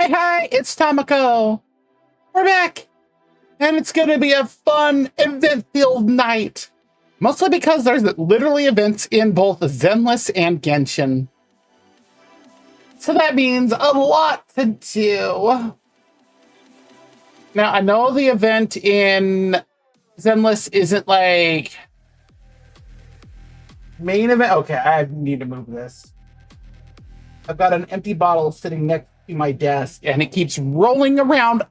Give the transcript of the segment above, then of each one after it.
Hi, it's Tamako. We're back, and it's going to be a fun, event-filled night. Mostly because there's literally events in both Zenless and Genshin. So that means a lot to do. Now, I know the event in Zenless isn't like main event. Okay, I need to move this. I've got an empty bottle sitting next to my desk, and it keeps rolling around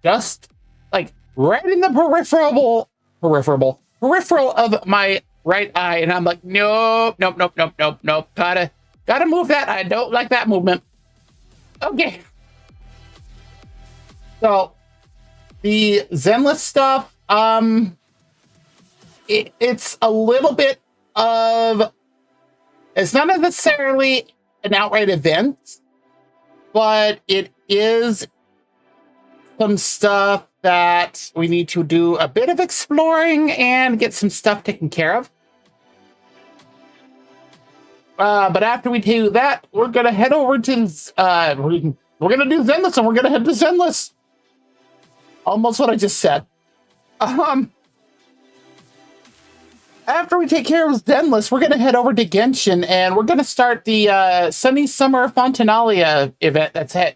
just like right in the peripheral of my right eye, and I'm like, nope. Gotta move that. I don't like that movement. Okay. So the Zenless stuff, it's a little bit of, it's not necessarily an outright event, but it is some stuff that we need to do a bit of exploring and get some stuff taken care of. But after we do that, we're gonna head over to we're gonna do Zenless, and we're gonna head to Zenless. Almost what I just said. After we take care of Zenless, we're gonna head over to Genshin, and we're gonna start the Sunny Summer Fontinalia event. That's I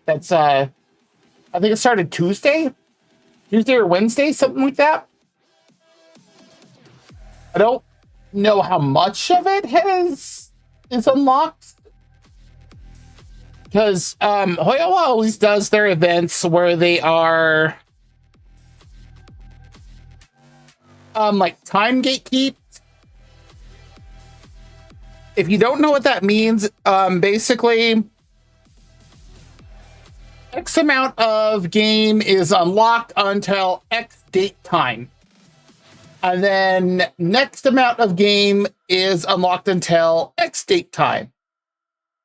think it started Tuesday or Wednesday, something like that. I don't know how much of it is unlocked, because Hoyo always does their events where they are like time gatekeep. If you don't know what that means, basically X amount of game is unlocked until X date time. And then next amount of game is unlocked until X date time.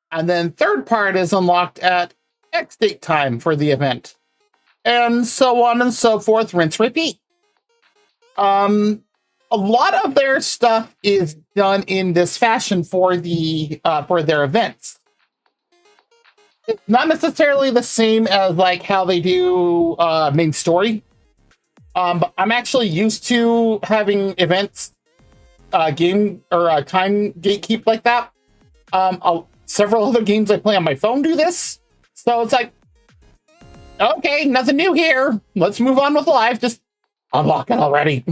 And then third part is unlocked at X date time for the event. And so on and so forth, rinse, repeat. A lot of their stuff is done in this fashion for their events. It's not necessarily the same as like how they do main story. But I'm actually used to having events, game or time gatekeep like that. Several other games I play on my phone do this, so it's like, okay, nothing new here. Let's move on with life. Just unlock it already.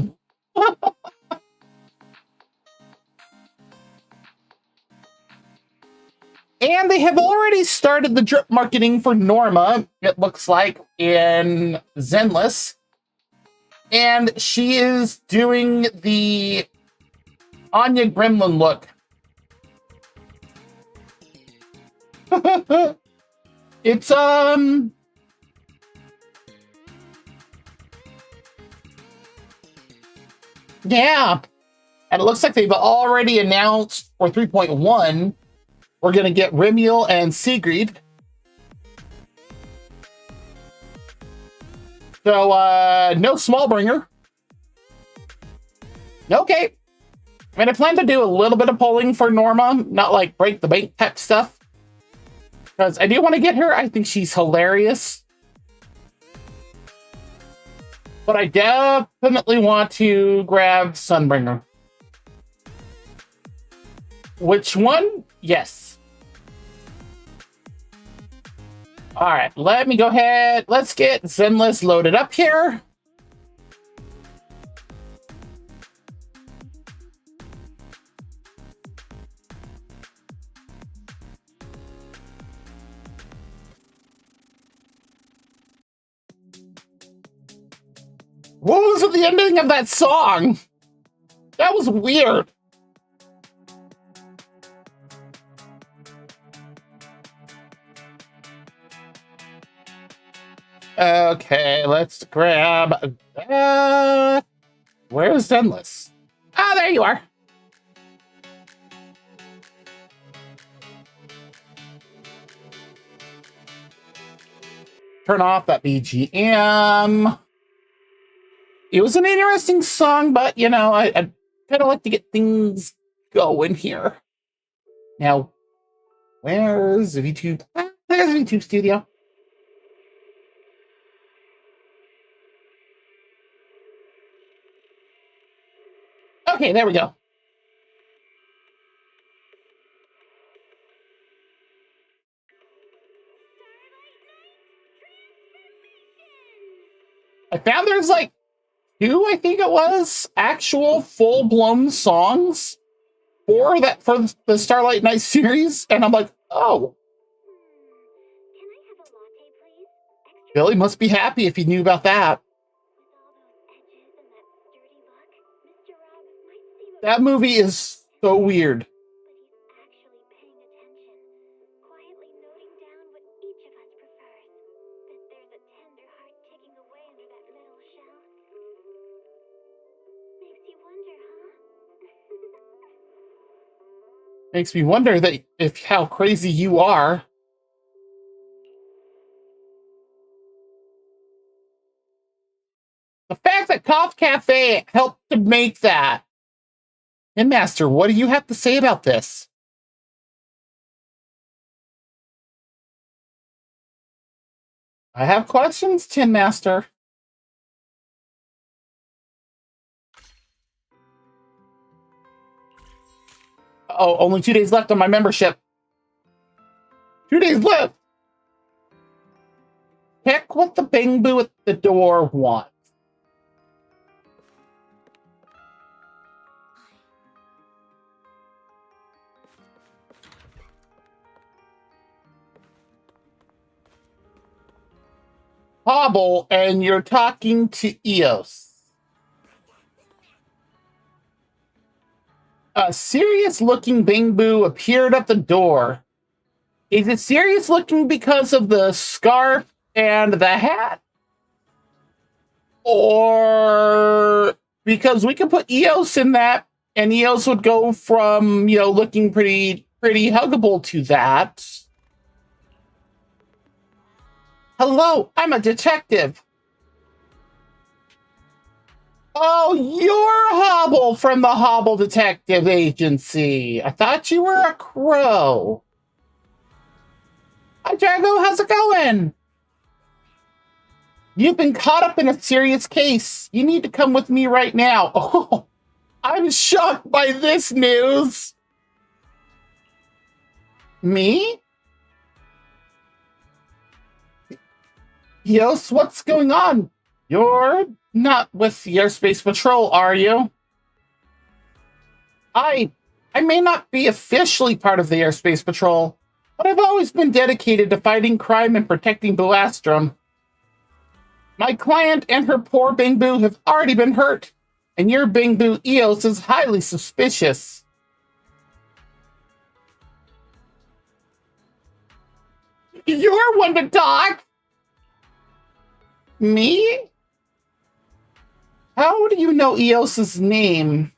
And they have already started the drip marketing for Norma, it looks like, in Zenless. And she is doing the Anya Gremlin look. It's, yeah. And it looks like they've already announced for 3.1, we're going to get Remiel and Sigrid. So, no Smallbringer. Okay. I mean, I plan to do a little bit of polling for Norma, not like break the bank type stuff. Because I do want to get her. I think she's hilarious. But I definitely want to grab Sunbringer. Which one? Yes. All right, let me go ahead. Let's get Zenless loaded up here. What was at the ending of that song? That was weird. Okay, let's grab... where's Zenless? Ah, there you are. Turn off that BGM. It was an interesting song, but, you know, I kind of like to get things going here. Now, where's VTube? There's VTube Studio. Okay, there we go. I found there's like two, I think it was, actual full-blown songs for the Starlight Night series, and I'm like, oh. Billy must be happy if he knew about that. That movie is so weird. Makes me wonder that if how crazy you are. The fact that Cough Cafe helped to make that. And Master, what do you have to say about this? I have questions, Tin Master. Oh, only 2 days left on my membership. 2 days left. Check what the Bing Boo at the door wants. Hobble, and you're talking to Eos. A serious-looking Bing Boo appeared at the door. Is it serious-looking because of the scarf and the hat? Or because we could put Eos in that, and Eos would go from, looking pretty huggable to that. Hello, I'm a detective. Oh, you're Hobble from the Hobble Detective Agency. I thought you were a crow. Hi, Drago. How's it going? You've been caught up in a serious case. You need to come with me right now. Oh, I'm shocked by this news. Me? Yos, what's going on? You're not with the Airspace Patrol, are you? I may not be officially part of the Airspace Patrol, but I've always been dedicated to fighting crime and protecting Boastrom. My client and her poor Bing Boo have already been hurt, and your Bing Boo Eos is highly suspicious. You're one to talk! Me? How do you know Eos's name?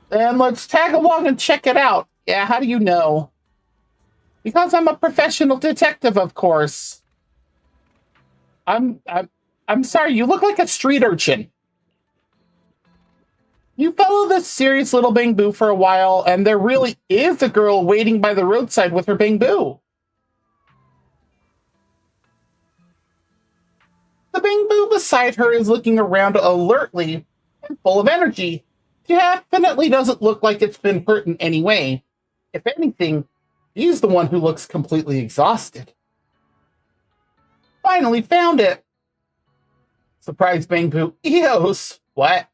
Then let's tag along and check it out. Yeah, how do you know? Because I'm a professional detective, of course. I'm sorry, you look like a street urchin. You follow this serious little Bing Boo for a while, and there really is a girl waiting by the roadside with her Bing Boo. The Bing Boo beside her is looking around alertly and full of energy. Definitely doesn't look like it's been hurt in any way. If anything, he's the one who looks completely exhausted. Finally found it. Surprise, Bing Boo. Eos. What?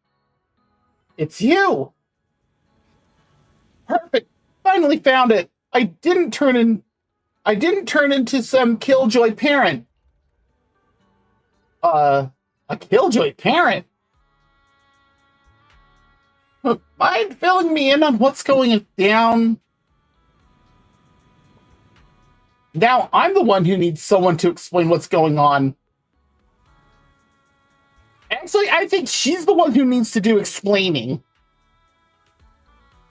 It's you. Perfect. Finally found it. I didn't turn into some killjoy parent. A killjoy parent? Mind filling me in on what's going down? Now I'm the one who needs someone to explain what's going on. Actually, I think she's the one who needs to do explaining.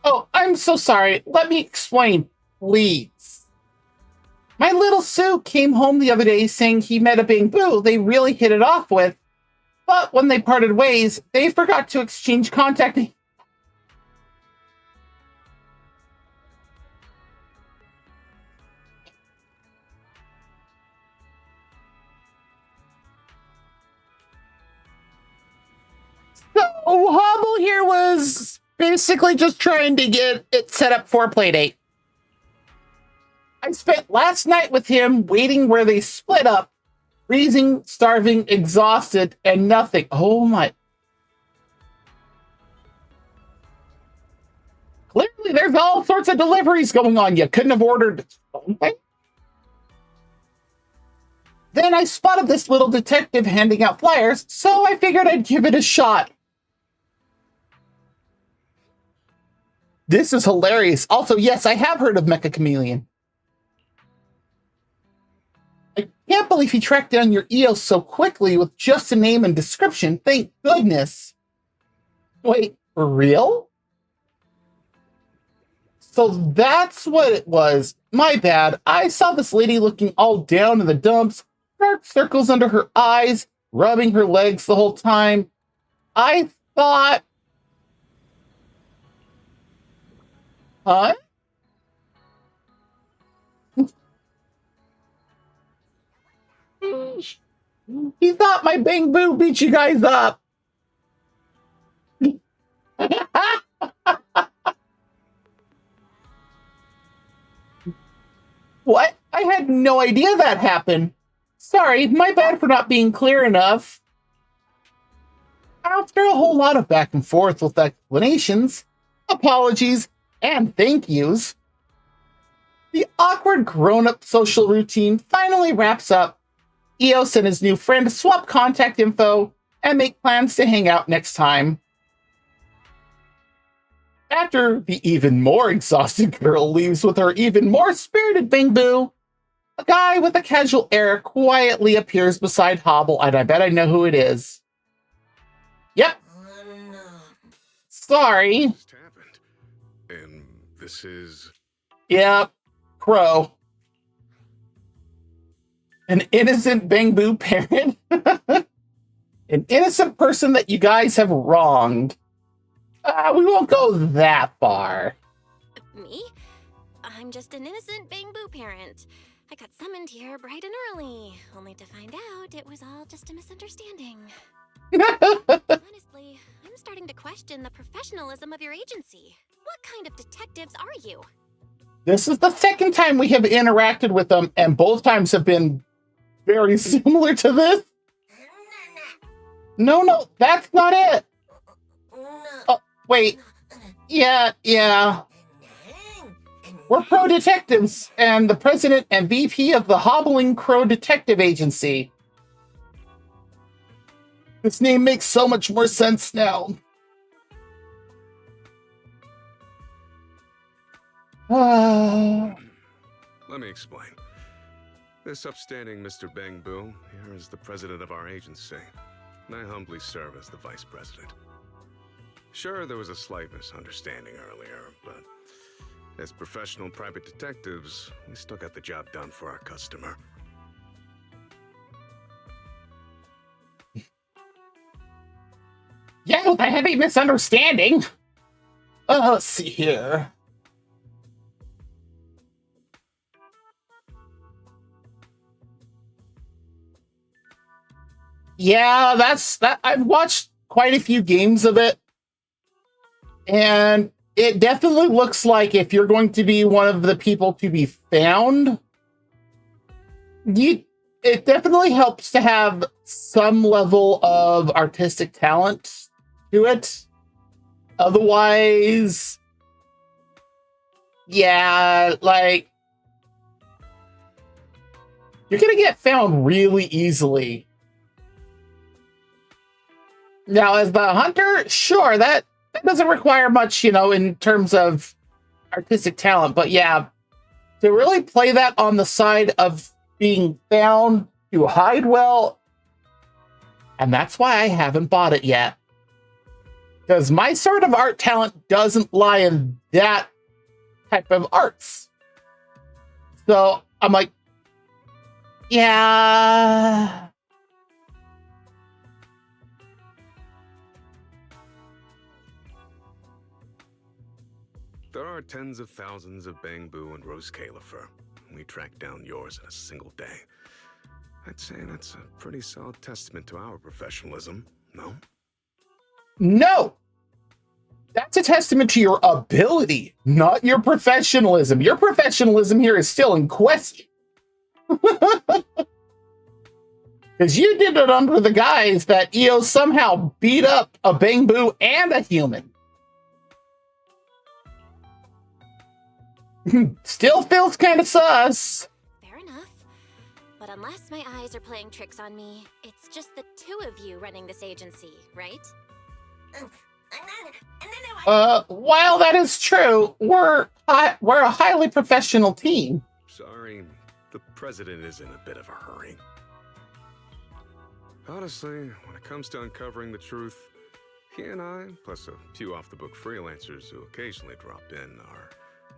Oh, I'm so sorry. Let me explain, please. My little Sue came home the other day saying he met a Bing Boo they really hit it off with. But when they parted ways, they forgot to exchange contact. So Hobble here was basically just trying to get it set up for a playdate. I spent last night with him waiting where they split up, freezing, starving, exhausted, and nothing. Oh my. Clearly, there's all sorts of deliveries going on. You couldn't have ordered something. Then I spotted this little detective handing out flyers, so I figured I'd give it a shot. This is hilarious. Also, yes, I have heard of Mecha Chameleon. I can't believe he tracked down your EOS so quickly with just a name and description. Thank goodness. Wait, for real? So that's what it was. My bad. I saw this lady looking all down in the dumps, dark circles under her eyes, rubbing her legs the whole time. I thought... Huh? He thought my Bang Boo beat you guys up. What? I had no idea that happened. Sorry, my bad for not being clear enough. After a whole lot of back and forth with explanations, apologies, and thank yous, the awkward grown-up social routine finally wraps up. Eos and his new friend swap contact info and make plans to hang out next time. After the even more exhausted girl leaves with her even more spirited Bang Boo, a guy with a casual air quietly appears beside Hobble, and I bet I know who it is. Yep. Sorry. Just happened. And this is... Yep. Crow. An innocent Bang Boo parent? An innocent person that you guys have wronged. We won't go that far. Me? I'm just an innocent Bang Boo parent. I got summoned here bright and early, only to find out it was all just a misunderstanding. Honestly, I'm starting to question the professionalism of your agency. What kind of detectives are you? This is the second time we have interacted with them, and both times have been very similar to this. No, that's not it. Oh, wait. Yeah. We're Pro Detectives, and the president and VP of the Hobbling Crow Detective Agency. This name makes so much more sense now. Let me explain. This upstanding Mr. Bang Boo here is the president of our agency, and I humbly serve as the vice president. Sure, there was a slight misunderstanding earlier, but as professional private detectives, we still got the job done for our customer. Yeah, with a heavy misunderstanding. Let's see here. Yeah, that. I've watched quite a few games of it, and it definitely looks like if you're going to be one of the people to be found, it definitely helps to have some level of artistic talent to it. Otherwise, yeah, like, you're gonna get found really easily. Now, as the hunter, sure, that doesn't require much, in terms of artistic talent. But yeah, to really play that on the side of being found, to hide well, and that's why I haven't bought it yet. Because my sort of art talent doesn't lie in that type of arts. So I'm like, yeah. There are tens of thousands of Bang Boo and Rose Califer. We tracked down yours in a single day. I'd say that's a pretty solid testament to our professionalism, no? No! That's a testament to your ability, not your professionalism. Your professionalism here is still in question. Because you did it under the guise that EO somehow beat up a Bangbu and a human. Still feels kind of sus. Fair enough. But unless my eyes are playing tricks on me, it's just the two of you running this agency, right? While that is true, we're a highly professional team. Sorry, the president is in a bit of a hurry. Honestly, when it comes to uncovering the truth, he and I, plus a few off-the-book freelancers who occasionally drop in, are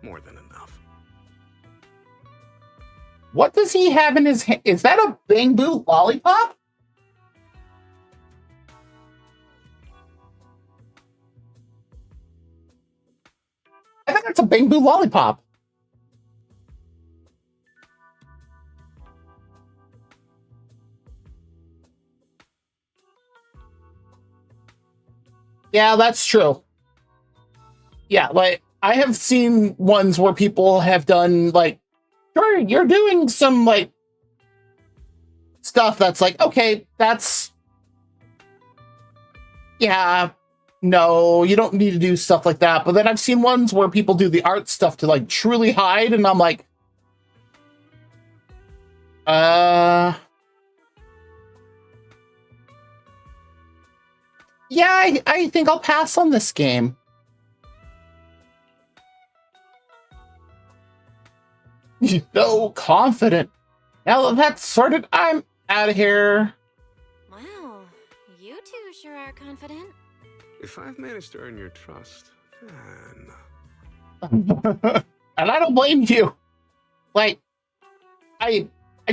more than enough. What does he have in his hand? Is that a Bangbu lollipop? I think it's a Bangbu lollipop. Yeah, that's true. Yeah, like, I have seen ones where people have done, like, sure, you're doing some, like, stuff that's like, okay, that's... Yeah, no, you don't need to do stuff like that. But then I've seen ones where people do the art stuff to, like, truly hide, and I'm like... Yeah, I think I'll pass on this game. You're so confident. Now that that's sorted, I'm out of here. Wow, you two sure are confident. If I've managed to earn your trust, then... And I don't blame you. Like, I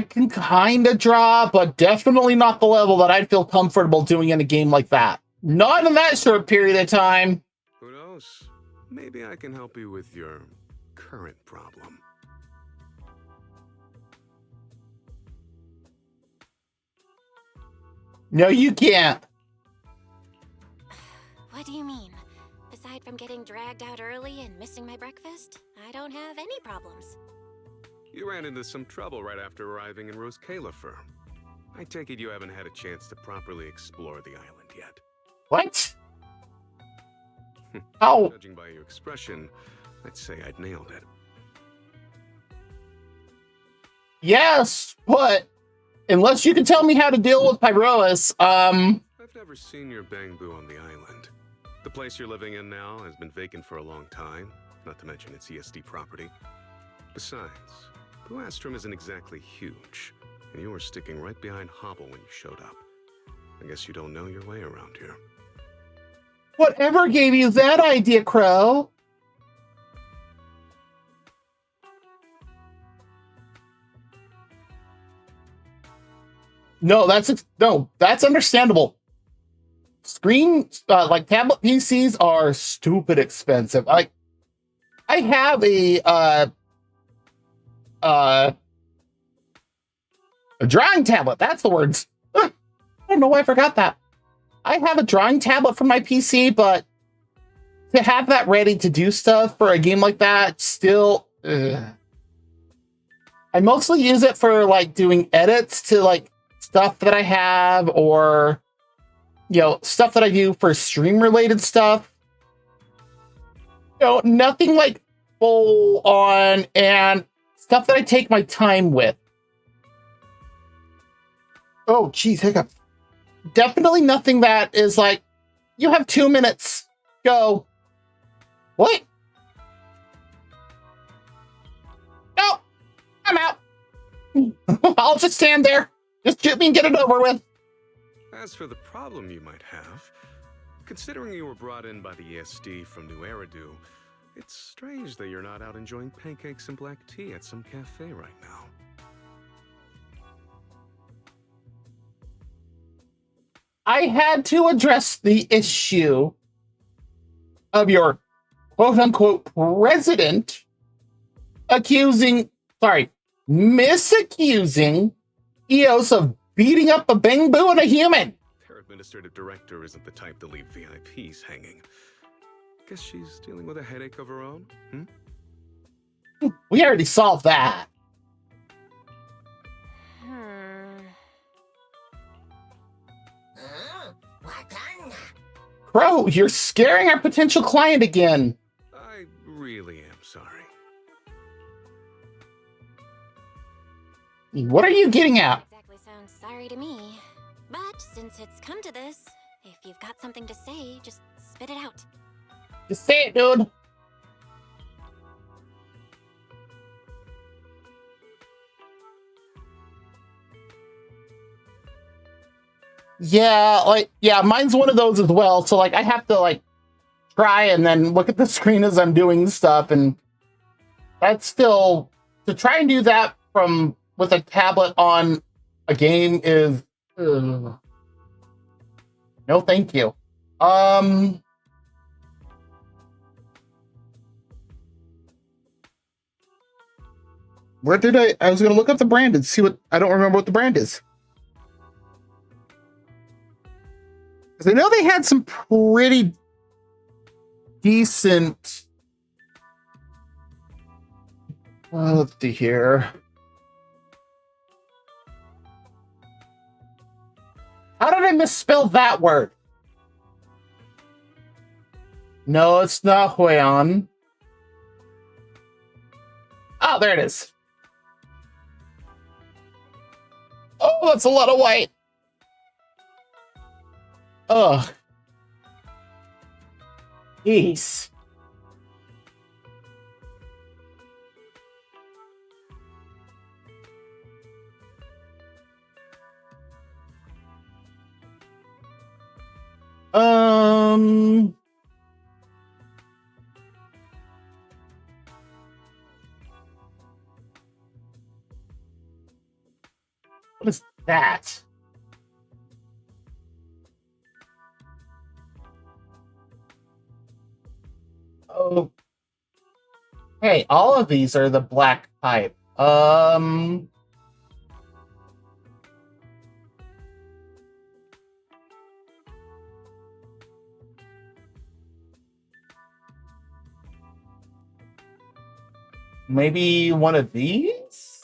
can kind of draw, but definitely not the level that I'd feel comfortable doing in a game like that. Not in that short period of time. Who knows? Maybe I can help you with your current problem. No, you can't. What do you mean? Aside from getting dragged out early and missing my breakfast, I don't have any problems. You ran into some trouble right after arriving in Rose Califer. I take it you haven't had a chance to properly explore the island yet. What? How? Judging by your expression, I'd say I'd nailed it. Yes, but unless you can tell me how to deal with Pyroas, I've never seen your Bangbu on the island. The place you're living in now has been vacant for a long time, not to mention it's ESD property. Besides, Blue Astrum isn't exactly huge, and you were sticking right behind Hobble when you showed up. I guess you don't know your way around here. Whatever gave you that idea, Crow? No, that's understandable. Like tablet PCs are stupid expensive. Like, I have a drawing tablet. That's the words. I don't know why I forgot that. I have a drawing tablet for my PC, but to have that ready to do stuff for a game like that, still, I mostly use it for like doing edits to like stuff that I have, or stuff that I do for stream related stuff. Nothing like full on, and stuff that I take my time with. Oh, geez, hiccup. Definitely nothing that is like, you have 2 minutes, go. What? No, I'm out. I'll just stand there. Just shoot me and get it over with. As for the problem you might have, considering you were brought in by the ESD from New Eridu, it's strange that you're not out enjoying pancakes and black tea at some cafe right now. I had to address the issue of your quote-unquote president misaccusing EOS of beating up a Bangbu and a human. Their administrative director isn't the type to leave VIPs hanging. Guess she's dealing with a headache of her own, We already solved that. Bro, you're scaring our potential client again. I really am sorry. What are you getting at? Exactly sounds sorry to me. But since it's come to this, if you've got something to say, just spit it out. Just say it, dude. Yeah, mine's one of those as well. So like I have to like try and then look at the screen as I'm doing stuff, and that's still to try and do that from with a tablet on a game is no thank you. Where did I was gonna look up the brand and see what I don't remember what the brand is. Because I know they had some pretty decent. Let's see here. How did I misspell that word? No, it's not Huion. Oh, there it is. Oh, that's a lot of white. Ugh. Jeez. What is that? Oh. Hey, all of these are the black pipe. Maybe one of these?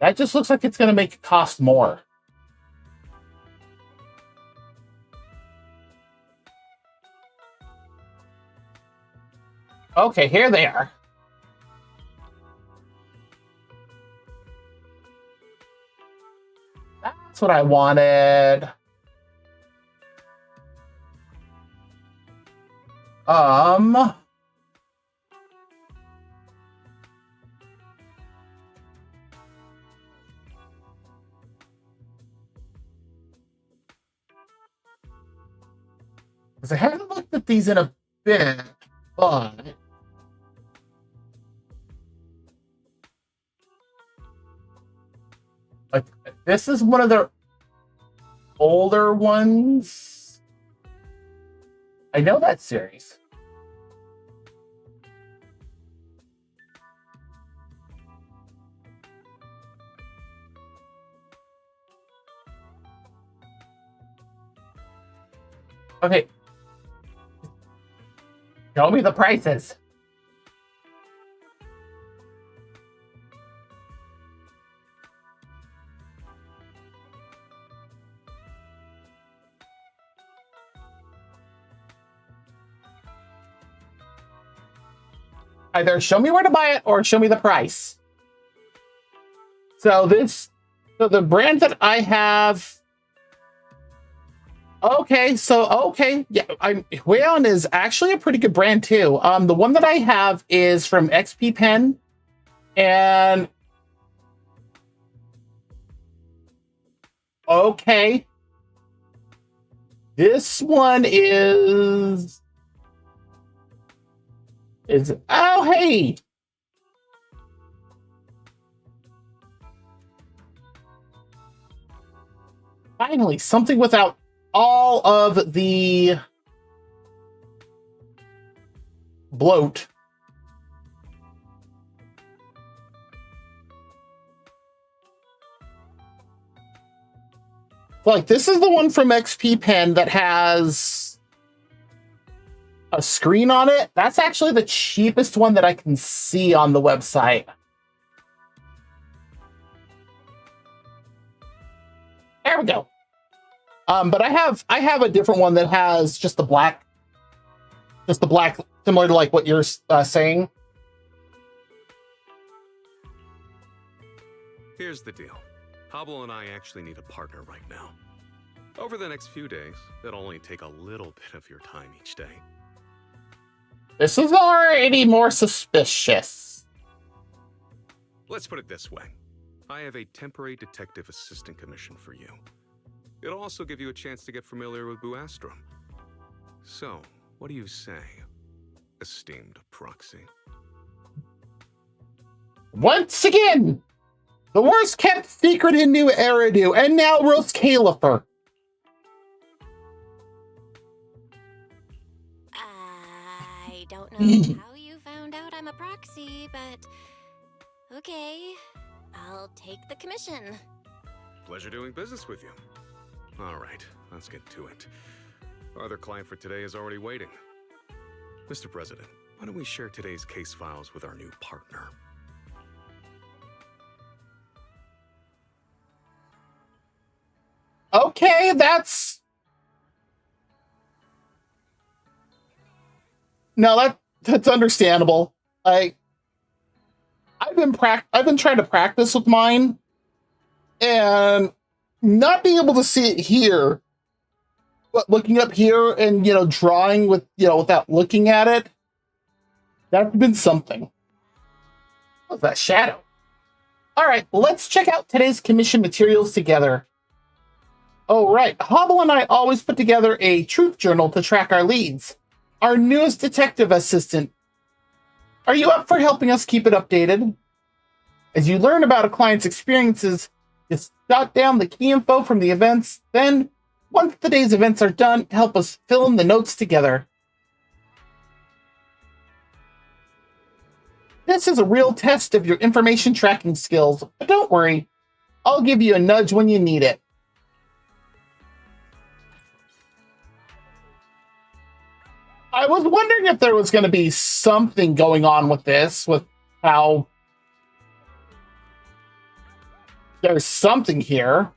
That just looks like it's going to make it cost more. Okay, here they are. That's what I wanted. Because I haven't looked at these in a bit, but like this is one of the older ones. I know that series. Okay. Show me the prices. Either show me where to buy it or show me the price. So the brand that I have. Okay, yeah, Huion is actually a pretty good brand too. The one that I have is from XP Pen, and okay, this one is oh hey. Finally, something without all of the bloat. So, like, this is the one from XP Pen that has a screen on it. That's actually the cheapest one that I can see on the website. There we go. But I have a different one that has just the black, similar to like what you're saying. Here's the deal. Hobble and I actually need a partner right now. Over the next few days, it'll only take a little bit of your time each day. This is already more suspicious. Let's put it this way. I have a temporary detective assistant commission for you. It'll also give you a chance to get familiar with Buastrom. So, what do you say, esteemed proxy? Once again, the worst kept secret in New Eridu, and now Rose Califer. I don't know how you found out I'm a proxy, but okay, I'll take the commission. Pleasure doing business with you. All right, let's get to it. Our other client for today is already waiting. Mr. President, why don't we share today's case files with our new partner? Okay, that's understandable. I've been trying to practice with mine, and not being able to see it here, but looking up here and drawing with without looking at it, that's been something. What's that shadow? All right, let's check out today's commission materials together. Oh, right. Hobble and I always put together a truth journal to track our leads. Our newest detective assistant. Are you up for helping us keep it updated? As you learn about a client's experiences, just jot down the key info from the events. Then, once the day's events are done, help us fill in the notes together. This is a real test of your information tracking skills, but don't worry. I'll give you a nudge when you need it. I was wondering if there was going to be something going on with this, with how there's something here.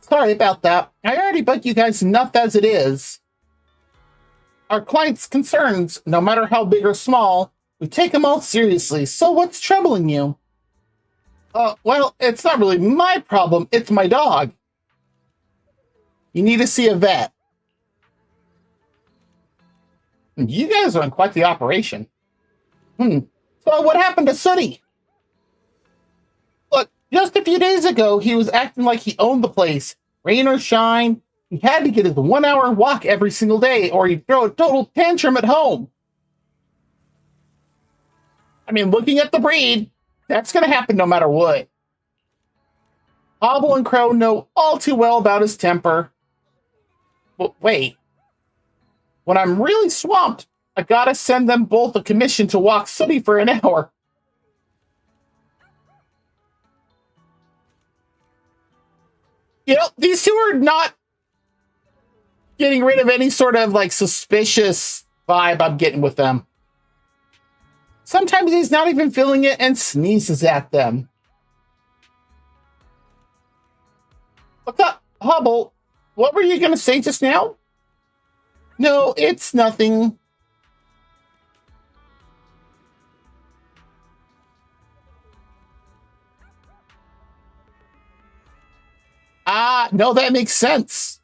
Sorry about that. I already bugged you guys enough as it is. Our clients' concerns, no matter how big or small, we take them all seriously, so what's troubling you? Well, it's not really my problem, it's my dog. You need to see a vet. You guys are on quite the operation. So what happened to Sooty? Look, just a few days ago, he was acting like he owned the place. Rain or shine, he had to get his 1 hour walk every single day, or he'd throw a total tantrum at home. I mean, looking at the breed, that's going to happen no matter what. Hobble and Crow know all too well about his temper. But wait. When I'm really swamped, I gotta send them both a commission to walk Sooty for an hour. These two are not getting rid of any sort of, suspicious vibe I'm getting with them. Sometimes he's not even feeling it and sneezes at them. What's up, Hubble? What were you going to say just now? No, it's nothing. No, that makes sense.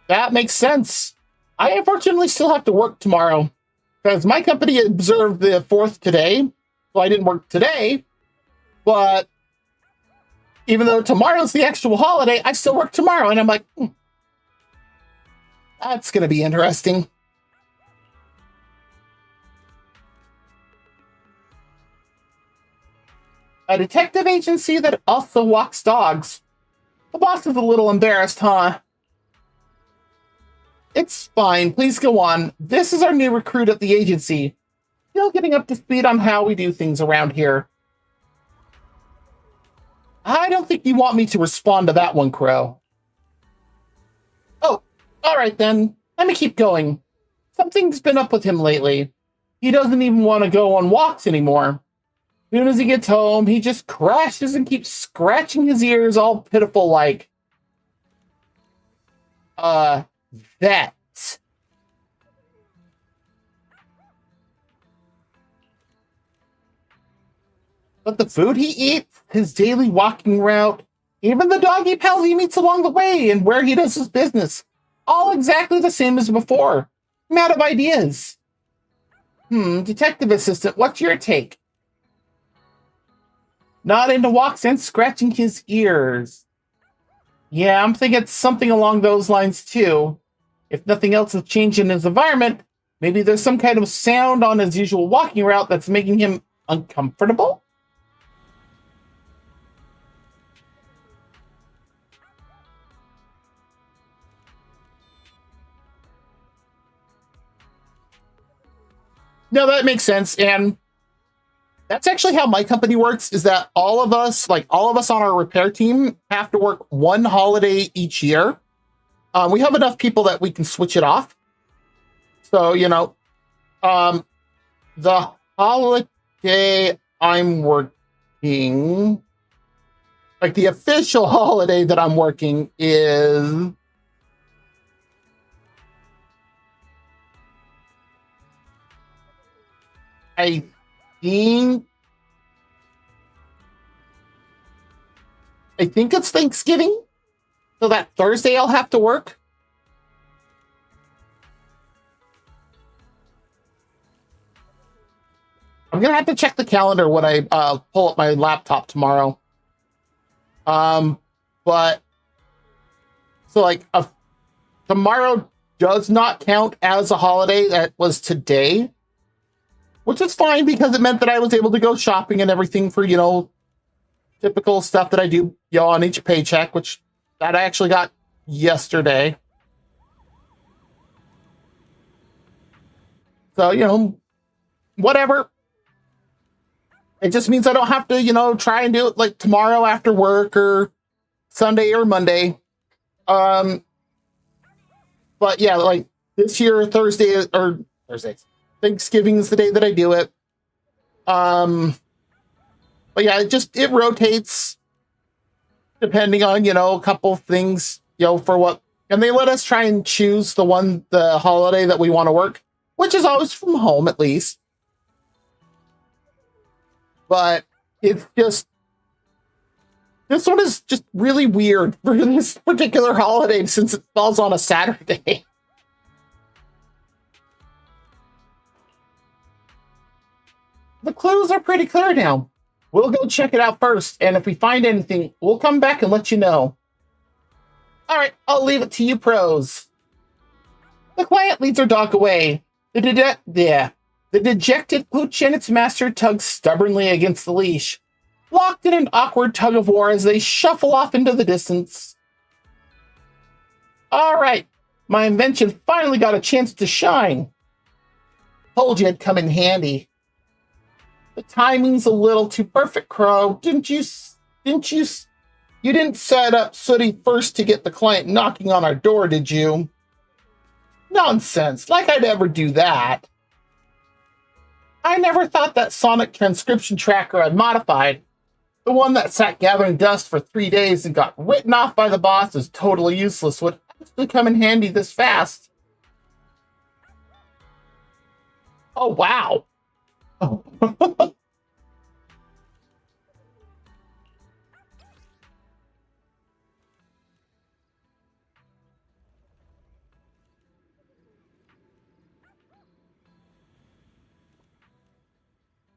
That makes sense. I unfortunately still have to work tomorrow, because my company observed the 4th today, so I didn't work today, but even though tomorrow's the actual holiday, I still work tomorrow, and I'm like, that's going to be interesting. A detective agency that also walks dogs. The boss is a little embarrassed, huh? It's fine. Please go on. This is our new recruit at the agency. Still getting up to speed on how we do things around here. I don't think you want me to respond to that one, Crow. Oh, all right then. Let me keep going. Something's been up with him lately. He doesn't even want to go on walks anymore. As soon as he gets home, he just crashes and keeps scratching his ears all pitiful like. That. But the food he eats, his daily walking route, even the doggy pals he meets along the way and where he does his business, all exactly the same as before. I'm out of ideas. Detective assistant, what's your take? Not into walks and scratching his ears. Yeah, I'm thinking it's something along those lines too. If nothing else has changed in his environment, maybe there's some kind of sound on his usual walking route that's making him uncomfortable? No, that makes sense. And that's actually how my company works, is that all of us on our repair team have to work one holiday each year. We have enough people that we can switch it off. So, the holiday I'm working, like the official holiday that I'm working is I think it's Thanksgiving. So that Thursday I'll have to work. I'm gonna have to check the calendar when I pull up my laptop tomorrow. But so tomorrow does not count as a holiday. That was today, which is fine because it meant that I was able to go shopping and everything for typical stuff that I do on each paycheck, which that I actually got yesterday. So whatever. It just means I don't have to, try and do it like tomorrow after work or Sunday or Monday. But yeah, like this year, Thursday, Thanksgiving is the day that I do it. But yeah, it rotates depending on, a couple things, for what, and they let us try and choose the holiday that we want to work, which is always from home at least. But it's just, this one is just really weird for this particular holiday since it falls on a Saturday. The clues are pretty clear now. We'll go check it out first, and if we find anything, we'll come back and let you know. All right, I'll leave it to you pros. The client leads her dog away. The dejected Pooch and its master tug stubbornly against the leash, locked in an awkward tug-of-war as they shuffle off into the distance. All right, my invention finally got a chance to shine. Told you it'd come in handy. The timing's a little too perfect, Crow. You didn't set up Sooty first to get the client knocking on our door, did you? Nonsense, like I'd ever do that. I never thought that sonic transcription tracker I'd modified, the one that sat gathering dust for 3 days and got written off by the boss as totally useless, would actually come in handy this fast. Oh, wow. Oh.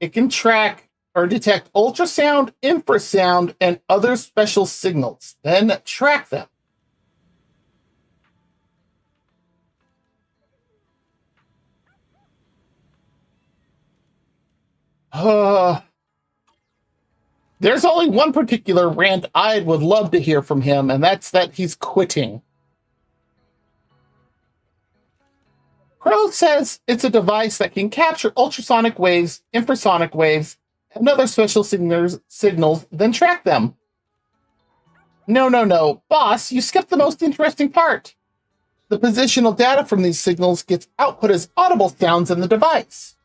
It can track or detect ultrasound, infrasound, and other special signals, then track them. There's only one particular rant I would love to hear from him, and that's that he's quitting. Crow says it's a device that can capture ultrasonic waves, infrasonic waves, and other special signals, then track them. No. Boss, you skipped the most interesting part. The positional data from these signals gets output as audible sounds in the device.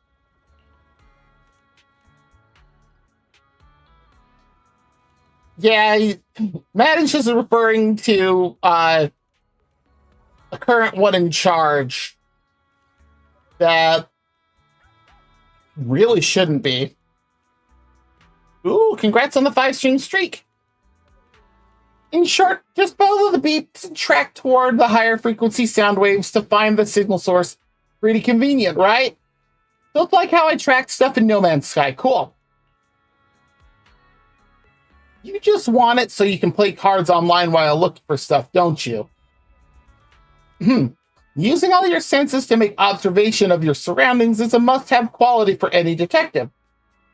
Yeah, Maddish is referring to a current one in charge that really shouldn't be. Ooh, congrats on the 5-string streak. In short, just follow the beeps and track toward the higher frequency sound waves to find the signal source. Pretty convenient, right? Just like how I track stuff in No Man's Sky. Cool. You just want it so you can play cards online while looking for stuff, don't you? Using all your senses to make observation of your surroundings is a must-have quality for any detective.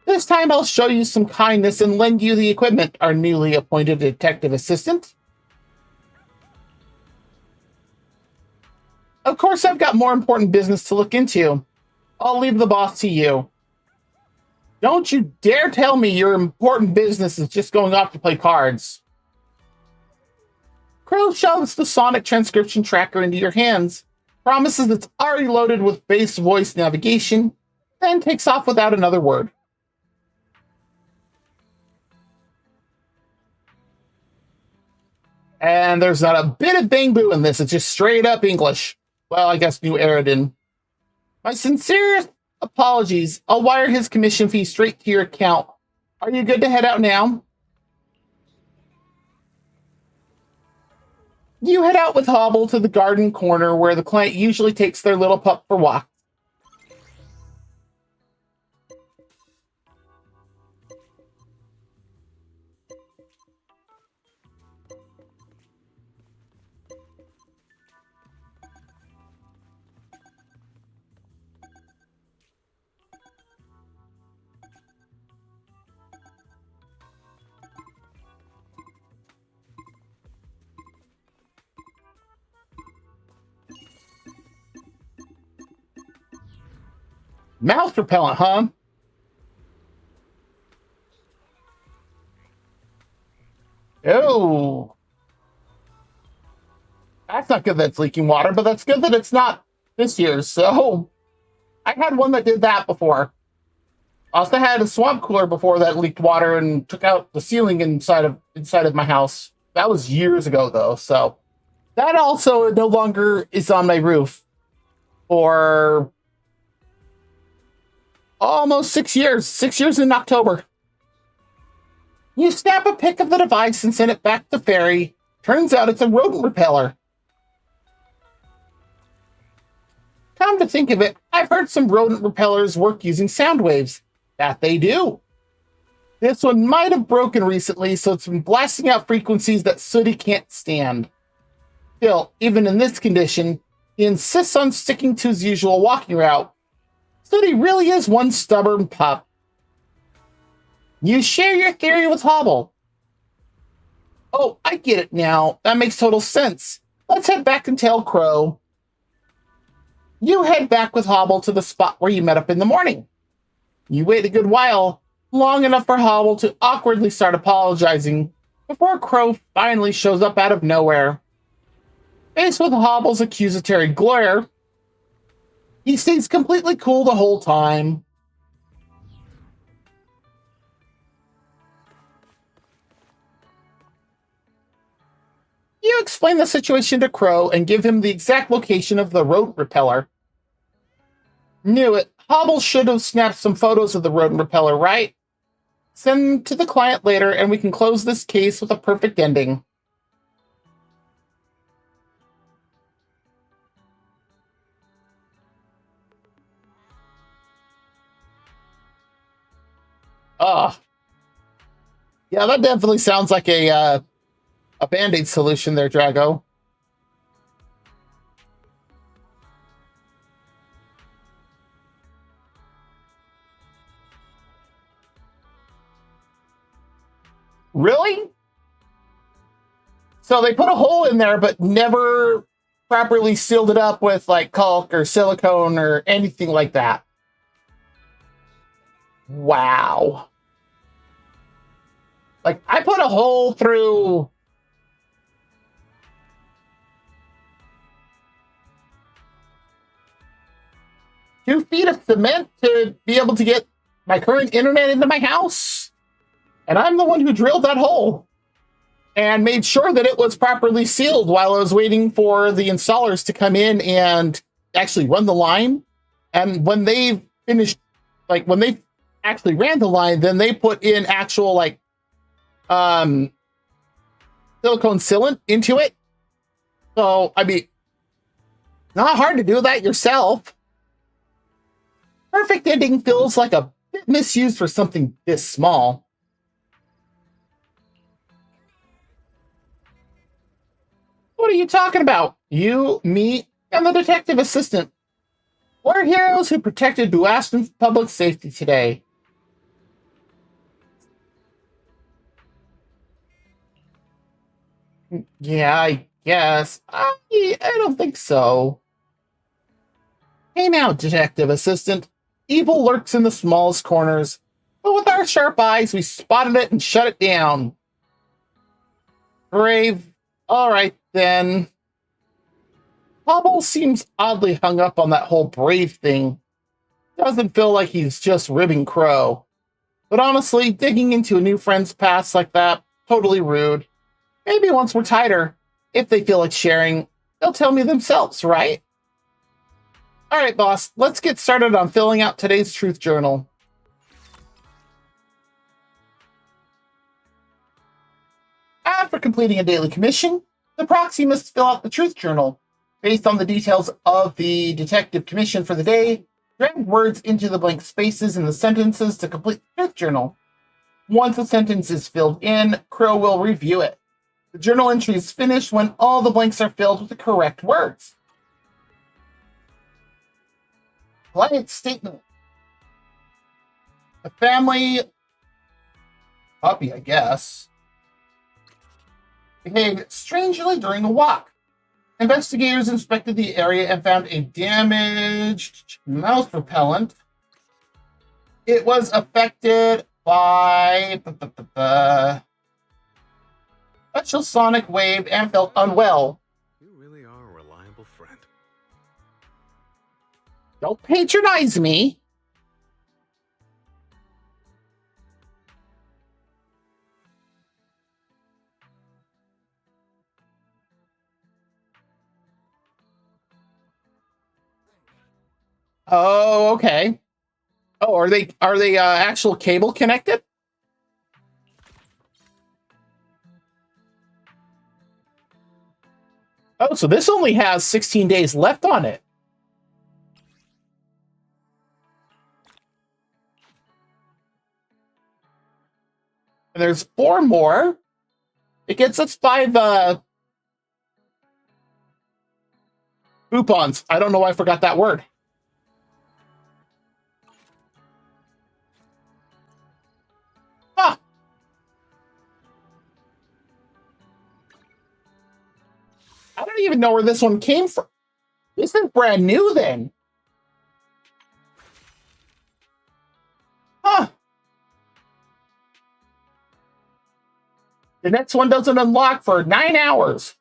This time I'll show you some kindness and lend you the equipment, our newly appointed detective assistant. Of course, I've got more important business to look into. I'll leave the boss to you. Don't you dare tell me your important business is just going off to play cards. Crow shoves the sonic transcription tracker into your hands, promises it's already loaded with base voice navigation, then takes off without another word. And there's not a bit of bang boo in this. It's just straight up English. Well, I guess New Eridan. My sincerest apologies. I'll wire his commission fee straight to your account. Are you good to head out now? You head out with Hobble to the garden corner where the client usually takes their little pup for walks. Mouse repellent, huh? Oh. That's not good that it's leaking water, but that's good that it's not this year's. So I had one that did that before. I also had a swamp cooler before that leaked water and took out the ceiling inside of my house. That was years ago, though. So that also no longer is on my roof for almost 6 years. 6 years in October. You snap a pic of the device and send it back to Fairy. Turns out it's a rodent repeller. Come to think of it, I've heard some rodent repellers work using sound waves. That they do. This one might have broken recently, so it's been blasting out frequencies that Sooty can't stand. Still, even in this condition, he insists on sticking to his usual walking route. Sooty really is one stubborn pup. You share your theory with Hobble. Oh, I get it now. That makes total sense. Let's head back and tell Crow. You head back with Hobble to the spot where you met up in the morning. You wait a good while, long enough for Hobble to awkwardly start apologizing, before Crow finally shows up out of nowhere. Faced with Hobble's accusatory glare, he stays completely cool the whole time. You explain the situation to Crow and give him the exact location of the rodent repeller. Knew it. Hobble should have snapped some photos of the rodent repeller, right? Send them to the client later and we can close this case with a perfect ending. Yeah, that definitely sounds like a Band-Aid solution there, Drago. Really? So they put a hole in there, but never properly sealed it up with like caulk or silicone or anything like that. Wow. Like, I put a hole through 2 feet of cement to be able to get my current internet into my house. And I'm the one who drilled that hole and made sure that it was properly sealed while I was waiting for the installers to come in and actually run the line. And when they finished, like when they actually ran the line, then they put in actual like silicone sealant into it. So, I mean, not hard to do that yourself. Perfect ending feels like a bit misused for something this small. What are you talking about? You, me, and the detective assistant. We're heroes who protected Buaston's public safety today. Yeah, I guess. I don't think so. Hey now, detective assistant. Evil lurks in the smallest corners, but with our sharp eyes, we spotted it and shut it down. Brave. All right, then. Hobble seems oddly hung up on that whole brave thing. Doesn't feel like he's just ribbing Crow. But honestly, digging into a new friend's past like that, totally rude. Maybe once we're tighter, if they feel like sharing, they'll tell me themselves, right? All right, boss, let's get started on filling out today's truth journal. After completing a daily commission, the proxy must fill out the truth journal. Based on the details of the detective commission for the day, drag words into the blank spaces in the sentences to complete the truth journal. Once a sentence is filled in, Crow will review it. The journal entry is finished when all the blanks are filled with the correct words. Client statement. The family puppy, I guess, behaved strangely during the walk. Investigators inspected the area and found a damaged mouse repellent. It was affected by special sonic wave and felt unwell. You really are a reliable friend. Don't patronize me. Oh, okay. Oh, are they actual cable connected? Oh, so this only has 16 days left on it. And there's 4 more. It gets us 5 coupons. I don't know why I forgot that word. Huh. I don't even know where this one came from. This is brand new then. Huh. The next one doesn't unlock for 9 hours.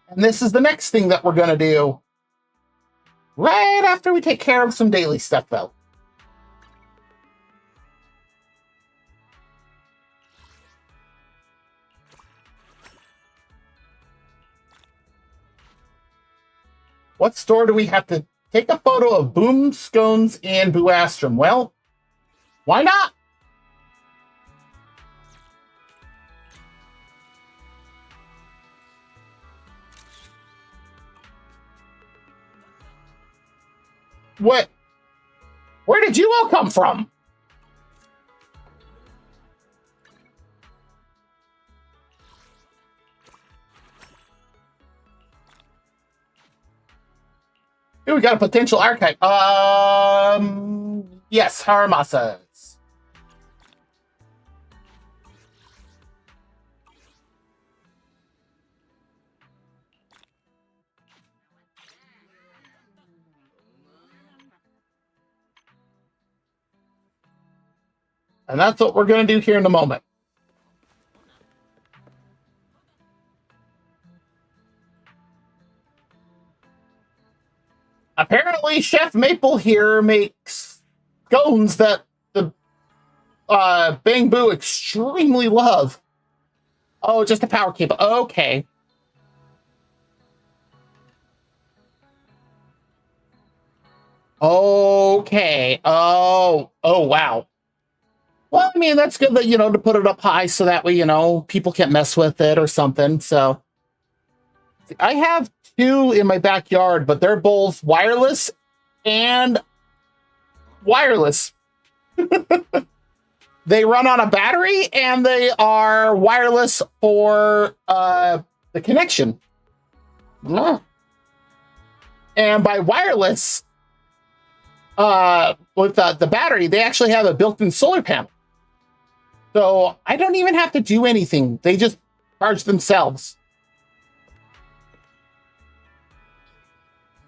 And this is the next thing that we're going to do. Right after we take care of some daily stuff, though. What store do we have to take a photo of Boom, Scones, and Buastrom? Well, why not? What? Where did you all come from? Here we got a potential archive. Yes, Haramasas. And that's what we're going to do here in a moment. Apparently, Chef Maple here makes scones that the Bang Boo extremely love. Oh, just a power cable. Okay. Okay. Oh, wow. Well, I mean, that's good that, to put it up high so that way, people can't mess with it or something. So I have two in my backyard, but they're both wireless and wireless. They run on a battery and they are wireless for the connection. And by wireless, with the battery, they actually have a built-in solar panel. So I don't even have to do anything. They just charge themselves.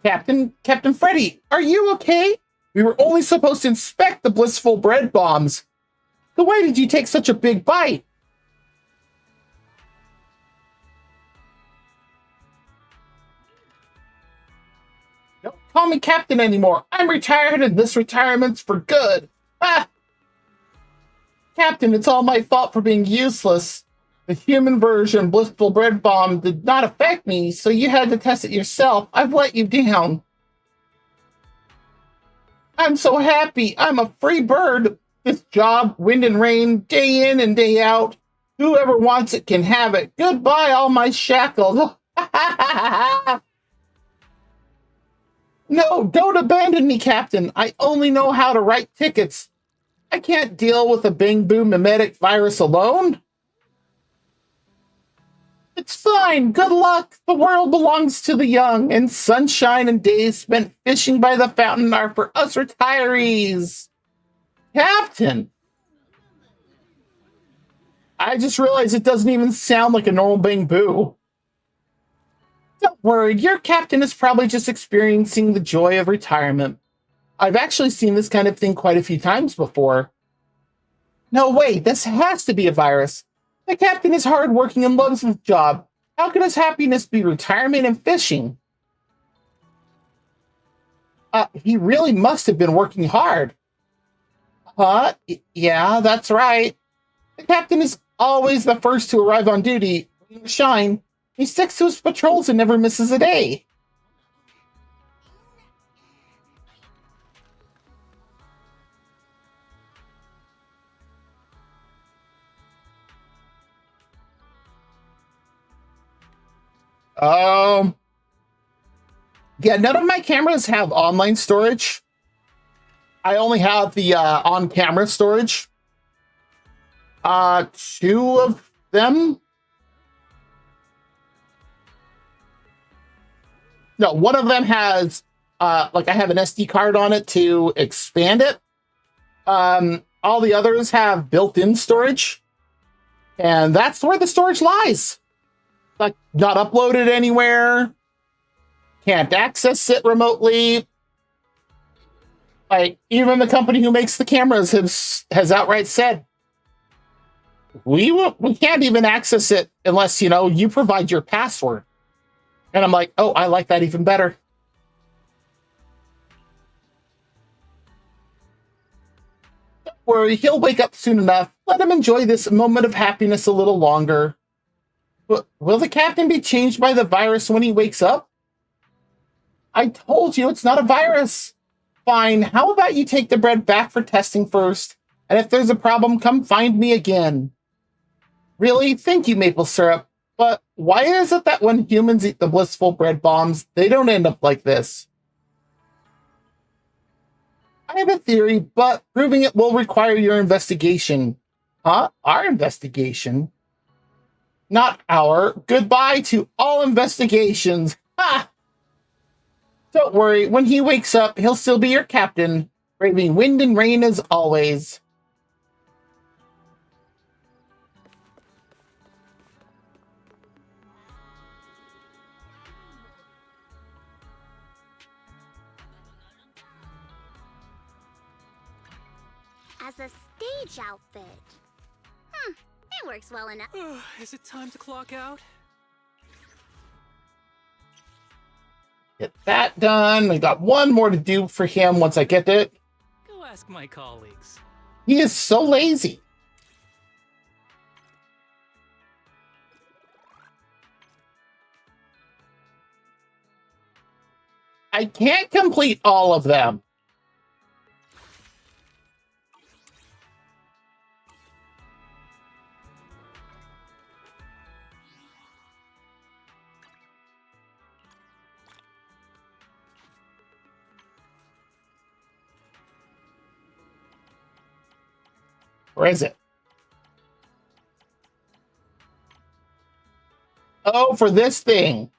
Captain Freddy, are you okay? We were only supposed to inspect the blissful bread bombs. So why did you take such a big bite? Don't call me Captain anymore. I'm retired and this retirement's for good. Ah! Captain, it's all my fault for being useless. The human version blissful bread bomb did not affect me, so you had to test it yourself. I've let you down. I'm so happy. I'm a free bird. This job, wind and rain, day in and day out. Whoever wants it can have it. Goodbye, all my shackles. No, don't abandon me, Captain. I only know how to write tickets. I can't deal with a Bang Boo mimetic virus alone. It's fine. Good luck. The world belongs to the young, and sunshine and days spent fishing by the fountain are for us retirees. Captain! I just realized it doesn't even sound like a normal Bang Boo. Don't worry, your captain is probably just experiencing the joy of retirement. I've actually seen this kind of thing quite a few times before. No, wait, this has to be a virus. The captain is hardworking and loves his job. How could his happiness be retirement and fishing? He really must have been working hard. Huh? Yeah, that's right. The captain is always the first to arrive on duty. Shine. He sticks to his patrols and never misses a day. Yeah, none of my cameras have online storage. I only have the on-camera storage. Two of them. No, one of them has like I have an SD card on it to expand it. All the others have built-in storage, and that's where the storage lies. Like, not uploaded anywhere. Can't access it remotely. Like, even the company who makes the cameras has outright said, we can't even access it unless, you provide your password. And I'm like, oh, I like that even better. Don't worry, he'll wake up soon enough. Let him enjoy this moment of happiness a little longer. Will the captain be changed by the virus when he wakes up? I told you it's not a virus. Fine, how about you take the bread back for testing first? And if there's a problem, come find me again. Really? Thank you, maple syrup. But why is it that when humans eat the blissful bread bombs, they don't end up like this? I have a theory, but proving it will require your investigation. Huh? Our investigation? Not our. Goodbye to all investigations. Ha! Don't worry, when he wakes up, he'll still be your captain, braving wind and rain as always. as a stage outfit. It works well enough. Is it time to clock out? Get that done. We got one more to do for him once I get it. Go ask my colleagues. He is so lazy. I can't complete all of them. Where is it? Oh, for this thing.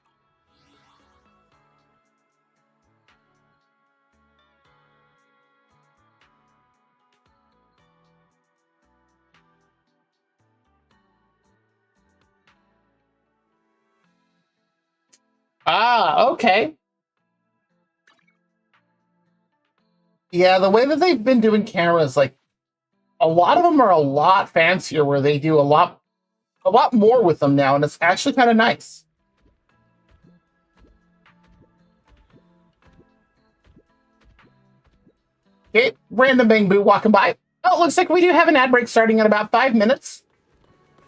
Ah, okay. Yeah, the way that they've been doing cameras, like, a lot of them are a lot fancier where they do a lot more with them now, and it's actually kind of nice. Okay, random Bang Boo walking by. Oh, it looks like we do have an ad break starting in about 5 minutes.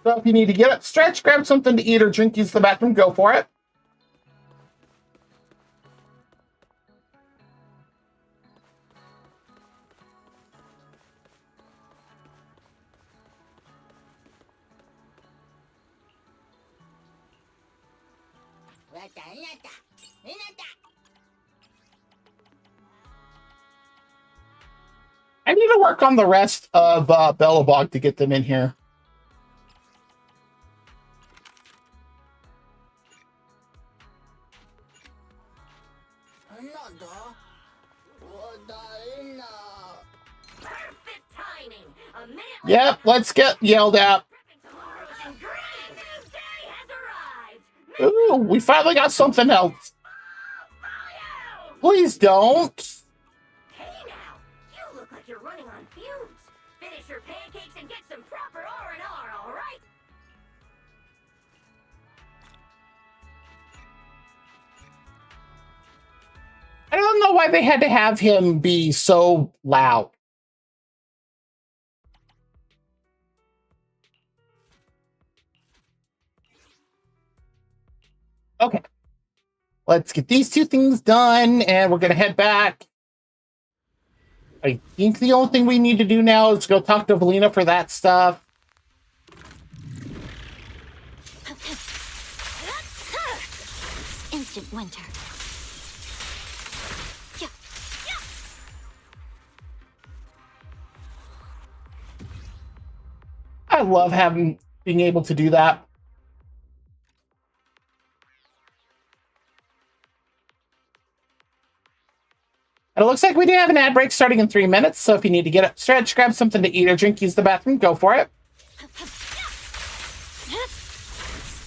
So if you need to get up, stretch, grab something to eat or drink, use the bathroom, go for it. I need to work on the rest of Bellabog to get them in here. Yep, let's get yelled at. Ooh, we finally got something else. Please don't. Hey now, you look like you're running on fumes. Finish your pancakes and get some proper R&R, all right? I don't know why they had to have him be so loud. Okay. Let's get these two things done, and we're going to head back. I think the only thing we need to do now is go talk to Valina for that stuff. Instant winter. I love being able to do that. And it looks like we do have an ad break starting in 3 minutes, so if you need to get up, stretch, grab something to eat or drink, use the bathroom, go for it.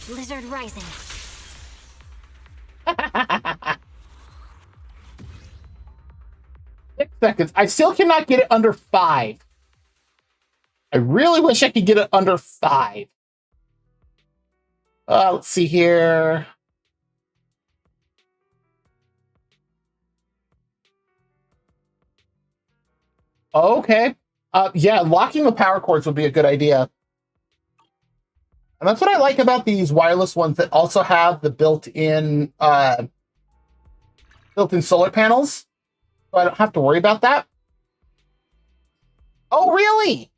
Blizzard rising. 6 seconds. I still cannot get it under 5. I really wish I could get it under 5. Let's see here. Okay. Yeah, locking the power cords would be a good idea. And that's what I like about these wireless ones that also have the built-in solar panels. So I don't have to worry about that. Oh, really?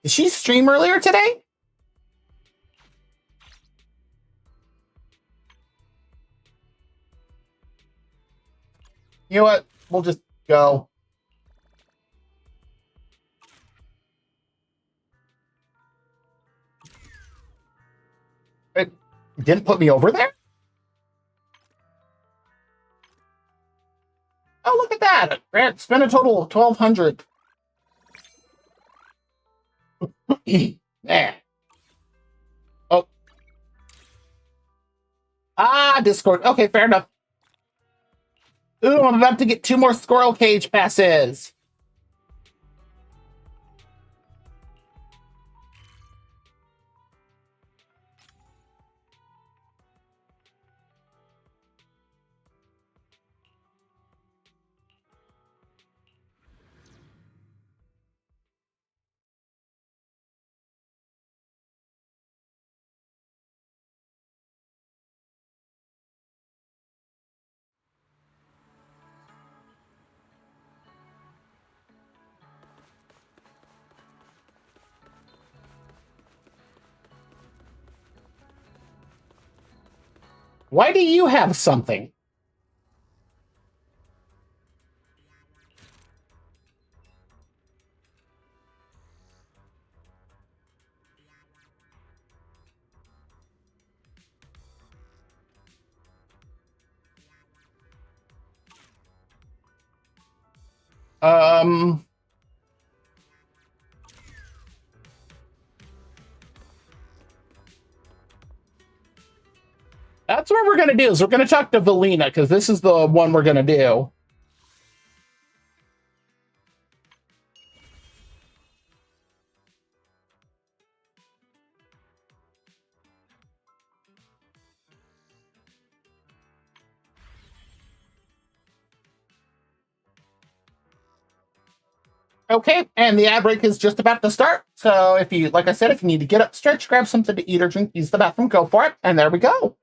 Did she stream earlier today? You know what? We'll just go. It didn't put me over there? Oh, look at that. Grant spent a total of 1,200. There. Oh. Ah, Discord. Okay, fair enough. Ooh, I'm about to get 2 more squirrel cage passes. Why do you have something? That's what we're gonna do. Is we're gonna talk to Valina because this is the one we're gonna do. Okay, and the ad break is just about to start. So if you, like I said, if you need to get up, stretch, grab something to eat or drink, use the bathroom, go for it. And there we go.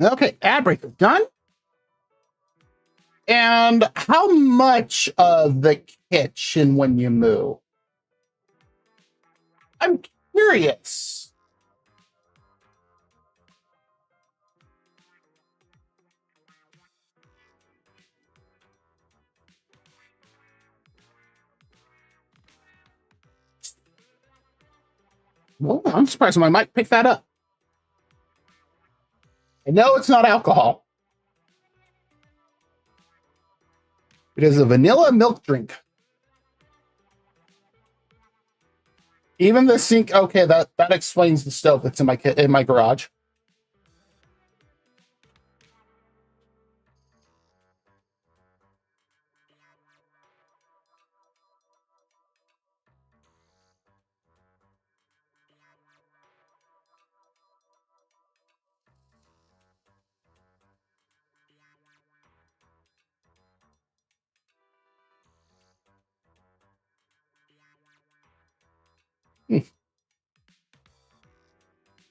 Okay, ad break is done. And how much of the kitchen when you move? I'm curious. Well, I'm surprised my mic picked that up. I know it's not alcohol. It is a vanilla milk drink. Even the sink. Okay, that explains the stove that's in my garage.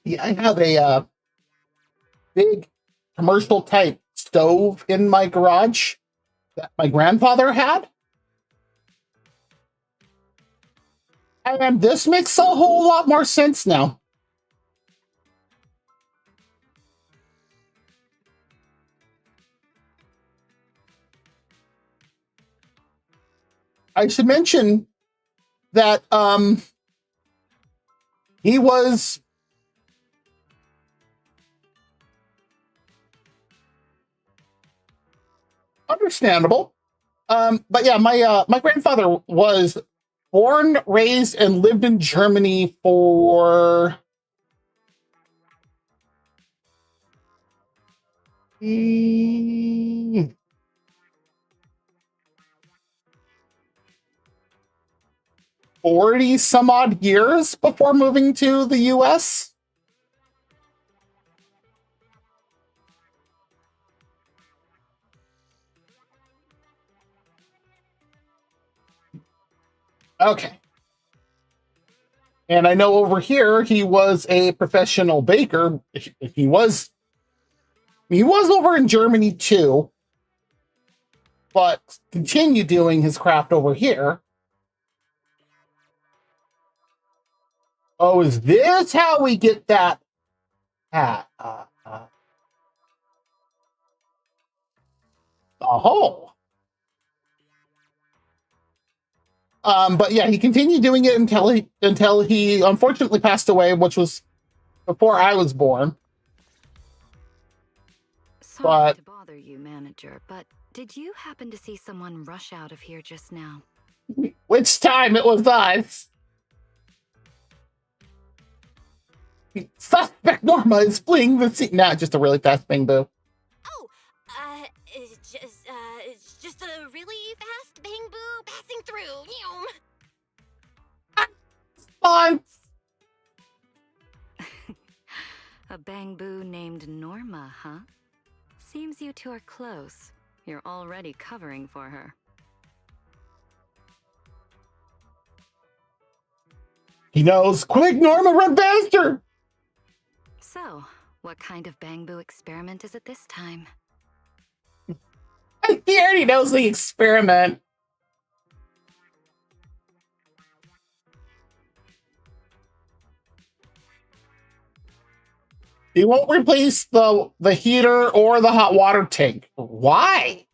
Yeah, I have a big commercial type stove in my garage that my grandfather had. And this makes a whole lot more sense now. I should mention that he was understandable. But yeah, my grandfather was born, raised, and lived in Germany for 40 some odd years before moving to the US. Okay. And I know over here he was a professional baker. He was over in Germany too, but continued doing his craft over here. Oh, is this how we get that hat? Oh. But yeah, he continued doing it until he unfortunately passed away, which was before I was born. Sorry to bother you, manager, but did you happen to see someone rush out of here just now? Which time it was us? Suspect Norma is fleeing the scene. Nah, just a really fast bang boo. Oh, it's just a really fast bang boo passing through. Response. A bang boo named Norma, huh? Seems you two are close. You're already covering for her. He knows. Quick, Norma, run faster! So, what kind of bang boo experiment is it this time? He already knows the experiment. He won't replace the heater or the hot water tank. Why?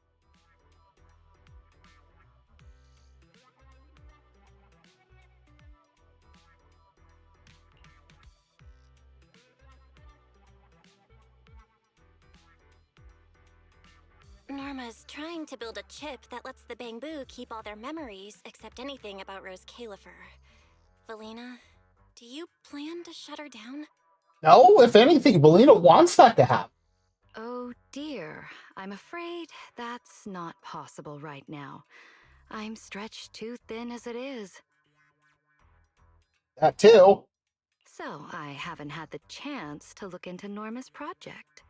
Norma's trying to build a chip that lets the Bangbu keep all their memories except anything about Rose Califer. Valina, do you plan to shut her down? No, if anything, Belina wants that to happen. Oh dear, I'm afraid that's not possible right now. I'm stretched too thin as it is. That too. So I haven't had the chance to look into Norma's project.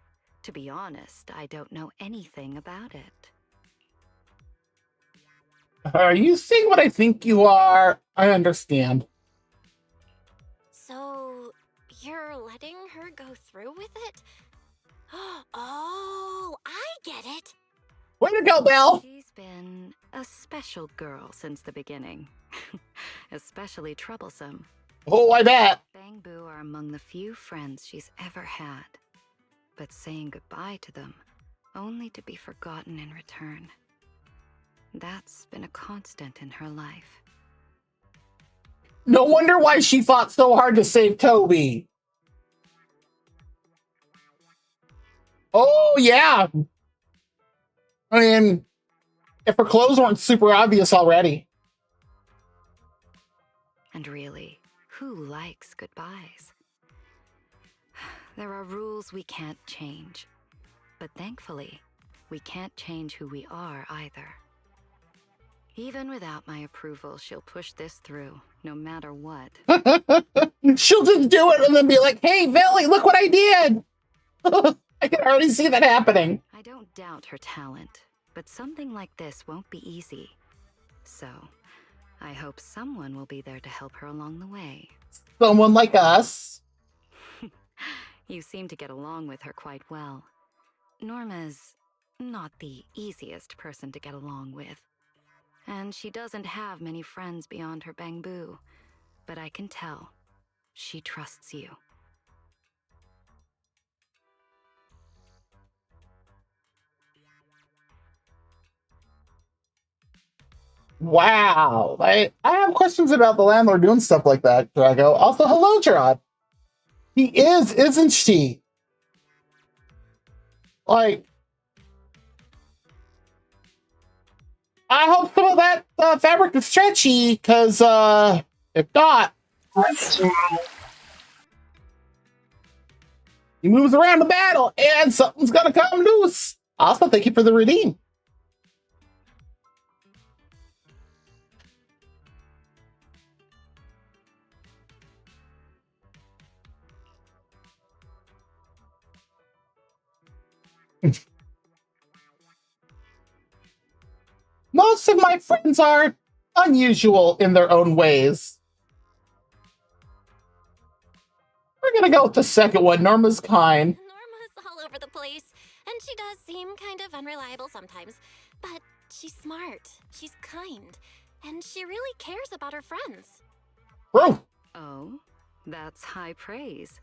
To be honest, I don't know anything about it. Are you seeing what I think you are? I understand. So, you're letting her go through with it? Oh, I get it. Way to go, Belle! She's been a special girl since the beginning. Especially troublesome. Oh, I bet. Bangbu are among the few friends she's ever had. But saying goodbye to them, only to be forgotten in return. That's been a constant in her life. No wonder why she fought so hard to save Toby. Oh, yeah. I mean, if her clothes weren't super obvious already. And really, who likes goodbyes? There are rules we can't change. But thankfully, we can't change who we are either. Even without my approval, she'll push this through, no matter what. She'll just do it and then be like, hey, Velly, look what I did. I can already see that happening. I don't doubt her talent, but something like this won't be easy. So, I hope someone will be there to help her along the way. Someone like us. You seem to get along with her quite well. Norma's not the easiest person to get along with. And she doesn't have many friends beyond her Bangbu. But I can tell, she trusts you. Wow. I have questions about the landlord doing stuff like that, Drago. Also, hello, Gerard. He is, isn't she? Like, I hope some of that fabric is stretchy, because if not, he moves around the battle and something's gonna come loose. Also, thank you for the redeem. Most of my friends are unusual in their own ways. We're gonna go with the second one. Norma's kind. Norma's all over the place, and she does seem kind of unreliable sometimes. But she's smart, she's kind, and she really cares about her friends. Bro. Oh, that's high praise.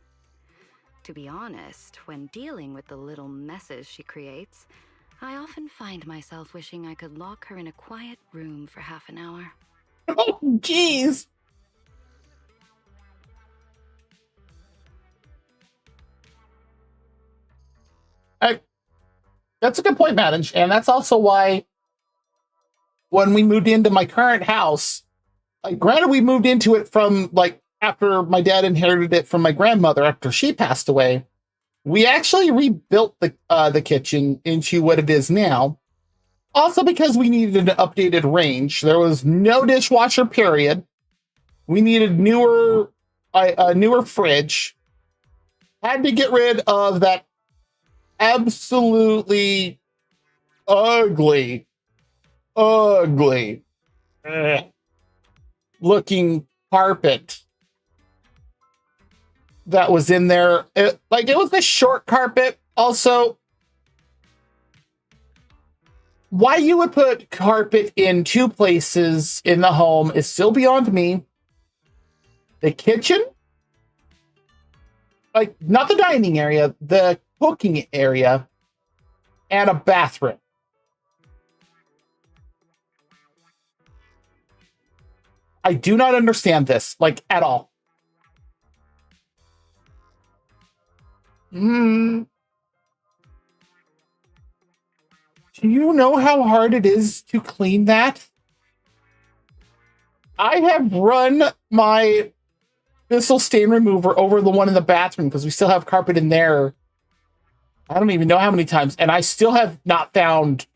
To be honest, when dealing with the little messes she creates, I often find myself wishing I could lock her in a quiet room for half an hour. Oh, jeez. That's a good point, Madden. And that's also why when we moved into my current house, like, granted, we moved into it from, like, after my dad inherited it from my grandmother after she passed away. We actually rebuilt the kitchen into what it is now. Also because we needed an updated range. There was no dishwasher, period. We needed a newer fridge. Had to get rid of that absolutely ugly looking carpet that was in there. It was a short carpet. Also, why you would put carpet in two places in the home is still beyond me. The kitchen, like, not the dining area, the cooking area, and a bathroom. I do not understand this, like, at all. Do you know how hard it is to clean that? I have run my Bissell stain remover over the one in the bathroom because we still have carpet in there. I don't even know how many times, and I still have not found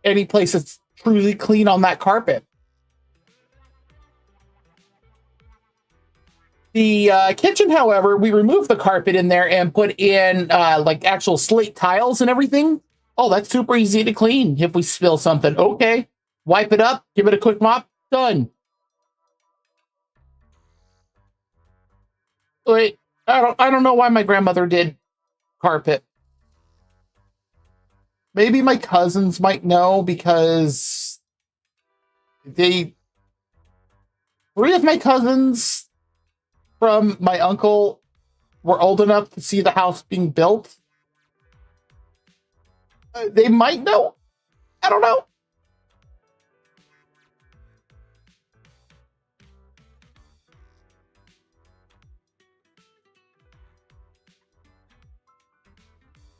any place that's truly clean on that carpet. The kitchen, however, we removed the carpet in there and put in like actual slate tiles and everything. Oh, that's super easy to clean. If we spill something, okay, wipe it up, give it a quick mop, done. Wait, I don't know why my grandmother did carpet. maybe my cousins might know because three of my cousins from my uncle were old enough to see the house being built. They might know. I don't know.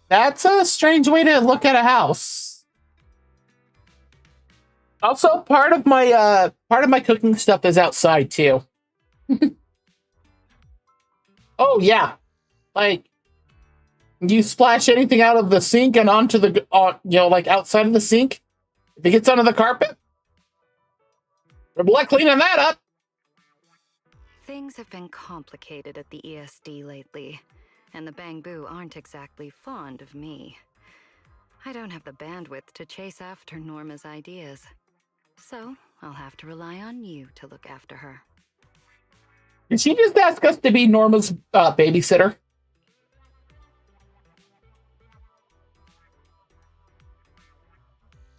That's a strange way to look at a house. Also, part of my cooking stuff is outside too. Oh yeah, like you splash anything out of the sink and onto the like outside of the sink. If it gets under the carpet, we're blood cleaning that up. Things have been complicated at the ESD lately, and the Bangbu aren't exactly fond of me. I don't have the bandwidth to chase after Norma's ideas, so I'll have to rely on you to look after her. Did she just ask us to be Norma's babysitter?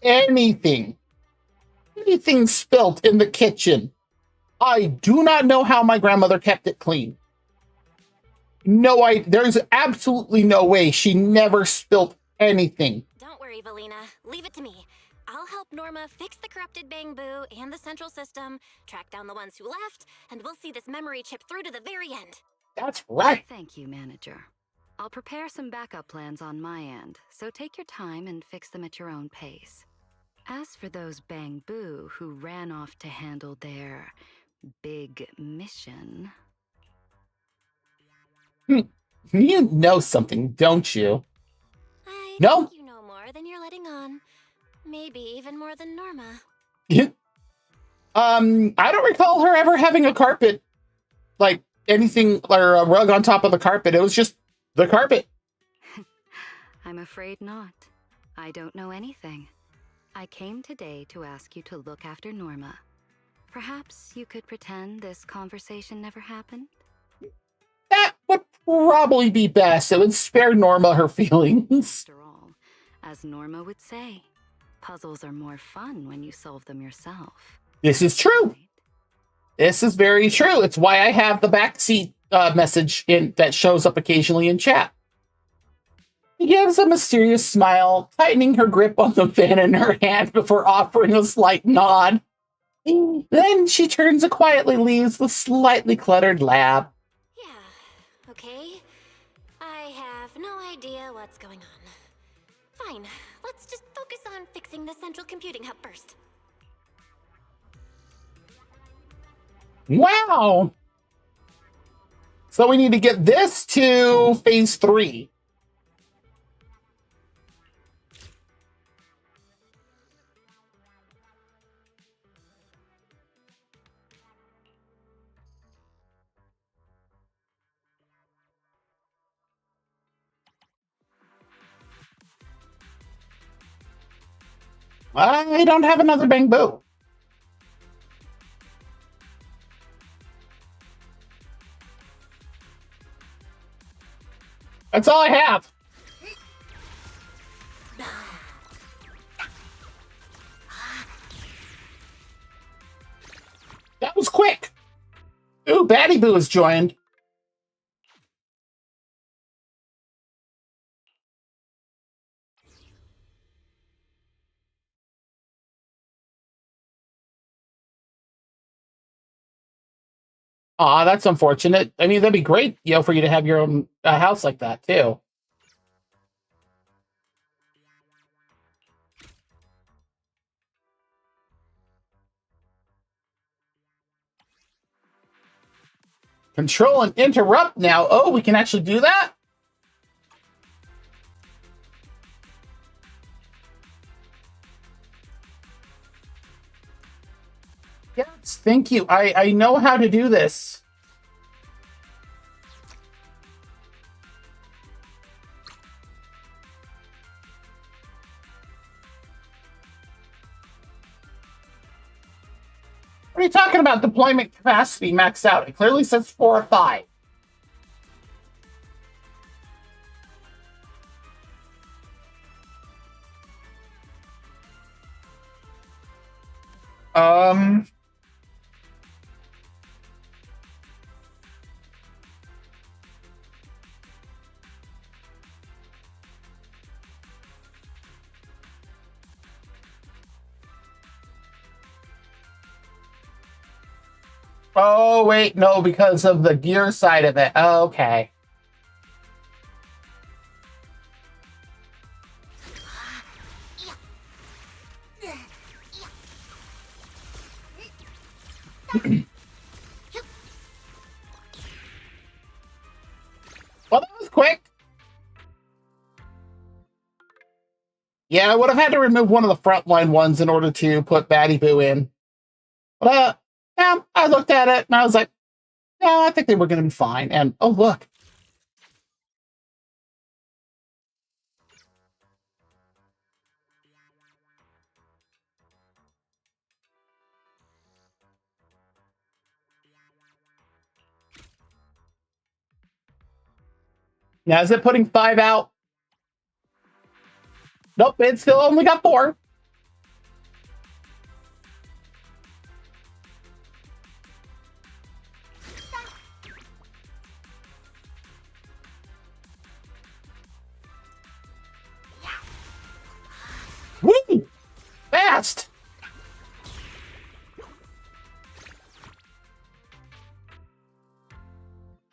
Anything spilt in the kitchen. I do not know how my grandmother kept it clean. There's absolutely no way she never spilt anything. Don't worry, Valina. Leave it to me. I'll help Norma fix the corrupted Bangbu and the central system, track down the ones who left, and we'll see this memory chip through to the very end. That's right. Thank you, Manager. I'll prepare some backup plans on my end, so take your time and fix them at your own pace. As for those Bangbu who ran off to handle their big mission... You know something, don't you? I No? think you know more than you're letting on. Maybe even more than Norma. I don't recall her ever having a carpet, like anything, or a rug on top of the carpet. It was just the carpet. I'm afraid not. I don't know anything. I came today to ask you to look after Norma. Perhaps you could pretend this conversation never happened? That would probably be best. It would spare Norma her feelings. After all, as Norma would say, puzzles are more fun when you solve them yourself. This is true. Right? This is very true. It's why I have the backseat message that shows up occasionally in chat. She gives a mysterious smile, tightening her grip on the fan in her hand before offering a slight nod. Then she turns and quietly leaves the slightly cluttered lab. Yeah, okay. I have no idea what's going on. Fine, let's just focus on fixing the central computing hub first. Wow! So we need to get this to phase 3. I don't have another Bangbu. That's all I have. That was quick. Ooh, Batty Boo has joined. Aw, that's unfortunate. I mean, that'd be great, for you to have your own house like that, too. Control and interrupt now. Oh, we can actually do that? Yes, thank you. I know how to do this. What are you talking about? Deployment capacity maxed out. It clearly says 4 or 5. Um. Oh, wait, no, because of the gear side of it. Okay. Well, that was quick. Yeah, I would have had to remove one of the frontline ones in order to put Batty Boo in. But, yeah, I looked at it and I was like, yeah, I think they were going to be fine. And, oh, look. Now, is it putting 5 out? Nope, it still only got 4. Woo! Fast!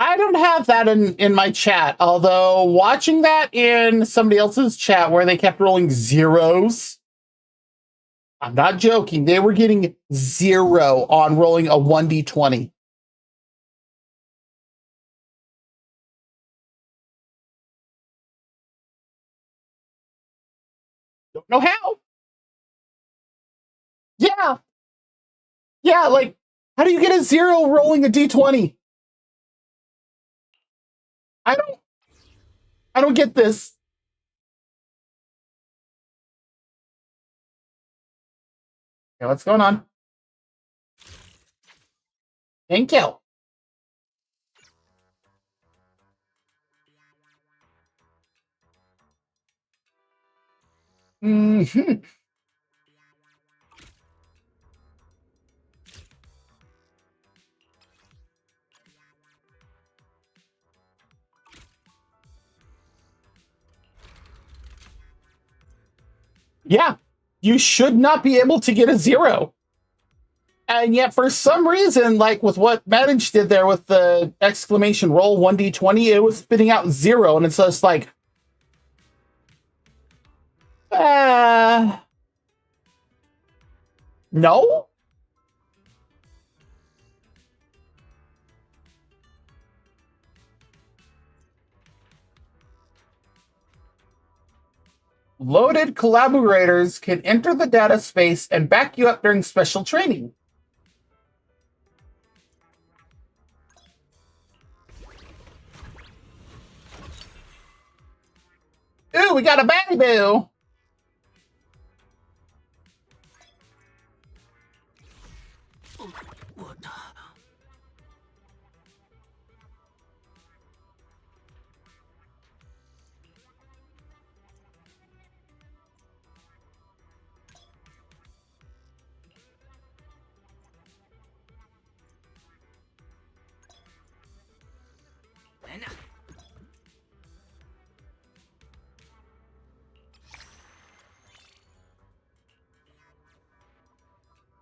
I don't have that in my chat, although watching that in somebody else's chat where they kept rolling zeros, I'm not joking, they were getting 0 on rolling a 1d20. Don't know how. Yeah. Yeah, like, how do you get a 0 rolling a d20? I don't get this. Okay, what's going on? Thank you. Mm-hmm. Yeah, you should not be able to get a 0. And yet, for some reason, like with what Manage did there with the exclamation roll 1d20, it was spitting out 0. And it's just like, no? Loaded collaborators can enter the data space and back you up during special training. Ooh, we got a Batty Boo!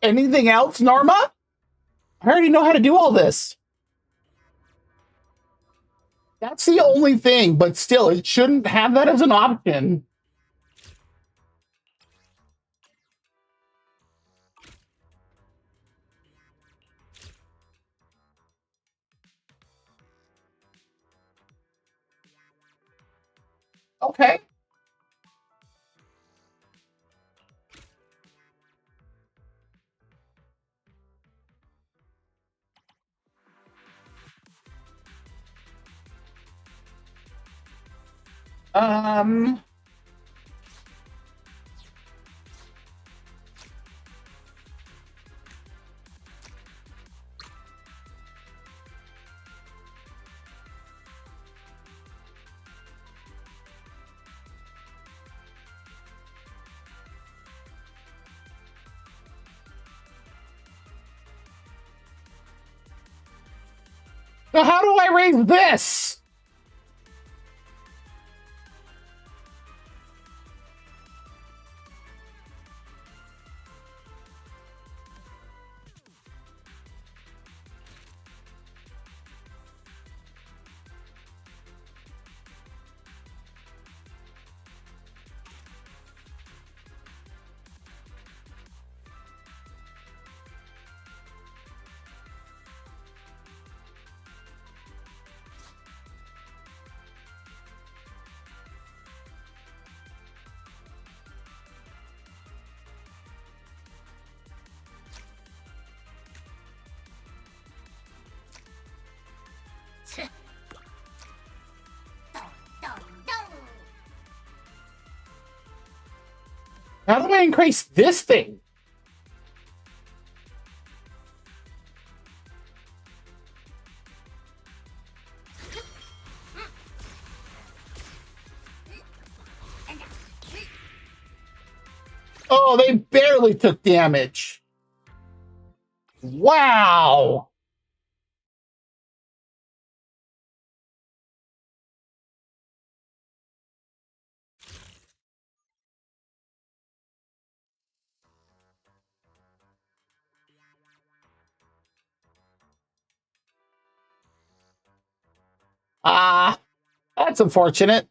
Anything else, Norma? I already know how to do all this. That's the only thing, but still, it shouldn't have that as an option. Okay. Um... Now, how do I raise this? How do I increase this thing? Oh, they barely took damage. Wow. Ah, that's unfortunate.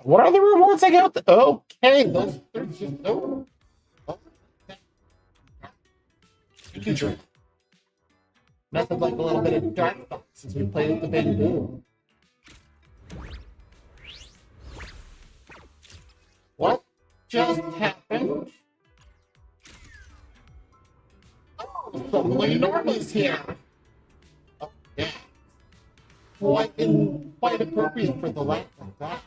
What are the rewards I get with the... Okay, those are just... Oh. Huge. Method like a little bit of dark thoughts as we play with the bamboo. What just happened? Oh, suddenly Norma's here. Oh, yeah. Quite appropriate for the laugh like that.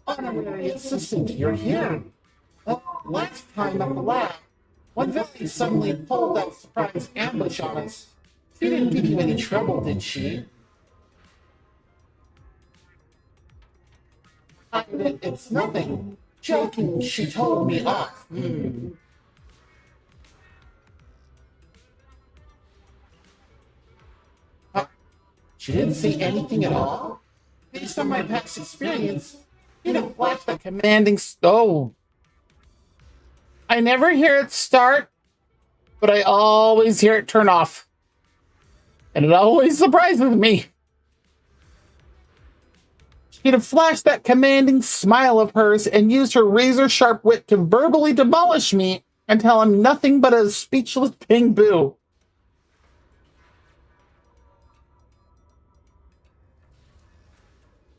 Honorary assistant, you're here. Last time at the lab, one villain suddenly pulled that surprise ambush on us. She didn't give you any trouble, did she? It's nothing. Joking, she told me off. She didn't say anything at all? Based on my past experience, you don't flash the commanding stove. I never hear it start, but I always hear it turn off. And it always surprises me. She'd have flashed that commanding smile of hers and used her razor-sharp wit to verbally demolish me until I'm nothing but a speechless bamboo.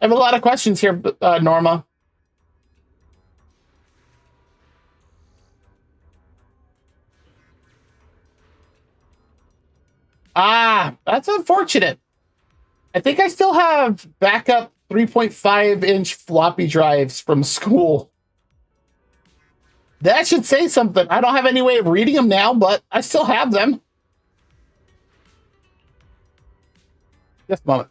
I have a lot of questions here, Norma. Ah, that's unfortunate. I think I still have backup 3.5-inch floppy drives from school. That should say something. I don't have any way of reading them now, but I still have them. Just a moment.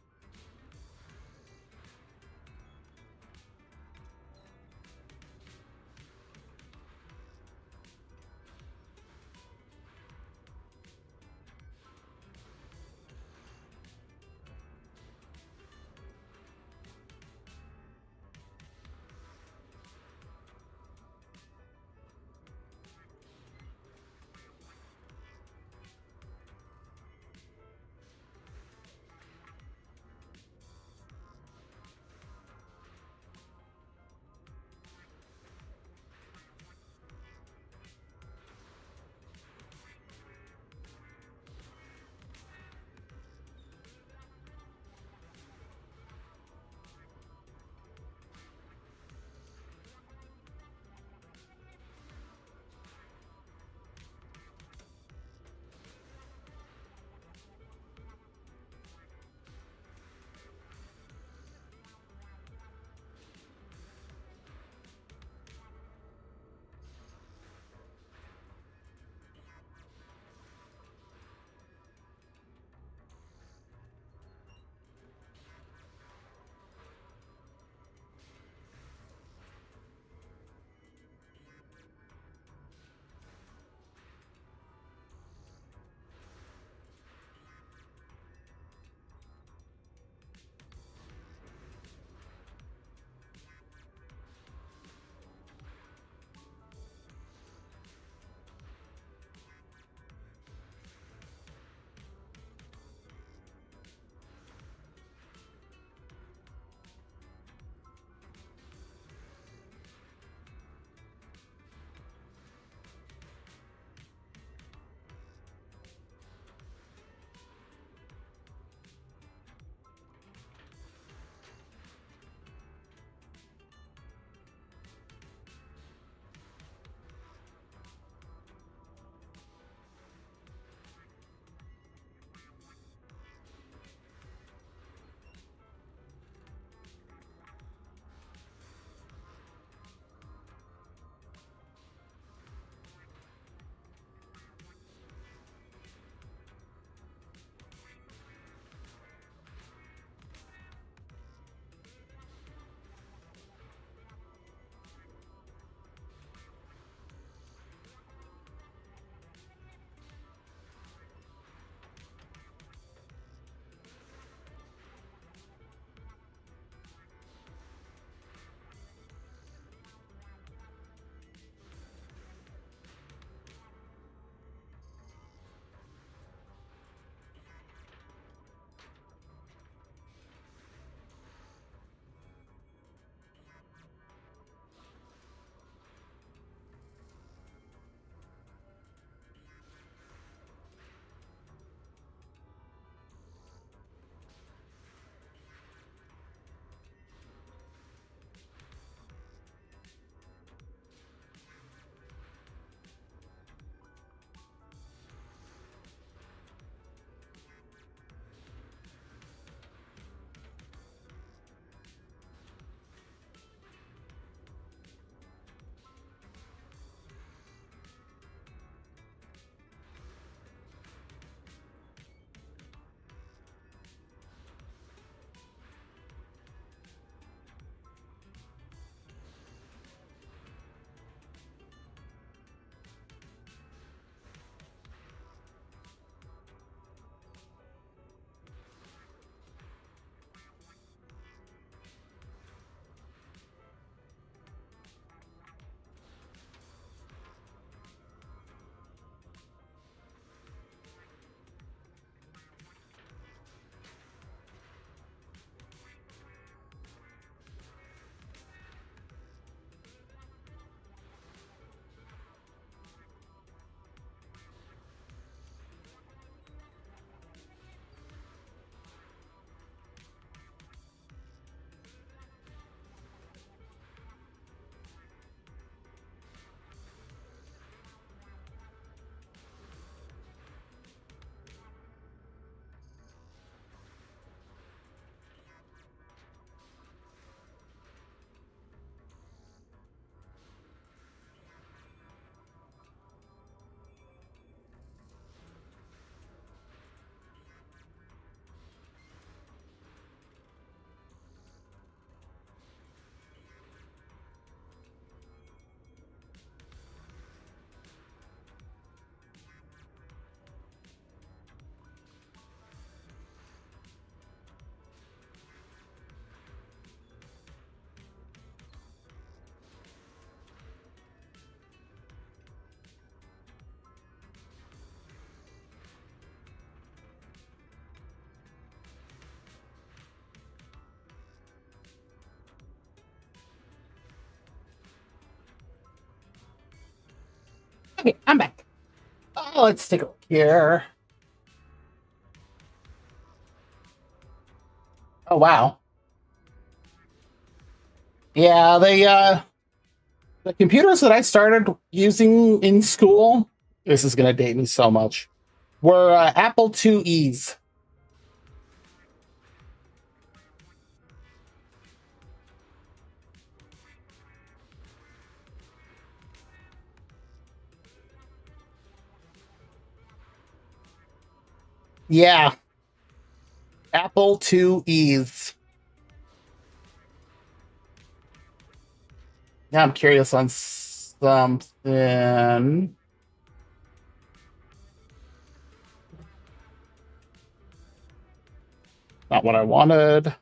Okay, I'm back. Oh, let's take a look here. Oh, wow. Yeah, the computers that I started using in school, this is going to date me so much, were Apple IIe's. Yeah, Apple IIe's. Now I'm curious on something. Not what I wanted.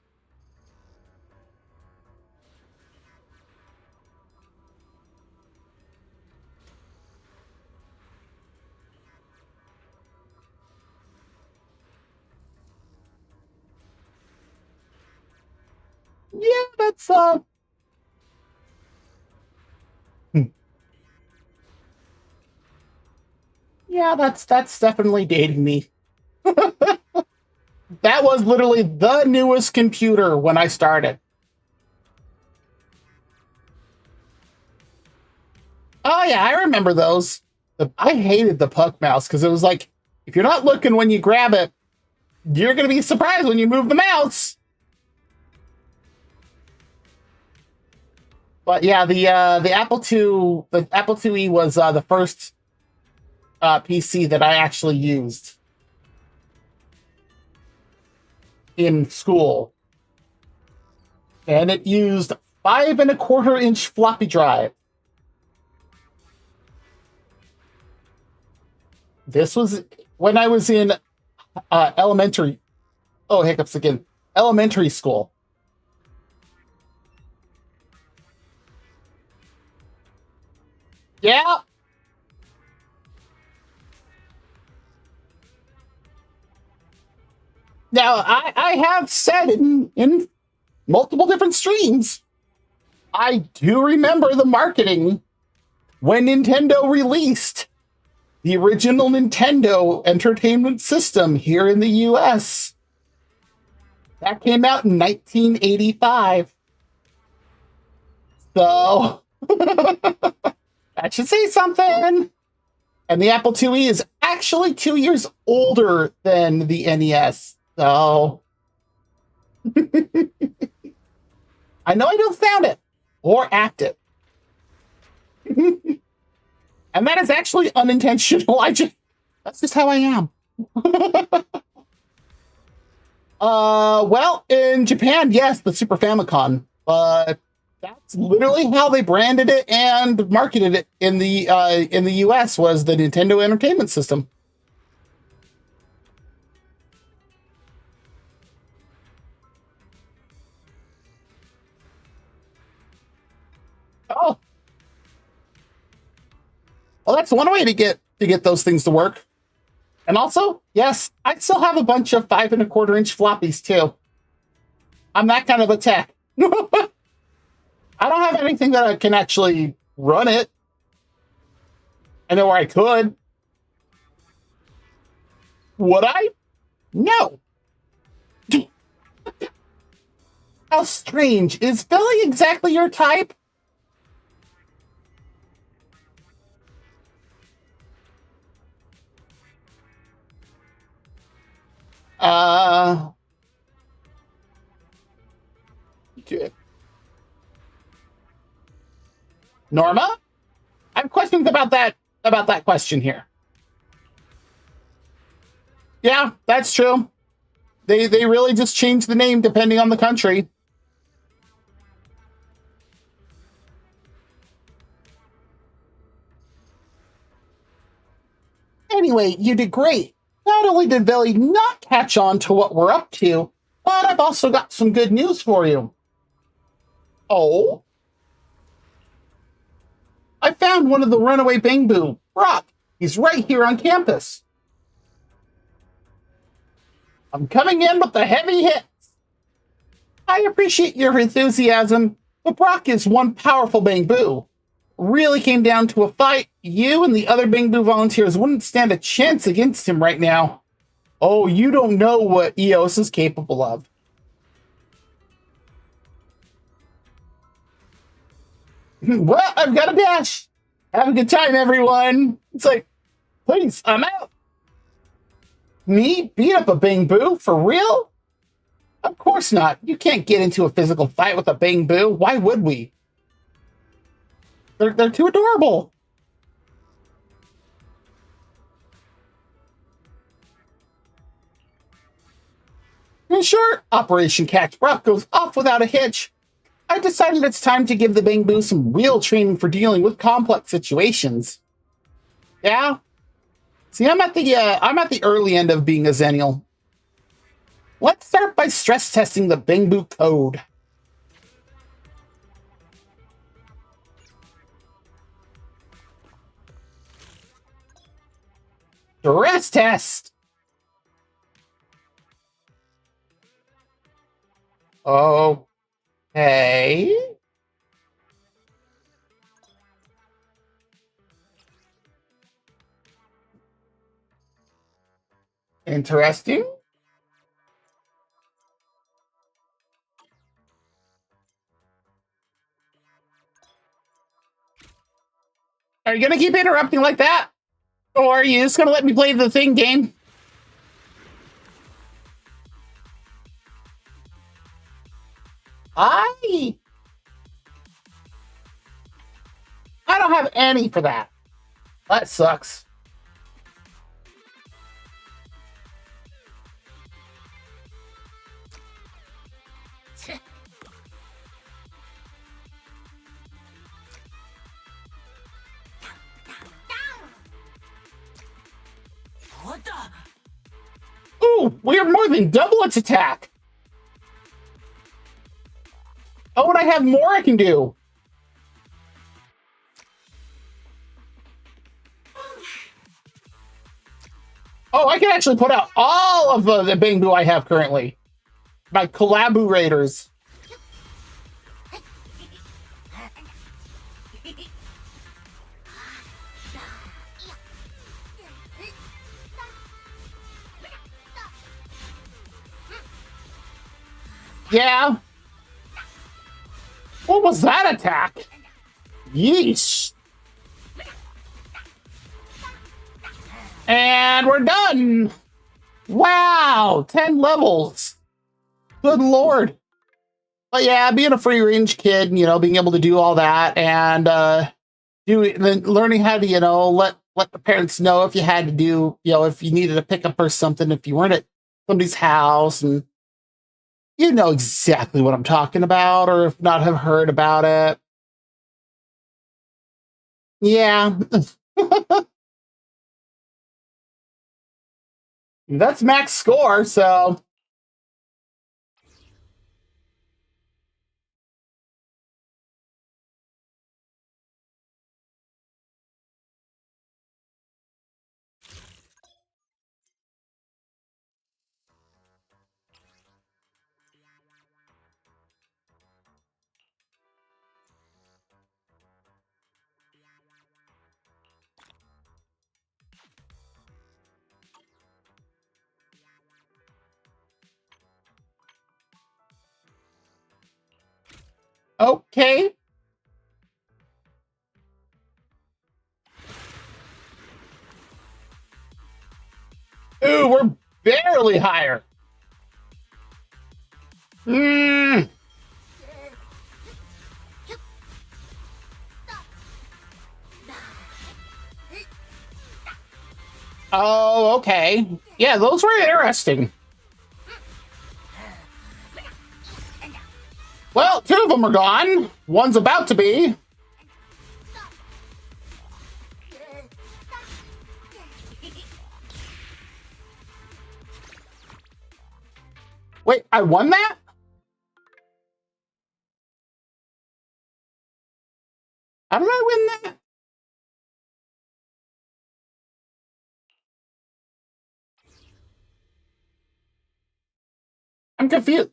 Yeah, that's hmm. Yeah, that's definitely dating me. That was literally the newest computer when I started. Oh yeah, I remember those. I hated the puck mouse because it was like, if you're not looking when you grab it, you're gonna be surprised when you move the mouse. But yeah, the Apple IIe was the first PC that I actually used in school, and it used 5.25-inch floppy drive. This was when I was in elementary. Oh, hiccups again. Elementary school. Yeah. Now I have said in multiple different streams, I do remember the marketing when Nintendo released the original Nintendo Entertainment System here in the US. That came out in 1985. So that should say something. And the Apple IIe is actually 2 years older than the NES. So I know I don't sound it or act it. And that is actually unintentional. That's just how I am. Well, in Japan, yes, the Super Famicom. But that's literally how they branded it and marketed it in the US was the Nintendo Entertainment System. Oh, well, that's one way to get those things to work. And also, yes, I still have a bunch of 5.25-inch floppies too. I'm that kind of a tech. I don't have anything that I can actually run it. I know where I could. Would I? No. How strange. Is Philly exactly your type? Okay. Norma? I have questions about that question here. Yeah, that's true. They really just change the name depending on the country. Anyway, you did great. Not only did Billy not catch on to what we're up to, but I've also got some good news for you. Oh? I found one of the runaway Bangboo, Brock. He's right here on campus. I'm coming in with the heavy hits. I appreciate your enthusiasm, but Brock is one powerful Bangboo. really came down to a fight, you and the other Bangbu volunteers wouldn't stand a chance against him right now. Oh, you don't know what EOS is capable of. Well, I've got a dash. Have a good time, everyone. It's like, please, I'm out. Me beat up a Bangbu? For real? Of course not. You can't get into a physical fight with a Bangbu. Why would we? They're too adorable. In short, Operation Catch Bruck goes off without a hitch. I decided it's time to give the Bangbu some real training for dealing with complex situations. Yeah? See, I'm at the early end of being a Zennial. Let's start by stress testing the Bangbu code. Stress test! Okay. Interesting. Are you gonna keep interrupting like that? Or are you just gonna let me play the thing game? I don't have any for that. That sucks. What the? Ooh, we are more than double its attack. Oh, and I have more I can do. Oh, I can actually put out all of the Bangbu I have currently. My collaborators. Yeah. What was that attack? Yeesh. And we're done. Wow, 10 levels. Good lord. But yeah, being a free range kid, you know, being able to do all that and learning how to, you know, let the parents know if you had to do, you know, if you needed a pickup or something, if you weren't at somebody's house, and you know exactly what I'm talking about, or if not have heard about it. Yeah. That's max score, so okay. Ooh, we're barely higher. Mm. Oh, okay. Yeah, those were interesting. Well, 2 of them are gone. One's about to be. Wait, I won that? How did I win that? I'm confused.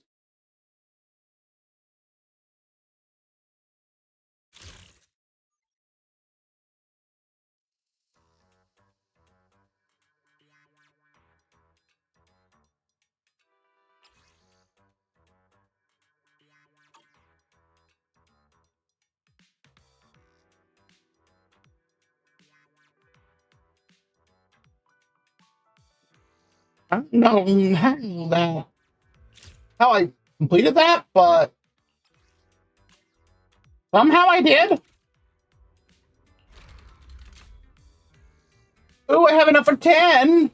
I don't know how I completed that, but somehow I did. Ooh, I have enough for 10.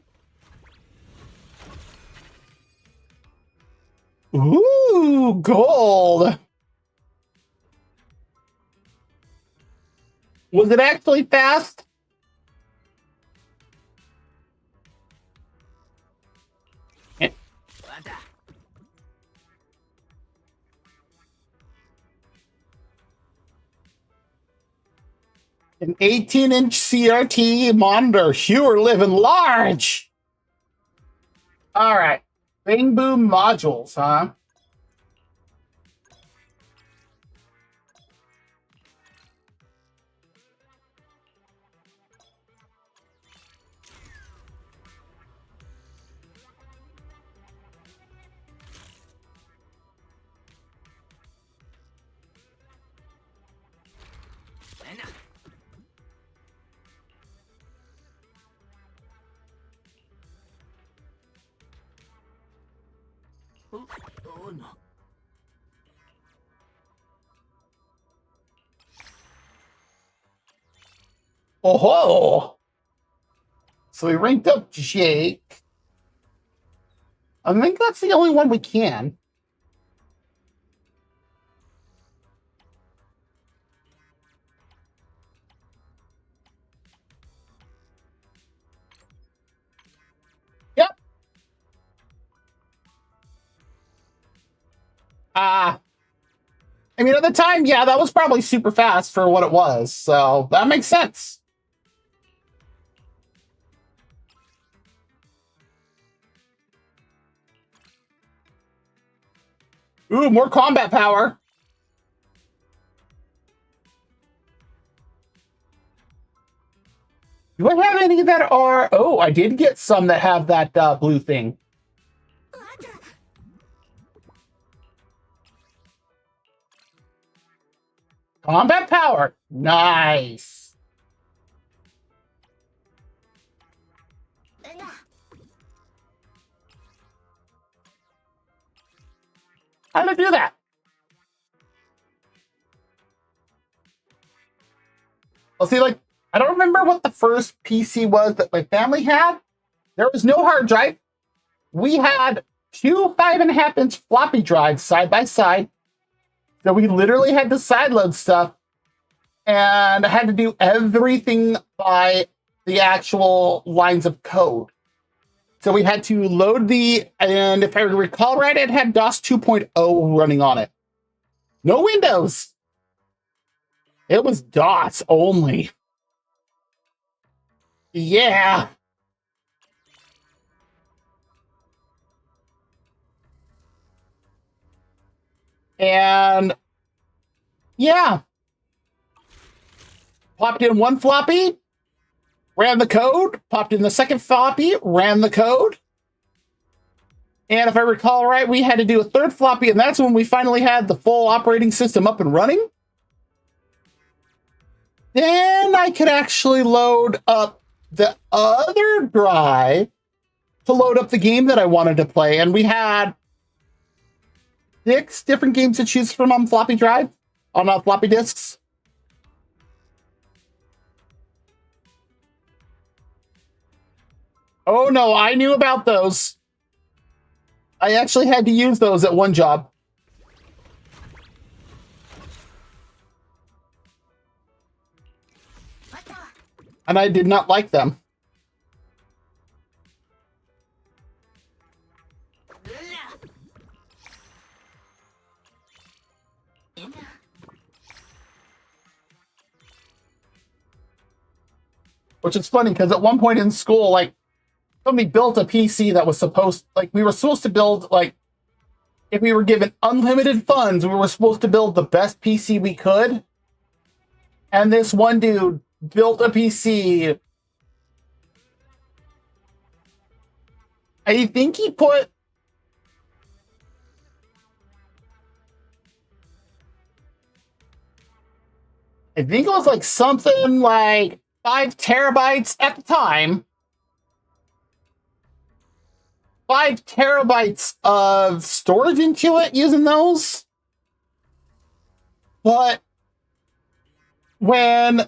Ooh, gold. Was it actually fast? An 18-inch CRT monitor. You're living large. All right. Bing Boom modules, huh? Oh, so we ranked up Jake. I think that's the only one we can. Yep. I mean, at the time, yeah, that was probably super fast for what it was. So that makes sense. Ooh, more combat power. Do I have any that are... Oh, I did get some that have that blue thing. Combat power. Nice. How did I do that? Well, see, like, I don't remember what the first PC was that my family had. There was no hard drive. We had two 5.5-inch floppy drives side by side. So we literally had to sideload stuff and had to do everything by the actual lines of code. So we had to load and if I recall right, it had DOS 2.0 running on it. No Windows. It was DOS only. Yeah. And yeah. Popped in one floppy, ran the code, popped in the second floppy, ran the code. And if I recall right, we had to do a third floppy, and that's when we finally had the full operating system up and running. Then I could actually load up the other drive to load up the game that I wanted to play. And we had 6 different games to choose from on floppy drive, on floppy disks. Oh no, I knew about those. I actually had to use those at one job. And I did not like them. Which is funny because at one point in school, like, somebody built a PC that was we were supposed to build, like, if we were given unlimited funds, we were supposed to build the best PC we could. And this one dude built a PC. I think he put... I think it was like something like 5 terabytes at the time. 5 terabytes of storage into it using those. But when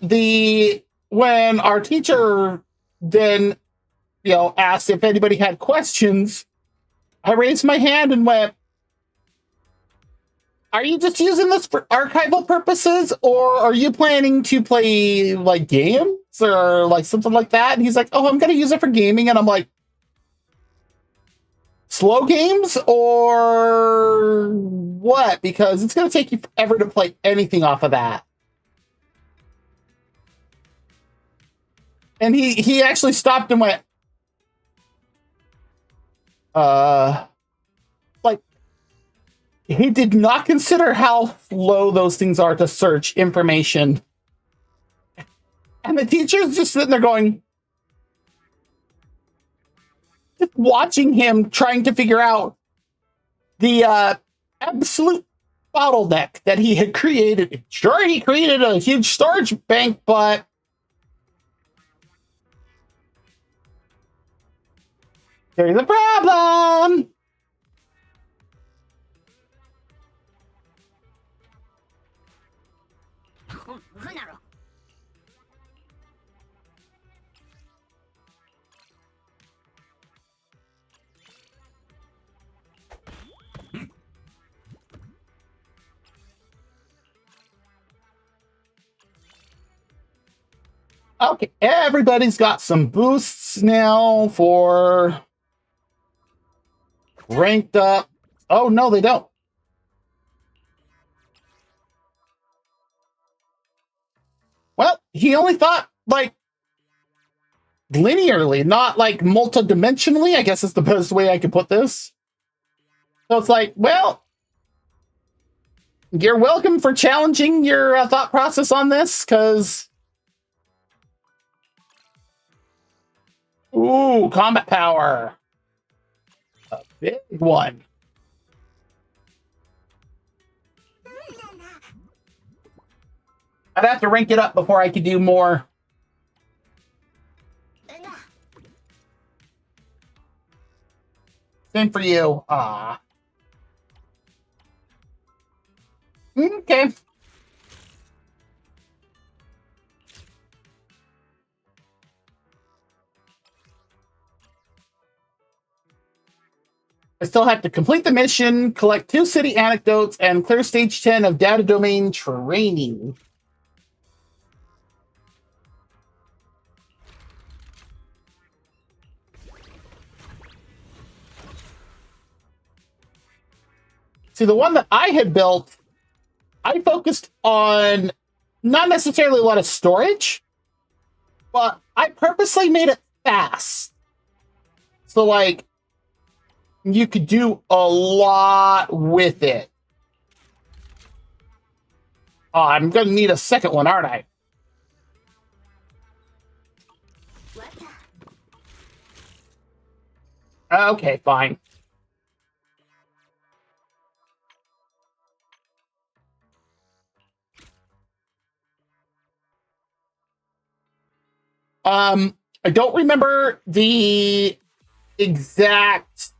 our teacher then, asked if anybody had questions, I raised my hand and went, "Are you just using this for archival purposes, or are you planning to play like games or like something like that?" And he's like, "Oh, I'm going to use it for gaming." And I'm like, "Slow games or what? Because it's going to take you forever to play anything off of that." And he actually stopped and went, like, he did not consider how slow those things are to search information. And the teacher's just sitting there going, just watching him trying to figure out the absolute bottleneck that he had created. Sure, he created a huge storage bank, but there's a problem. Okay, everybody's got some boosts now for ranked up. Oh, no, they don't. Well, he only thought, like, linearly, not, like, multidimensionally, I guess is the best way I could put this. So it's like, well, you're welcome for challenging your thought process on this, because... Ooh, combat power. A big one. I'd have to rank it up before I could do more. Same for you. Ah. Okay. I still have to complete the mission, collect 2 city anecdotes, and clear stage 10 of data domain training. See, the one that I had built, I focused on not necessarily a lot of storage, but I purposely made it fast. So, like, you could do a lot with it. Oh, I'm going to need a second one, aren't I? Okay, fine. I don't remember the exact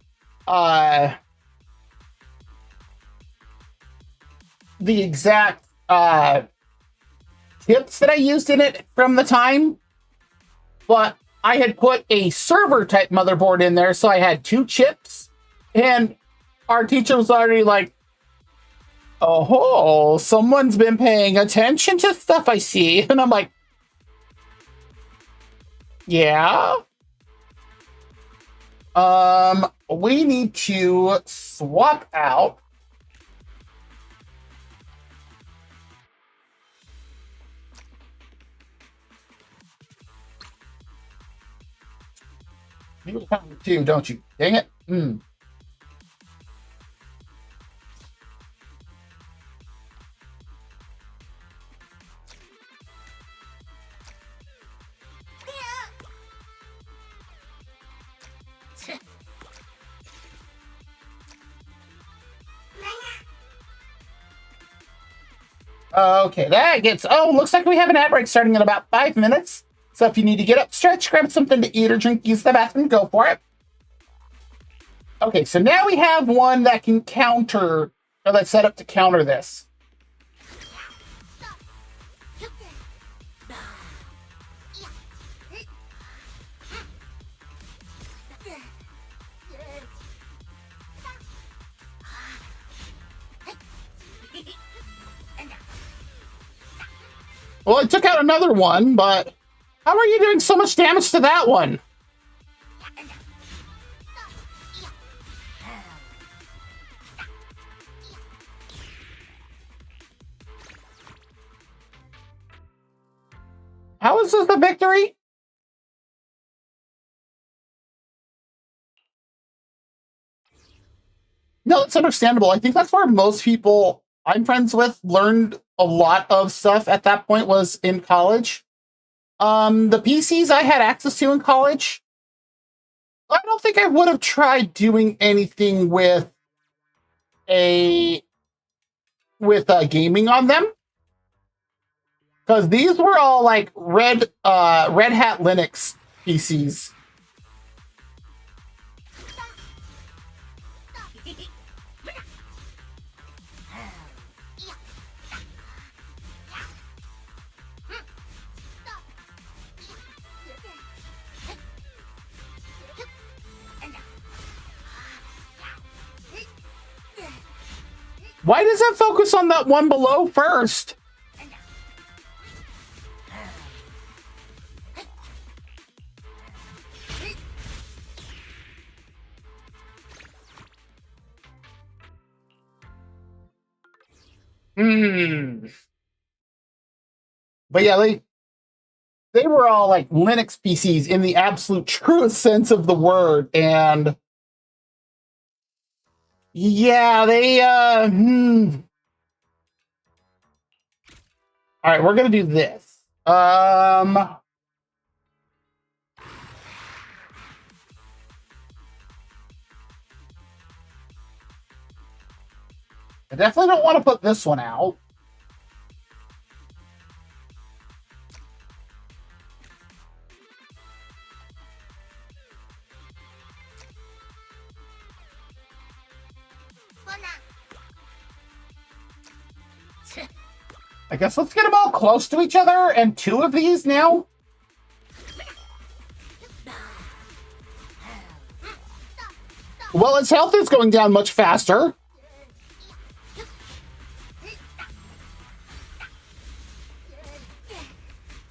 tips that I used in it from the time, but I had put a server type motherboard in there, so I had 2 chips, and our teacher was already like, "Oh, someone's been paying attention to stuff, I see." And I'm like, yeah. We need to swap out you have 2, don't you? Dang it. Okay, that gets... Oh, looks like we have an ad break starting in about 5 minutes. So if you need to get up, stretch, grab something to eat or drink, use the bathroom, go for it. Okay, so now we have one that can counter, or that's set up to counter this. Well, it took out another one, but how are you doing so much damage to that one? How is this a victory? No, it's understandable. I think that's where most people I'm friends with learned a lot of stuff at that point was in college. The PCs I had access to in college, I don't think I would have tried doing anything with gaming on them, because these were all like Red Hat Linux PCs. Why does it focus on that one below first? But yeah, they were all like Linux PCs in the absolute truest sense of the word, and yeah, they All right, we're gonna do this. I definitely don't want to put this one out. I guess let's get them all close to each other, and two of these now. Well, its health is going down much faster.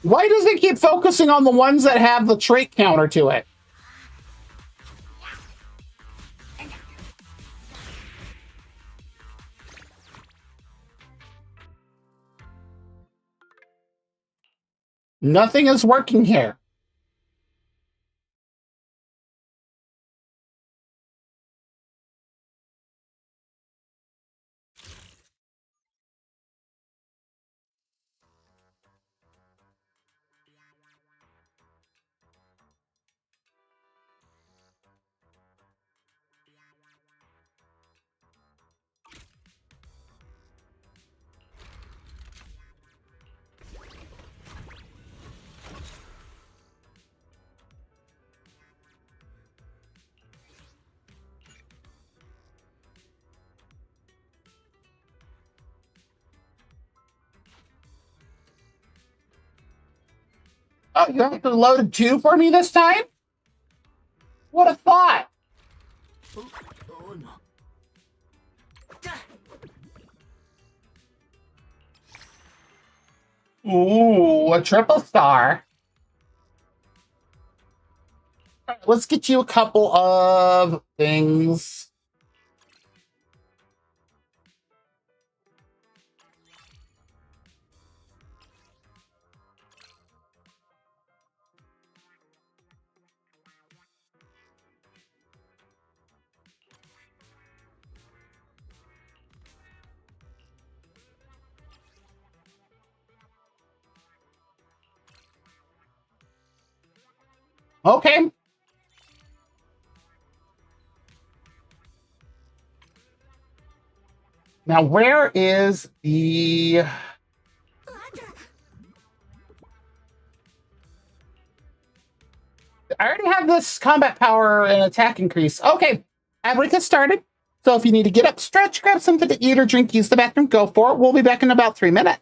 Why does it keep focusing on the ones that have the trait counter to it? Nothing is working here. Oh, you have to load two for me this time? What a thought! Ooh, a triple star. All right, let's get you a couple of things. Okay. Now, where is the... I already have this combat power and attack increase. Okay, Ad break has started. So if you need to get up, stretch, grab something to eat or drink, use the bathroom, go for it. We'll be back in about 3 minutes.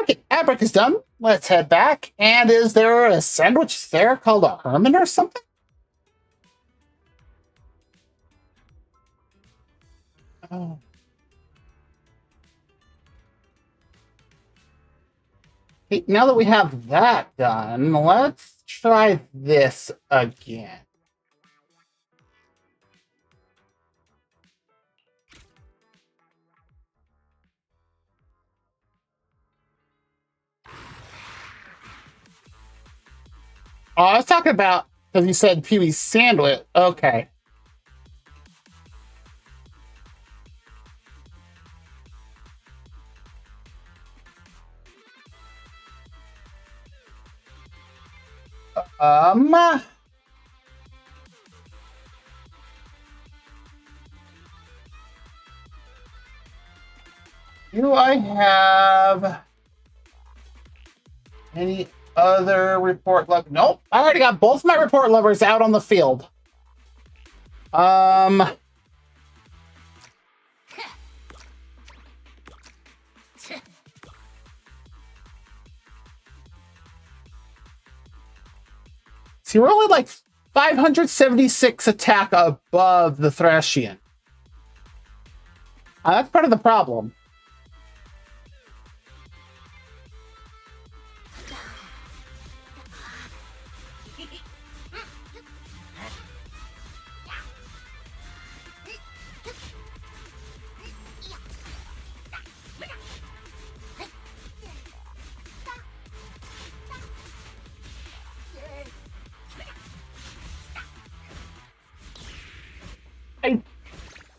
Okay, Abric is done. Let's head back. And is there a sandwich there called a Herman or something? Oh. Okay, now that we have that done, let's try this again. Oh, I was talking about, because you said Pee-wee's sandwich. Okay. Um, do I have any other report level? Nope. I already got both my report levers out on the field. See, we're only like 576 attack above the Thrashian. That's part of the problem.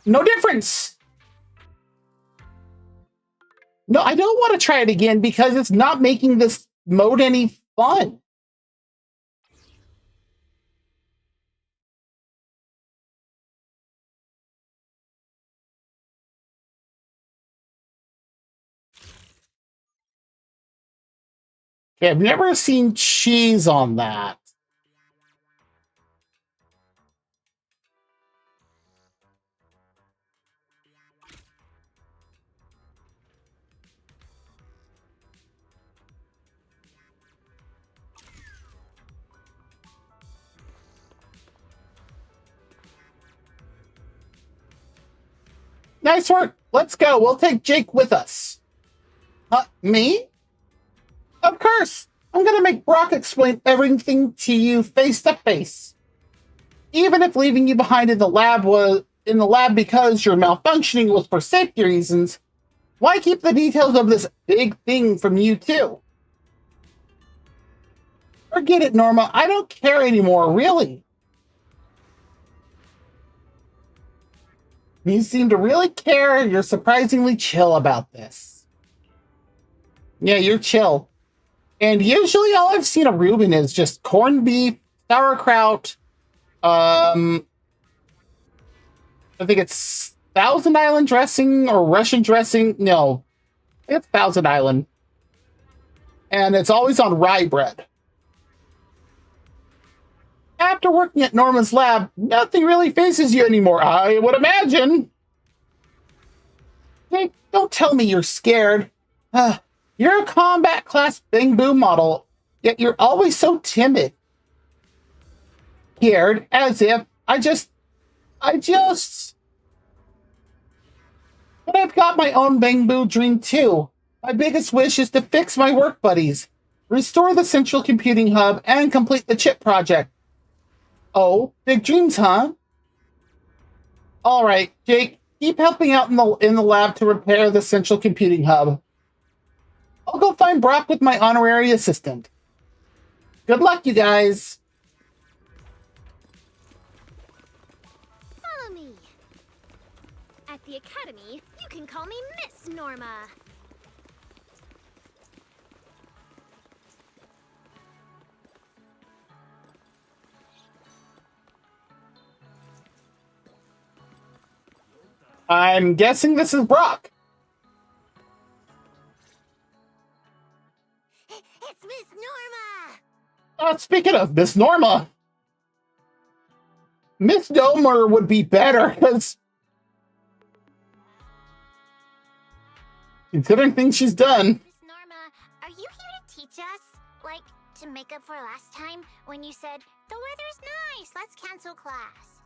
No difference. No, I don't want to try it again because it's not making this mode any fun. Okay, I've never seen cheese on that. Nice work. Let's go. We'll take Jake with us. Me? Of course. I'm going to make Brock explain everything to you face to face. Even if leaving you behind in the lab because you're malfunctioning was for safety reasons, why keep the details of this big thing from you too? Forget it, Norma. I don't care anymore, really. You seem to really care. You're surprisingly chill about this. Yeah, you're chill. And usually all I've seen of Ruben is just corned beef, sauerkraut, I think it's Thousand Island dressing or Russian dressing. No, it's Thousand Island. And it's always on rye bread. After working at Norma's lab, nothing really faces you anymore, I would imagine. Hey, don't tell me you're scared. You're a combat class Bing Boom model, yet you're always so timid. Scared, as if I just... But I've got my own Bang Boo dream too. My biggest wish is to fix my work buddies, restore the central computing hub, and complete the chip project. Oh, big dreams, huh? All right, Jake, keep helping out in the lab to repair the central computing hub. I'll go find Brock with my honorary assistant. Good luck, you guys. Follow me. At the Academy, you can call me Miss Norma. I'm guessing this is Brock. It's Miss Norma! Speaking of Miss Norma, Miss Domer would be better, because considering things she's done. Miss Norma, to make up for last time when you said, the weather's nice, let's cancel class.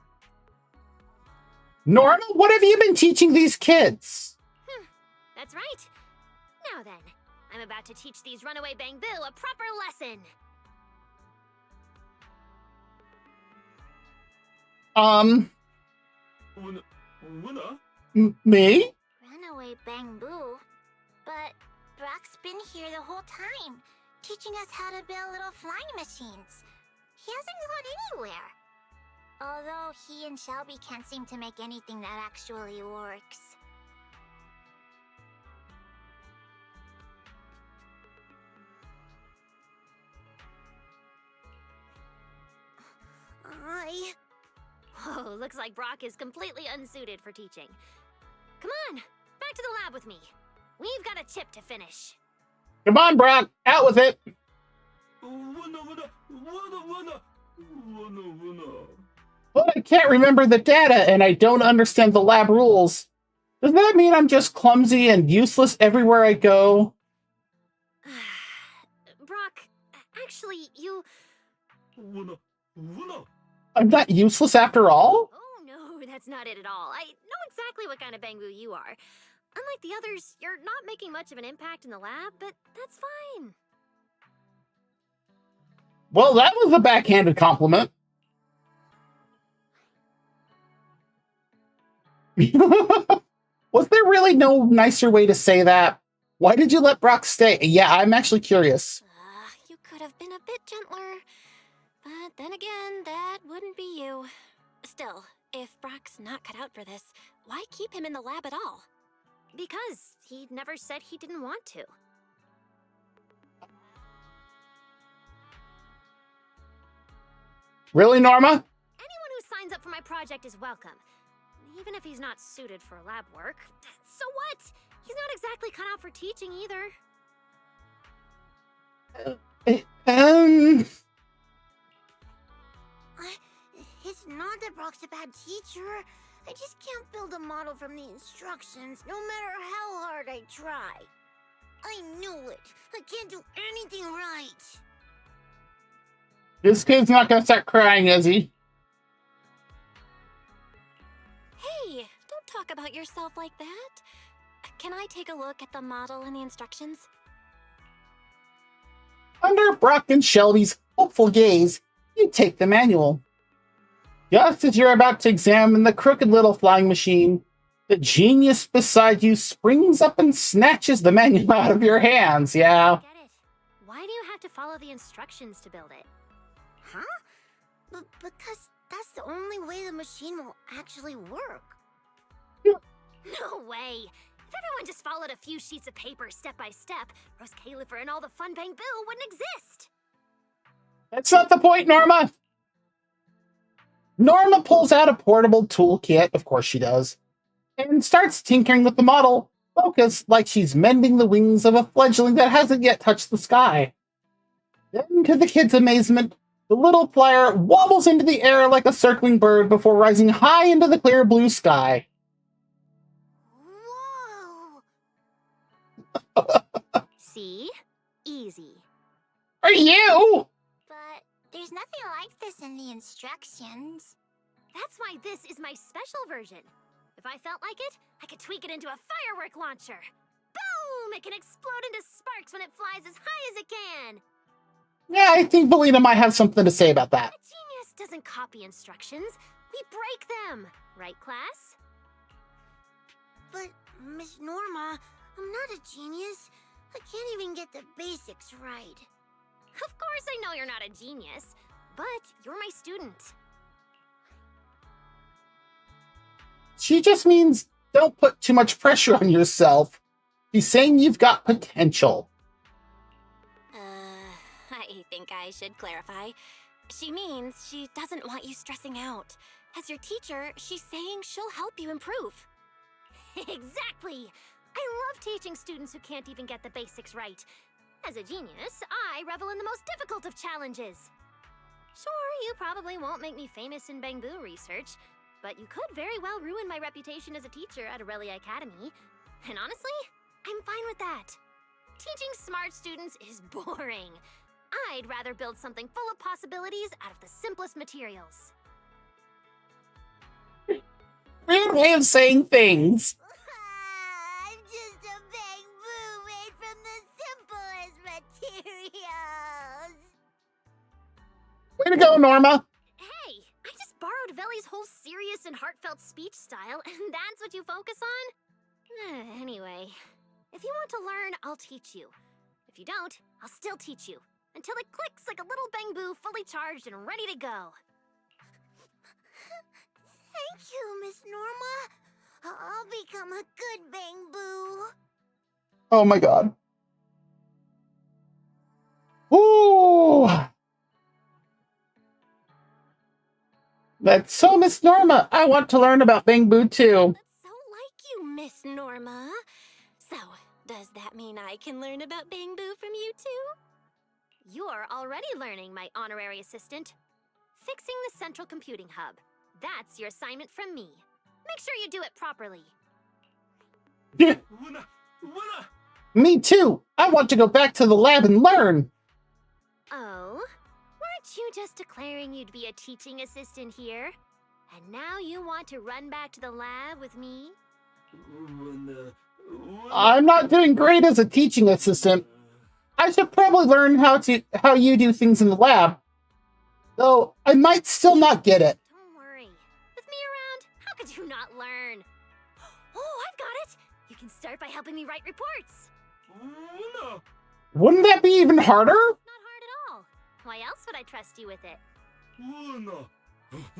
Norma, what have you been teaching these kids? That's right. Now then, I'm about to teach these runaway Bangbu a proper lesson. Me? Runaway Bangbu? But Brock's been here the whole time, teaching us how to build little flying machines. He hasn't gone anywhere. Although he and Shelby can't seem to make anything that actually works. Oh, looks like Brock is completely unsuited for teaching. Come on, back to the lab with me. We've got a chip to finish. Come on, Brock, out with it. But I can't remember the data and I don't understand the lab rules. Does that mean I'm just clumsy and useless everywhere I go? Brock, actually, you... I'm not useless after all? Oh, no, that's not it at all. I know exactly what kind of Bangbu you are. Unlike the others, you're not making much of an impact in the lab, but that's fine. Well, that was a backhanded compliment. Was there really no nicer way to say that? Why did you let Brock stay? Yeah, I'm actually curious. You could have been a bit gentler. But then again, that wouldn't be you. Still, if Brock's not cut out for this, why keep him in the lab at all? Because he never said he didn't want to. Really, Norma? Anyone who signs up for my project is welcome. Even if he's not suited for lab work. So what? He's not exactly cut out for teaching either. It's not that Brock's a bad teacher. I just can't build a model from the instructions, no matter how hard I try. I knew it. I can't do anything right. This kid's not gonna start crying, is he? Hey, don't talk about yourself like that. Can I take a look at the model and the instructions? Under Brock and Shelby's hopeful gaze, you take the manual. Just as you're about to examine the crooked little flying machine, the genius beside you springs up and snatches the manual out of your hands, yeah. Get it. Why do you have to follow the instructions to build it? Huh? Because that's the only way the machine will actually work. No way! If everyone just followed a few sheets of paper step by step, Rose Califer and all the fun Bangbu wouldn't exist! That's not the point, Norma! Norma pulls out a portable toolkit, of course she does, and starts tinkering with the model, focused like she's mending the wings of a fledgling that hasn't yet touched the sky. Then, to the kid's amazement, the little flyer wobbles into the air like a circling bird before rising high into the clear blue sky. Whoa! See? Easy. Are you? But there's nothing like this in the instructions. That's why this is my special version. If I felt like it, I could tweak it into a firework launcher. Boom! It can explode into sparks when it flies as high as it can. Yeah, I think Belina might have something to say about that. A genius doesn't copy instructions. We break them. Right, class? But, Miss Norma, I'm not a genius. I can't even get the basics right. Of course I know you're not a genius, but you're my student. She just means don't put too much pressure on yourself. She's saying you've got potential. I think I should clarify. She means she doesn't want you stressing out. As your teacher, she's saying she'll help you improve. Exactly! I love teaching students who can't even get the basics right. As a genius, I revel in the most difficult of challenges. Sure, you probably won't make me famous in Bangbu research, but you could very well ruin my reputation as a teacher at Aurelia Academy. And honestly, I'm fine with that. Teaching smart students is boring. I'd rather build something full of possibilities out of the simplest materials. Weird way of saying things. I'm just a bamboo made from the simplest materials. Way to go, Norma. Hey, I just borrowed Veli's whole serious and heartfelt speech style, and that's what you focus on? Anyway, if you want to learn, I'll teach you. If you don't, I'll still teach you. Until it clicks like a little bamboo fully charged and ready to go. Thank you, Miss Norma. I'll become a good bamboo. Oh my god. Ooh. That's so, Miss Norma. I want to learn about bamboo too. That's so like you, Miss Norma. So, does that mean I can learn about bamboo from you too? You're already learning, my honorary assistant. Fixing the central computing hub. That's your assignment from me. Make sure you do it properly. Me too. I want to go back to the lab and learn. Oh? Weren't you just declaring you'd be a teaching assistant here? And now you want to run back to the lab with me? I'm not doing great as a teaching assistant. I should probably learn how you do things in the lab. Though I might still not get it. Don't worry. With me around, how could you not learn? Oh, I've got it! You can start by helping me write reports. Wouldn't that be even harder? Not hard at all. Why else would I trust you with it?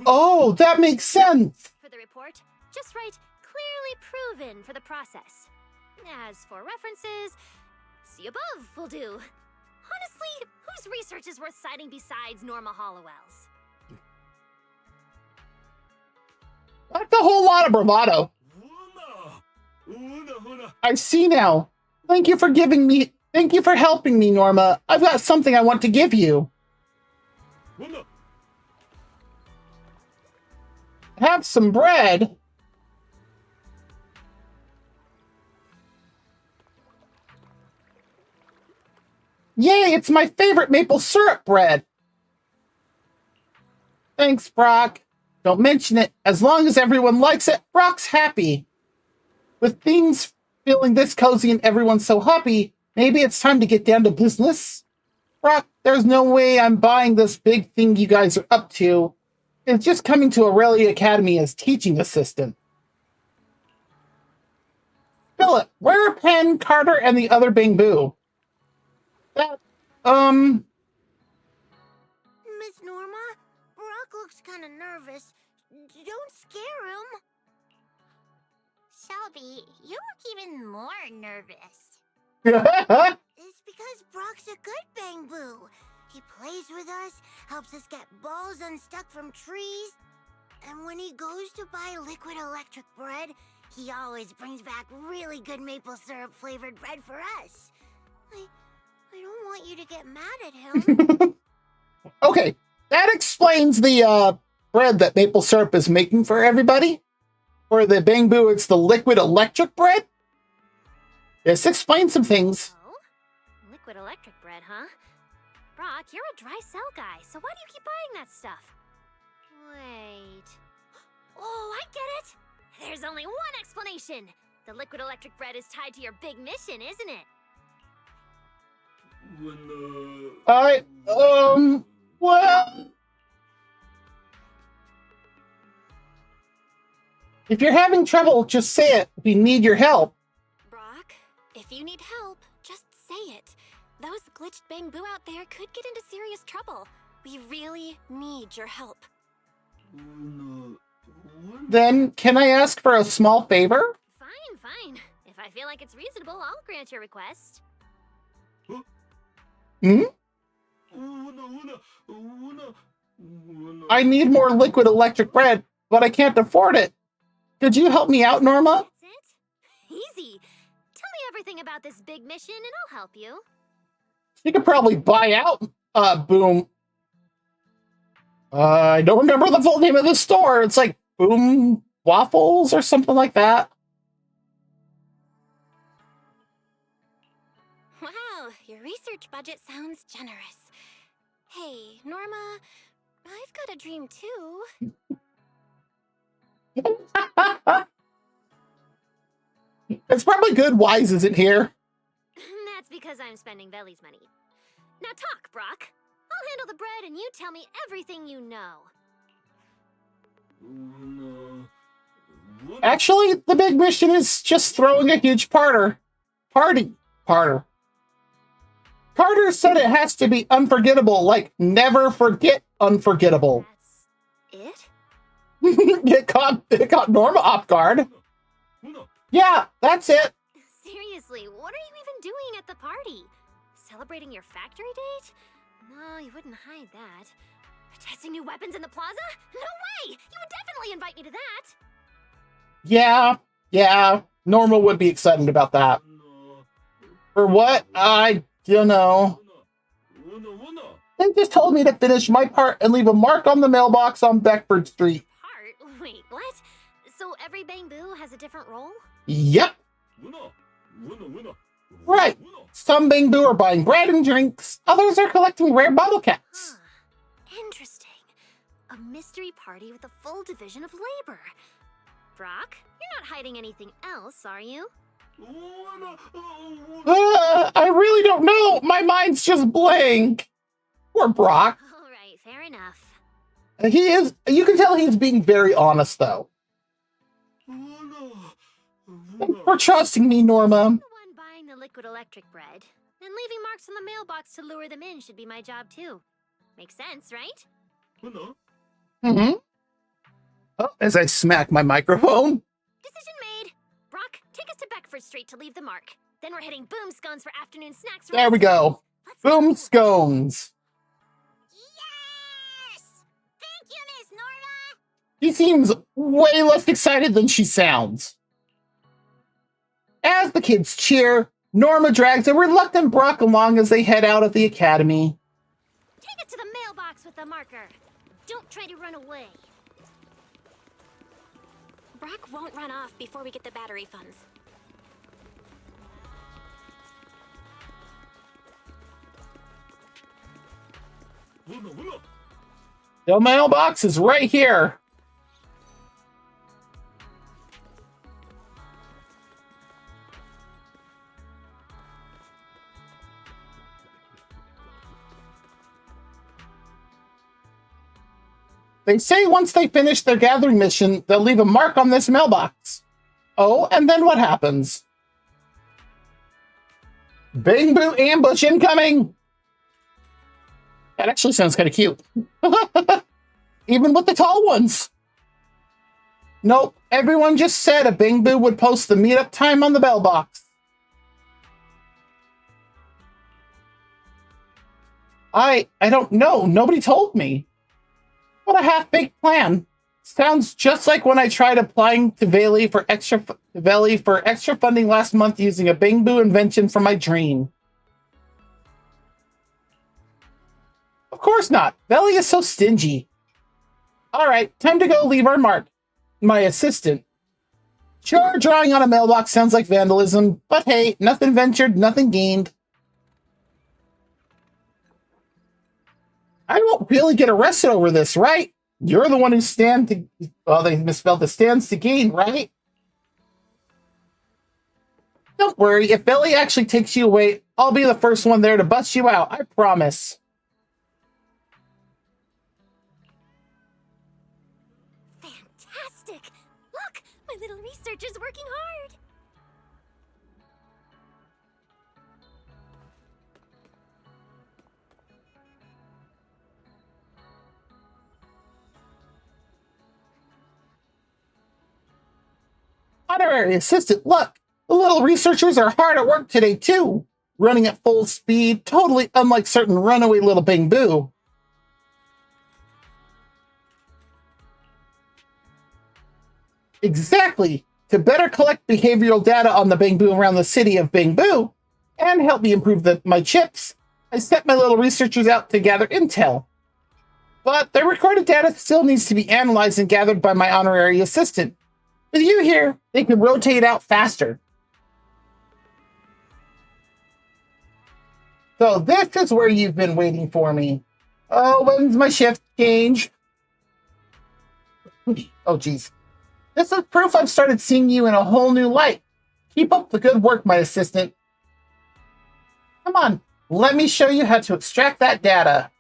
Oh, that makes sense. For the report, just write clearly proven for the process. As for references, see above will do. Honestly, whose research is worth citing besides Norma Hollowell's? That's a whole lot of bravado. I see now. Thank you for helping me, Norma. I've got something I want to give you. Have some bread. Yay, it's my favorite maple syrup bread. Thanks, Brock. Don't mention it. As long as everyone likes it, Brock's happy. With things feeling this cozy and everyone's so happy, maybe it's time to get down to business. Brock, there's no way I'm buying this big thing you guys are up to. It's just coming to Aurelia Academy as teaching assistant. Philip, where are Penn, Carter, and the other bamboo? Miss Norma, Brock looks kind of nervous. Don't scare him. Shelby, you look even more nervous. It's because Brock's a good bamboo. He plays with us, helps us get balls unstuck from trees. And when he goes to buy liquid electric bread, he always brings back really good maple syrup flavored bread for us. I don't want you to get mad at him. Okay, that explains the bread that maple syrup is making for everybody. For the bamboo, it's the liquid electric bread. This explains some things. Oh? Liquid electric bread, huh? Brock, you're a dry cell guy, so why do you keep buying that stuff? Wait. Oh, I get it! There's only one explanation! The liquid electric bread is tied to your big mission, isn't it? Well... If you're having trouble, just say it. We need your help. Brock, if you need help, just say it. Those glitched bamboo out there could get into serious trouble. We really need your help. Then, can I ask for a small favor? Fine. If I feel like it's reasonable, I'll grant your request. Hmm? I need more liquid electric bread, but I can't afford it. Could you help me out, Norma? That's it? Easy. Tell me everything about this big mission and I'll help you. You could probably buy out, Boom. I don't remember the full name of the store. It's like Boom Waffles or something like that. Wow, your research budget sounds generous. Hey, Norma, I've got a dream too. It's probably good Wise isn't here. That's because I'm spending Belly's money. Now talk, Brock. I'll handle the bread and you tell me everything you know. Actually, the big mission is just throwing a huge party. Carter said it has to be unforgettable, like never forget unforgettable. That's it? It caught Norma off guard. Yeah, that's it. Seriously, what are you even doing at the party? Celebrating your factory date? No, you wouldn't hide that. Testing new weapons in the plaza? No way! You would definitely invite me to that! Yeah, Norma would be excited about that. For what? I don't know. They just told me to finish my part and leave a mark on the mailbox on Beckford Street. Part? Wait, what? So every Bang-Boo has a different role? Yep. Right. Some Bang-Boo are buying bread and drinks. Others are collecting rare bottle caps. Interesting. A mystery party with a full division of labor. Brock, you're not hiding anything else, are you? I really don't know. My mind's just blank. Poor Brock. All right, fair enough. He is. You can tell he's being very honest, though. Thanks for trusting me, Norma. The one buying the liquid electric bread and leaving marks on the mailbox to lure them in should be my job too. Makes sense, right? Mm-hmm. Oh, as I smack my microphone. Decision made. Brock, take us to Beckford Street to leave the mark. Then we're hitting Boom Scones for afternoon snacks. There we go. Boom Scones. Yes! Thank you, Miss Norma! She seems way less excited than she sounds. As the kids cheer, Norma drags a reluctant Brock along as they head out of the academy. Take it to the mailbox with the marker. Don't try to run away. Brock won't run off before we get the battery funds. The mailbox is right here. They say once they finish their gathering mission, they'll leave a mark on this mailbox. Oh, and then what happens? Bang-Boo ambush incoming! That actually sounds kind of cute. Even with the tall ones. Nope, everyone just said a Bang-Boo would post the meetup time on the bell box. I don't know. Nobody told me. What a half-baked plan. Sounds just like when I tried applying to Valley for extra funding last month using a Bang-Boo invention from my dream. Of course not. Valley is so stingy. All right, time to go leave our mark. My assistant. Sure, drawing on a mailbox sounds like vandalism, but hey, nothing ventured, nothing gained. I won't really get arrested over this, right? You're the one who they misspelled the stands to gain, right? Don't worry, if Belly actually takes you away, I'll be the first one there to bust you out, I promise. Fantastic! Look, my little researcher's working hard. Honorary assistant, look! The little researchers are hard at work today, too. Running at full speed, totally unlike certain runaway little Bang-Boo. Exactly! To better collect behavioral data on the Bang-Boo around the city of Bang-Boo, and help me improve my chips, I sent my little researchers out to gather intel. But the recorded data still needs to be analyzed and gathered by my honorary assistant. With you here, they can rotate out faster. So this is where you've been waiting for me. Oh, when's my shift change? Oh, geez. This is proof I've started seeing you in a whole new light. Keep up the good work, my assistant. Come on, let me show you how to extract that data.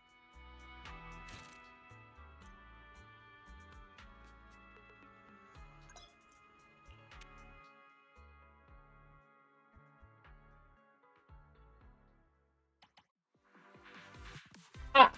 Ah.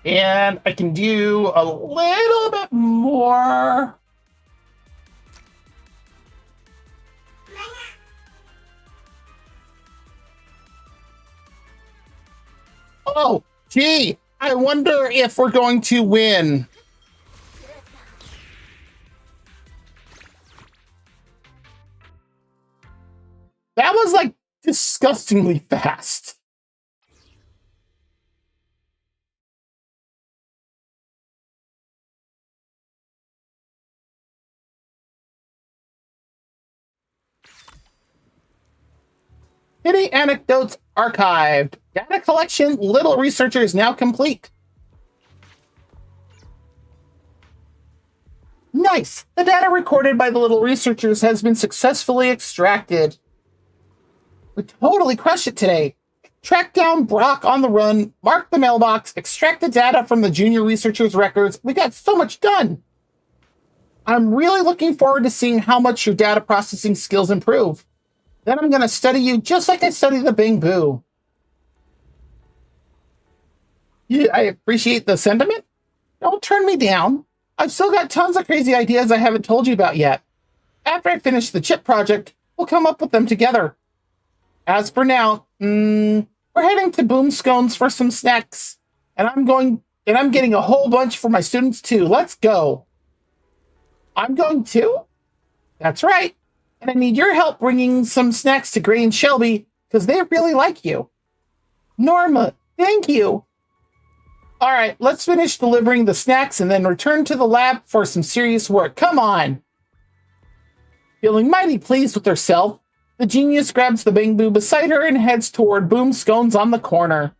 And I can do a little bit more. Oh, gee, I wonder if we're going to win. That was like disgustingly fast. Kitty anecdotes archived. Data collection, little researcher is now complete. Nice. The data recorded by the little researchers has been successfully extracted. We totally crushed it today. Track down Brock on the run, mark the mailbox, extract the data from the junior researchers' records. We got so much done. I'm really looking forward to seeing how much your data processing skills improve. Then I'm going to study you just like I study the Bing Boo. Yeah, I appreciate the sentiment. Don't turn me down. I've still got tons of crazy ideas I haven't told you about yet. After I finish the chip project, we'll come up with them together. As for now, we're heading to Boom Scones for some snacks. And I'm getting a whole bunch for my students too. Let's go. I'm going too? That's right. And I need your help bringing some snacks to Gray and Shelby because they really like you. Norma, thank you. All right, let's finish delivering the snacks and then return to the lab for some serious work. Come on. Feeling mighty pleased with herself, the genius grabs the Bing Boo beside her and heads toward Boom Scones on the corner.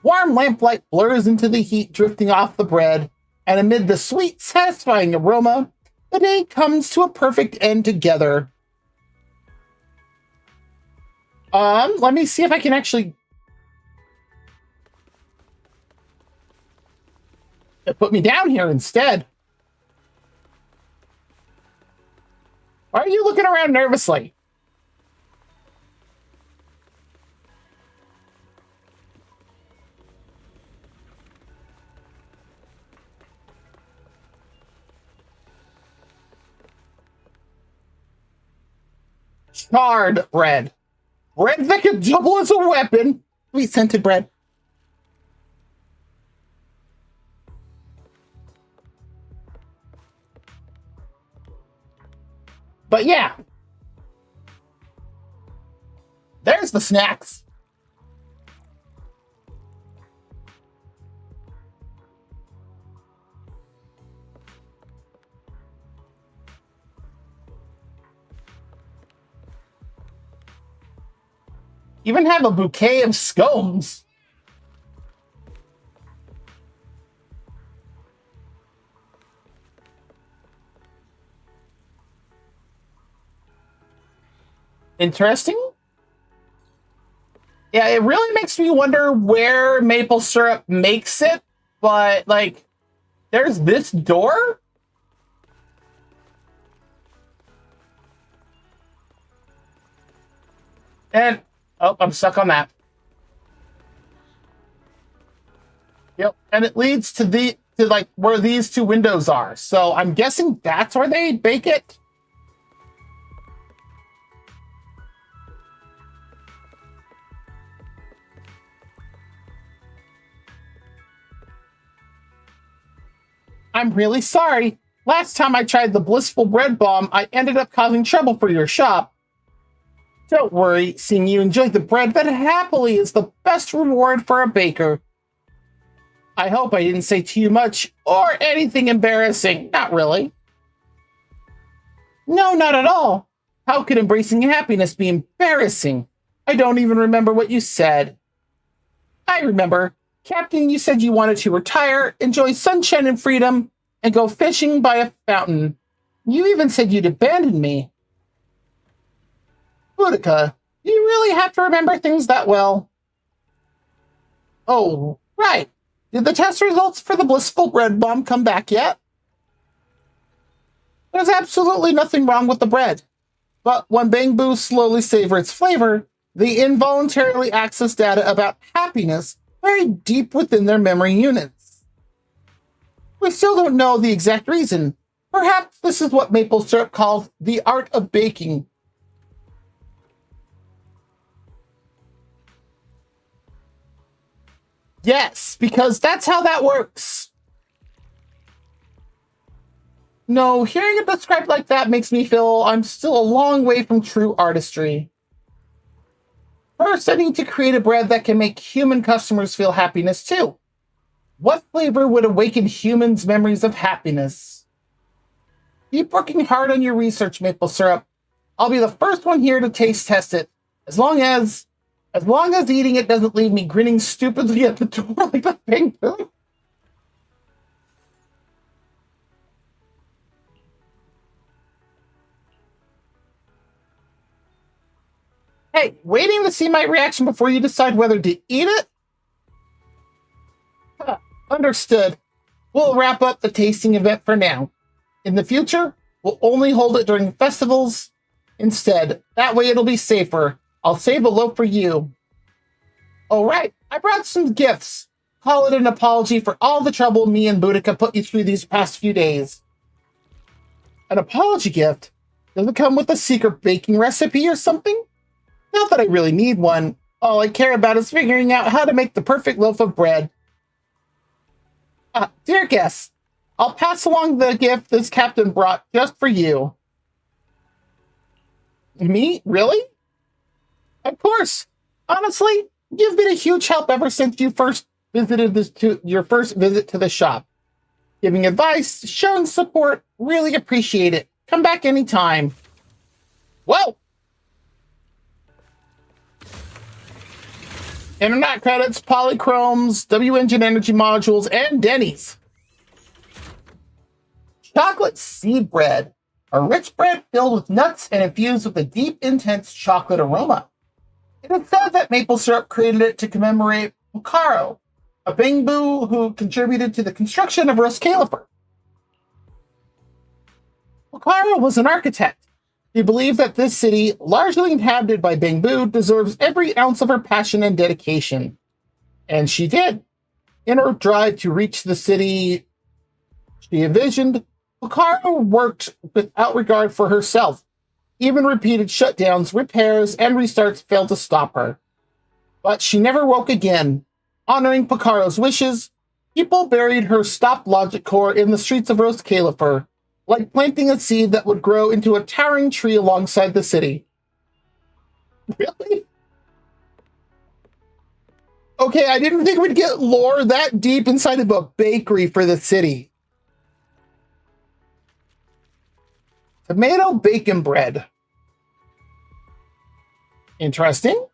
Warm lamplight blurs into the heat drifting off the bread, and amid the sweet, satisfying aroma, the day comes to a perfect end together. Let me see if I can actually put me down here instead. Why are you looking around nervously? Charred bread. Bread that could double as a weapon. Sweet scented bread. But yeah. There's the snacks. Even have a bouquet of scones. Interesting. Yeah, it really makes me wonder where maple syrup makes it, but like, there's this door? And, oh, I'm stuck on that. Yep, and it leads to like where these two windows are. So I'm guessing that's where they bake it. I'm really sorry. Last time I tried the blissful bread bomb, I ended up causing trouble for your shop. Don't worry, seeing you enjoy the bread that happily is the best reward for a baker. I hope I didn't say too much or anything embarrassing. Not really. No, not at all. How could embracing happiness be embarrassing? I don't even remember what you said. I remember. Captain, you said you wanted to retire, enjoy sunshine and freedom, and go fishing by a fountain. You even said you'd abandon me. Boudica, do you really have to remember things that well? Oh, right. Did the test results for the blissful bread bomb come back yet? There's absolutely nothing wrong with the bread. But when Bangboo slowly savor its flavor, they involuntarily access data about happiness very deep within their memory units. We still don't know the exact reason. Perhaps this is what maple syrup calls the art of baking. Yes, because that's how that works. No, hearing it described like that makes me feel I'm still a long way from true artistry. First, I need to create a bread that can make human customers feel happiness too. What flavor would awaken humans' memories of happiness? Keep working hard on your research, maple syrup. I'll be the first one here to taste test it, as long as eating it doesn't leave me grinning stupidly at the door like the penguin. Hey, waiting to see my reaction before you decide whether to eat it? Understood. We'll wrap up the tasting event for now. In the future, we'll only hold it during festivals instead. That way it'll be safer. I'll save a loaf for you. All right, I brought some gifts. Call it an apology for all the trouble me and Boudica put you through these past few days. An apology gift? Does it come with a secret baking recipe or something? Not that I really need one. All I care about is figuring out how to make the perfect loaf of bread. Dear guests, I'll pass along the gift this captain brought just for you. Me? Really? Of course. Honestly, you've been a huge help ever since you first visited your first visit to the shop. Giving advice, showing support, really appreciate it. Come back anytime. Whoa! Internet credits, polychromes, W-Engine energy modules, and Denny's. Chocolate seed bread. A rich bread filled with nuts and infused with a deep, intense chocolate aroma. It is said that maple syrup created it to commemorate Pocaro, a Bangboo who contributed to the construction of Rose Califer. Pocaro was an architect. He believed that this city, largely inhabited by Bangboo, deserves every ounce of her passion and dedication. And she did. In her drive to reach the city she envisioned, Pocaro worked without regard for herself. Even repeated shutdowns, repairs, and restarts failed to stop her. But she never woke again. Honoring Pocaro's wishes, people buried her stopped logic core in the streets of Rose Califer, like planting a seed that would grow into a towering tree alongside the city. Really? Okay, I didn't think we'd get lore that deep inside of a bakery for the city. Tomato bacon bread. Interesting.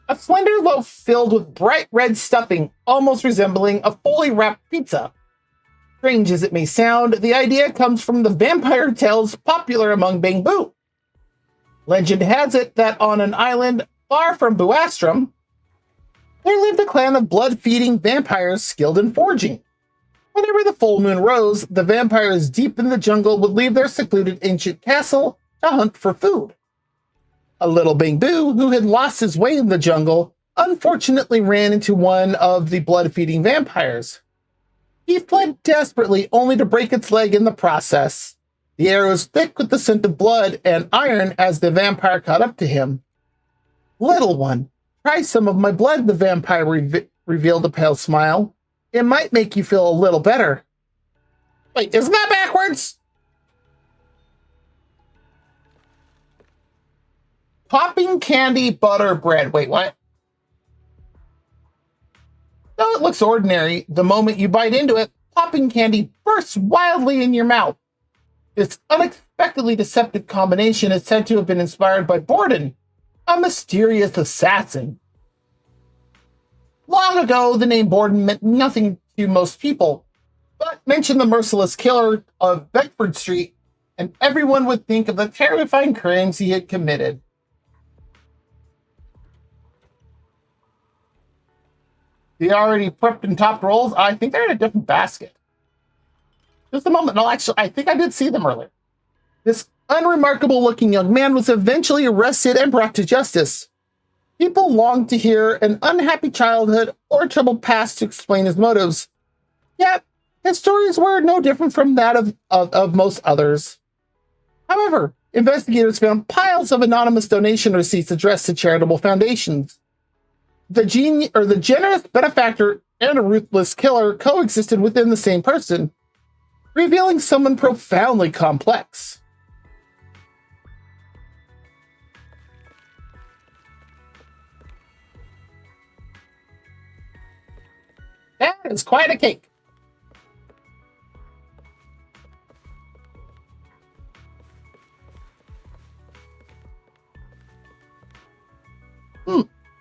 A slender loaf filled with bright red stuffing, almost resembling a fully wrapped pizza. Strange as it may sound, the idea comes from the vampire tales popular among Bangboo. Legend has it that on an island far from Buastrom, there lived a clan of blood-feeding vampires skilled in forging. Whenever the full moon rose, the vampires deep in the jungle would leave their secluded ancient castle to hunt for food. A little Bangboo, who had lost his way in the jungle, unfortunately ran into one of the blood-feeding vampires. He fled desperately, only to break its leg in the process. The air was thick with the scent of blood and iron as the vampire caught up to him. Little one, try some of my blood, the vampire revealed a pale smile. It might make you feel a little better. Wait, isn't that backwards? words? Popping candy butter bread. Wait, what? Though it looks ordinary, the moment you bite into it, popping candy bursts wildly in your mouth. This unexpectedly deceptive combination is said to have been inspired by Borden, a mysterious assassin. Long ago, the name Borden meant nothing to most people, but mention the merciless killer of Beckford Street, and everyone would think of the terrifying crimes he had committed. They already prepped and topped rolls. I think they're in a different basket. Just a moment. No, actually, I think I did see them earlier. This unremarkable-looking young man was eventually arrested and brought to justice. People longed to hear an unhappy childhood or troubled past to explain his motives. Yet, his stories were no different from that of most others. However, investigators found piles of anonymous donation receipts addressed to charitable foundations. The generous benefactor and a ruthless killer coexisted within the same person, revealing someone profoundly complex. That is quite a cake.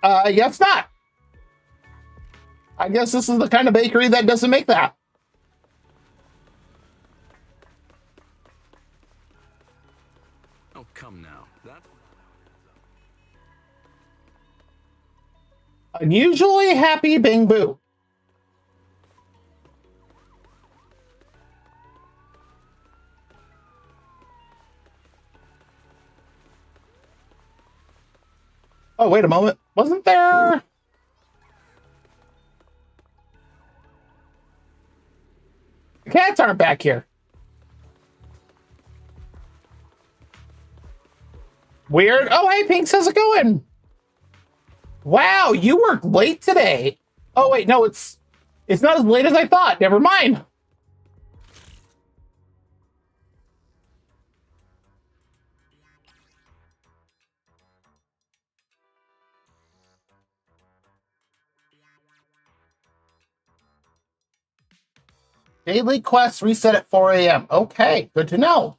I guess not. I guess this is the kind of bakery that doesn't make that. Oh, come now. That Unusually happy Bing Boo. Oh, wait a moment. Wasn't there... The cats aren't back here. Weird. Oh, hey, Pink, how's it going? Wow, you worked late today. Oh, wait, no, it's not as late as I thought. Never mind. Daily quests reset at 4 a.m. Okay, good to know.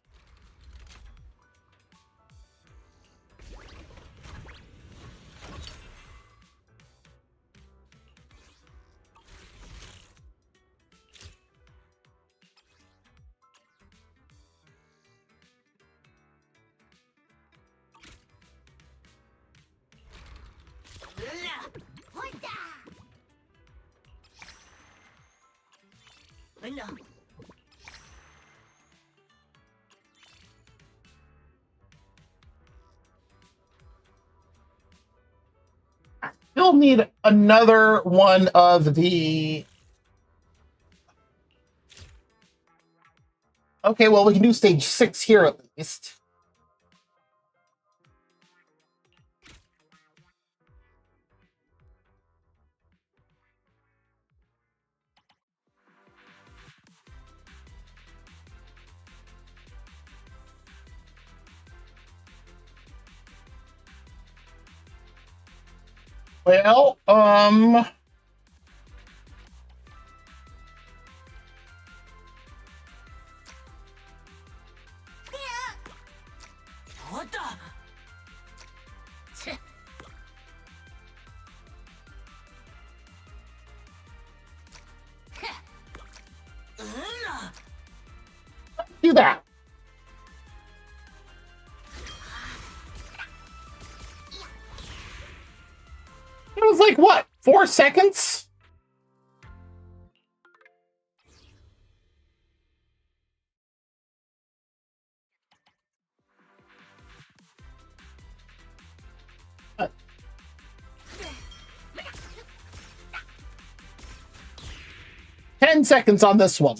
Still need another one of the... Okay, well, we can do stage 6 here at least. Well, do that. It was like, what, 4 seconds? Uh, 10 seconds on this one.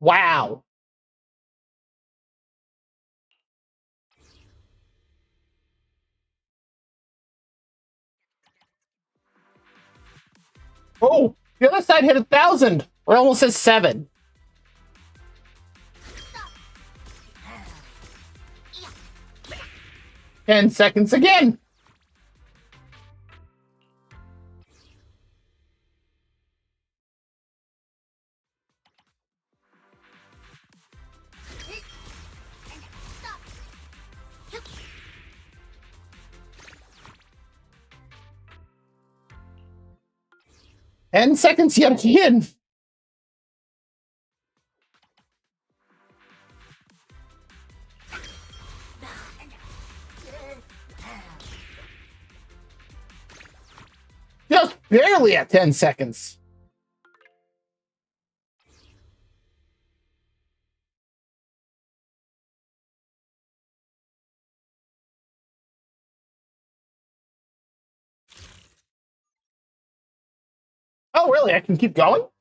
Wow. Oh, the other side hit 1,000. We're almost at 7. Ten seconds again. Ten seconds yet again. Just barely at 10 seconds. Oh, really? I can keep going? All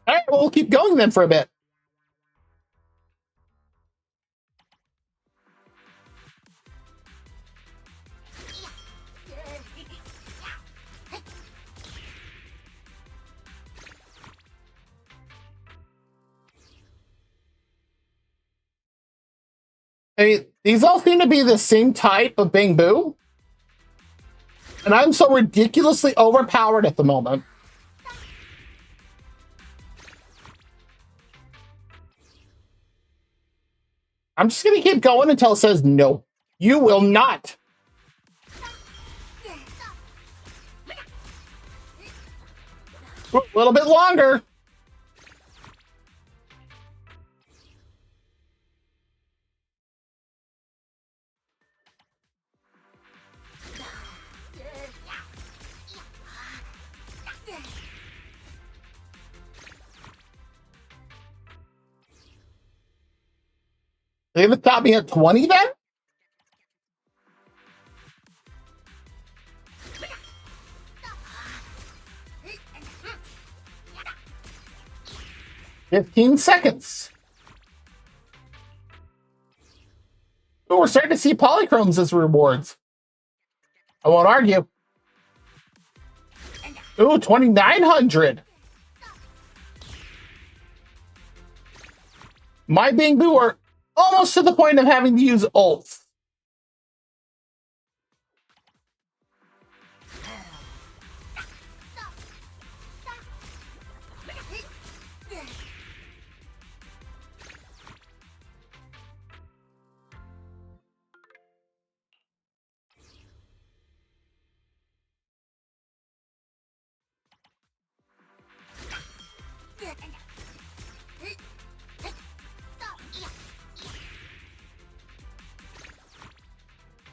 right, well, we'll keep going then for a bit. I mean, these all seem to be the same type of Bang Boo. And I'm so ridiculously overpowered at the moment. I'm just going to keep going until it says no. You will not. A little bit longer. They haven't stopped me at 20 then? "15 seconds. Ooh, we're starting to see polychromes as rewards. I won't argue. Ooh, 2,900. My Bang Boo are almost to the point of having to use ults.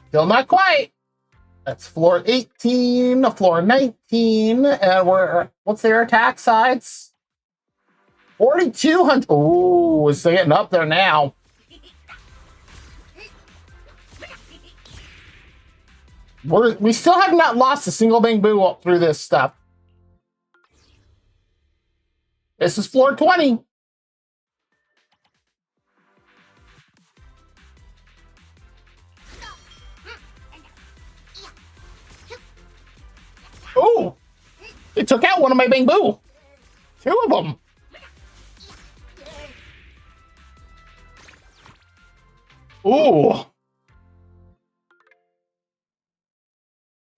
Still not quite. That's floor 18, floor 19, and we're, what's their attack sides? 4,200. Ooh, it's getting up there now. We still have not lost a single Bang Boo through this stuff. This is floor 20. Ooh, it took out one of my Bang Boo. 2 of them. Ooh.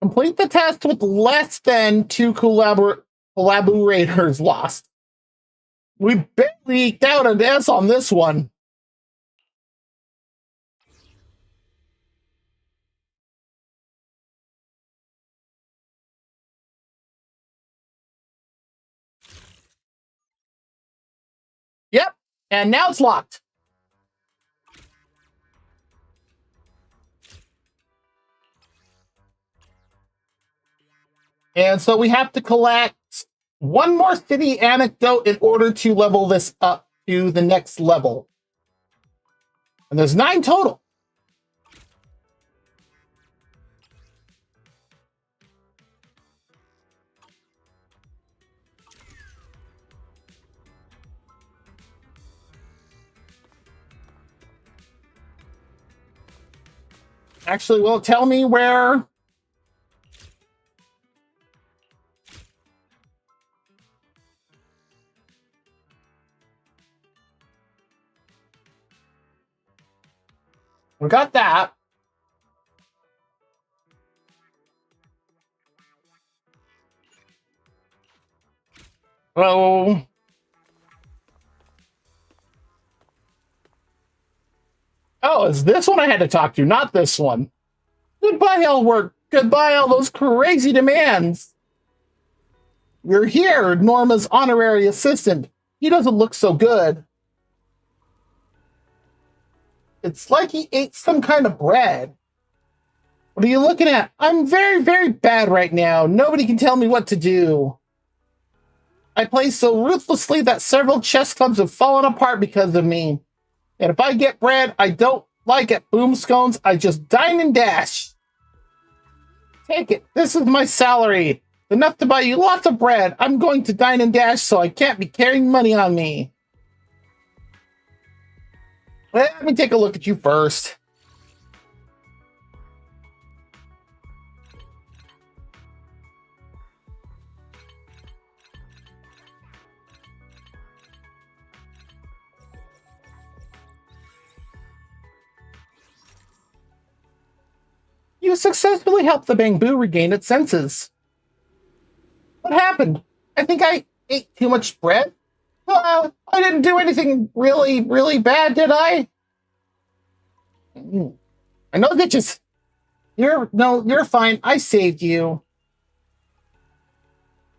Complete the test with less than 2 collaborators lost. We barely eked out an S on this one. Yep, and now it's locked. And so we have to collect one more city anecdote in order to level this up to the next level. And there's 9 total. Actually, will it tell me where We got that. Oh. Oh, it's this one I had to talk to, not this one. Goodbye, all work. Goodbye, all those crazy demands. You're here, Norma's honorary assistant. He doesn't look so good. It's like he ate some kind of bread. What are you looking at? I'm very, very bad right now. Nobody can tell me what to do. I play so ruthlessly that several chess clubs have fallen apart because of me. And if I get bread I don't like at Boom Scones, I just dine and dash. Take it. This is my salary. Enough to buy you lots of bread. I'm going to dine and dash, so I can't be carrying money on me. Let me take a look at you first. You successfully helped the bamboo regain its senses. What happened? I think I ate too much bread? I didn't do anything really, really bad, did I? I know that just... you're fine. I saved you.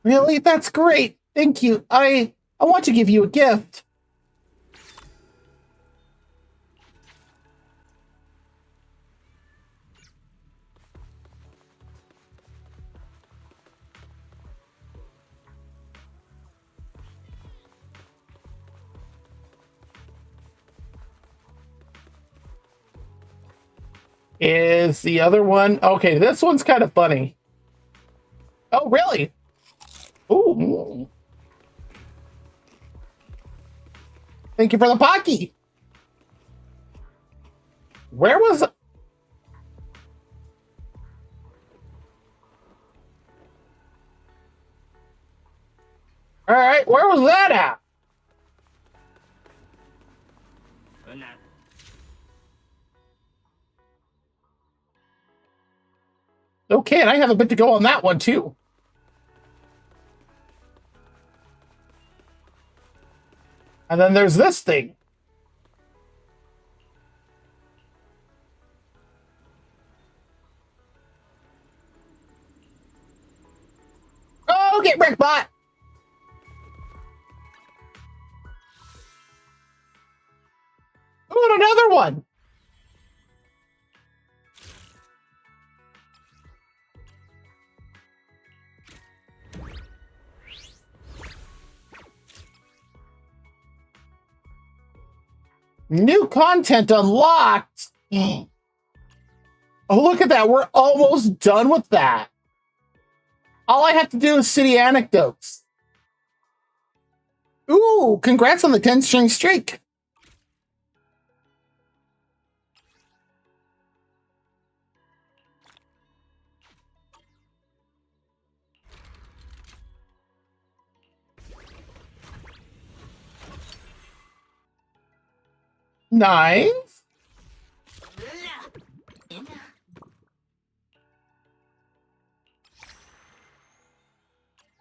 Really? That's great. Thank you. I want to give you a gift. Is the other one... Okay, this one's kind of funny. Oh, really? Ooh. Thank you for the Pocky. Where was... All right, where was that at? Okay, and I have a bit to go on that one, too. And then there's this thing. Oh, get wrecked, bot! Oh, and another one! New content unlocked! Oh, look at that. We're almost done with that. All I have to do is city anecdotes. Ooh, congrats on the 10-string streak. Nice.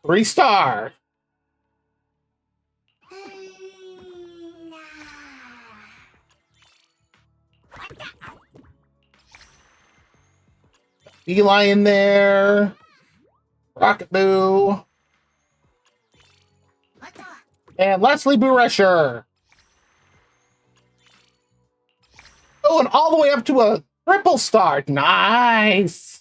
3-star. Eli in there. Rocket Boo. And Leslie Boo Rusher. Oh, and all the way up to a triple star. Nice.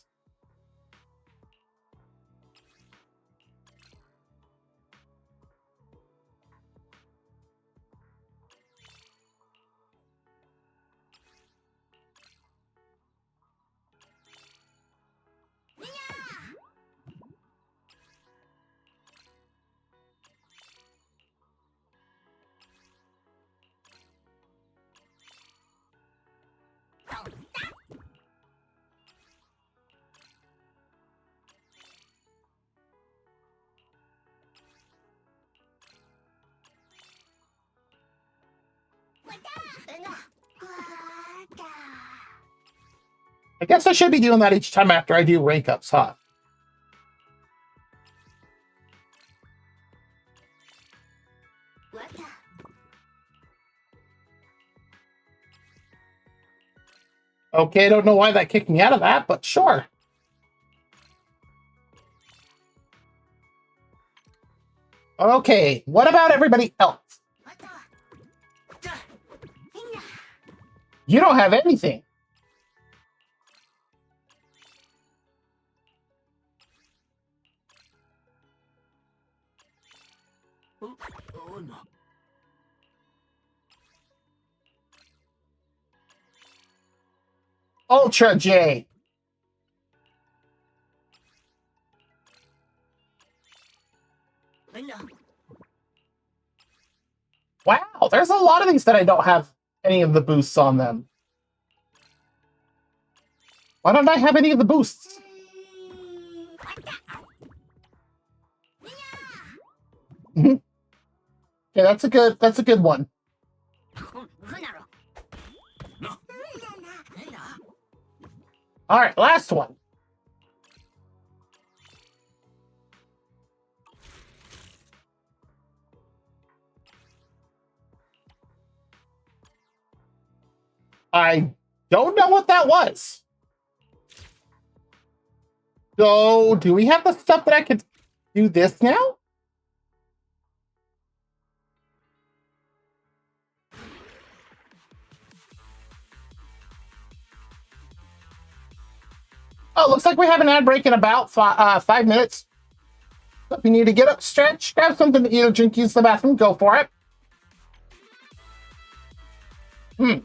I guess I should be doing that each time after I do rank ups, huh? Okay, I don't know why that kicked me out of that, but sure. Okay, what about everybody else? You don't have anything. Ultra J. Wow, there's a lot of things that I don't have any of the boosts on them. Why don't I have any of the boosts? Okay, that's a good one. All right, last one. I don't know what that was. So, do we have the stuff that I could do this now? Oh, looks like we have an ad break in about 5 minutes. So if you need to get up, stretch, grab something to eat or drink, use the bathroom, go for it. Okay,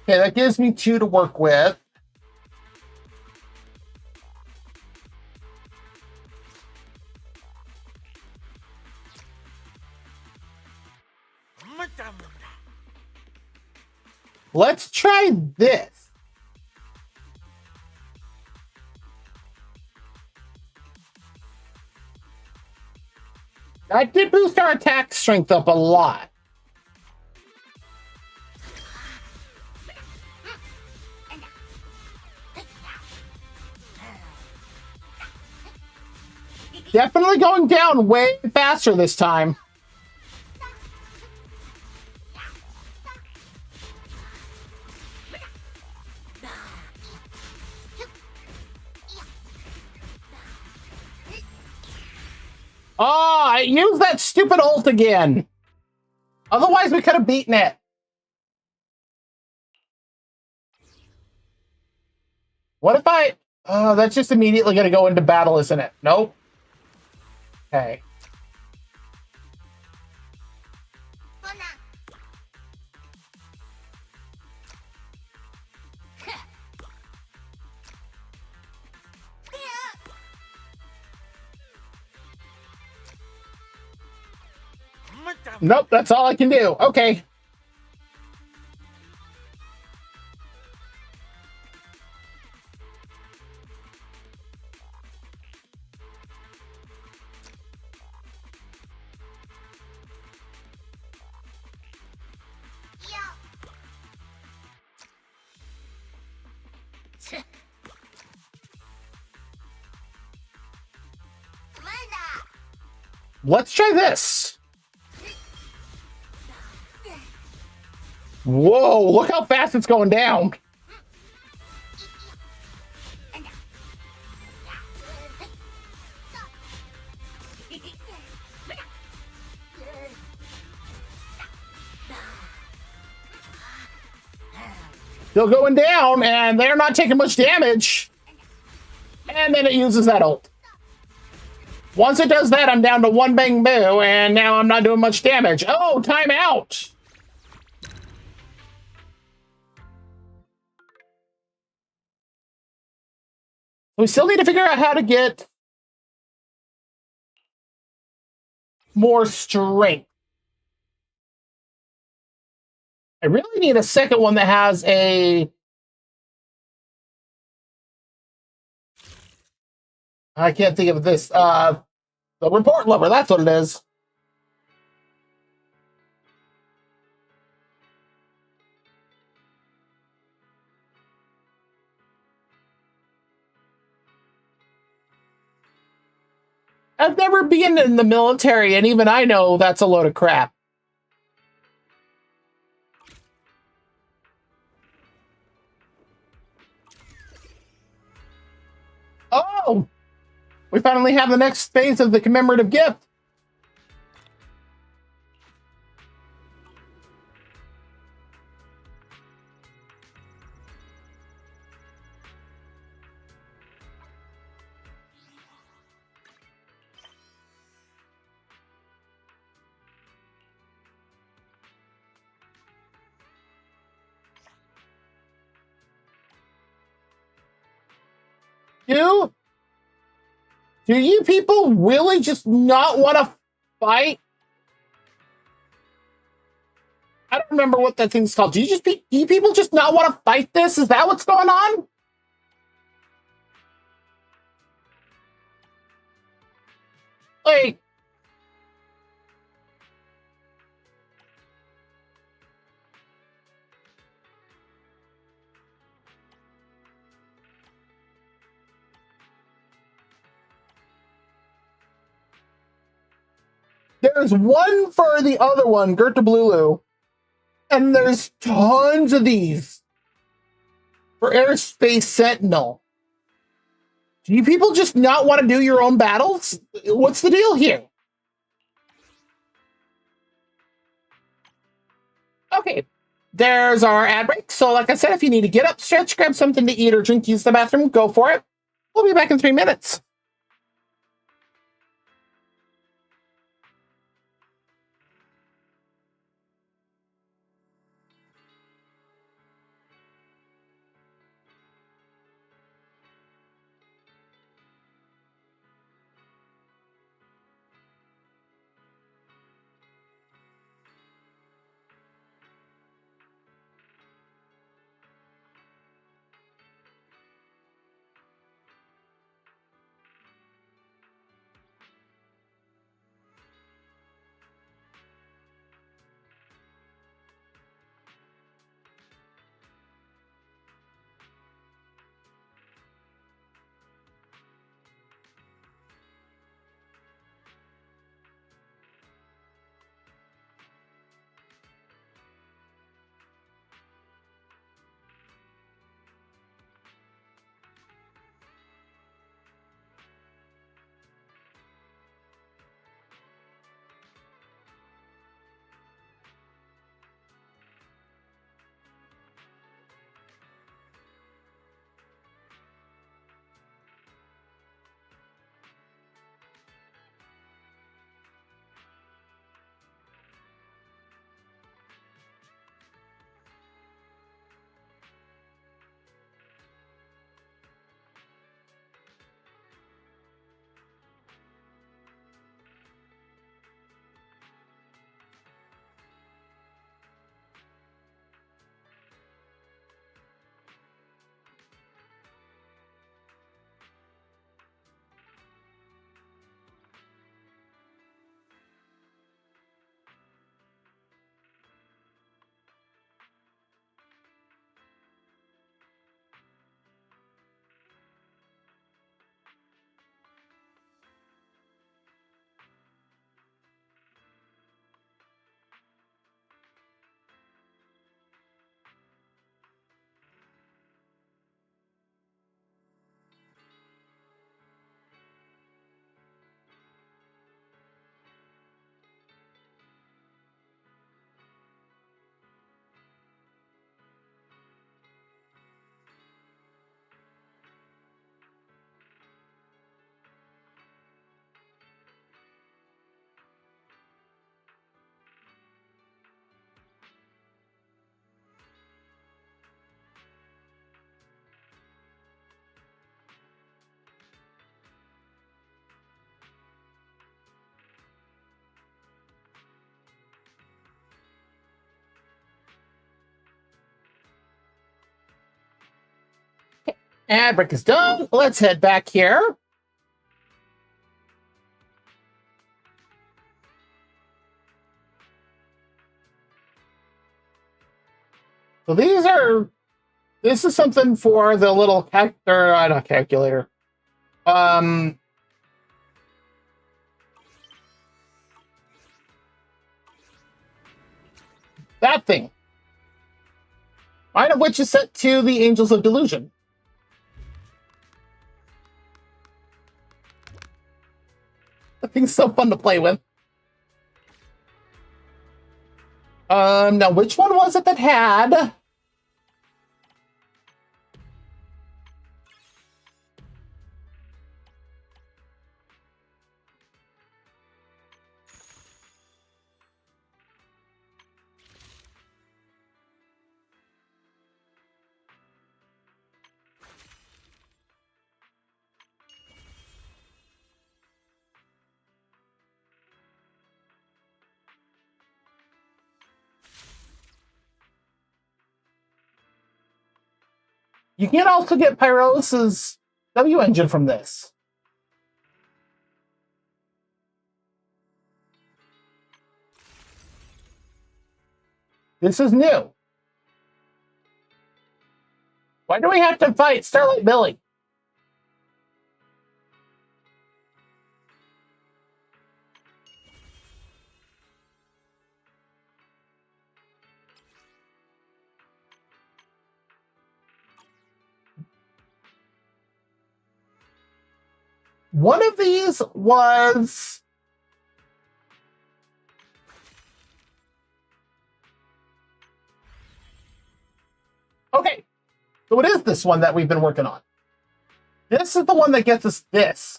that gives me 2 to work with. Let's try this. That did boost our attack strength up a lot. Definitely going down way faster this time. Oh, I used that stupid ult again. Otherwise, we could have beaten it. What if I... Oh, that's just immediately going to go into battle, isn't it? Nope. Okay. Nope, that's all I can do. Okay. Let's try this. Whoa, look how fast it's going down. Still going down, and they're not taking much damage. And then it uses that ult. Once it does that, I'm down to 1 bang boo, and now I'm not doing much damage. Oh, timeout! We still need to figure out how to get more strength. I really need a second one that has a... I can't think of this. The report lover, that's what it is. I've never been in the military, and even I know that's a load of crap. Oh! We finally have the next phase of the commemorative gift. Do you people really just not want to fight? I don't remember what that thing's called. Do you people just not want to fight this? Is that what's going on? Like, there's one for the other one, Gertablulu, and there's tons of these for Airspace Sentinel. Do you people just not want to do your own battles? What's the deal here? Okay, there's our ad break. So like I said, if you need to get up, stretch, grab something to eat or drink, use the bathroom, go for it. We'll be back in 3 minutes. Ad break is done. Let's head back here. So this is something for the little not calculator. That thing. Mind of which is set to the Angels of Delusion. That thing's so fun to play with. Now which one was it that had? You can also get Pyrolis's W engine from this. This is new. Why do we have to fight Starlight Billy? One of these was... Okay, so it is this one that we've been working on. This is the one that gets us this.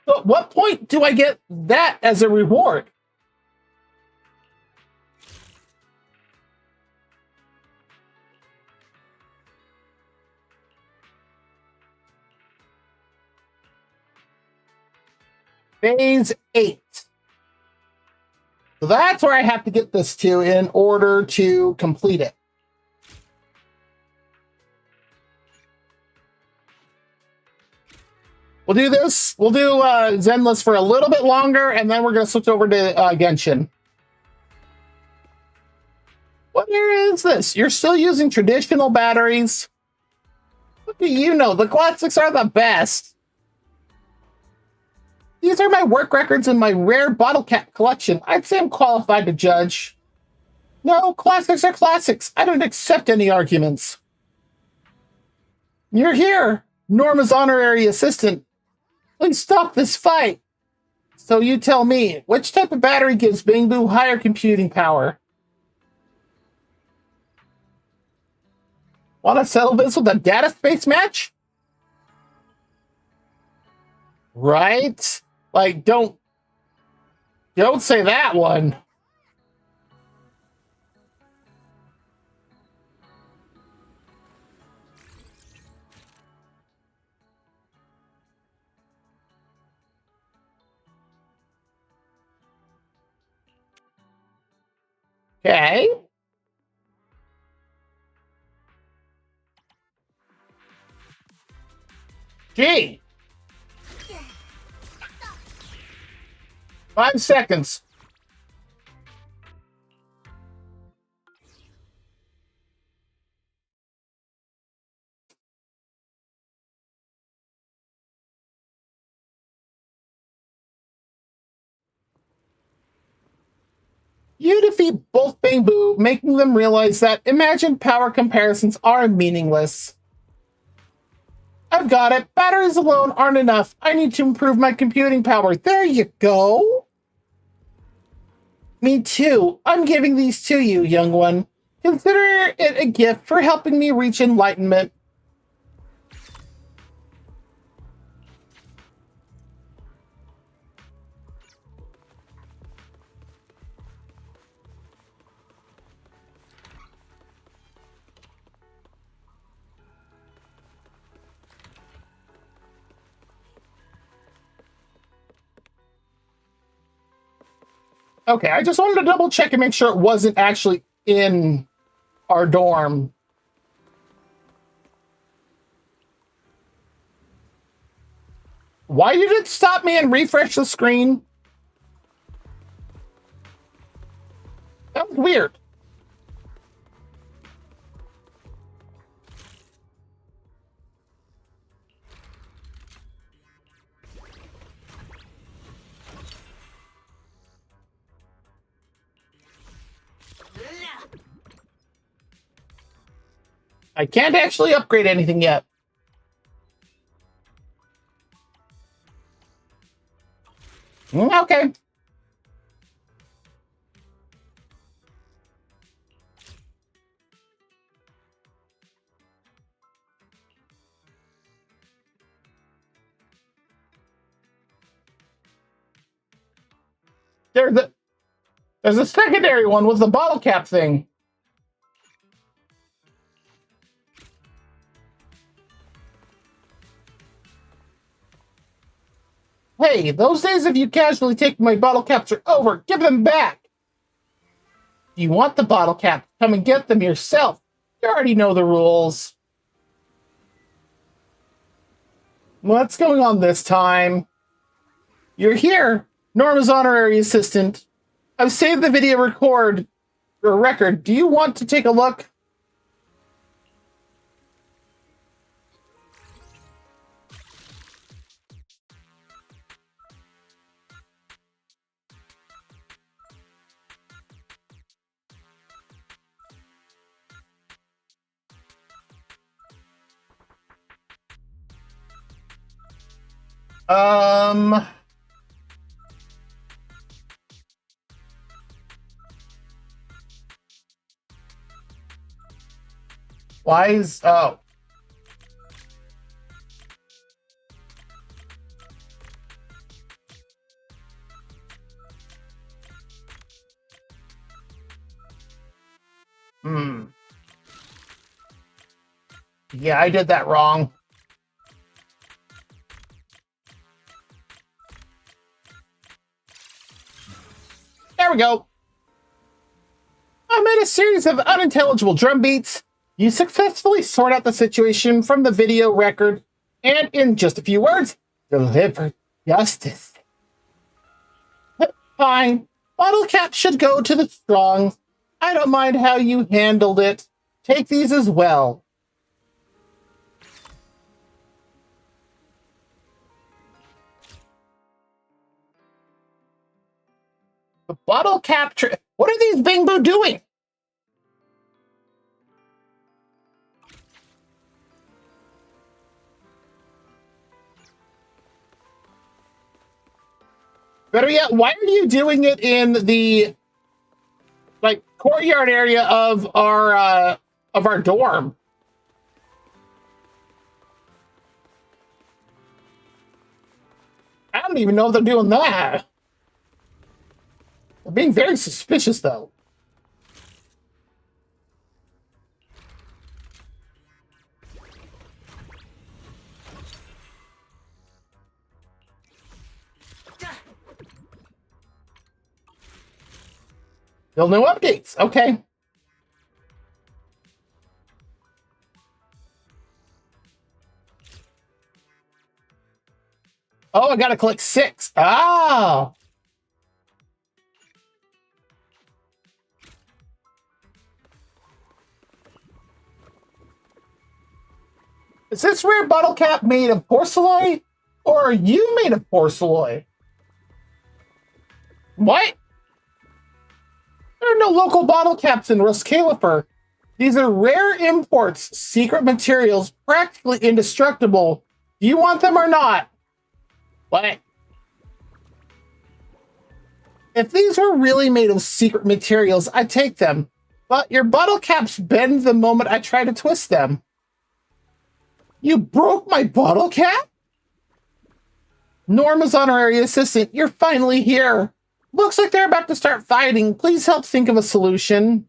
So at what point do I get that as a reward? Phase 8. So that's where I have to get this to in order to complete it. We'll do this. We'll do Zenless for a little bit longer, and then we're going to switch over to Genshin. What area is this? You're still using traditional batteries? What do you know? The classics are the best. These are my work records in my rare bottle cap collection. I'd say I'm qualified to judge. No, classics are classics. I don't accept any arguments. You're here, Norma's honorary assistant. Please stop this fight. So you tell me, which type of battery gives Bangbu higher computing power? Want to settle this with a data space match? Right? Like, don't say that one. Okay. Gee. 5 seconds. You defeat both Bangbu, making them realize that imagined power comparisons are meaningless. I've got it. Batteries alone aren't enough. I need to improve my computing power. There you go. Me too. I'm giving these to you, young one. Consider it a gift for helping me reach enlightenment. Okay, I just wanted to double check and make sure it wasn't actually in our dorm. Why did it stop me and refresh the screen? That was weird. I can't actually upgrade anything yet. Okay. There's a secondary one with the bottle cap thing. Hey, those days of you casually taking my bottle caps are over. Give them back. If you want the bottle caps, come and get them yourself. You already know the rules. What's going on this time? You're here. Norma's honorary assistant. I've saved the video record record. Do you want to take a look? Why is... Oh. Yeah, I did that wrong. There we go. Amid a series of unintelligible drum beats, you successfully sort out the situation from the video record and, in just a few words, deliver justice. Fine. Bottle cap should go to the strong. I don't mind how you handled it. Take these as well. The bottle cap... What are these Bingbo doing? Better yet, why are you doing it in the courtyard area of our dorm? I don't even know if they're doing that. They're being very suspicious, though. Still no updates. Okay. Oh, I gotta click 6. Ah. Is this rare bottle cap made of porcelain? Or are you made of porcelain? What? There are no local bottle caps in Ruscalifer. These are rare imports, secret materials, practically indestructible. Do you want them or not? What? If these were really made of secret materials, I'd take them. But your bottle caps bend the moment I try to twist them. You broke my bottle cap? Norma's honorary assistant, you're finally here. Looks like they're about to start fighting. Please help think of a solution.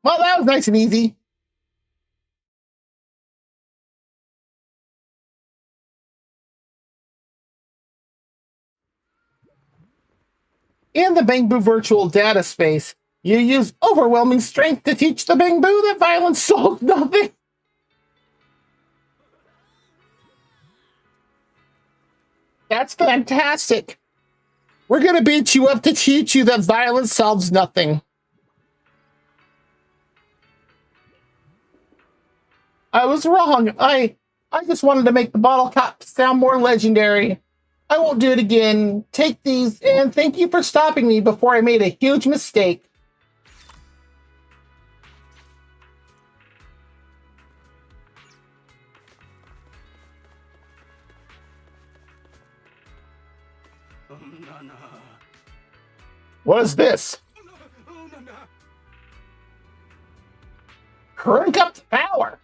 Well, that was nice and easy. In the Bangbu virtual data space, you use overwhelming strength to teach the Bangbu that violence solves nothing. That's fantastic. We're gonna beat you up to teach you that violence solves nothing. I was wrong. I just wanted to make the bottle cap sound more legendary. I won't do it again. Take these, and thank you for stopping me before I made a huge mistake. What is this? Crank up the power.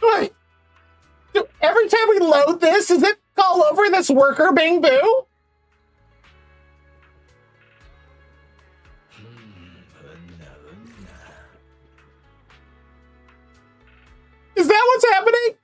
Wait. Every time we load this, does it call over this worker Bangbu? Is that what's happening?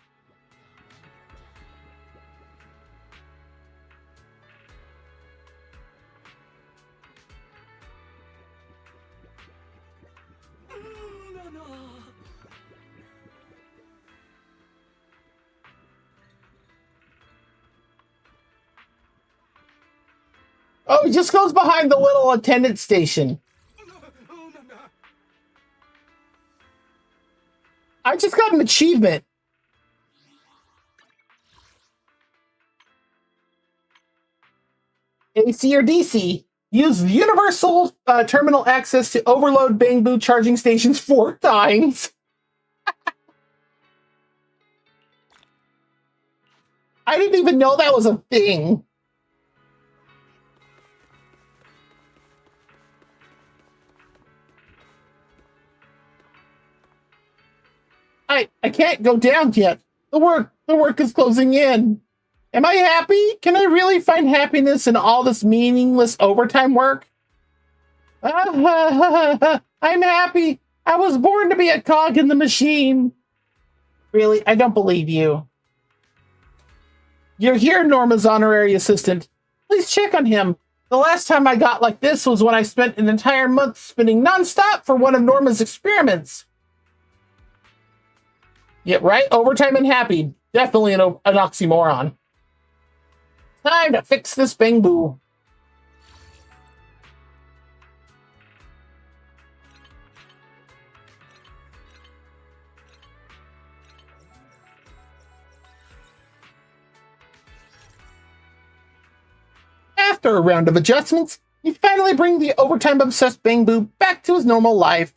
Oh, he just goes behind the little attendant station. I just got an achievement. AC or DC. Use universal terminal access to overload Bangbu charging stations 4 times. I didn't even know that was a thing. I can't go down yet. The work is closing in. Am I happy? Can I really find happiness in all this meaningless overtime work? I'm happy. I was born to be a cog in the machine. Really? I don't believe you. You're here, Norma's honorary assistant. Please check on him. The last time I got like this was when I spent an entire month spinning nonstop for one of Norma's experiments. Yeah, right? Overtime and happy. Definitely an oxymoron. Time to fix this Bangbu. After a round of adjustments, you finally bring the overtime-obsessed Bangbu back to his normal life.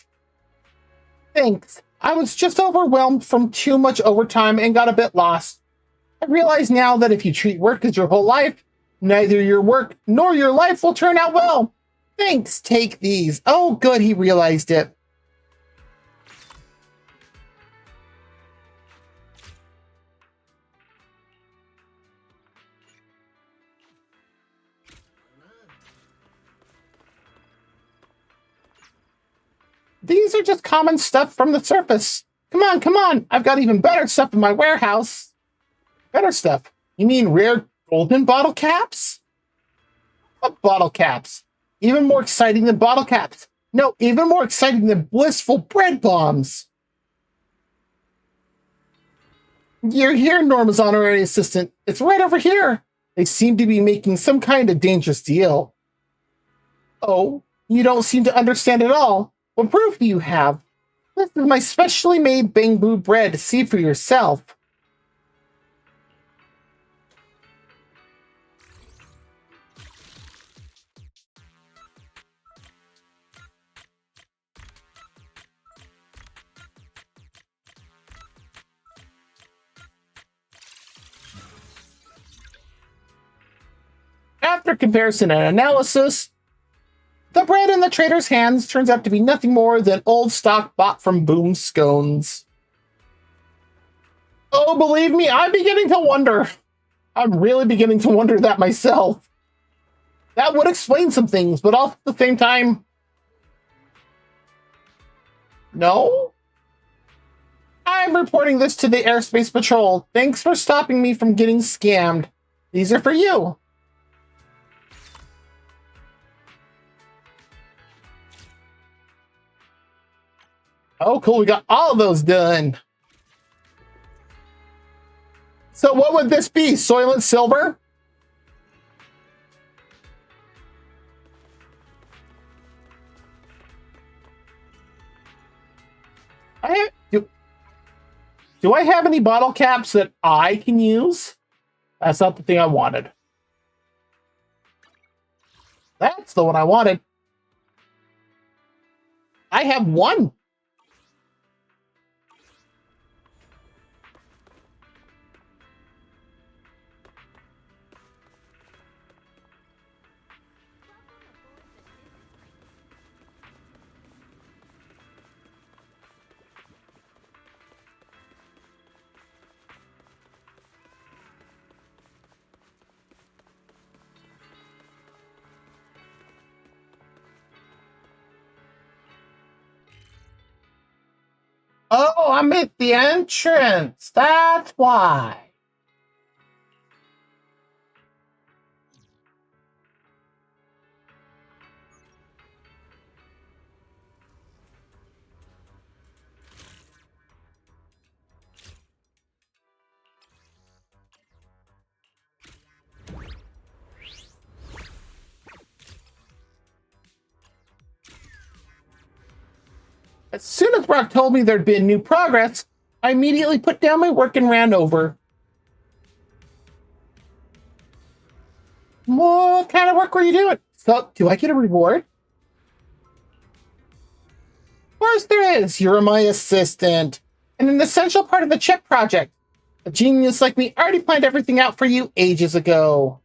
Thanks. I was just overwhelmed from too much overtime and got a bit lost. I realize now that if you treat work as your whole life, neither your work nor your life will turn out well. Thanks, take these. Oh, good, he realized it. These are just common stuff from the surface. Come on, come on. I've got even better stuff in my warehouse. Better stuff? You mean rare golden bottle caps? What bottle caps? Even more exciting than bottle caps. No, even more exciting than blissful bread bombs. You're here, Norma's honorary assistant. It's right over here. They seem to be making some kind of dangerous deal. Oh, you don't seem to understand at all. What proof do you have? This is my specially made Bangbu bread. See for yourself. After comparison and analysis, bread in the trader's hands turns out to be nothing more than old stock bought from Boom Scones. Oh, believe me, I'm beginning to wonder. I'm really beginning to wonder that myself. That would explain some things, but all at the same time, no? I'm reporting this to the Airspace Patrol. Thanks for stopping me from getting scammed. These are for you. Oh, cool. We got all of those done. So what would this be? Soylent Silver? Do I have any bottle caps that I can use? That's not the thing I wanted. That's the one I wanted. I have one. Oh, I'm at the entrance. That's why. As soon as Brock told me there'd been new progress, I immediately put down my work and ran over. What kind of work were you doing? So, do I get a reward? Of course there is. You're my assistant. And an essential part of the chip project. A genius like me already planned everything out for you ages ago.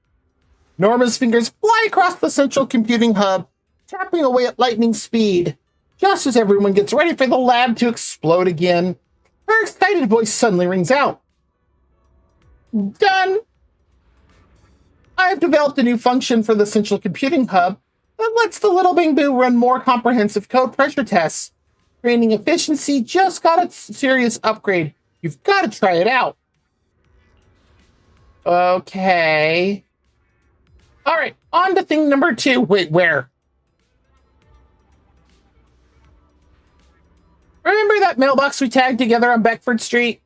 Norma's fingers fly across the central computing hub, tapping away at lightning speed. Just as everyone gets ready for the lab to explode again, her excited voice suddenly rings out. Done! I've developed a new function for the central computing hub that lets the little Bing Boo run more comprehensive code pressure tests. Training efficiency just got a serious upgrade. You've got to try it out. Okay. All right, on to thing number 2. Wait, where? Remember that mailbox we tagged together on Beckford Street?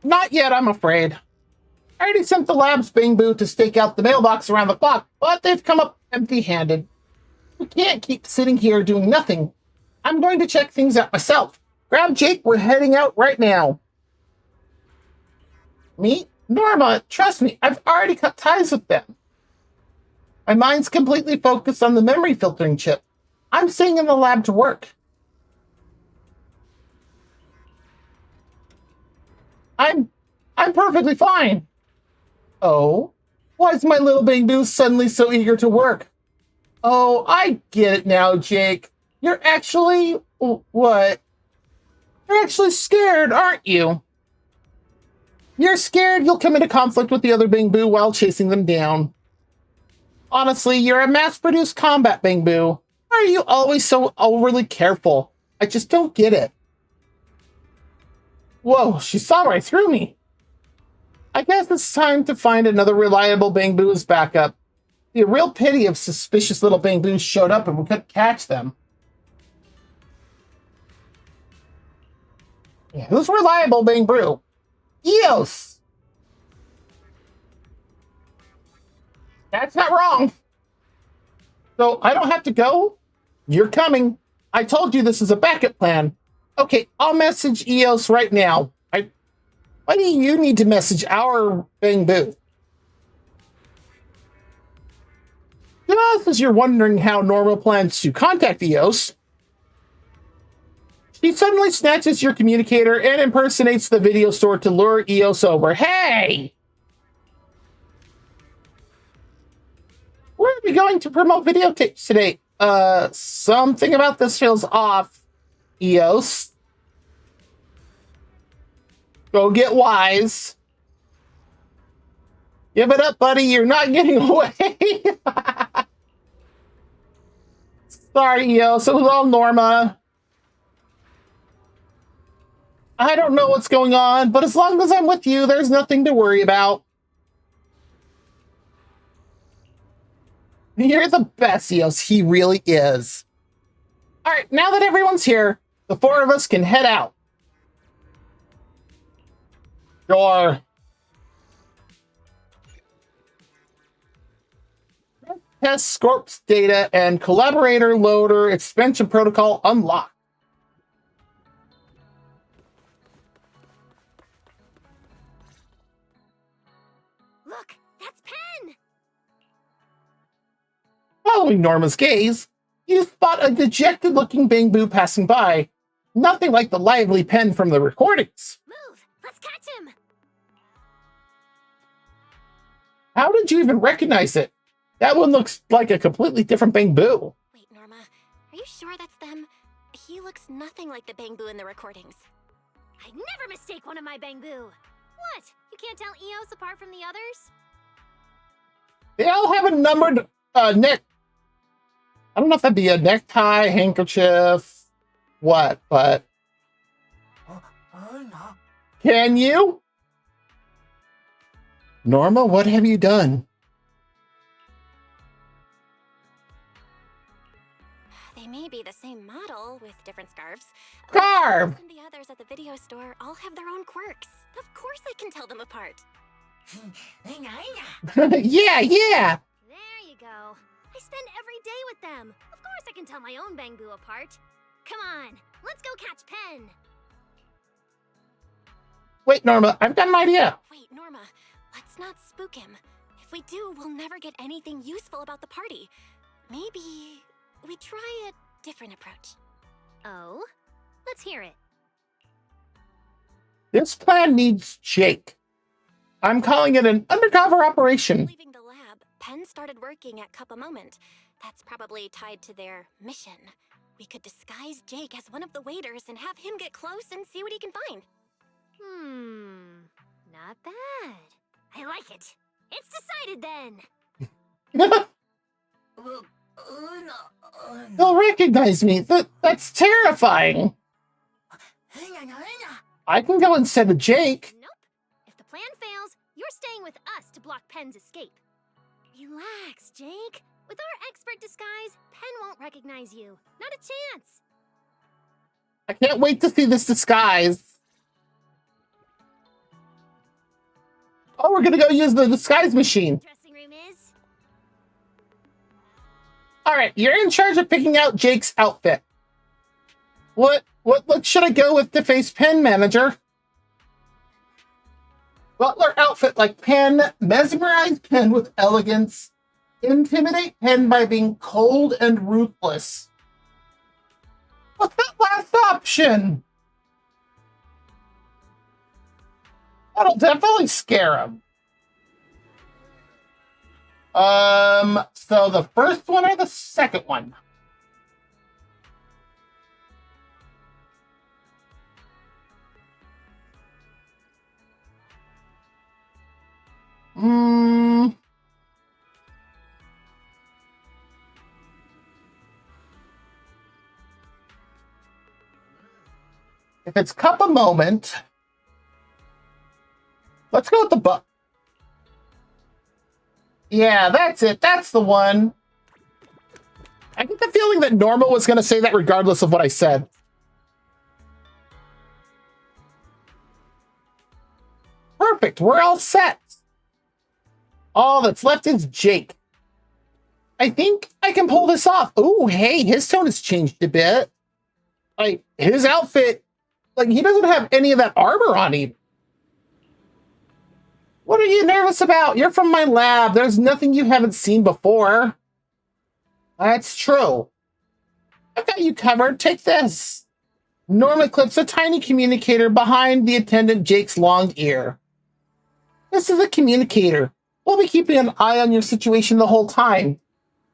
Not yet, I'm afraid. I already sent the lab's Bing Boo to stake out the mailbox around the clock, but they've come up empty-handed. We can't keep sitting here doing nothing. I'm going to check things out myself. Grab Jake, we're heading out right now. Me? Norma, trust me, I've already cut ties with them. My mind's completely focused on the memory filtering chip. I'm staying in the lab to work. I'm perfectly fine. Oh? Why is my little Bing Boo suddenly so eager to work? Oh, I get it now, Jake. You're actually... what? You're actually scared, aren't you? You're scared you'll come into conflict with the other Bing Boo while chasing them down. Honestly, you're a mass-produced combat Bing Boo. Why are you always so overly careful? I just don't get it. Whoa, she saw right through me. I guess it's time to find another reliable Bing Boo as backup. It'd be a real pity if suspicious little Bing Boos showed up and we couldn't catch them. Yeah, who's reliable Bing Boo? Eos! That's not wrong. So I don't have to go? You're coming. I told you this is a backup plan. Okay, I'll message Eos right now. Why do you need to message our Bing Boo? Just as you're wondering how Norma plans to contact Eos, she suddenly snatches your communicator and impersonates the video store to lure Eos over. Hey! are we going to promote videotapes today? Something about this feels off. Eos. Go get wise. Give it up, buddy. You're not getting away. Sorry, Eos. It was all Norma. I don't know what's going on, but as long as I'm with you, there's nothing to worry about. You're the best, Eos. He really is. All right, now that everyone's here, the four of us can head out. Sure. Test Scorp's data and collaborator loader expansion protocol unlocked. Look, that's Pen! Following Norma's gaze, you spot a dejected-looking Bangbu passing by. Nothing like the lively Pen from the recordings. Move! Let's catch him! How did you even recognize it? That one looks like a completely different Bangbu. Wait, Norma, are you sure that's them? He looks nothing like the Bangbu in the recordings. I'd never mistake one of my Bangbu. What? You can't tell Eos apart from the others? They all have a numbered neck. I don't know if that'd be a necktie, handkerchief, what, but... Can you? Norma, what have you done? They may be the same model with different scarves. Scarf! And the others at the video store all have their own quirks. Of course I can tell them apart. Yeah. There you go. I spend every day with them. Of course I can tell my own Bangbu apart. Come on, let's go catch Pen. Wait, Norma, I've got an idea. Wait, Norma, let's not spook him. If we do, we'll never get anything useful about the party. Maybe we try a different approach. Oh? Let's hear it. This plan needs Jake. I'm calling it an undercover operation. Leaving the lab, Pen started working at Cup a Moment. That's probably tied to their mission. We could disguise Jake as one of the waiters and have him get close and see what he can find. Not bad. I like it. It's decided then. They'll recognize me. That's terrifying. I can go instead of Jake. Nope. If the plan fails, you're staying with us to block Pen's escape. Relax, Jake. With our expert disguise, Pen won't recognize you. Not a chance. I can't wait to see this disguise. Oh, we're gonna go use the disguise machine. Dressing room is. All right, you're in charge of picking out Jake's outfit. What look should I go with to face Pen, manager? Butler outfit like Pen, mesmerize Pen with elegance, intimidate Pen by being cold and ruthless. What's that last option? That'll definitely scare him. So the first one or the second one? If it's Cup a Moment, let's go with the buck. Yeah, that's it. That's the one. I get the feeling that Norma was going to say that regardless of what I said. Perfect. We're all set. All that's left is Jake. I think I can pull this off. Oh, hey, his tone has changed a bit. Like, his outfit, like, he doesn't have any of that armor on him. What are you nervous about? You're from my lab. There's nothing you haven't seen before. That's true. I've got you covered. Take this. Norma clips a tiny communicator behind the attendant Jake's long ear. This is a communicator. We'll be keeping an eye on your situation the whole time.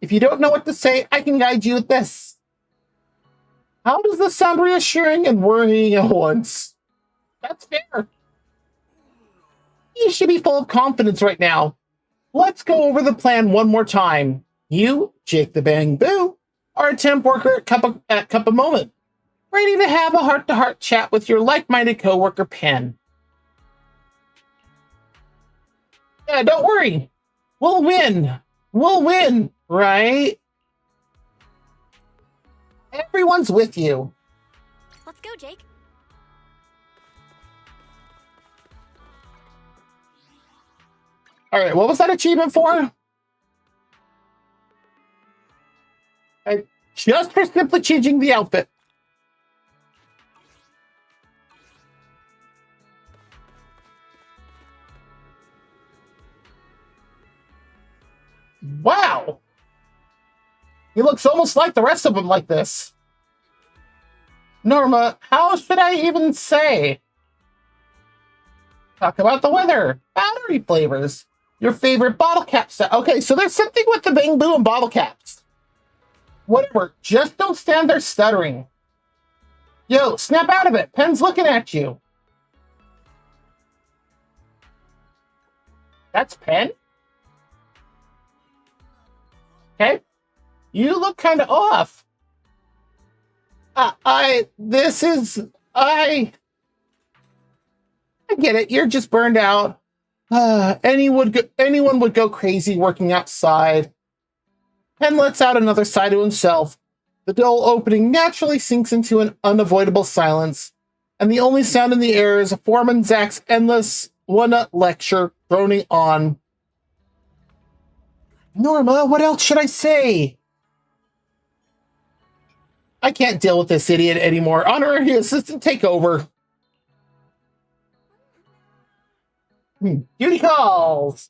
If you don't know what to say, I can guide you with this. How does this sound reassuring and worrying at once? That's fair. You should be full of confidence right now. Let's go over the plan one more time. You, Jake the Bang Boo, are a temp worker at Cup of Moment, ready to have a heart-to-heart chat with your like-minded coworker, Pen. Yeah, don't worry. We'll win. We'll win, right? Everyone's with you. Let's go, Jake. All right, what was that achievement for? Just for simply changing the outfit. Wow. He looks almost like the rest of them like this. Norma, how should I even say? Talk about the weather, battery flavors, your favorite bottle cap set. Okay, so there's something with the Bang Boo and bottle caps. Whatever, just don't stand there stuttering. Yo, snap out of it. Pen's looking at you. That's Pen? Okay. You look kind of off. I get it. You're just burned out. Anyone would go crazy working outside. Pen lets out another sigh to himself. The dull opening naturally sinks into an unavoidable silence, and the only sound in the air is Foreman Zach's endless one-up lecture droning on. Norma, what else should I say? I can't deal with this idiot anymore. Honorary assistant, take over. Duty calls.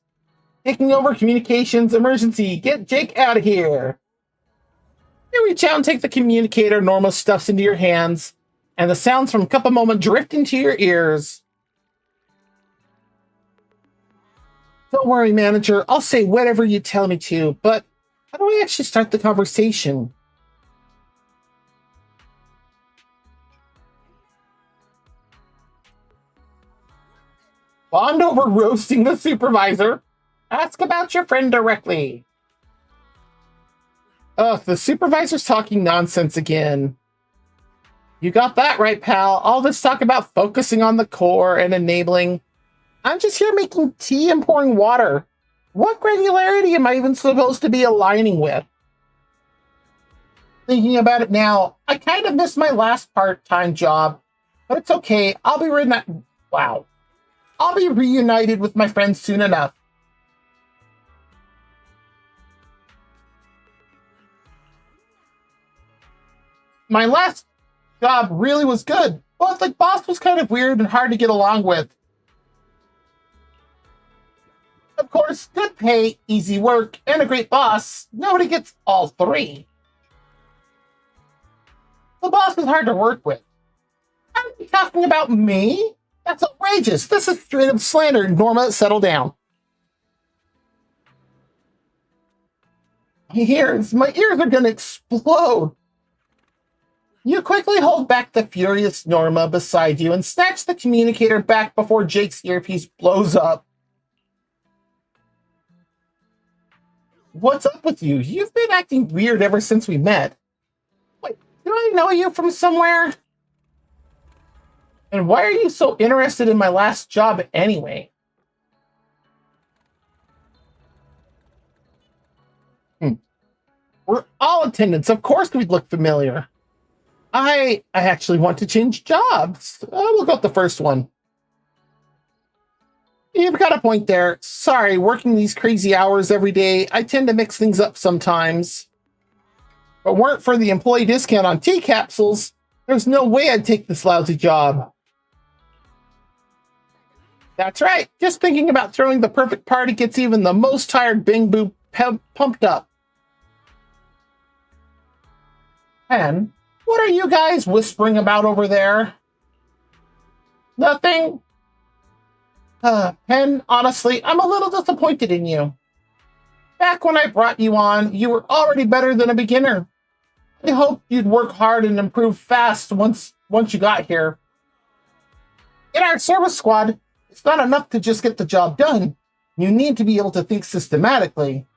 Taking over communications emergency. Get Jake out of here. You reach out and take the communicator Norma stuffs into your hands, and the sounds from Cup of Moment drift into your ears. Don't worry, manager. I'll say whatever you tell me to, but how do we actually start the conversation? Bond over roasting the supervisor. Ask about your friend directly. Ugh, the supervisor's talking nonsense again. You got that right, pal. All this talk about focusing on the core and enabling. I'm just here making tea and pouring water. What granularity am I even supposed to be aligning with? Thinking about it now, I kind of missed my last part-time job, but it's okay. I'll be reunited with my friends soon enough. My last job really was good, but the boss was kind of weird and hard to get along with. Of course, good pay, easy work, and a great boss. Nobody gets all three. The boss is hard to work with. Are you talking about me? That's outrageous. This is straight up slander. Norma, settle down. My ears are gonna explode. You quickly hold back the furious Norma beside you and snatch the communicator back before Jake's earpiece blows up. What's up with you? You've been acting weird ever since we met. Wait, do I know you from somewhere? And why are you so interested in my last job anyway? We're all attendants. Of course we'd look familiar. I actually want to change jobs. We'll go with the first one. You've got a point there. Sorry, working these crazy hours every day, I tend to mix things up sometimes. If it weren't for the employee discount on tea capsules, there's no way I'd take this lousy job. That's right. Just thinking about throwing the perfect party gets even the most tired Bang Boo pumped up. Pen, what are you guys whispering about over there? Nothing? Pen, honestly, I'm a little disappointed in you. Back when I brought you on, you were already better than a beginner. I hoped you'd work hard and improve fast once you got here. In our service squad, it's not enough to just get the job done. You need to be able to think systematically.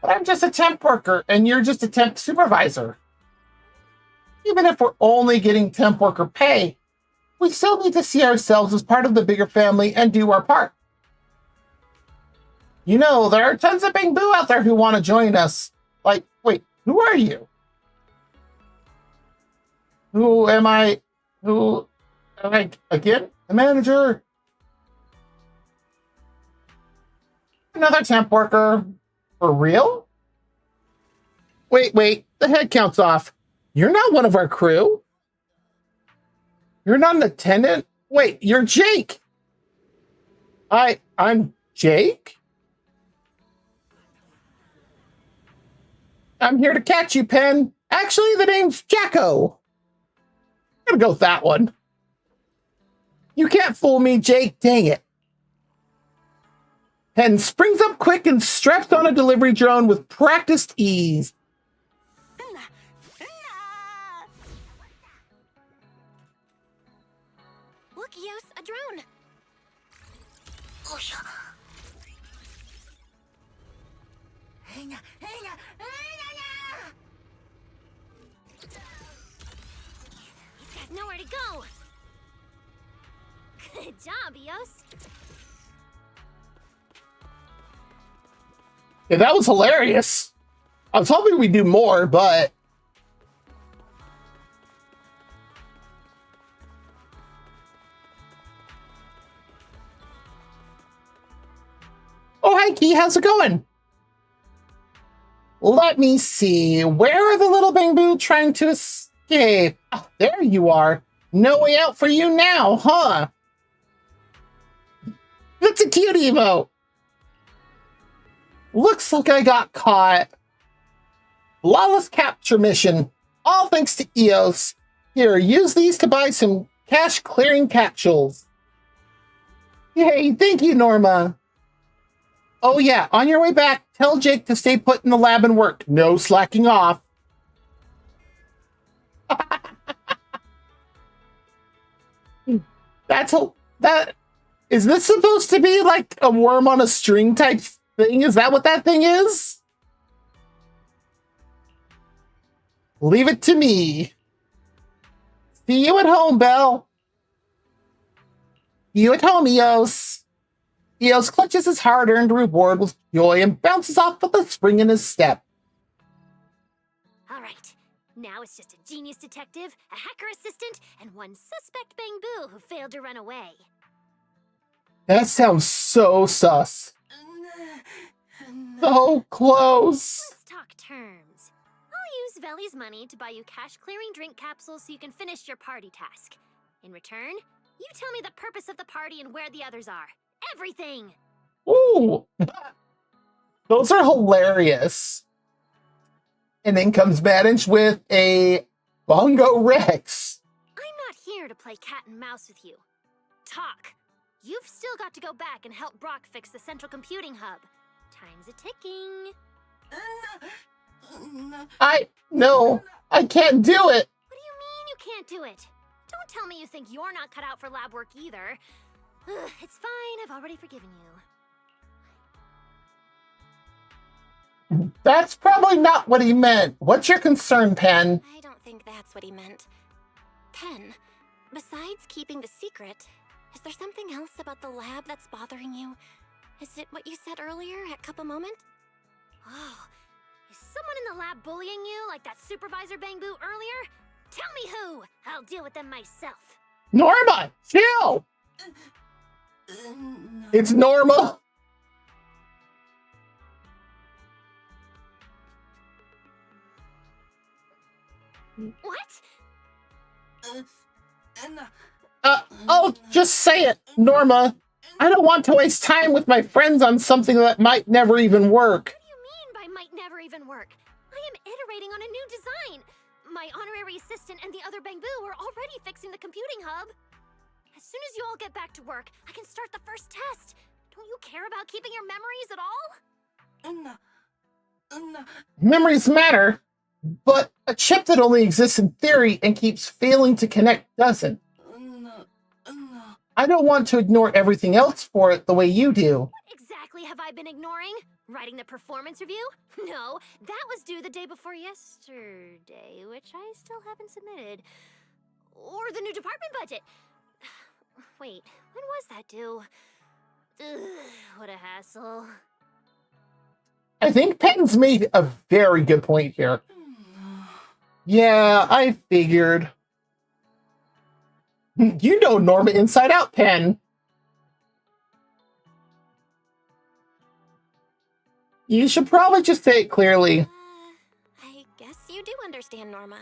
But I'm just a temp worker, and you're just a temp supervisor. Even if we're only getting temp worker pay, we still need to see ourselves as part of the bigger family and do our part. You know, there are tons of Bamboo out there who want to join us. Like, wait, who are you? Who am I again? The manager? Another temp worker? For real? Wait, the head count's off. You're not one of our crew? You're not an attendant? Wait, you're Jake! I'm Jake? I'm here to catch you, Pen. Actually, the name's Jacko. I'm gonna go with that one. You can't fool me, Jake. Dang it. Pen springs up quick and straps on a delivery drone with practiced ease. Look, Eos, a drone. He's got nowhere to go. Good job, Eos. Yeah, that was hilarious. I was hoping we'd do more, but... Oh, hi, Key. How's it going? Let me see. Where are the little Bamboo trying to escape? Oh, there you are. No way out for you now, huh? That's a cute emote. Looks like I got caught. Flawless capture mission. All thanks to Eos. Here, use these to buy some cash clearing capsules. Yay, thank you, Norma. Oh yeah, on your way back, tell Jake to stay put in the lab and work. No slacking off. Is this supposed to be like a worm on a string type thing? Is that what that thing is? Leave it to me. See you at home, Belle. See you at home, Eos. Eos clutches his hard-earned reward with joy and bounces off with a spring in his step. All right, now it's just a genius detective, a hacker assistant, and one suspect Bamboo who failed to run away. That sounds so sus. So close. Let's talk terms. I'll use Veli's money to buy you cash-clearing drink capsules so you can finish your party task. In return, you tell me the purpose of the party and where the others are. Everything! Ooh. Those are hilarious. And then comes Manage with a Bongo Rex. I'm not here to play cat and mouse with you. Talk. You've still got to go back and help Brock fix the central computing hub. Time's a-ticking. No, I can't do it. What do you mean you can't do it? Don't tell me you think you're not cut out for lab work either. Ugh, it's fine, I've already forgiven you. That's probably not what he meant. What's your concern, Pen? I don't think that's what he meant. Pen, besides keeping the secret, is there something else about the lab that's bothering you? Is it what you said earlier at Cup a Moment? Oh, is someone in the lab bullying you like that supervisor Bamboo earlier? Tell me who! I'll deal with them myself. Norma, chill! It's Norma. What? I'll just say it, Norma. I don't want to waste time with my friends on something that might never even work. What do you mean by might never even work? I am iterating on a new design. My honorary assistant and the other Bamboo are already fixing the computing hub. As soon as you all get back to work, I can start the first test. Don't you care about keeping your memories at all? Memories matter, but a chip that only exists in theory and keeps failing to connect doesn't. I don't want to ignore everything else for it the way you do. What exactly have I been ignoring? Writing the performance review? No, that was due the day before yesterday, which I still haven't submitted. Or the new department budget. Wait, when was that due? Ugh, what a hassle. I think Pen's made a very good point here. Yeah, I figured. You know Norma inside out, Pen. You should probably just say it clearly. I guess you do understand, Norma.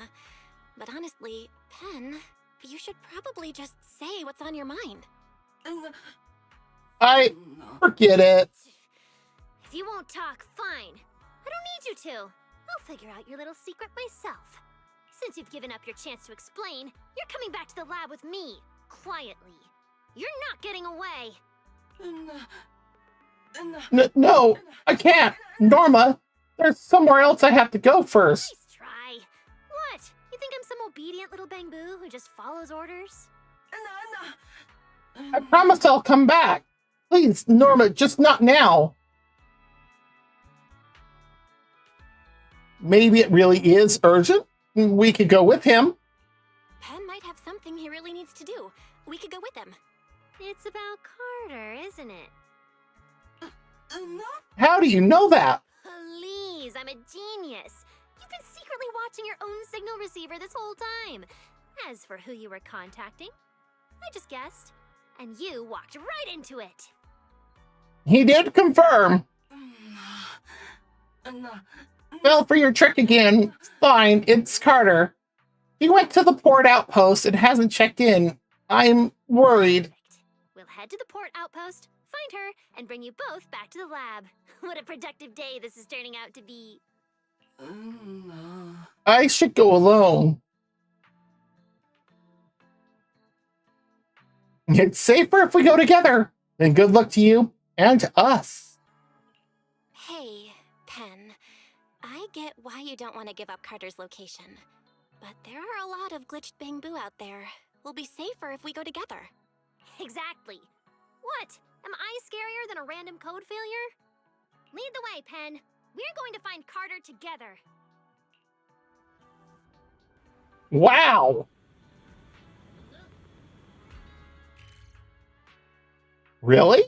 But honestly, Pen, you should probably just say what's on your mind. I forget it. If you won't talk, fine. I don't need you to. I'll figure out your little secret myself. Since you've given up your chance to explain, you're coming back to the lab with me, quietly. You're not getting away. No, I can't. Norma, there's somewhere else I have to go first. Nice try. What? You think I'm some obedient little bang-boo who just follows orders? I promise I'll come back. Please, Norma, just not now. Maybe it really is urgent. We could go with him. Pen might have something he really needs to do. We could go with him. It's about Carter, isn't it? How do you know that? Please, I'm a genius. You've been secretly watching your own signal receiver this whole time. As for who you were contacting, I just guessed. And you walked right into it. He did confirm. Fell for your trick again. Fine, it's Carter. He went to the port outpost and hasn't checked in. I'm worried. Perfect. We'll head to the port outpost, find her, and bring you both back to the lab. What a productive day this is turning out to be. I should go alone. It's safer if we go together. Then good luck to you and to us. Hey, Pen. I get why you don't want to give up Carter's location. But there are a lot of glitched bang-boo out there. We'll be safer if we go together. Exactly. What? Am I scarier than a random code failure? Lead the way, Pen. We're going to find Carter together. Wow. Really?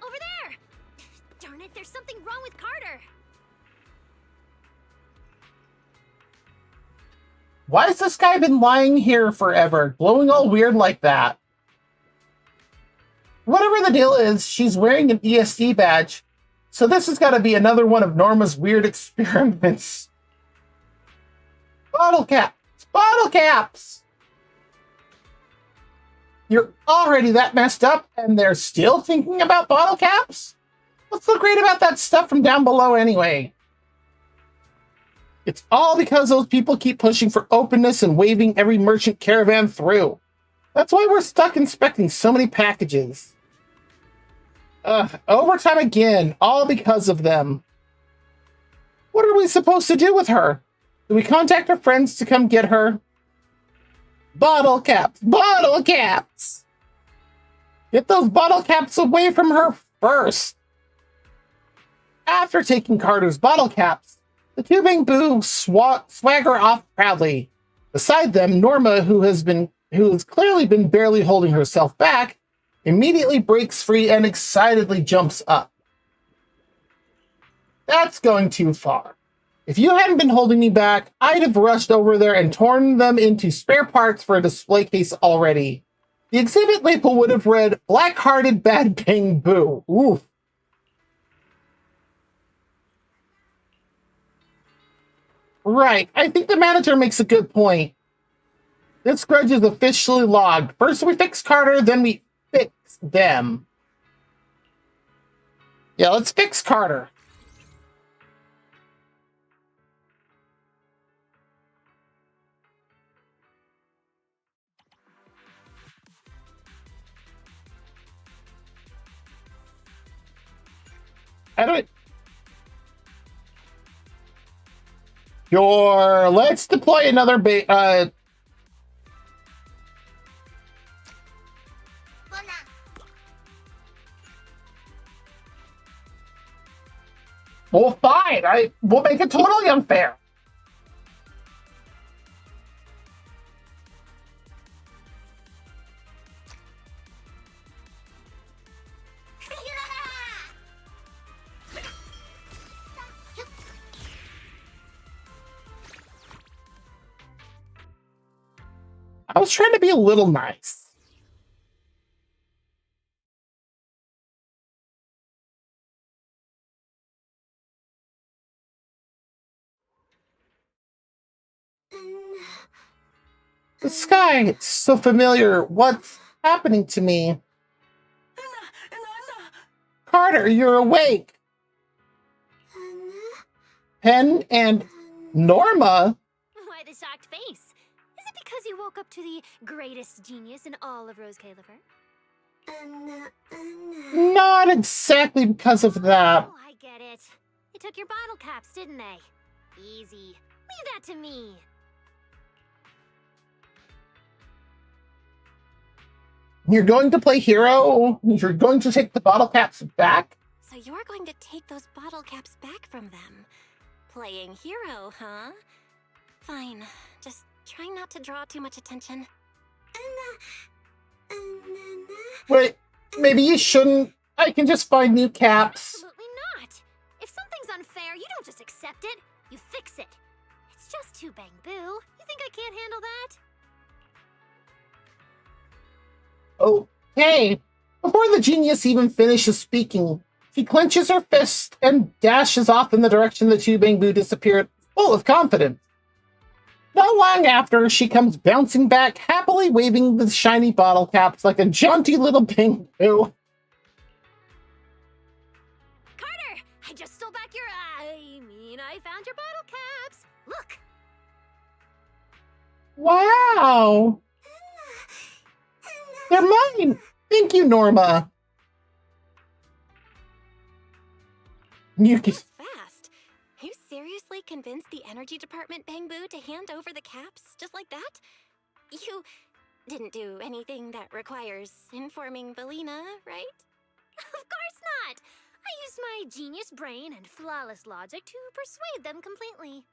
Over there! Darn it, there's something wrong with Carter. Why has this guy been lying here forever, glowing all weird like that? Whatever the deal is, she's wearing an ESD badge, so this has got to be another one of Norma's weird experiments. Bottle caps! Bottle caps! You're already that messed up, and they're still thinking about bottle caps? What's so great about that stuff from down below anyway? It's all because those people keep pushing for openness and waving every merchant caravan through. That's why we're stuck inspecting so many packages. Overtime again, all because of them. What are we supposed to do with her? Do we contact her friends to come get her? Bottle caps! Bottle caps! Get those bottle caps away from her first! After taking Carter's bottle caps, the two bang-boo swagger off proudly. Beside them, Norma, who has clearly been barely holding herself back, immediately breaks free and excitedly jumps up. That's going too far. If you hadn't been holding me back, I'd have rushed over there and torn them into spare parts for a display case already. The exhibit label would have read, Black-Hearted Bad Bang-Boo. Oof. Right, I think the manager makes a good point. This grudge is officially logged. First we fix Carter, then we fix them. Yeah, let's fix Carter. I don't. Sure. Let's deploy another well, fine. We'll make it totally unfair. I was trying to be a little nice. The sky, it's so familiar. What's happening to me? Carter, you're awake. Pen and Norma? Why the shocked face? Is it because you woke up to the greatest genius in all of Rose Califer? Not exactly because of that. Oh, I get it. They took your bottle caps, didn't they? Easy. Leave that to me. You're going to play hero? You're going to take the bottle caps back? So you're going to take those bottle caps back from them. Playing hero, huh? Fine. Just try not to draw too much attention. Wait, maybe you shouldn't. I can just find new caps. Absolutely not. If something's unfair, you don't just accept it. You fix it. It's just too bang boo. You think I can't handle that? Okay. Before the genius even finishes speaking, she clenches her fist and dashes off in the direction the two Bangbu disappeared, full of confidence. Not long after, she comes bouncing back, happily waving the shiny bottle caps like a jaunty little Bangbu. Carter, I just stole back your... I found your bottle caps. Look. Wow. They're mine. Thank you, Norma. That's fast. You seriously convinced the energy department Bangbu to hand over the caps just like that? You didn't do anything that requires informing Belina, right? Of course not. I used my genius brain and flawless logic to persuade them completely.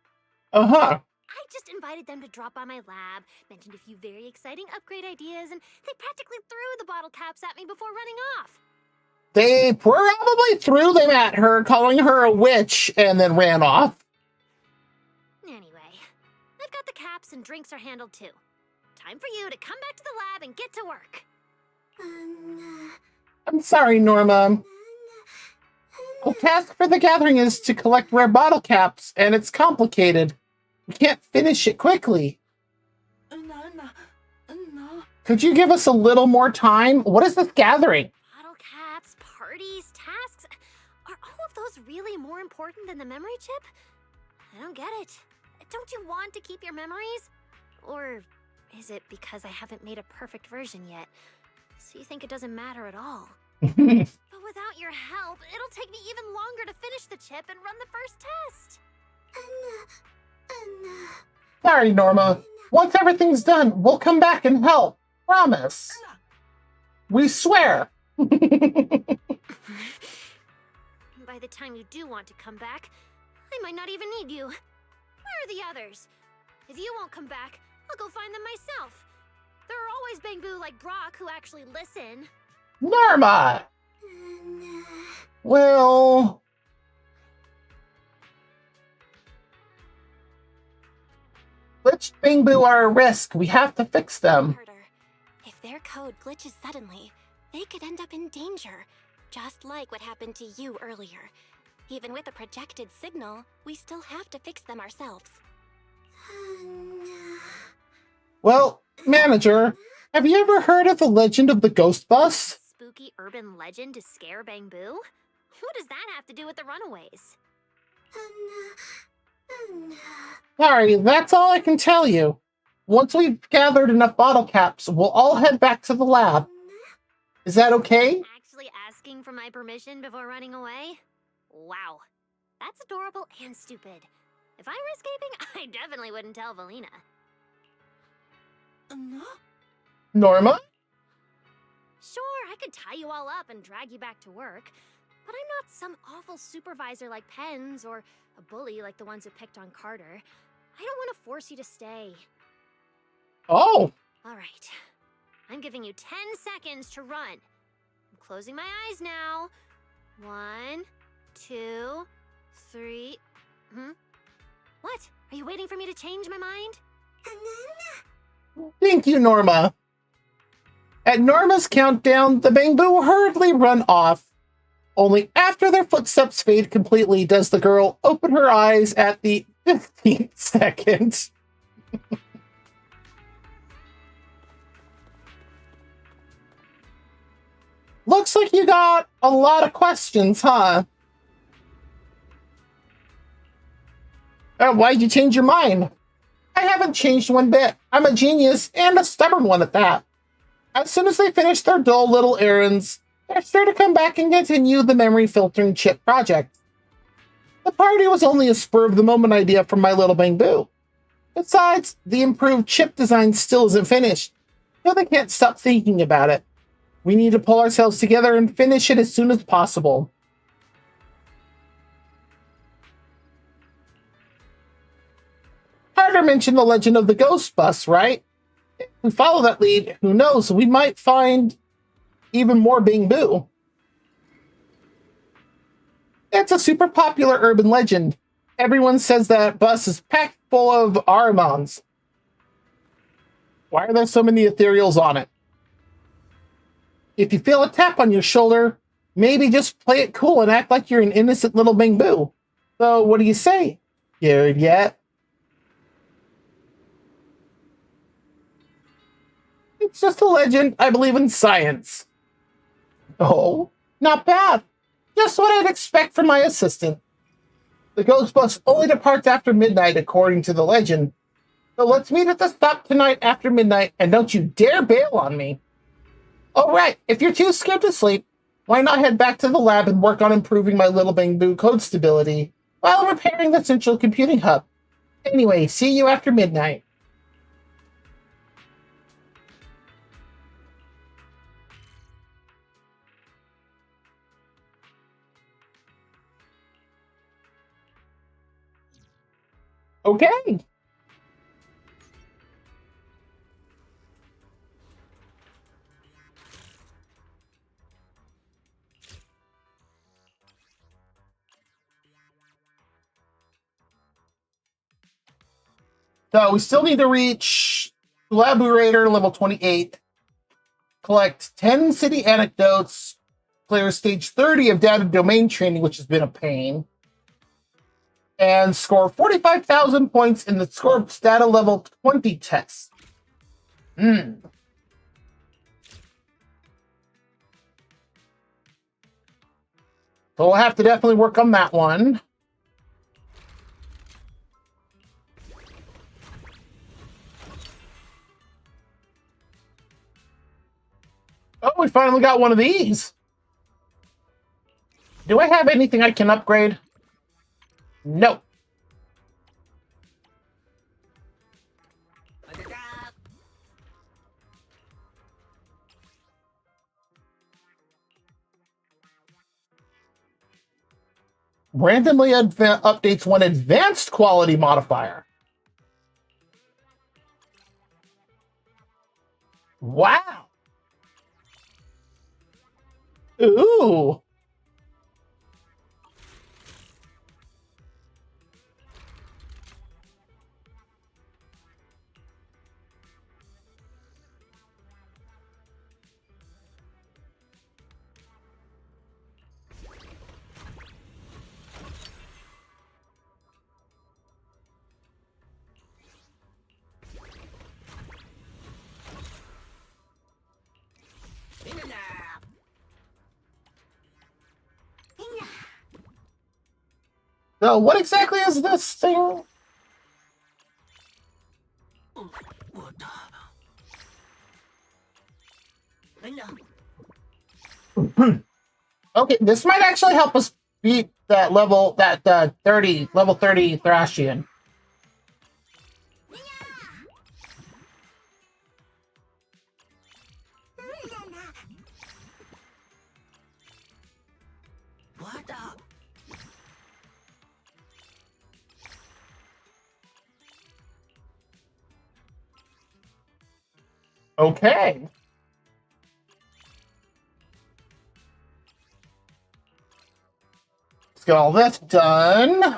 Uh-huh. I just invited them to drop by my lab, mentioned a few very exciting upgrade ideas, and they practically threw the bottle caps at me before running off. They probably threw them at her, calling her a witch, and then ran off. Anyway, I've got the caps and drinks are handled too. Time for you to come back to the lab and get to work. I'm sorry, Norma. The task for the gathering is to collect rare bottle caps, and it's complicated. We can't finish it quickly. Could you give us a little more time? What is this gathering? Bottle caps, parties, tasks. Are all of those really more important than the memory chip? I don't get it. Don't you want to keep your memories? Or is it because I haven't made a perfect version yet? So you think it doesn't matter at all? But without your help, it'll take me even longer to finish the chip and run the first test. Sorry, Norma. Once everything's done, we'll come back and help. Promise. We swear. By the time you do want to come back, I might not even need you. Where are the others? If you won't come back, I'll go find them myself. There are always Bangbu like Brock who actually listen. Norma! Well... Glitch Bangbu are a risk. We have to fix them. Carter, if their code glitches suddenly, they could end up in danger, just like what happened to you earlier. Even with a projected signal, we still have to fix them ourselves. Well, manager, have you ever heard of the legend of the ghost bus? Spooky urban legend to scare Bangbu? What does that have to do with the runaways? Sorry, that's all I can tell you. Once we've gathered enough bottle caps, we'll all head back to the lab. Is that okay? Actually asking for my permission before running away? Wow. That's adorable and stupid. If I were escaping, I definitely wouldn't tell Valina. Norma? Sure, I could tie you all up and drag you back to work, but I'm not some awful supervisor like Pens or a bully like the ones who picked on Carter. I don't want to force you to stay. Oh. All right. I'm giving you 10 seconds to run. I'm closing my eyes now. 1, 2, 3. What? Are you waiting for me to change my mind? Thank you, Norma. At Norma's countdown, the Bangbu hurriedly run off. Only after their footsteps fade completely does the girl open her eyes at the 15th second. Looks like you got a lot of questions, huh? Why'd you change your mind? I haven't changed one bit. I'm a genius, and a stubborn one at that. As soon as they finish their dull little errands, they're sure to come back and continue the memory filtering chip project. The party was only a spur-of-the-moment idea from my little Bangbu. Besides, the improved chip design still isn't finished, so they can't stop thinking about it. We need to pull ourselves together and finish it as soon as possible. Carter mentioned the legend of the ghost bus, right? If we follow that lead, who knows, we might find even more Bangbu. It's a super popular urban legend. Everyone says that bus is packed full of Aramons. Why are there so many ethereals on it? If you feel a tap on your shoulder, maybe just play it cool and act like you're an innocent little Bangbu. So what do you say? Scared yet? It's just a legend. I believe in science. Oh, not bad. Just what I'd expect from my assistant. The ghost bus only departs after midnight, according to the legend. So let's meet at the stop tonight after midnight, and don't you dare bail on me. Oh, right. If you're too scared to sleep, why not head back to the lab and work on improving my little Bangbu code stability while repairing the central computing hub. Anyway, see you after midnight. Okay. So we still need to reach Collaborator level 28, collect 10 city anecdotes, clear stage 30 of data domain training, which has been a pain, and score 45,000 points in the Scorp's data level 20 test. So we'll have to definitely work on that one. Oh, we finally got one of these. Do I have anything I can upgrade? No. Randomly updates one advanced quality modifier. Wow. Ooh. So what exactly is this thing? Okay, this might actually help us beat that level, that 30, level 30 Thrashian. What up? Okay. Let's get all this done.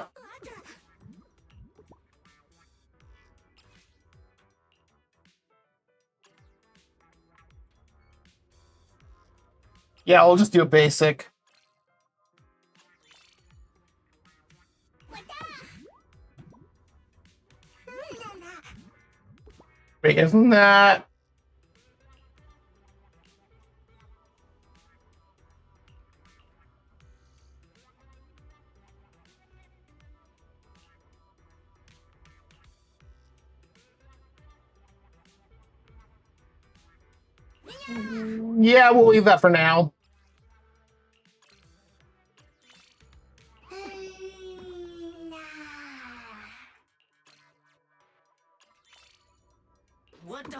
Yeah, we'll just do a basic. Wait, isn't that... Yeah, we'll leave that for now. What the?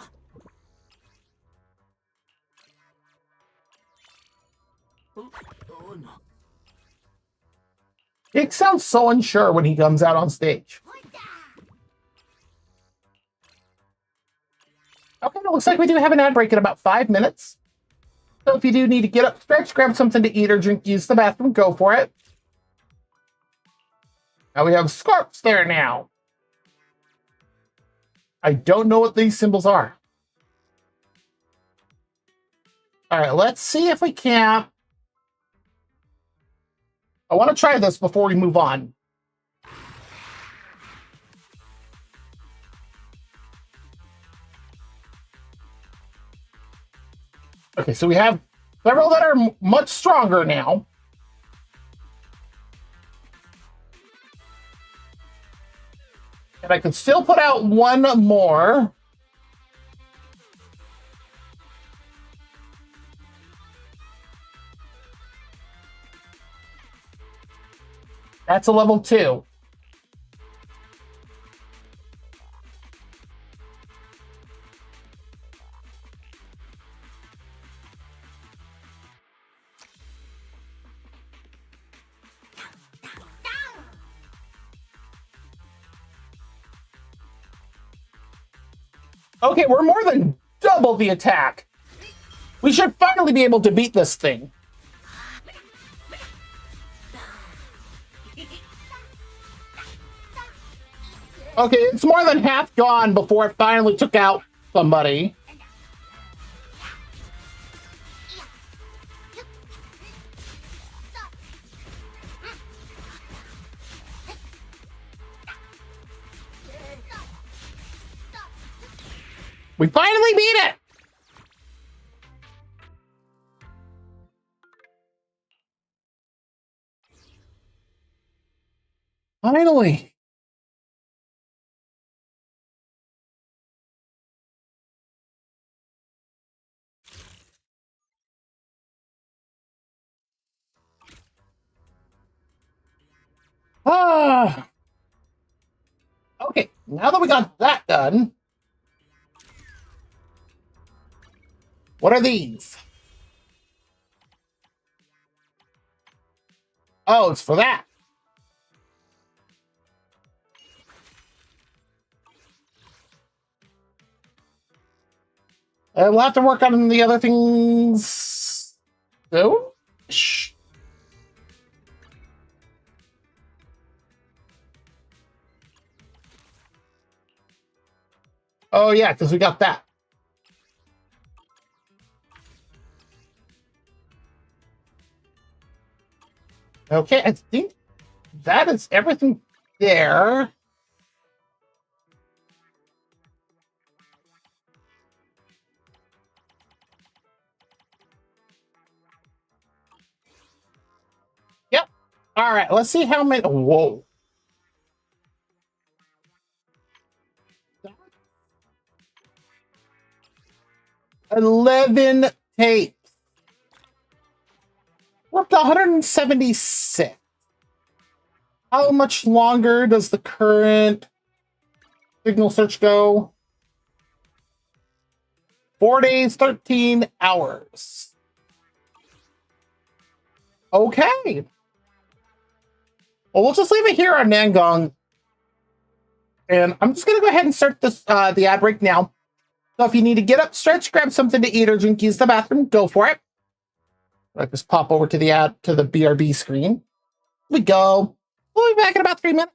Oh no. Jake sounds so unsure when he comes out on stage. Okay, it looks like we do have an ad break in about 5 minutes. So if you do need to get up, stretch, grab something to eat or drink, use the bathroom, go for it. Now we have Scarps there now. I don't know what these symbols are. All right, let's see if we can't. I want to try this before we move on. Okay, so we have several that are much stronger now. And I could still put out one more. That's a level 2. Okay, we're more than double the attack. We should finally be able to beat this thing. Okay, it's more than half gone before it finally took out somebody. We finally beat it! Finally. Ah. Okay, now that we got that done, what are these? Oh, it's for that. We'll have to work on the other things soon. Shh. Oh, yeah, because we got that. Okay, I think that is everything there. Yep. All right, let's see how many. Whoa. $11 tapes. We're up to 176. How much longer does the current signal search go? 4 days, 13 hours. Okay. Well, we'll just leave it here on Nangong. And I'm just going to go ahead and start this the ad break now. So if you need to get up, stretch, grab something to eat, or drink, use the bathroom, go for it. I'll just pop over to the BRB screen. We go. We'll be back in about 3 minutes.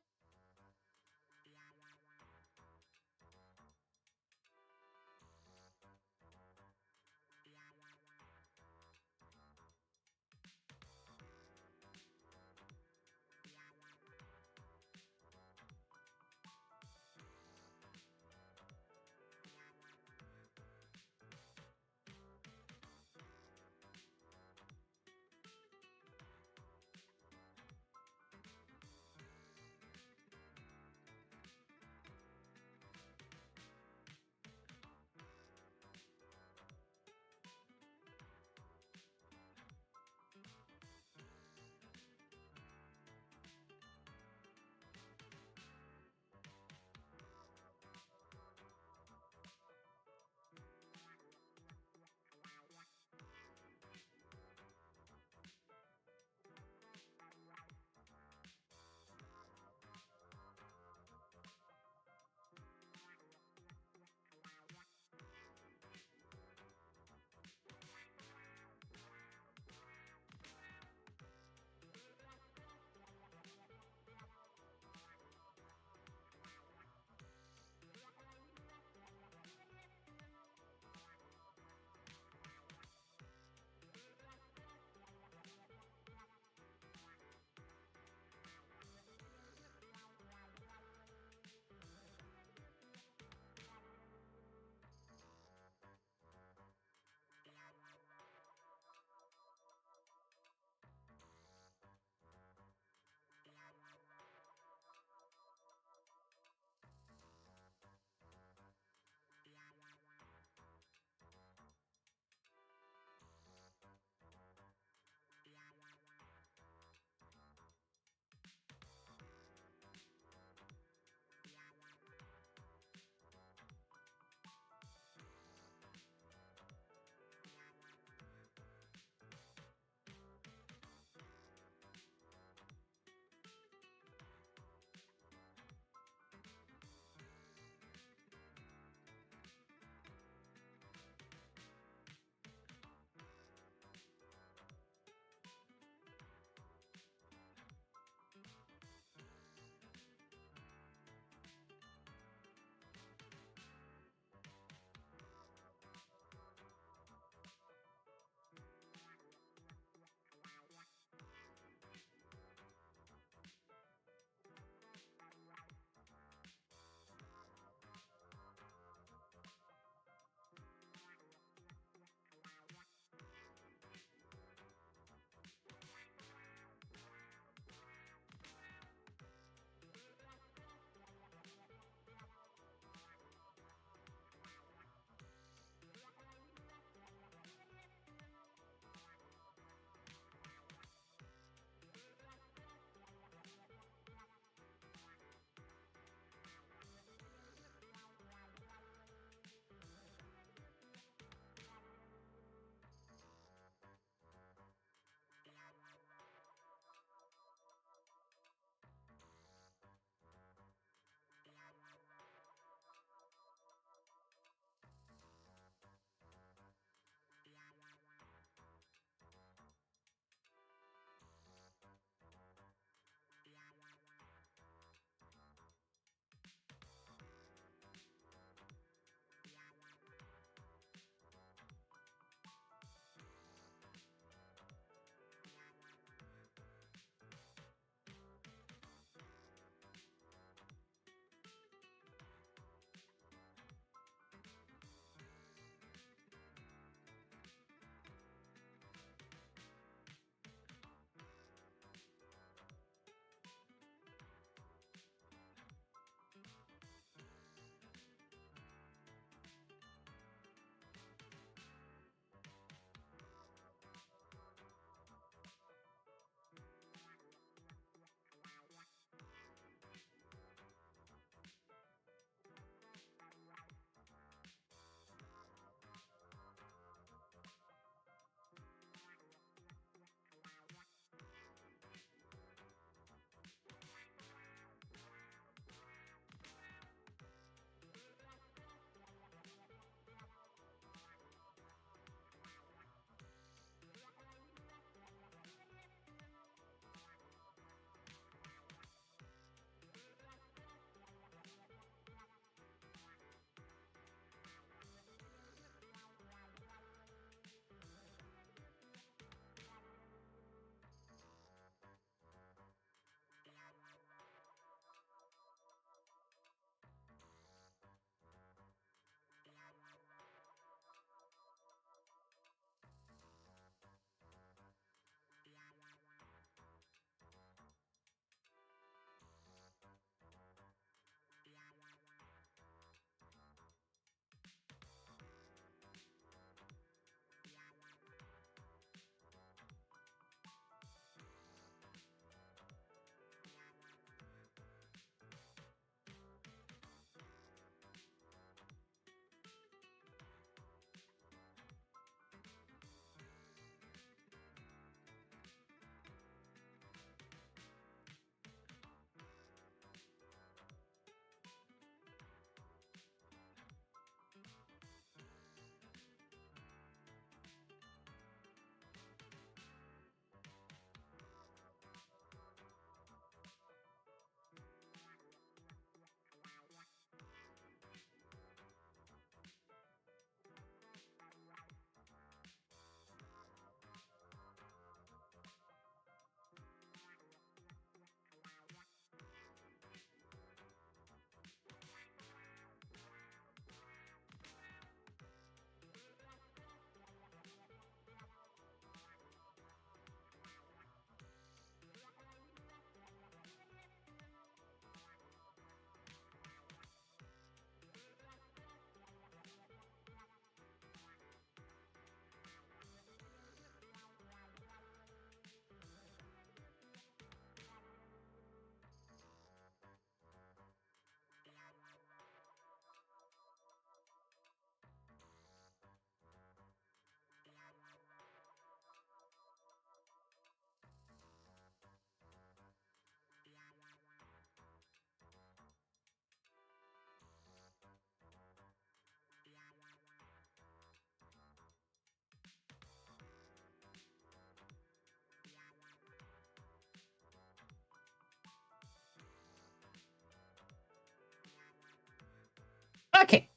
Okay.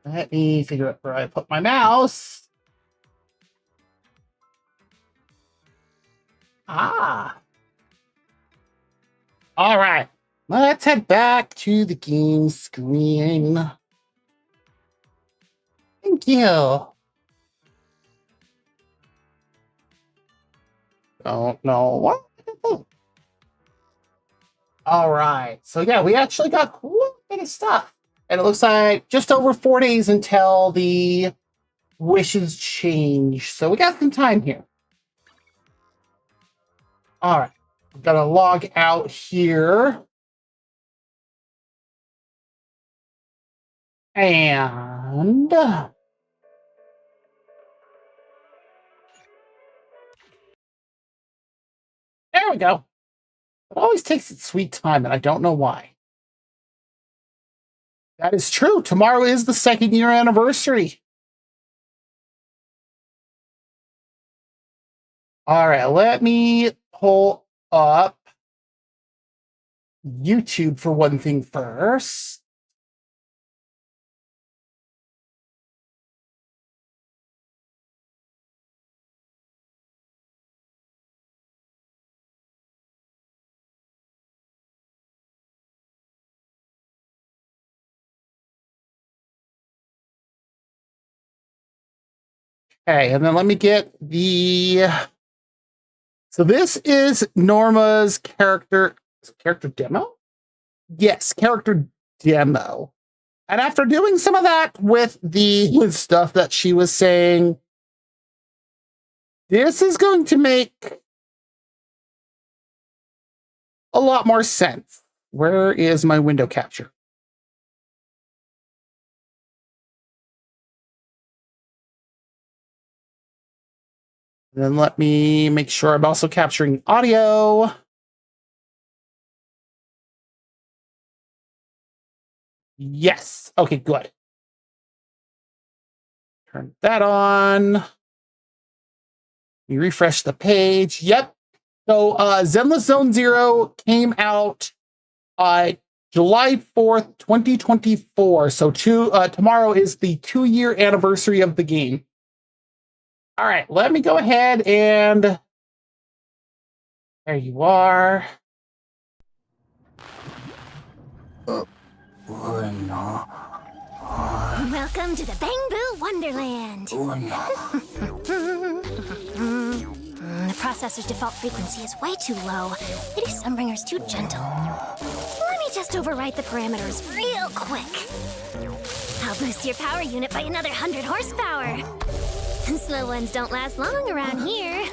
Let me figure out where I put my mouse. Ah. All right. Let's head back to the game screen. Thank you. Don't know what. All right. So yeah, we actually got quite a bit of stuff. And it looks like just over 4 days until the wishes change. So we got some time here. All right. I'm going to log out here. And there we go. It always takes its sweet time, and I don't know why. That is true. Tomorrow is the 2nd-year anniversary. All right, let me pull up YouTube for one thing first. Okay, and then let me get the... So this is Norma's character demo? Yes, character demo. And after doing some of that with the stuff that she was saying, this is going to make a lot more sense. Where is my window capture? And then let me make sure I'm also capturing audio. Yes. Okay, good. Turn that on. You refresh the page. Yep. So Zenless Zone Zero came out July 4th, 2024. So tomorrow is the 2-year anniversary of the game. All right, let me go ahead and there you are. Welcome to the Bang-Boo Wonderland. The processor's default frequency is way too low. Maybe Sunbringer's too gentle. Let me just overwrite the parameters real quick. I'll boost your power unit by another 100 horsepower. Slow ones don't last long around here. An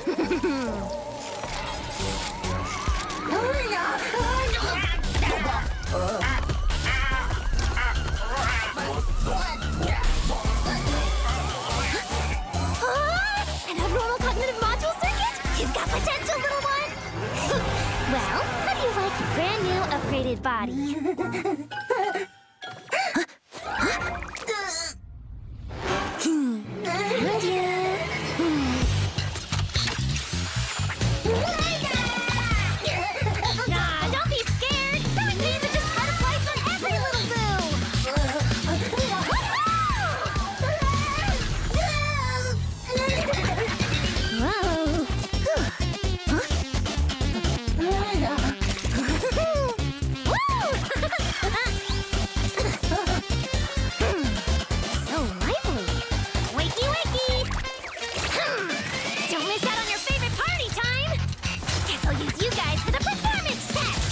abnormal cognitive module circuit? You've got potential, little one! Well, how do you like your brand new upgraded body? Found ya. Nah, don't be scared! Growing pains are just part of life for every little so lively! Wakey, wakey! Don't miss out on your favorite party time! Guess I'll use you guys for the performance test!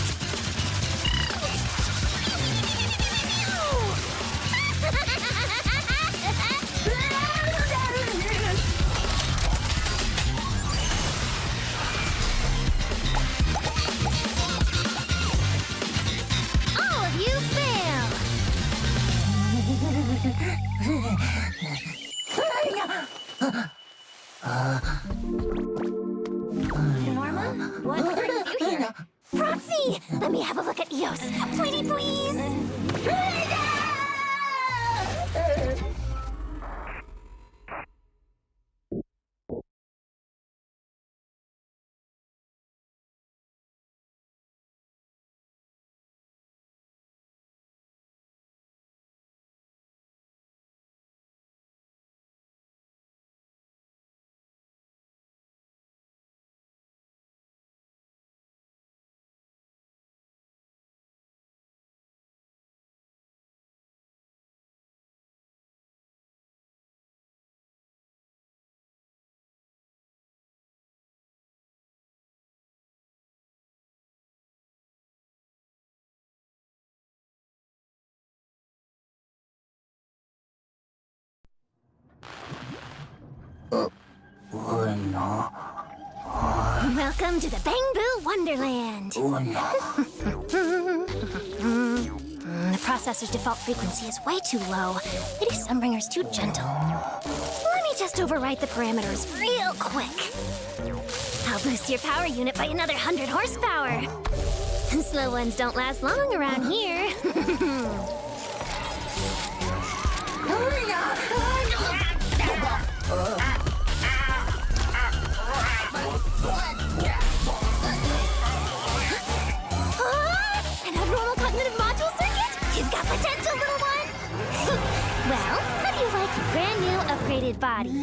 All of you fail! Norma, what brings you here? Roxy! Let me have a look at Eos. Pretty please! Welcome to the Bamboo Wonderland. The processor's default frequency is way too low. Maybe Sunbringer's too gentle. Let me just overwrite the parameters real quick. I'll boost your power unit by another 100 horsepower. Slow ones don't last long around here. An abnormal cognitive module circuit? You've got potential, little one! Well, how do you like your brand new upgraded body?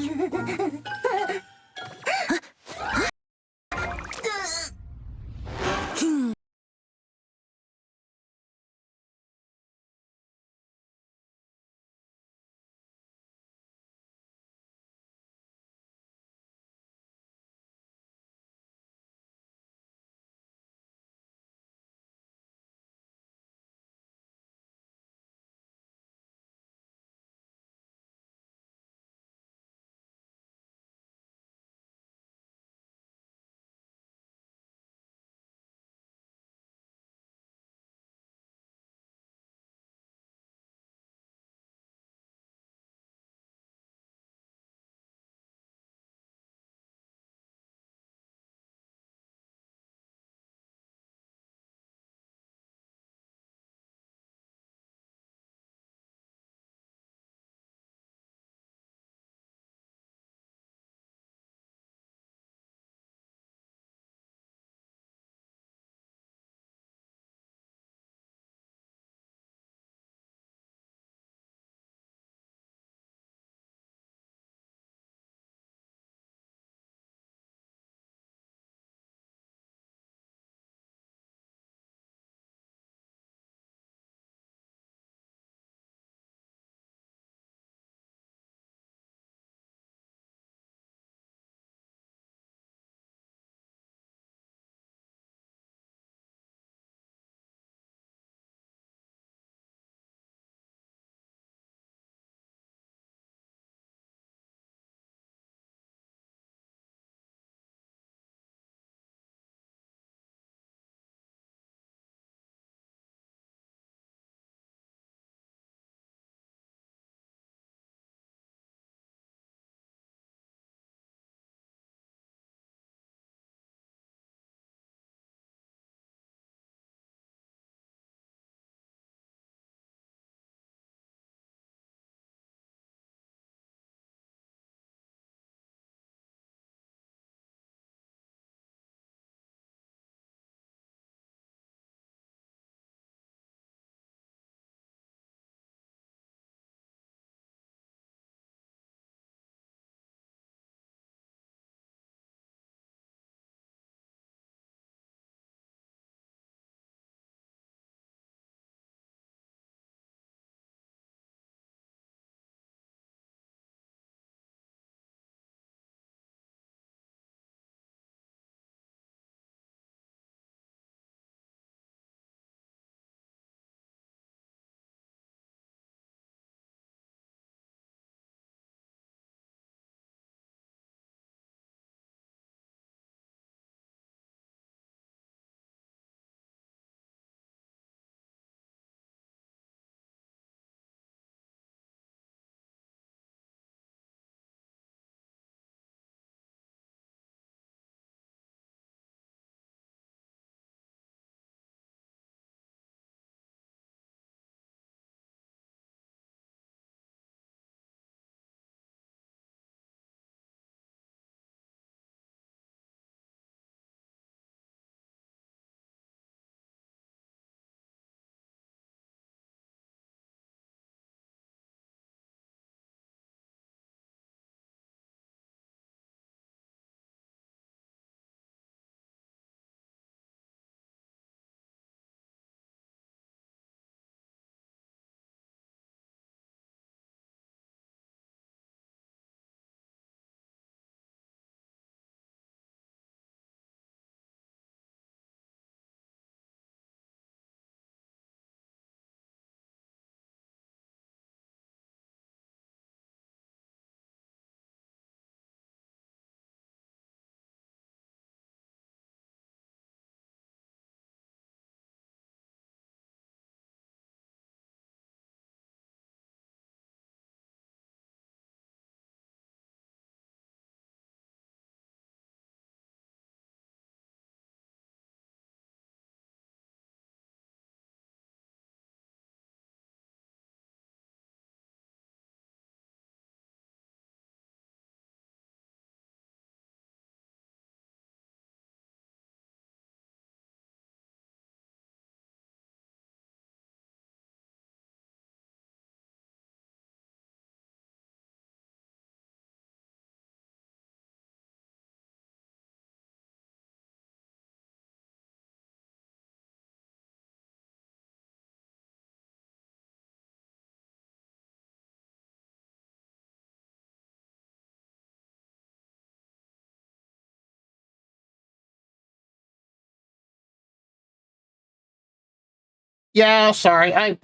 Yeah, sorry. I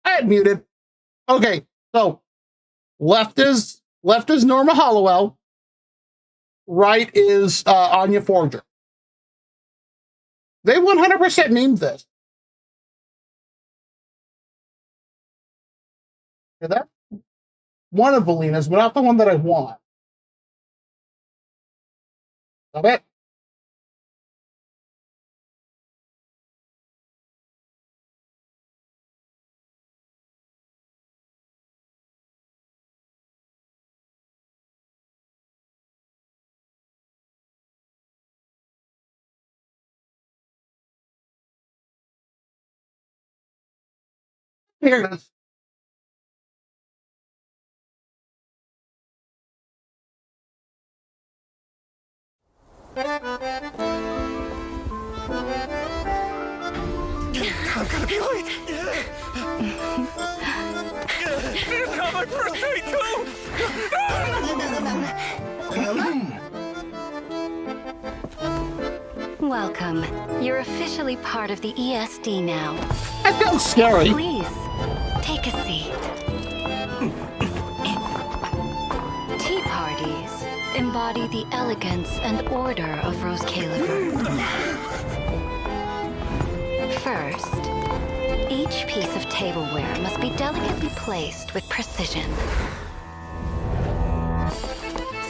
had muted. Okay, so left is Norma Hollowell. Right is Anya Forger. They 100% memed this. Okay, that's one of Valina's, but not the one that I want. Got it? Here it is. I'm gonna be late. It's not my first day too. Welcome. You're officially part of the ESD now. That sounds scary. Please, take a seat. Tea parties embody the elegance and order of Rose Caliver. First, each piece of tableware must be delicately placed with precision.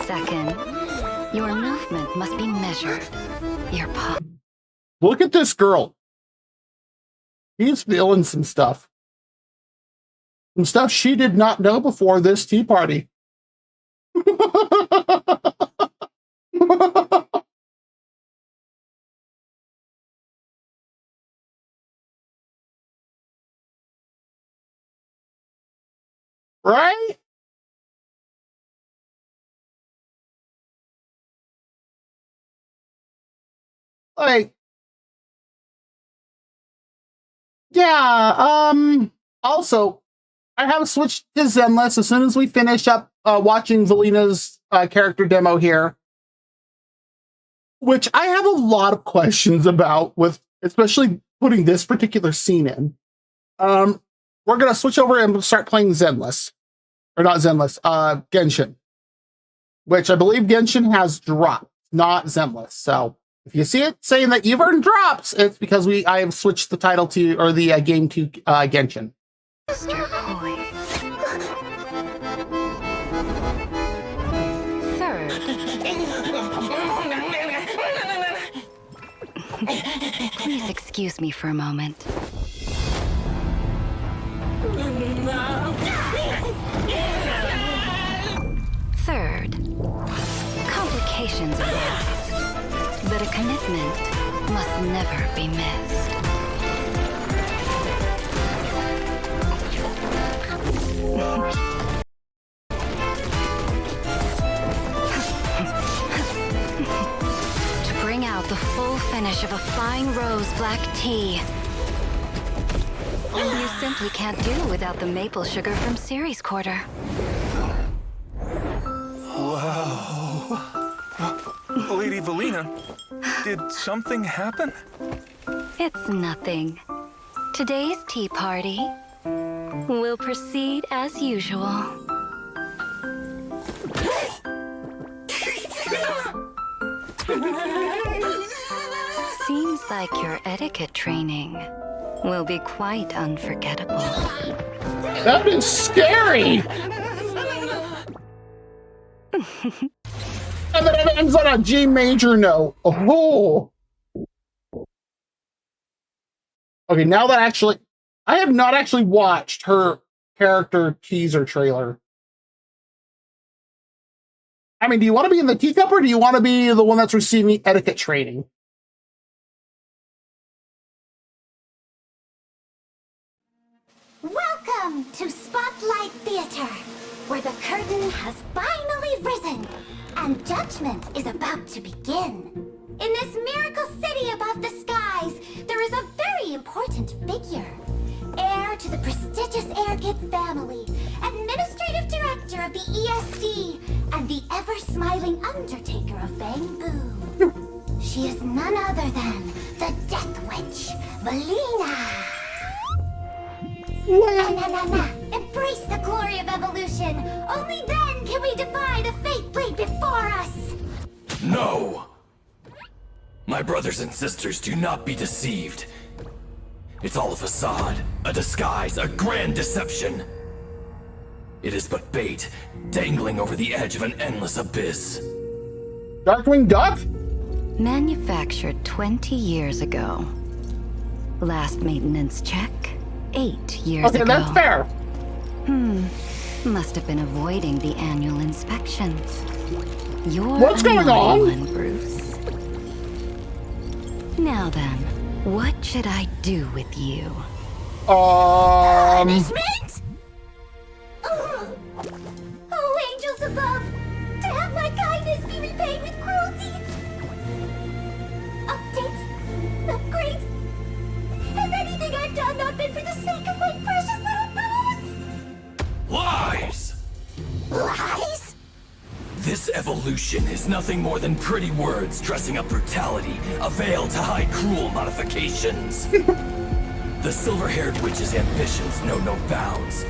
Second, your movement must be measured. Your Look at this girl. She's feeling some stuff. Some stuff she did not know before this tea party. Right? Like, yeah, also, I have switched to Zenless as soon as we finish up watching Valina's character demo here, which I have a lot of questions about, with especially putting this particular scene in. We're going to switch over and start playing Zenless. Or not Zenless, Genshin. Which I believe Genshin has dropped, not Zenless. So if you see it saying that you've earned drops, it's because I have switched the title to, or the game to Genshin. Mr. Boy. Third. Please excuse me for a moment. Third, complications arise, but a commitment must never be missed. To bring out the full finish of a fine rose black tea, you simply can't do without the maple sugar from Ceres Quarter. Wow. Lady Valina, did something happen? It's nothing. Today's tea party will proceed as usual. Seems like your etiquette training will be quite unforgettable. That is scary! And then it ends on a G major note. Oh. Okay, now that I have not actually watched her character teaser trailer. I mean, do you want to be in the teacup or do you want to be the one that's receiving etiquette training? Welcome to Spotlight Theater, where the curtain has finally risen and judgment is about to begin. In this miracle city above the skies, there is a very important figure. Heir to the prestigious Air Kid family, administrative director of the ESC, and the ever-smiling undertaker of Bangbu. She is none other than the Death Witch, Valina. Embrace the glory of evolution. Only then can we defy the fate laid before us. No! My brothers and sisters, do not be deceived. It's all a facade, a disguise, a grand deception. It is but bait, dangling over the edge of an endless abyss. Darkwing Duck? Manufactured 20 years ago. Last maintenance check, 8 years ago. Okay, that's fair. Must have been avoiding the annual inspections. You're What's a going naughty on? one, Bruce. Now then, what should I do with you? Punishment? Oh, angels above, to have my kindness be repaid with cruelty. Updates? Upgrades? Has anything I've done not been for the sake of my precious little Bruce? Lies! Lies? This evolution is nothing more than pretty words dressing up brutality, a veil to hide cruel modifications. The silver-haired witch's ambitions know no bounds.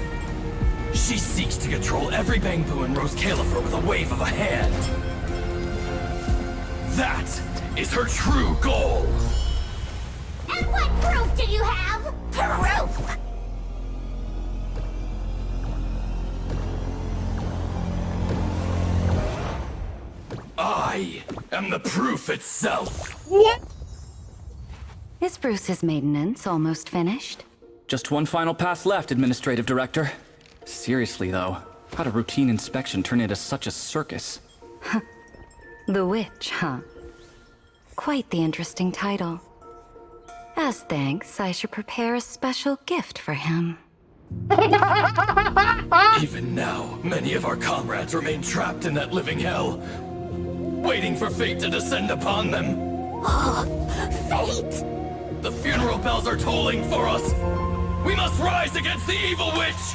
She seeks to control every Bangbu in Rose Califer with a wave of a hand. That is her true goal. And what proof do you have? Proof! I am the proof itself. What? Is Bruce's maintenance almost finished? Just one final pass left, Administrative Director. Seriously, though, how'd a routine inspection turn into such a circus? The Witch, huh? Quite the interesting title. As thanks, I should prepare a special gift for him. Even now, many of our comrades remain trapped in that living hell, waiting for fate to descend upon them. Fate! The funeral bells are tolling for us. We must rise against the evil witch!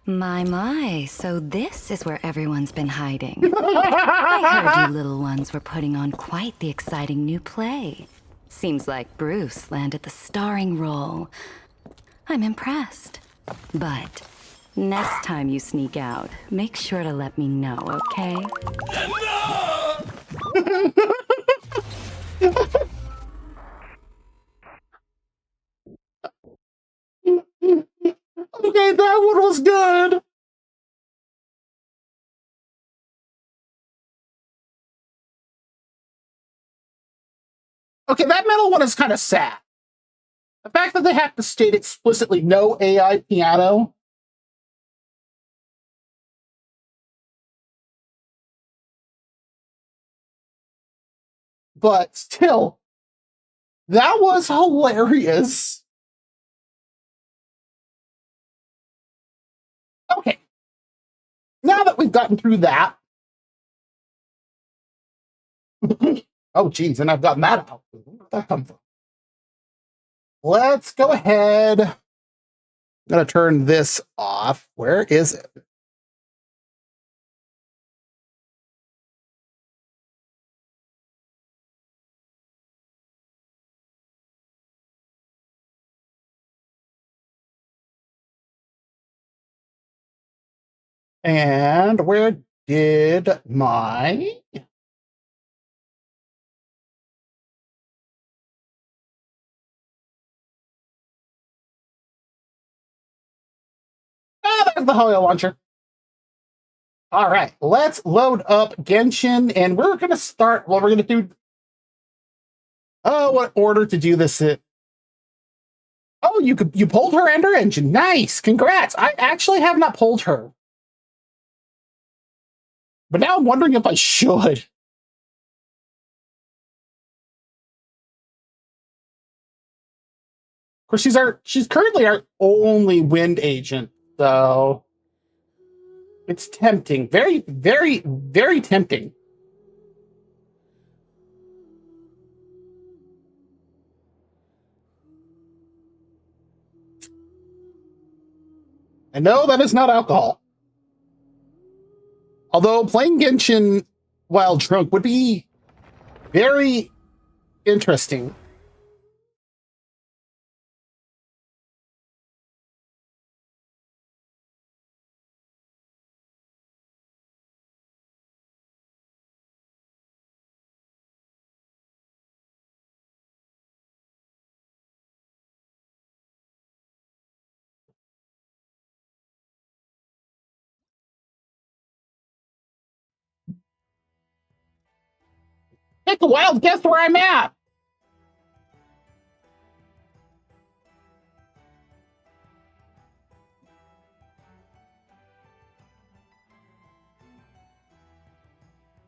My, so this is where everyone's been hiding. I heard you little ones were putting on quite the exciting new play. Seems like Bruce landed the starring role. I'm impressed. But next time you sneak out, make sure to let me know, okay? Okay, that one was good. Okay, that middle one is kind of sad. The fact that they have to state explicitly no AI piano. But still, that was hilarious. Okay. Now that we've gotten through that. Oh, geez, and I've gotten that out. Where'd that come from? Let's go ahead. I'm going to turn this off. Where is it? And where did my... Ah, there's the Hoyo launcher. All right, let's load up Genshin, and we're going to start... Well, we're going to do... Oh, what order to do this in? Oh, you pulled her and her engine. Nice, congrats. I actually have not pulled her. But now I'm wondering if I should. Of course, she's currently our only wind agent, so it's tempting. Very, very, very tempting. And no, that is not alcohol. Although playing Genshin while drunk would be very interesting. Take a wild guess where I'm at.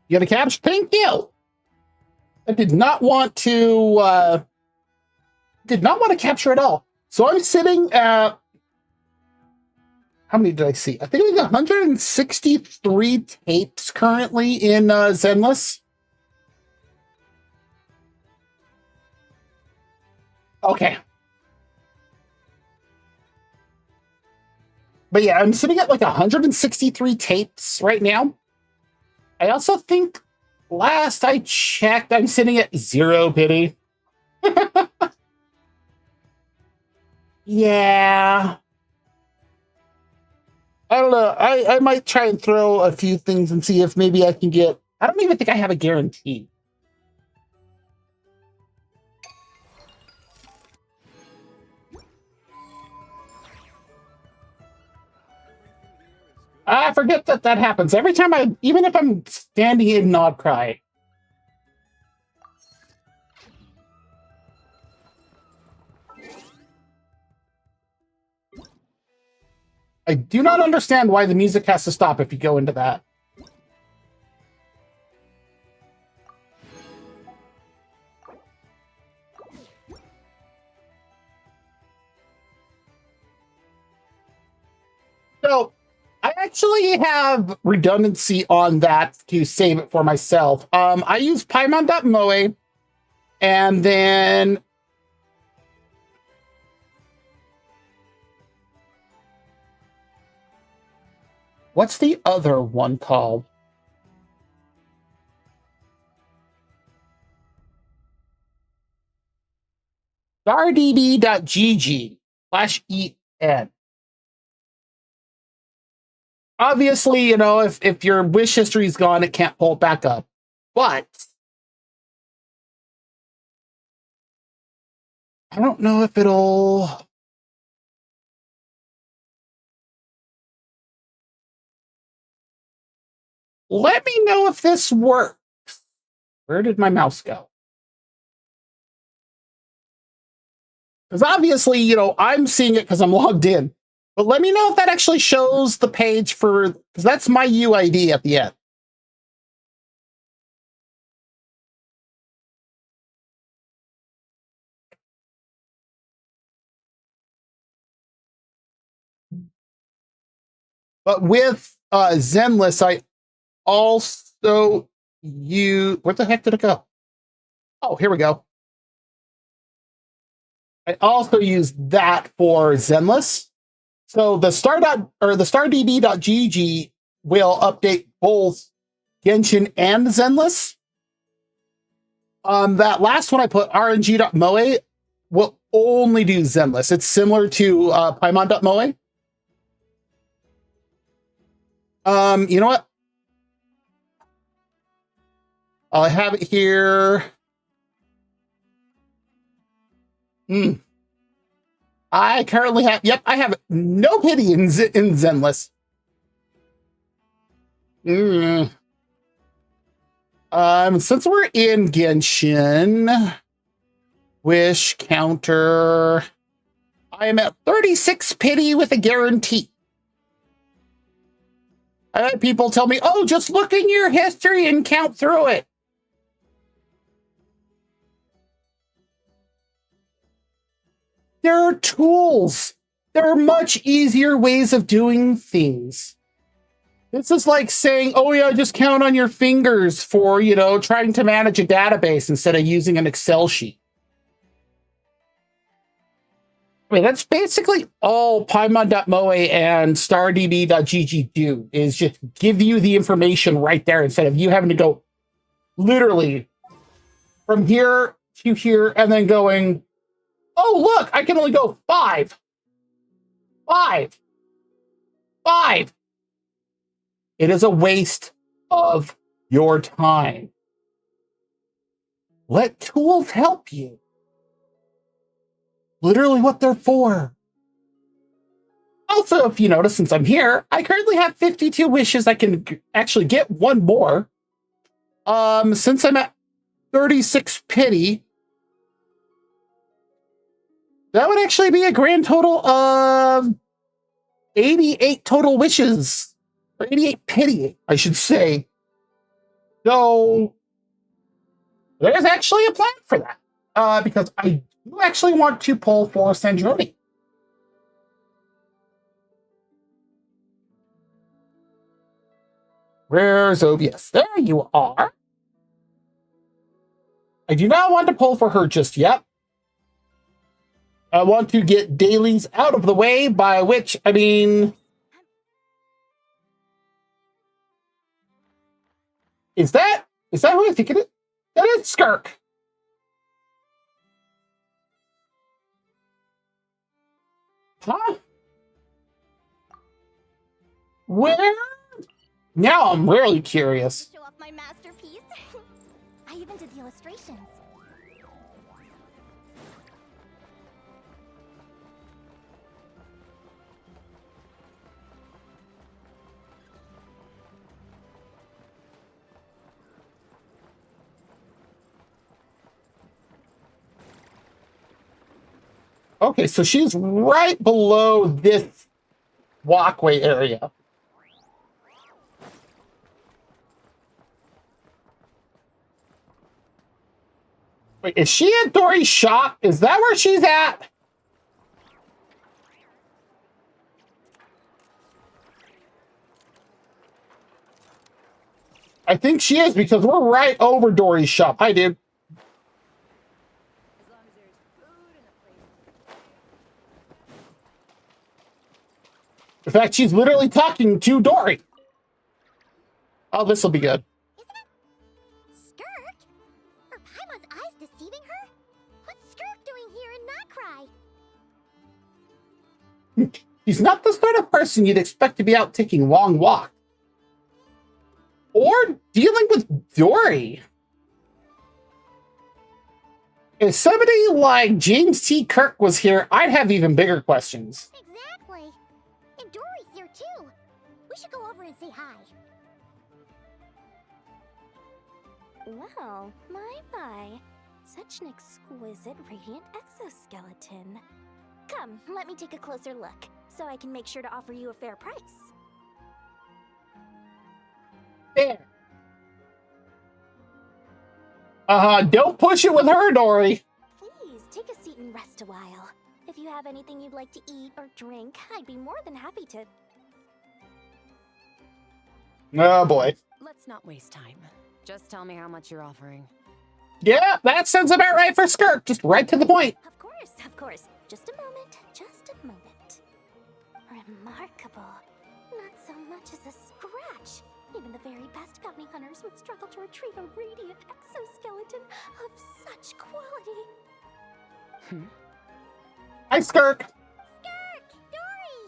You got a capture? Thank you. I did not want to capture at all. So I'm sitting at, how many did I see? I think it was 163 tapes currently in Zenless. Okay. But yeah, I'm sitting at like 163 tapes right now. I also think last I checked, I'm sitting at 0 pity. Yeah. I don't know. I might try and throw a few things and see if maybe I can get... I don't even think I have a guarantee. I forget that happens. Every time even if I'm standing in Nod Cry. I do not understand why the music has to stop if you go into that. So, I actually have redundancy on that to save it for myself. I use Paimon.moe, and then... What's the other one called? stardb.gg/en. Obviously, you know, if your wish history is gone, it can't pull it back up. But I don't know if it'll... Let me know if this works. Where did my mouse go? Because obviously, you know, I'm seeing it because I'm logged in. But let me know if that actually shows the page for... Because that's my UID at the end. But with Zenless, I also use... Where the heck did it go? Oh, here we go. I also use that for Zenless. So the stardb.gg will update both Genshin and Zenless. That last one I put, rng.moe, will only do Zenless. It's similar to Paimon.moe. You know what? I have it here. I currently have, yep, I have no pity in Zenless. Since we're in Genshin, wish counter, I am at 36 pity with a guarantee. I had people tell me, oh, just look in your history and count through it. There are tools. There are much easier ways of doing things. This is like saying, oh yeah, just count on your fingers for, you know, trying to manage a database instead of using an Excel sheet. I mean, that's basically all Paimon.moe and stardb.gg do, is just give you the information right there instead of you having to go literally from here to here and then going, oh, look, I can only go 5. It is a waste of your time. Let tools help you. Literally what they're for. Also, if you notice, since I'm here, I currently have 52 wishes. I can actually get one more. Since I'm at 36 pity. That would actually be a grand total of 88 total wishes. Or 88 pity, I should say. So, there's actually a plan for that. Because I do actually want to pull for Sandroni. Where's OBS? There you are. I do not want to pull for her just yet. I want to get dailies out of the way, by which, I mean... Is that who I think it is? That is Skirk. Huh? Where? Now I'm really curious. Show off my masterpiece. I even did the illustrations. Okay, so she's right below this walkway area. Wait, is she at Dory's shop? Is that where she's at? I think she is because we're right over Dory's shop. Hi, dude. In fact, she's literally talking to Dory. Oh, this will be good. Skirk? Are Paimon's eyes deceiving her? What's Skirk doing here in Not Cry? She's not the sort of person you'd expect to be out taking long walks. Or dealing with Dory. If somebody like James T. Kirk was here, I'd have even bigger questions. Exactly. And Dory's here too. We should go over and say hi. Well, my. Such an exquisite radiant exoskeleton. Come, let me take a closer look, so I can make sure to offer you a fair price. There. Don't push it with her, Dory. Please, take a seat and rest a while. If you have anything you'd like to eat or drink, I'd be more than happy to... Oh, boy. Let's not waste time. Just tell me how much you're offering. Yeah, that sounds about right for Skirk. Just right to the point. Of course. Just a moment. Remarkable. Not so much as a scratch. Even the very best bounty hunters would struggle to retrieve a radiant exoskeleton of such quality. Hi, Skirk. Skirk! Dory!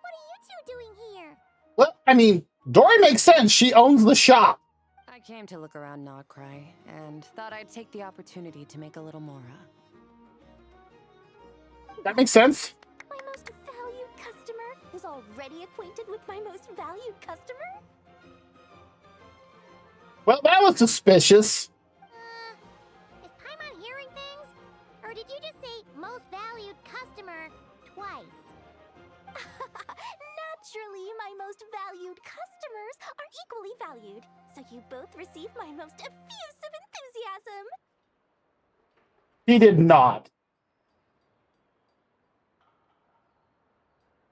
What are you two doing here? Well, I mean, Dory makes sense. She owns the shop. I came to look around Not Cry, and thought I'd take the opportunity to make a little Mora. That makes sense. My most valued customer is already acquainted with my most valued customer? Well, that was suspicious. Is Paimon hearing things? Or did you just say most valued customer twice? Naturally, my most valued customers are equally valued, so you both receive my most effusive enthusiasm. He did not.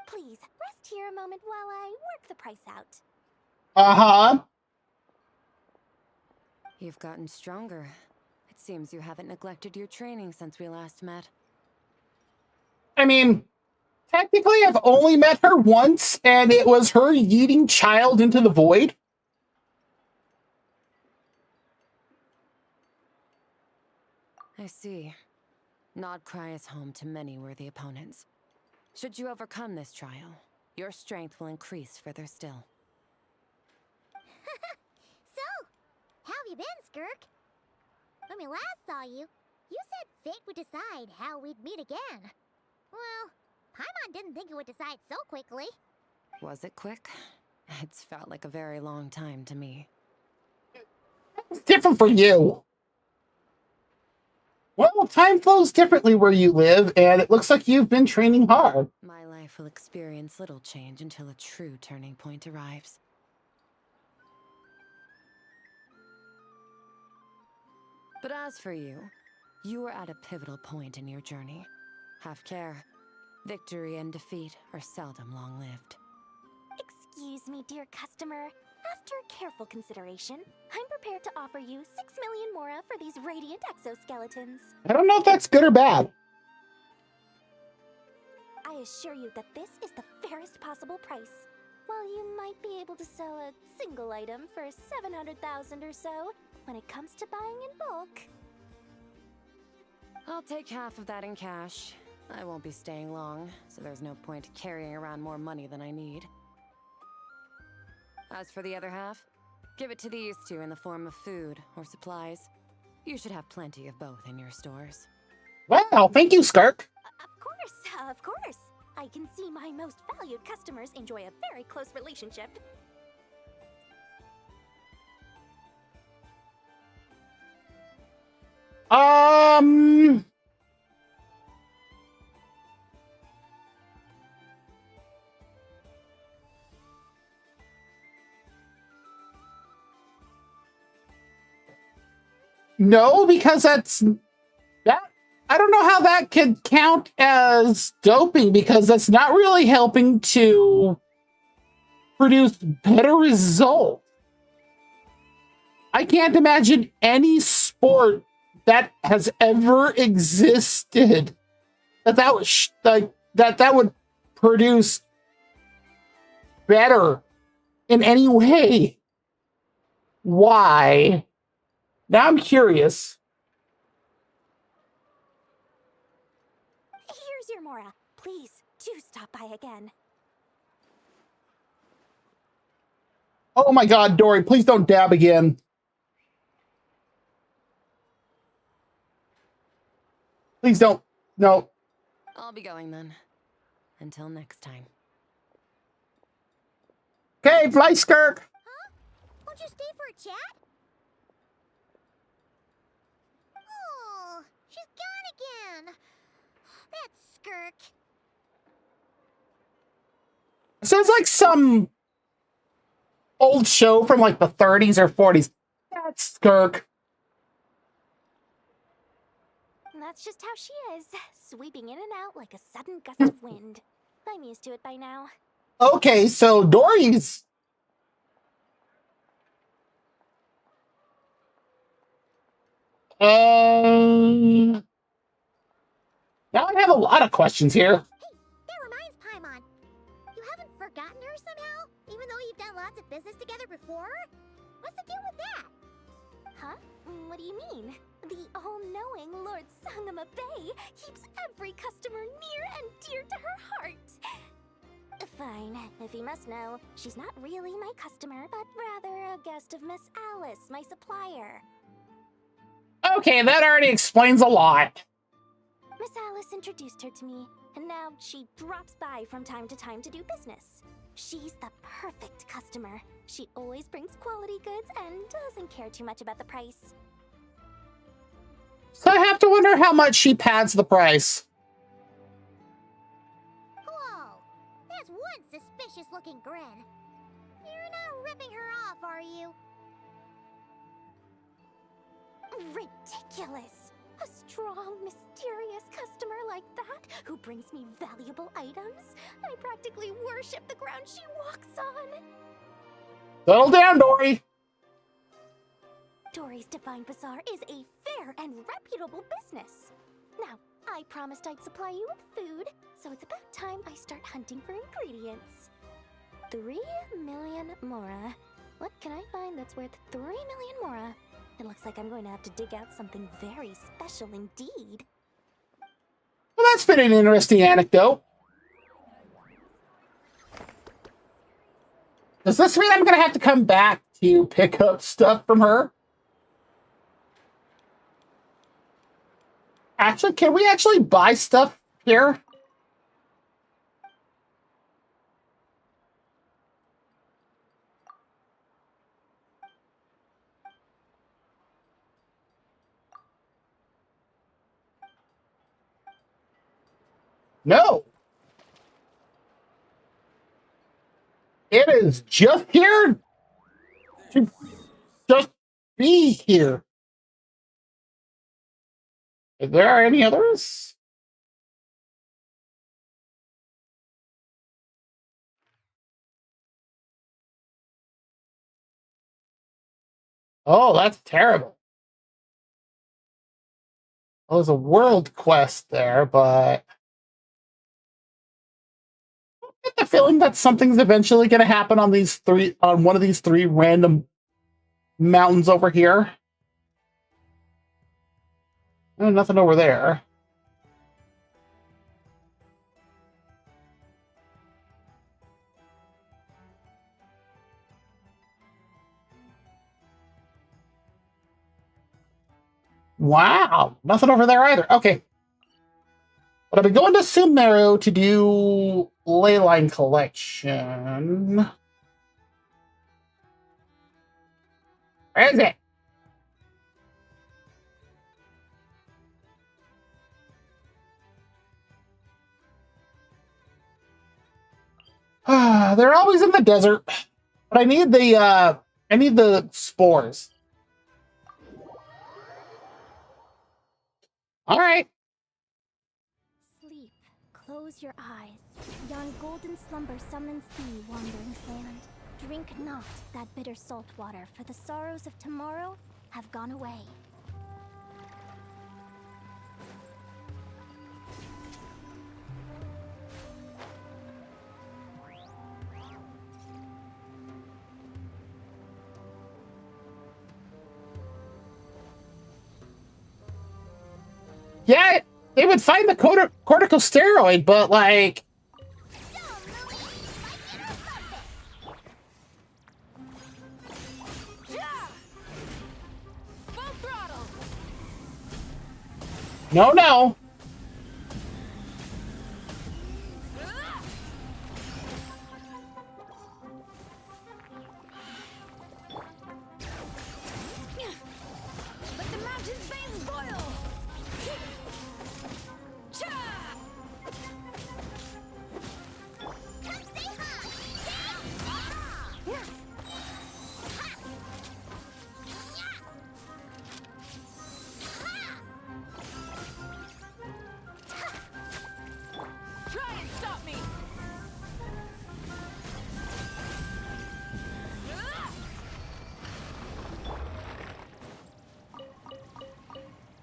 Please, rest here a moment while I work the price out. Uh-huh. You've gotten stronger. It seems you haven't neglected your training since we last met. I mean, technically I've only met her once, and it was her yeeting child into the void. I see. Not Cry is home to many worthy opponents. Should you overcome this trial, your strength will increase further still. So, how have you been, Skirk? When we last saw you, you said fate would decide how we'd meet again. Well, Paimon didn't think it would decide so quickly. Was it quick? It's felt like a very long time to me. It's different for you. Well, time flows differently where you live, and it looks like you've been training hard. My life will experience little change until a true turning point arrives. But as for you, you are at a pivotal point in your journey. Have care. Victory and defeat are seldom long-lived. Excuse me, dear customer. After careful consideration, I'm prepared to offer you 6 million mora for these radiant exoskeletons. I don't know if that's good or bad. I assure you that this is the fairest possible price. While you might be able to sell a single item for 700,000 or so, when it comes to buying in bulk... I'll take half of that in cash. I won't be staying long, so there's no point carrying around more money than I need. As for the other half, give it to these two in the form of food or supplies. You should have plenty of both in your stores. Wow, thank you, Skirk. Of course. I can see my most valued customers enjoy a very close relationship. No, because that. I don't know how that could count as doping because that's not really helping to produce better results. I can't imagine any sport that has ever existed that would produce better in any way. Why? Now I'm curious. Here's your mora. Please, do stop by again. Oh my god, Dory, please don't dab again. Please don't. No. I'll be going then. Until next time. Okay, fly, Skirk. Huh? Won't you stay for a chat? Oh, she's gone again. That skirk. Sounds like some old show from like the 30s or 40s. That's Skirk. That's just how she is, sweeping in and out like a sudden gust of wind. I'm used to it by now. Okay, so Dory's... now I have a lot of questions here. Hey, that reminds Paimon. You haven't forgotten her somehow? Even though you've done lots of business together before? What's the deal with that? Huh? What do you mean? The all-knowing Lord Sangama Bay keeps every customer near and dear to her heart. Fine, if you must know, she's not really my customer, but rather a guest of Miss Alice, my supplier. Okay, that already explains a lot. Miss Alice introduced her to me, and now she drops by from time to time to do business. She's the perfect customer. She always brings quality goods and doesn't care too much about the price. So I have to wonder how much she pads the price. Whoa, that's one suspicious-looking grin. You're not ripping her off, are you? Ridiculous! A strong, mysterious customer like that who brings me valuable items? I practically worship the ground she walks on. Settle down, Dory. Dory's Divine Bazaar is a fair and reputable business. Now, I promised I'd supply you with food, so it's about time I start hunting for ingredients. 3 million mora. What can I find that's worth 3 million mora? It looks like I'm going to have to dig out something very special indeed. Well, that's been an interesting anecdote. Does this mean I'm going to have to come back to pick up stuff from her? Actually, can we actually buy stuff here? No. It is just here to just be here. If there are any others? Oh, that's terrible. Well, there's a world quest there, but I get the feeling that something's eventually going to happen on one of these three random mountains over here. Oh, nothing over there. Wow, nothing over there either. Okay. But I've been going to Sumeru to do Leyline Collection. Where is it? They're always in the desert. But I need the spores. All right. Sleep. Close your eyes. Yon golden slumber summons thee, wandering sand. Drink not that bitter salt water, for the sorrows of tomorrow have gone away. Yeah, they would find the corticosteroid, but like... No, no. Let the mountain's veins boil! Try and stop me!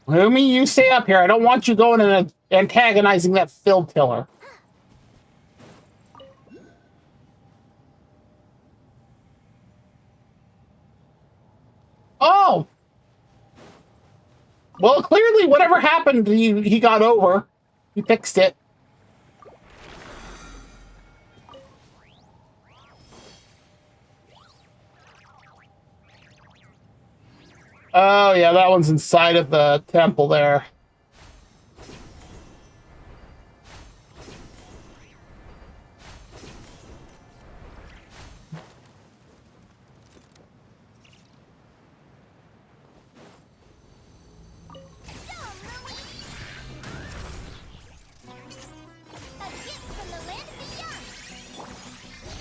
Lumi, you stay up here. I don't want you going and antagonizing that field tiller. Oh! Well, clearly whatever happened, he got over. He fixed it. Oh, yeah, that one's inside of the temple there.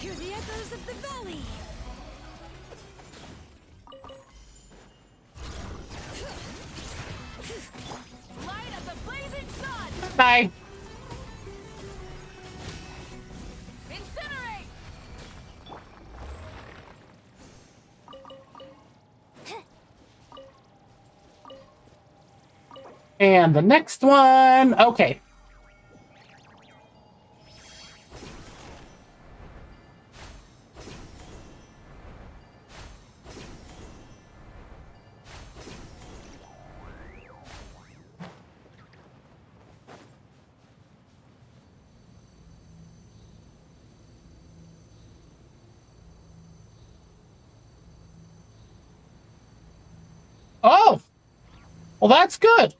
Hear the echoes of the valley! Light up the blazing sun! Bye. Incinerate! And the next one, okay. Oh, well, that's good.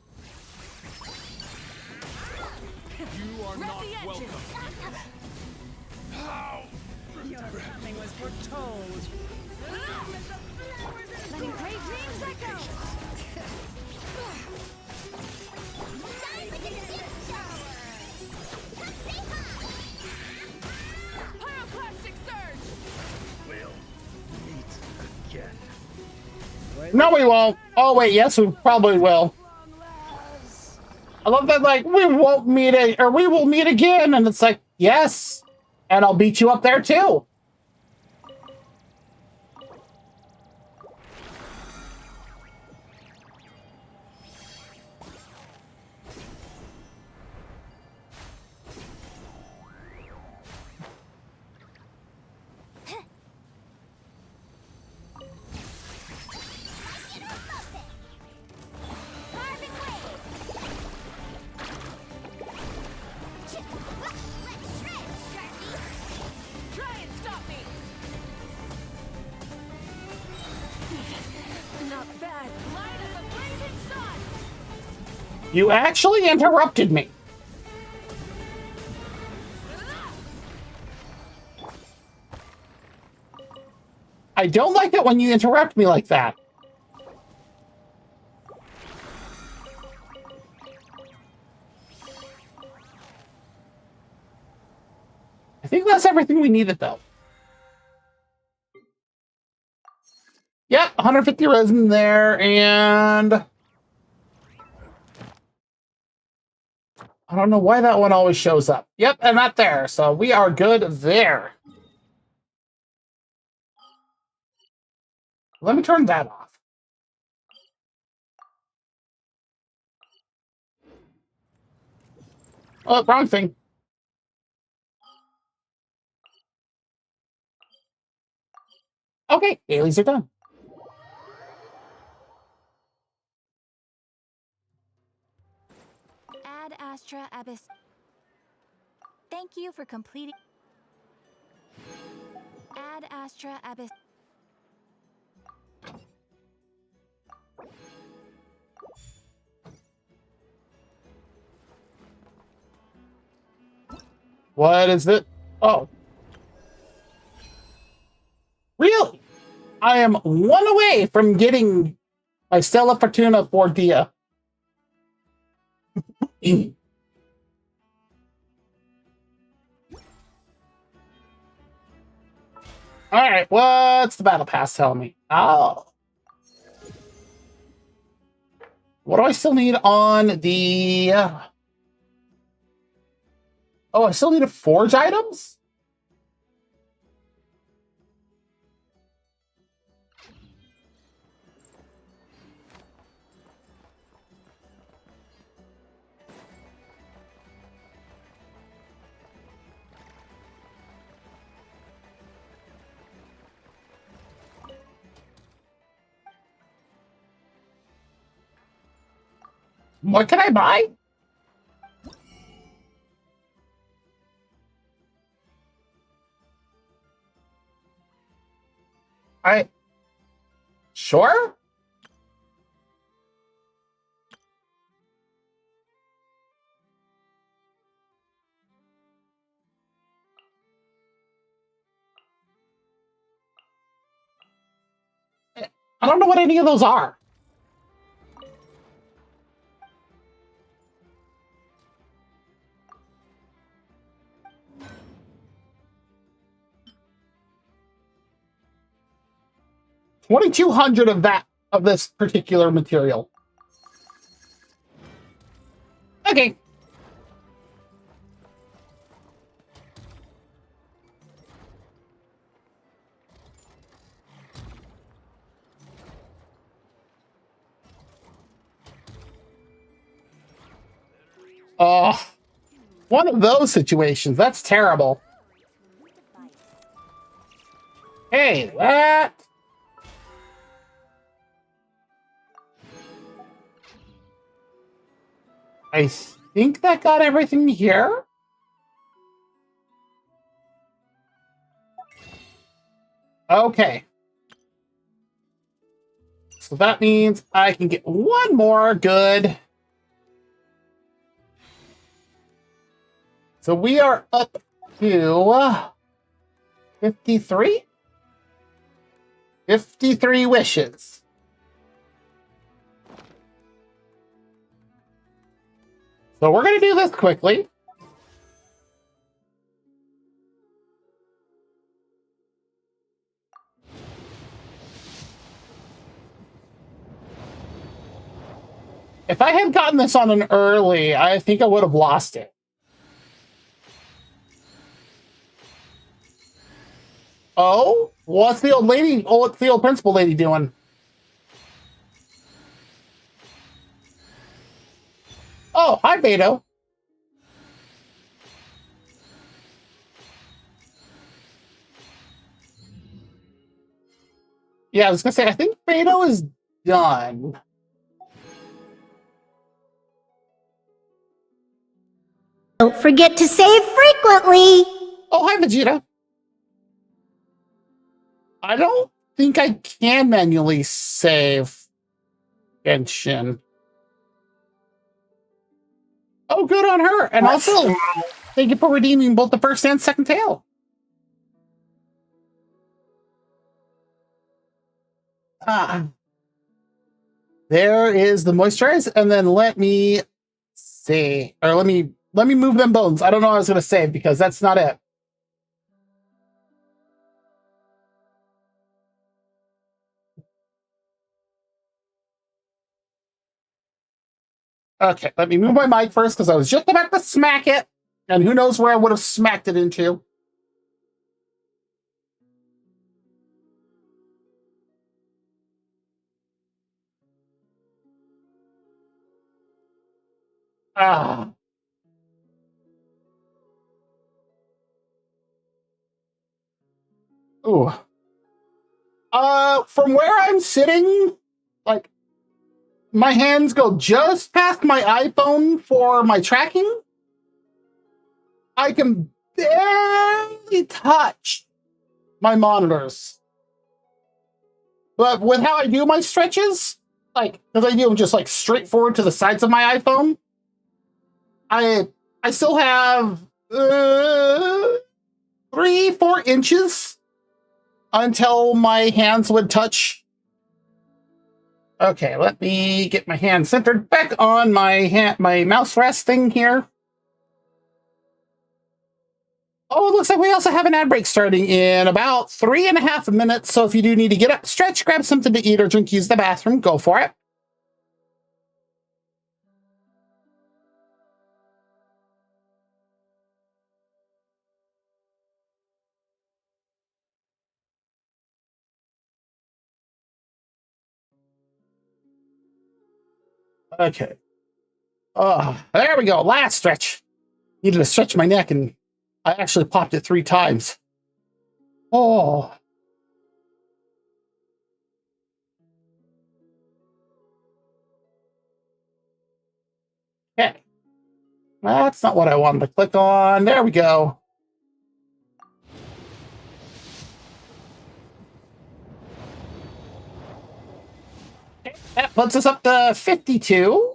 You are not welcome. Your coming was foretold. Letting great dreams echo. No, we won't. Oh, wait, yes, we probably will. I love that, like, we won't meet or we will meet again. And it's like, yes. And I'll beat you up there, too. You actually interrupted me. I don't like it when you interrupt me like that. I think that's everything we needed, though. Yep, 150 resin there, and I don't know why that one always shows up. Yep, and not there, so we are good there. Let me turn that off. Oh, wrong thing. Okay, dailies are done. Ad Astra Abyss. Thank you for completing. Ad Astra Abyss. What is it? Oh. Really? I am one away from getting my Stella Fortuna for Dia. All right, what's the battle pass tell me? Oh. What do I still need on the... Oh, I still need to forge items? What can I buy? Sure? I don't know what any of those are. $2,200 of this particular material. Okay. Oh, one of those situations. That's terrible. Hey, that. I think that got everything here. Okay. So that means I can get one more good. So we are up to 53? 53 wishes. So we're going to do this quickly. If I had gotten this on an early, I think I would have lost it. Oh, what's the old lady? Oh, what's the old principal lady doing? Oh, hi, Beto. Yeah, I was gonna say, I think Beto is done. Don't forget to save frequently. Oh, hi, Vegeta. I don't think I can manually save Genshin. Oh, good on her. And also, thank you for redeeming both the first and second tail. There is the moisturize, and then let me see, or let me move them bones. I don't know what I was gonna say because that's not it. Okay, let me move my mic first because I was just about to smack it, and who knows where I would have smacked it into. Ah. Ooh. From where I'm sitting, like, my hands go just past my iPhone for my tracking. I can barely touch my monitors. But with how I do my stretches, like, because I do them just like straight forward to the sides of my iPhone, I still have 3-4 inches until my hands would touch. Okay, let me get my hand centered back on my mouse rest thing here. Oh, it looks like we also have an ad break starting in about 3.5 minutes. So if you do need to get up, stretch, grab something to eat or drink, use the bathroom, go for it. Okay. Oh, there we go. Last stretch. Needed to stretch my neck, and I actually popped it 3 times. Oh. Okay. That's not what I wanted to click on. There we go. Okay, that puts us up to 52.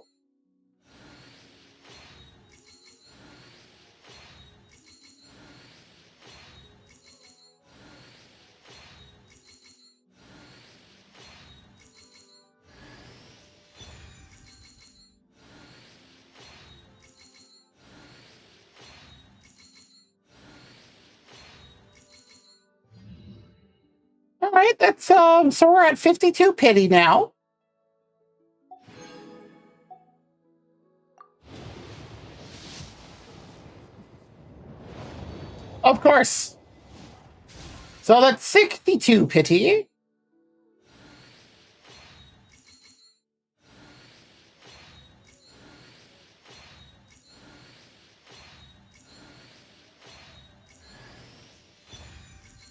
All right, that's so we're at 52 pity now. Of course. So that's 62 pity.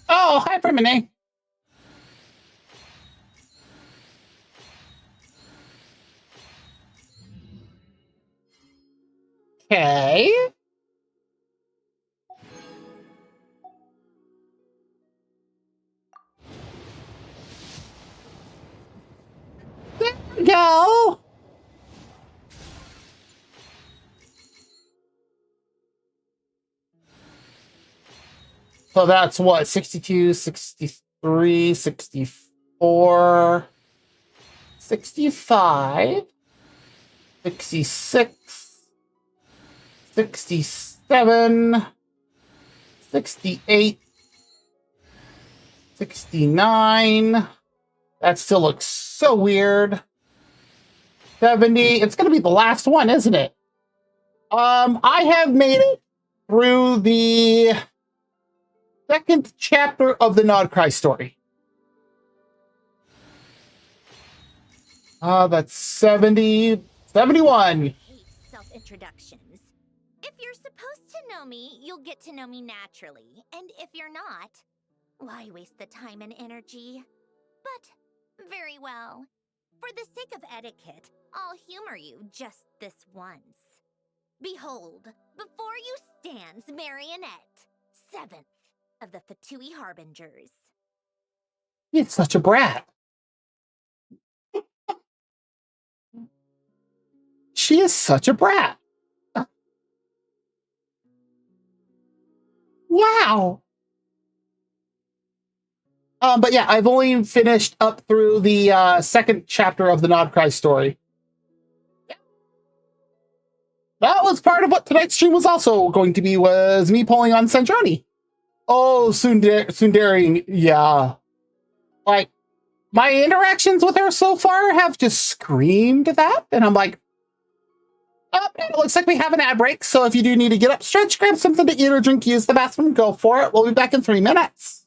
Oh, hi, Primine. Okay. There we go. So that's what, 62, 63, 64, 65, 66, 67, 68, 69. That still looks so weird. 70. It's going to be the last one, isn't it? I have made it through the second chapter of the Nodcry story. That's 70, 71. Self-introductions. If you're supposed to know me, you'll get to know me naturally. And if you're not, why waste the time and energy? But, very well. For the sake of etiquette, I'll humor you just this once. Behold, before you stands Marionette, 7th of the Fatui Harbingers. He's such a brat. She is such a brat. Wow. But yeah, I've only finished up through the second chapter of the Nodcry story. That was part of what tonight's stream was also going to be, was me pulling on Sandroni. Oh, Sundari, yeah. Like, my interactions with her so far have just screamed that, and I'm like, oh, it looks like we have an ad break, so if you do need to get up, stretch, grab something to eat or drink, use the bathroom, go for it. We'll be back in 3 minutes.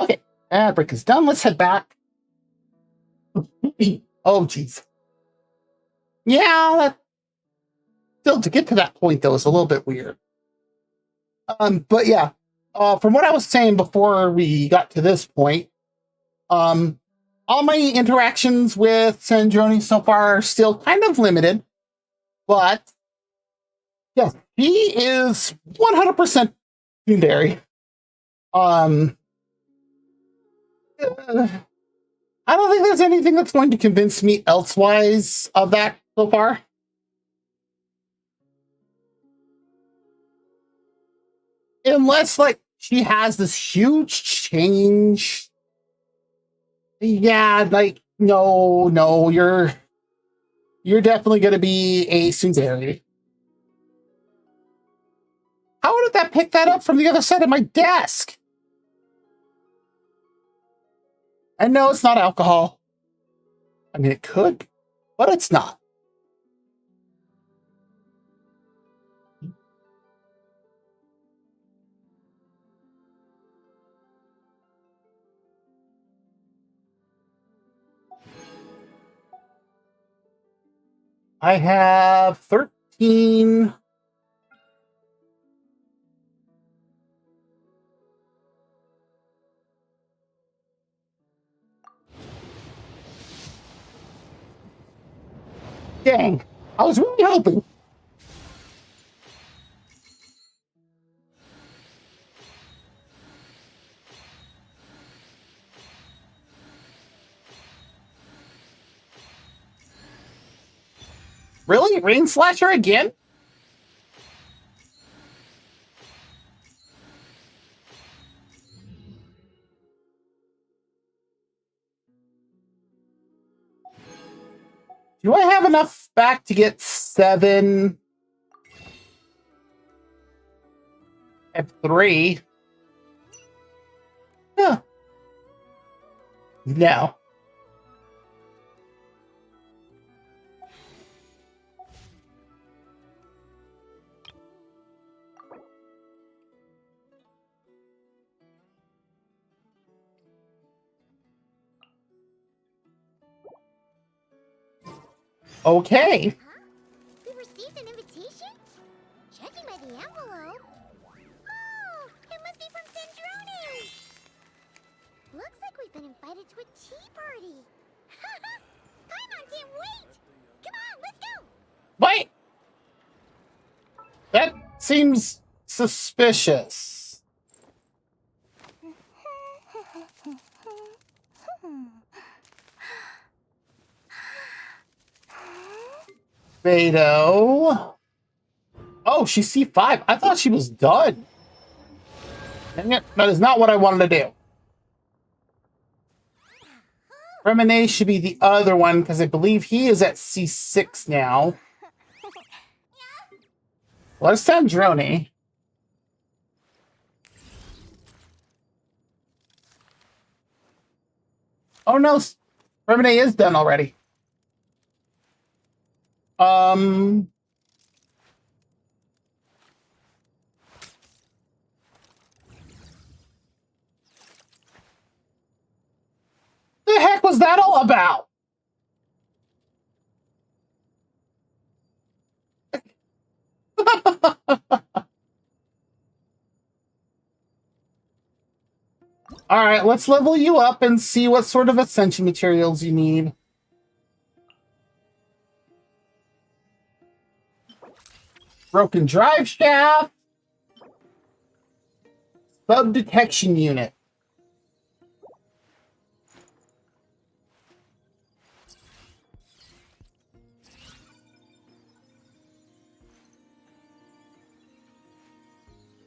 Okay, ad break is done. Let's head back. Oh, jeez. Yeah, still, to get to that point, though, is a little bit weird. But yeah, from what I was saying before we got to this point, all my interactions with Sandroni so far are still kind of limited, but yes, he is 100% Tsundere. I don't think there's anything that's going to convince me elsewise of that so far. Unless, like, she has this huge change. Yeah, like, no, you're definitely going to be a tsundere. How did that pick that up from the other side of my desk? And no, it's not alcohol. I mean, it could, but it's not. I have 13. Dang, I was really hoping. Really? Rain Slasher again? Do I have enough back to get 7 at 3? Huh. No. Okay. Huh? We received an invitation? Judging by the envelope. Oh, it must be from Sandrone! Looks like we've been invited to a tea party. Paimon can't wait! Come on, let's go! Wait! That seems suspicious. Beto. Oh, she's C5. I thought she was done. Dang it. That is not what I wanted to do. Remine should be the other one because I believe he is at C6 now. What's Sandrone? Oh no, Remine is done already. The heck was that all about? All right, let's level you up and see what sort of ascension materials you need. Broken drive shaft. Sub detection unit.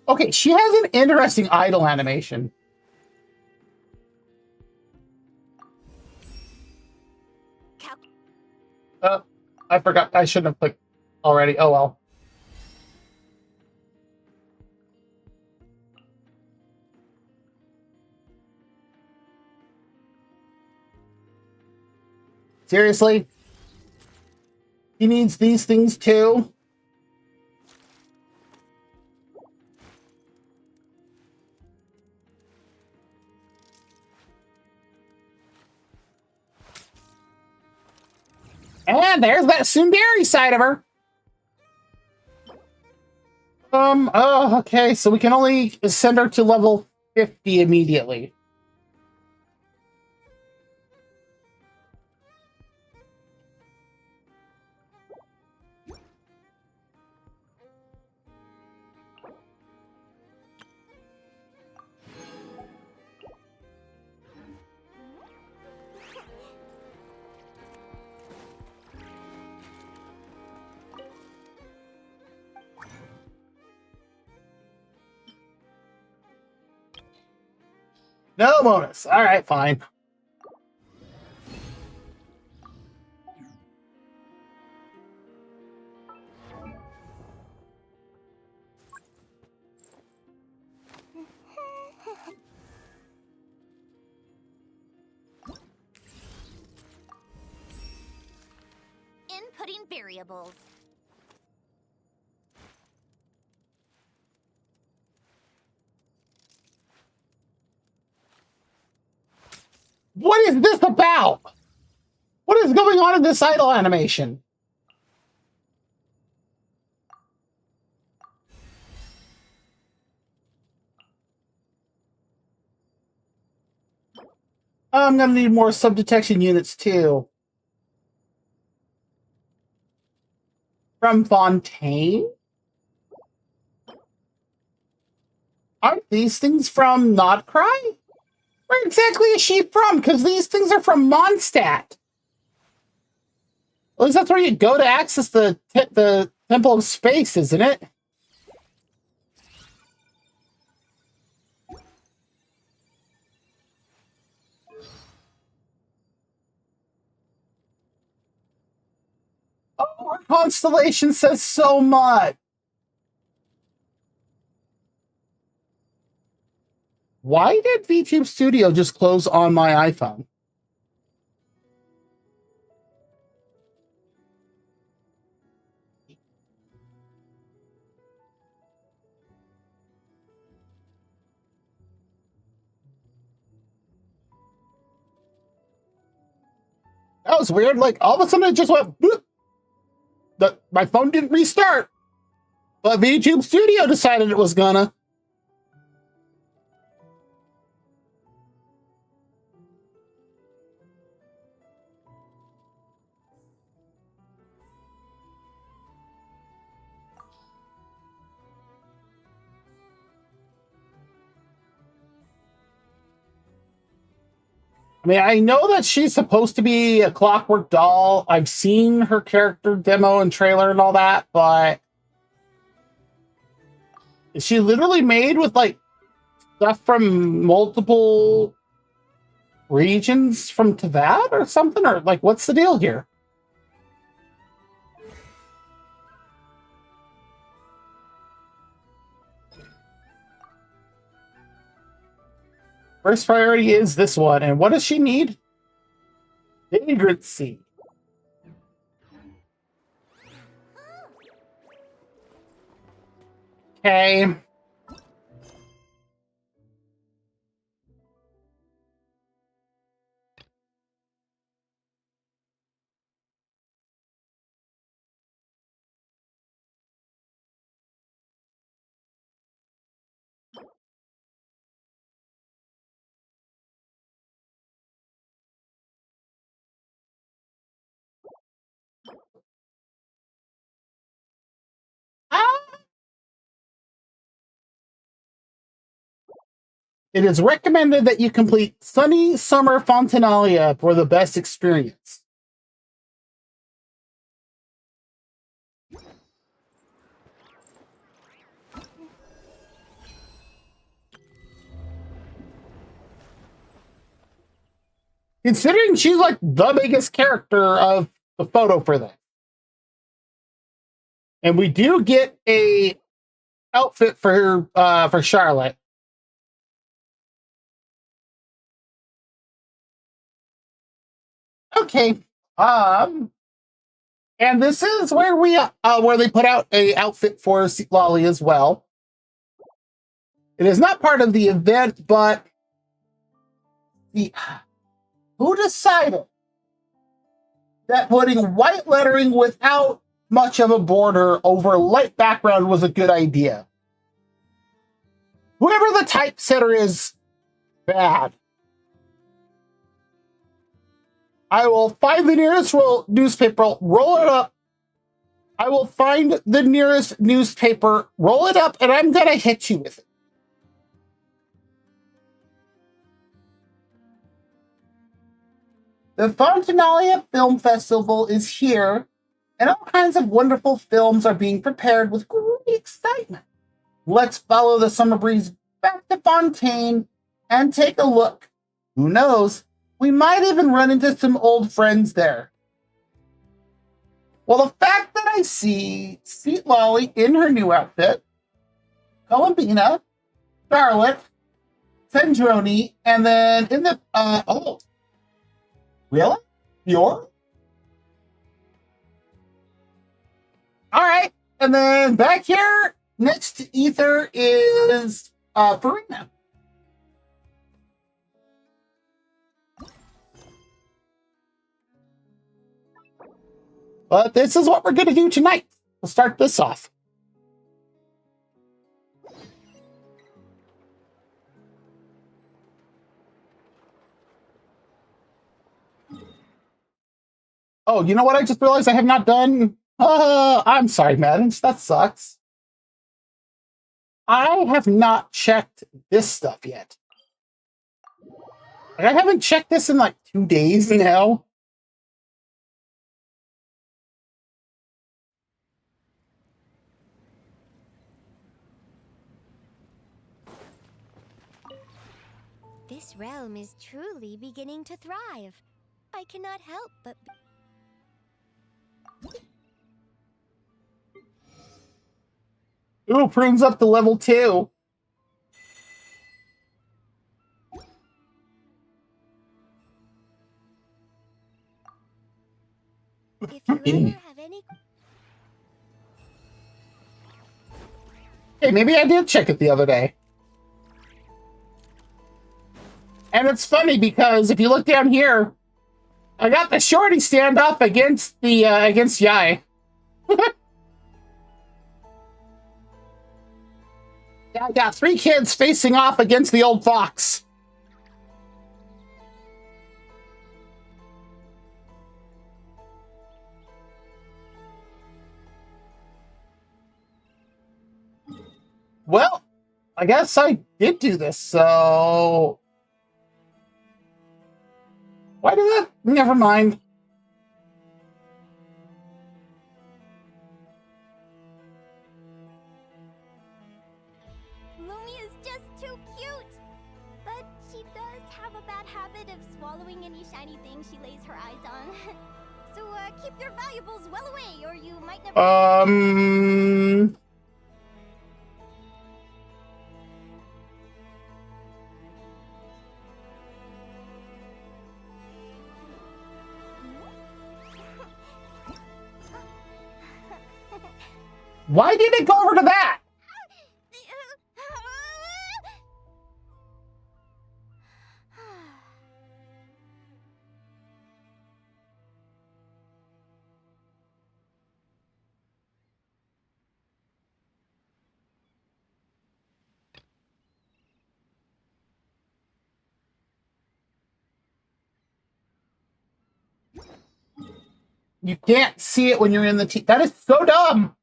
Okay, she has an interesting idle animation. I forgot. I shouldn't have clicked already. Oh well. Seriously? He needs these things too? And there's that tsundere side of her. Oh, okay, so we can only send her to level 50 immediately. No bonus. All right, fine. Inputting variables. What is this about? What is going on in this idle animation? I'm gonna need more sub-detection units too. From Fontaine? Aren't these things from Nodcry? Where exactly is she from? Because these things are from Mondstadt. At least that's where you go to access the Temple of Space, isn't it? Oh, our constellation says so much. Why did VTube Studio just close on my iPhone? That was weird. Like, all of a sudden it just went boop. My phone didn't restart. But VTube Studio decided it was gonna. I mean, I know that she's supposed to be a Clockwork Doll. I've seen her character demo and trailer and all that, but is she literally made with, like, stuff from multiple regions from Tavad or something? Or, like, what's the deal here? First priority is this one. And what does she need? Vagrancy. Okay. It is recommended that you complete Sunny Summer Fontinalia for the best experience. Considering she's like the biggest character of the photo for that. And we do get a outfit for Charlotte. Okay. And this is where where they put out a outfit for Lolly as well. It is not part of the event, but who decided that putting white lettering without much of a border over light background was a good idea? Whoever the typesetter is, bad. I will find the nearest newspaper, roll it up. I will find the nearest newspaper, roll it up, and I'm gonna hit you with it. The Fontinalia Film Festival is here, and all kinds of wonderful films are being prepared with great excitement. Let's follow the summer breeze back to Fontaine and take a look. Who knows? We might even run into some old friends there. Well, the fact that I see Sweet Lolly in her new outfit, Columbina, Charlotte, Tendroni, and then in the oh, really? You're? All right, and then back here next to Ether is Farina. But this is what we're going to do tonight. We'll start this off. Oh, you know what? I just realized I have not done. I'm sorry, Madden. That sucks. I have not checked this stuff yet. Like, I haven't checked this in like 2 days now. This realm is truly beginning to thrive. I cannot help but... Ooh, Prune's up to level 2. If you ever have any... Hey, maybe I did check it the other day. And it's funny because if you look down here, I got the shorty standoff against the against Yai. Yeah, I got 3 kids facing off against the old fox. Well, I guess I did do this, so... Why did that? Never mind. Lumia's just too cute! But she does have a bad habit of swallowing any shiny thing she lays her eyes on. So keep your valuables well away, or you might never... Why did it go over to that? You can't see it when you're in the That is so dumb.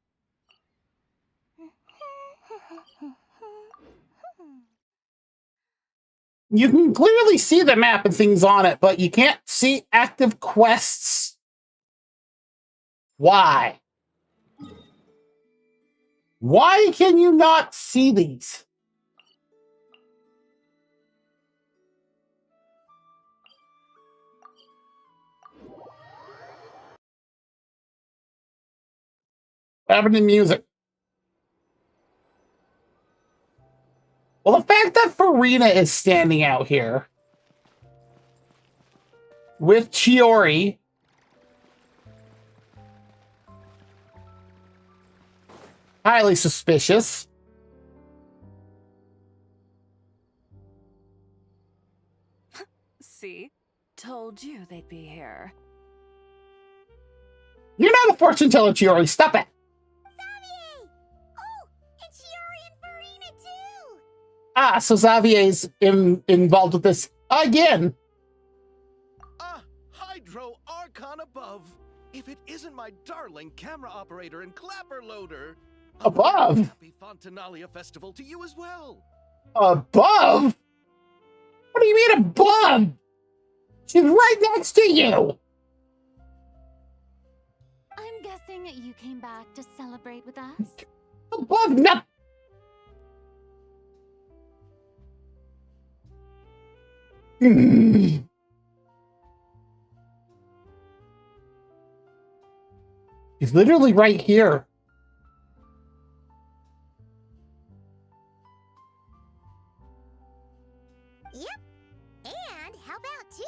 You can clearly see the map and things on it, but you can't see active quests. Why? Why can you not see these? What happened to music? Well, the fact that Farina is standing out here with Chiori, highly suspicious. See? Told you they'd be here. You're not a fortune teller, Chiori. Stop it. Xavier! Oh, it's Chiori and Farina too! Ah, so Xavier's involved with this again. Hydro Archon above. If it isn't my darling camera operator and clapper loader. Above? Happy Fontinalia Festival to you as well. Above? What do you mean above? She's right next to you. I'm guessing you came back to celebrate with us? Above, no. He's literally right here. Yep. And how about two?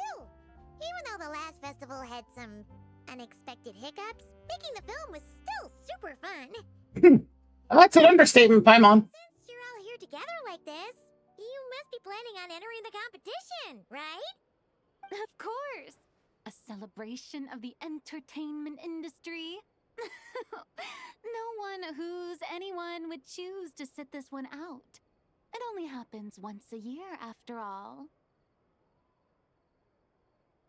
Even though the last festival had some unexpected hiccups, making the film was still super fun. That's an understatement, Paimon. Since you're all here together like this, you must be planning on entering the competition, right? Of course! A celebration of the entertainment industry. No one who's anyone would choose to sit this one out. It only happens once a year, after all.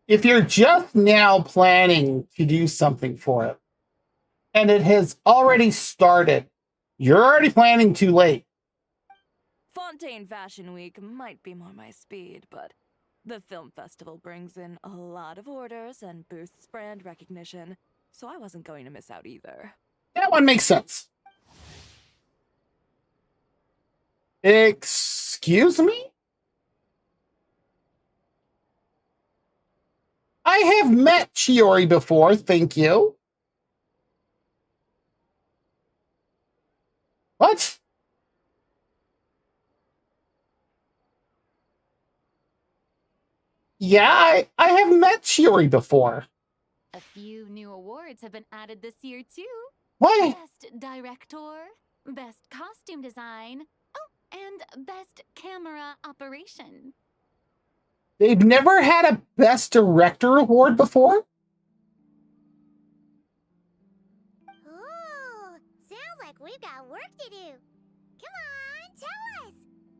If you're just now planning to do something for it, and it has already started, you're already planning too late. Fontaine Fashion Week might be more my speed, but the film festival brings in a lot of orders and boosts brand recognition, so I wasn't going to miss out either. That one makes sense. Excuse me? I have met Chiori before, thank you. What? Yeah, I have met Chiori before. A few new awards have been added this year, too. What? Best Director, Best Costume Design, oh, and Best Camera Operation. They've never had a Best Director award before? Ooh, sounds like we've got work to do. Come on, tell us.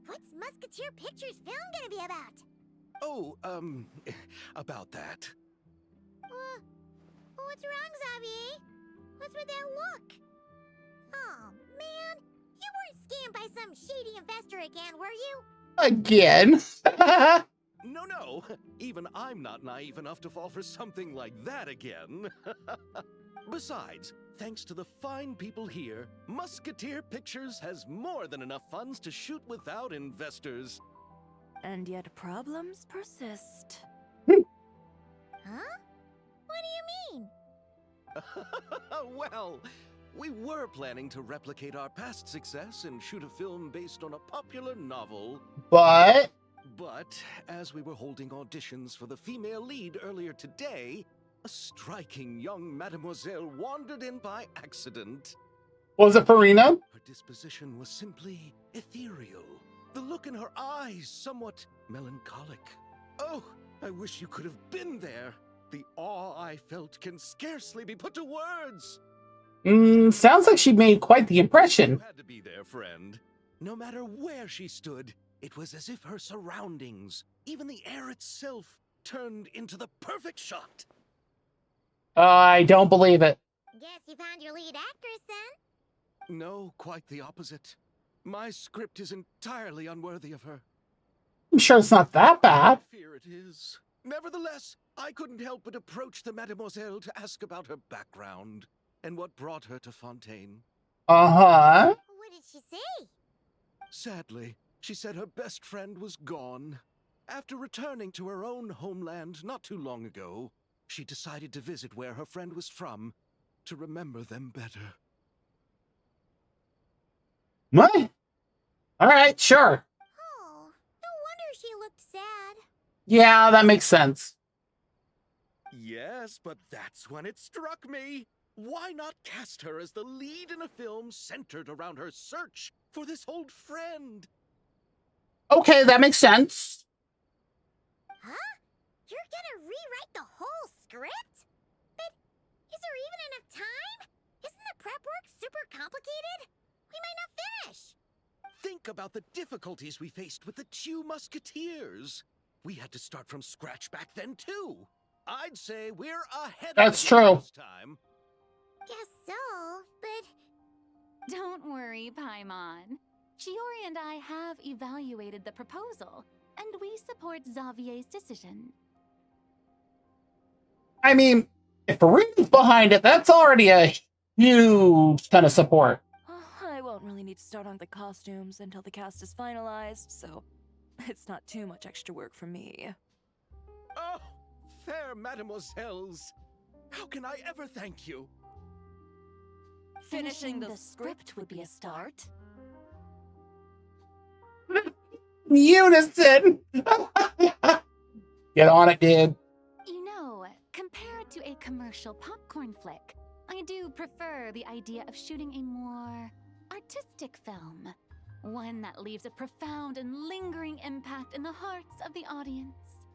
What's Musketeer Pictures film gonna be about? Oh, about that. What's wrong, Xavier? What's with that look? Oh, man. You weren't scammed by some shady investor again, were you? Again? No. Even I'm not naive enough to fall for something like that again. Besides, thanks to the fine people here, Musketeer Pictures has more than enough funds to shoot without investors. And yet problems persist. Huh? What do you mean? Well, we were planning to replicate our past success and shoot a film based on a popular novel. But as we were holding auditions for the female lead earlier today, a striking young mademoiselle wandered in by accident. Was it Farina? Her disposition was simply ethereal. The look in her eyes somewhat melancholic. Oh, I wish you could have been there. The awe I felt can scarcely be put to words. Sounds like she made quite the impression. You had to be there, friend. No matter where she stood, it was as if her surroundings, even the air itself, turned into the perfect shot. I don't believe it. Guess you found your lead actress, then? No, quite the opposite. My script is entirely unworthy of her. I'm sure it's not that bad. I fear it is. Nevertheless, I couldn't help but approach the mademoiselle to ask about her background and what brought her to Fontaine. Uh-huh. What did she say? Sadly, she said her best friend was gone. After returning to her own homeland not too long ago, she decided to visit where her friend was from to remember them better. What? All right, sure. Oh, no wonder she looked sad. Yeah, that makes sense. Yes, but that's when it struck me. Why not cast her as the lead in a film centered around her search for this old friend? Okay, that makes sense. Huh? You're gonna rewrite the whole script? But is there even enough time? Isn't the prep work super complicated? We might not finish. Think about the difficulties we faced with the two Musketeers. We had to start from scratch back then, too. I'd say we're ahead That's of the game true. this time. Guess so, but... Don't worry, Paimon. Chiori and I have evaluated the proposal, and we support Xavier's decision. I mean, if Farina's behind it, that's already a huge ton of support. I won't really need to start on the costumes until the cast is finalized, so it's not too much extra work for me. Oh, fair mademoiselles. How can I ever thank you? Finishing the script would be a start. Unison! Get on it, dude. You know, compared to a commercial popcorn flick, I do prefer the idea of shooting a more artistic film. One that leaves a profound and lingering impact in the hearts of the audience.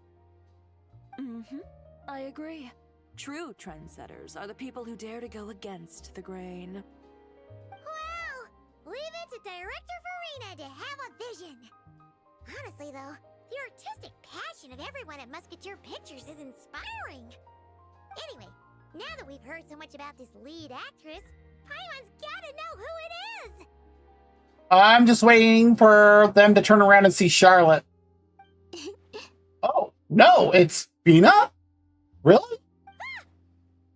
Mm-hmm. I agree. True trendsetters are the people who dare to go against the grain. Well, leave it to Director Farina to have a vision. Honestly, though, the artistic passion of everyone at Musketeer Pictures is inspiring. Anyway, now that we've heard so much about this lead actress, Paimon's gotta know who it is! I'm just waiting for them to turn around and see Charlotte. Oh, no, it's Bina? Really? Ah!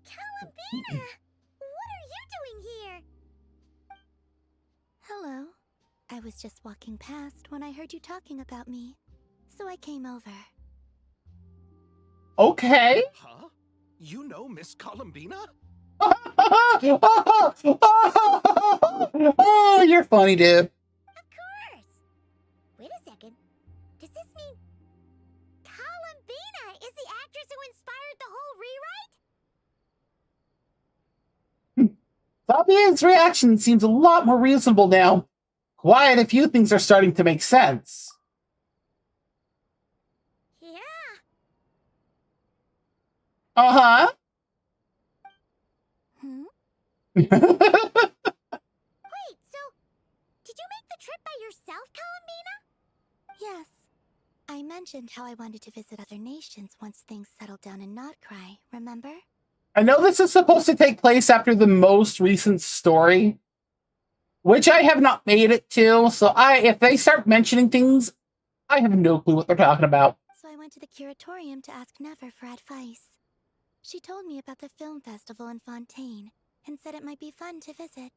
Columbina! What are you doing here? Hello. I was just walking past when I heard you talking about me, so I came over. Okay. Huh? You know Miss Columbina? Oh, you're funny, dude. Of course! Wait a second. Does this mean Columbina is the actress who inspired the whole rewrite? Fabian's reaction seems a lot more reasonable now. Quite a few things are starting to make sense. Yeah. Uh-huh. Wait, so did you make the trip by yourself, Columbina? Yes. I mentioned how I wanted to visit other nations once things settled down in Notcry, remember? I know this is supposed to take place after the most recent story, which I have not made it to, so if they start mentioning things, I have no clue what they're talking about. So I went to the curatorium to ask Never for advice. She told me about the film festival in Fontaine and said it might be fun to visit.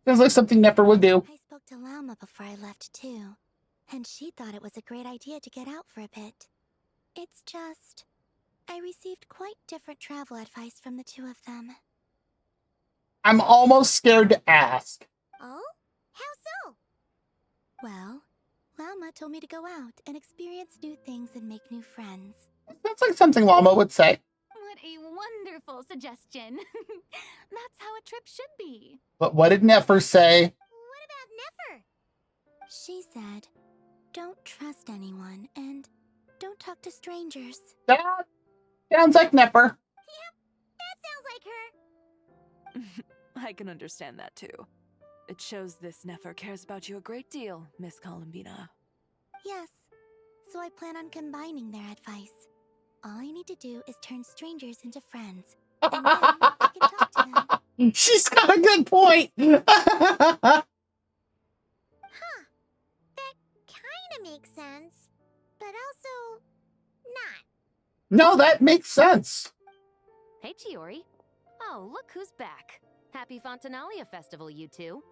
Sounds like something Nefer would do. I spoke to Lauma before I left too, and she thought it was a great idea to get out for a bit. It's just, I received quite different travel advice from the two of them. I'm almost scared to ask. Oh? How so? Well, Lauma told me to go out and experience new things and make new friends. Sounds like something Llama would say. What a wonderful suggestion. That's how a trip should be. But what did Nefer say? What about Nefer? She said, don't trust anyone and don't talk to strangers. That sounds like Nefer. Yep, that sounds like her. I can understand that too. It shows this Nefer cares about you a great deal, Miss Columbina. Yes, so I plan on combining their advice. All I need to do is turn strangers into friends. And then I can talk to them. She's got a good point. Huh. That kinda makes sense, but also not. No, that makes sense. Hey, Chiori. Oh, look who's back. Happy Fontinalia Festival, you two.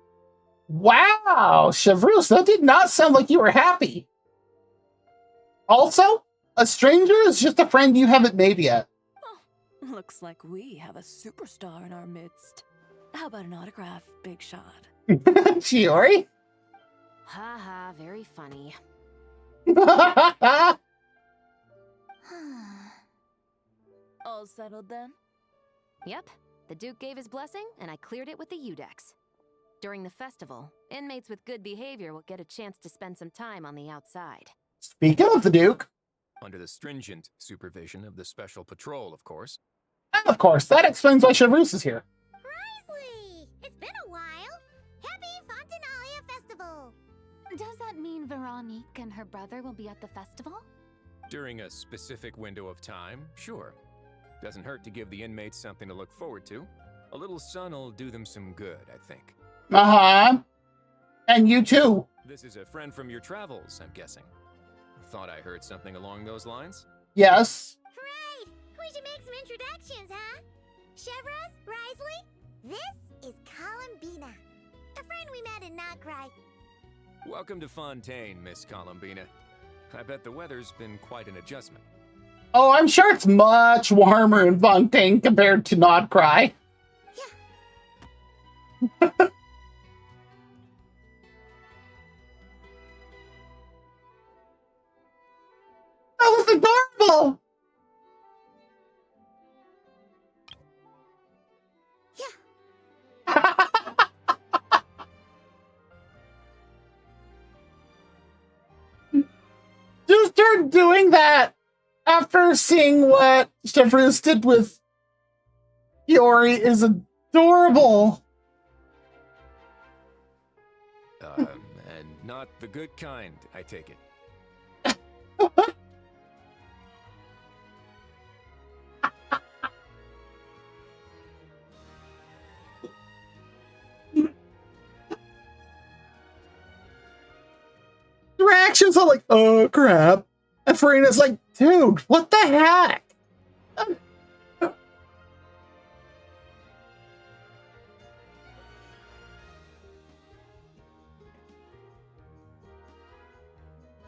Wow, Chevrus, that did not sound like you were happy. Also, a stranger is just a friend you haven't made yet. Oh, looks like we have a superstar in our midst. How about an autograph, Big Shot? Chiori? Ha ha, very funny. All settled then? Yep, the Duke gave his blessing, and I cleared it with the Udex. During the festival, inmates with good behavior will get a chance to spend some time on the outside. Speaking of the Duke. Under the stringent supervision of the Special Patrol, of course. Of course, that explains why Chevrus is here. Risley! It's been a while! Happy Fontinalia Festival! Does that mean Veronique and her brother will be at the festival? During a specific window of time, sure. Doesn't hurt to give the inmates something to look forward to. A little sun'll do them some good, I think. Uh-huh. And you too. This is a friend from your travels, I'm guessing. Thought I heard something along those lines? Yes. Right! We should make some introductions, huh? Chevros, Risley, this is Columbina, a friend we met in Notcry. Welcome to Fontaine, Miss Columbina. I bet the weather's been quite an adjustment. Oh, I'm sure it's much warmer in Fontaine compared to Not Cry. That was adorable! Just her doing that after seeing what Chevreuse did with Fiori is adorable. And not the good kind, I take it. The reactions are like, oh crap. And Farina's like, dude, what the heck?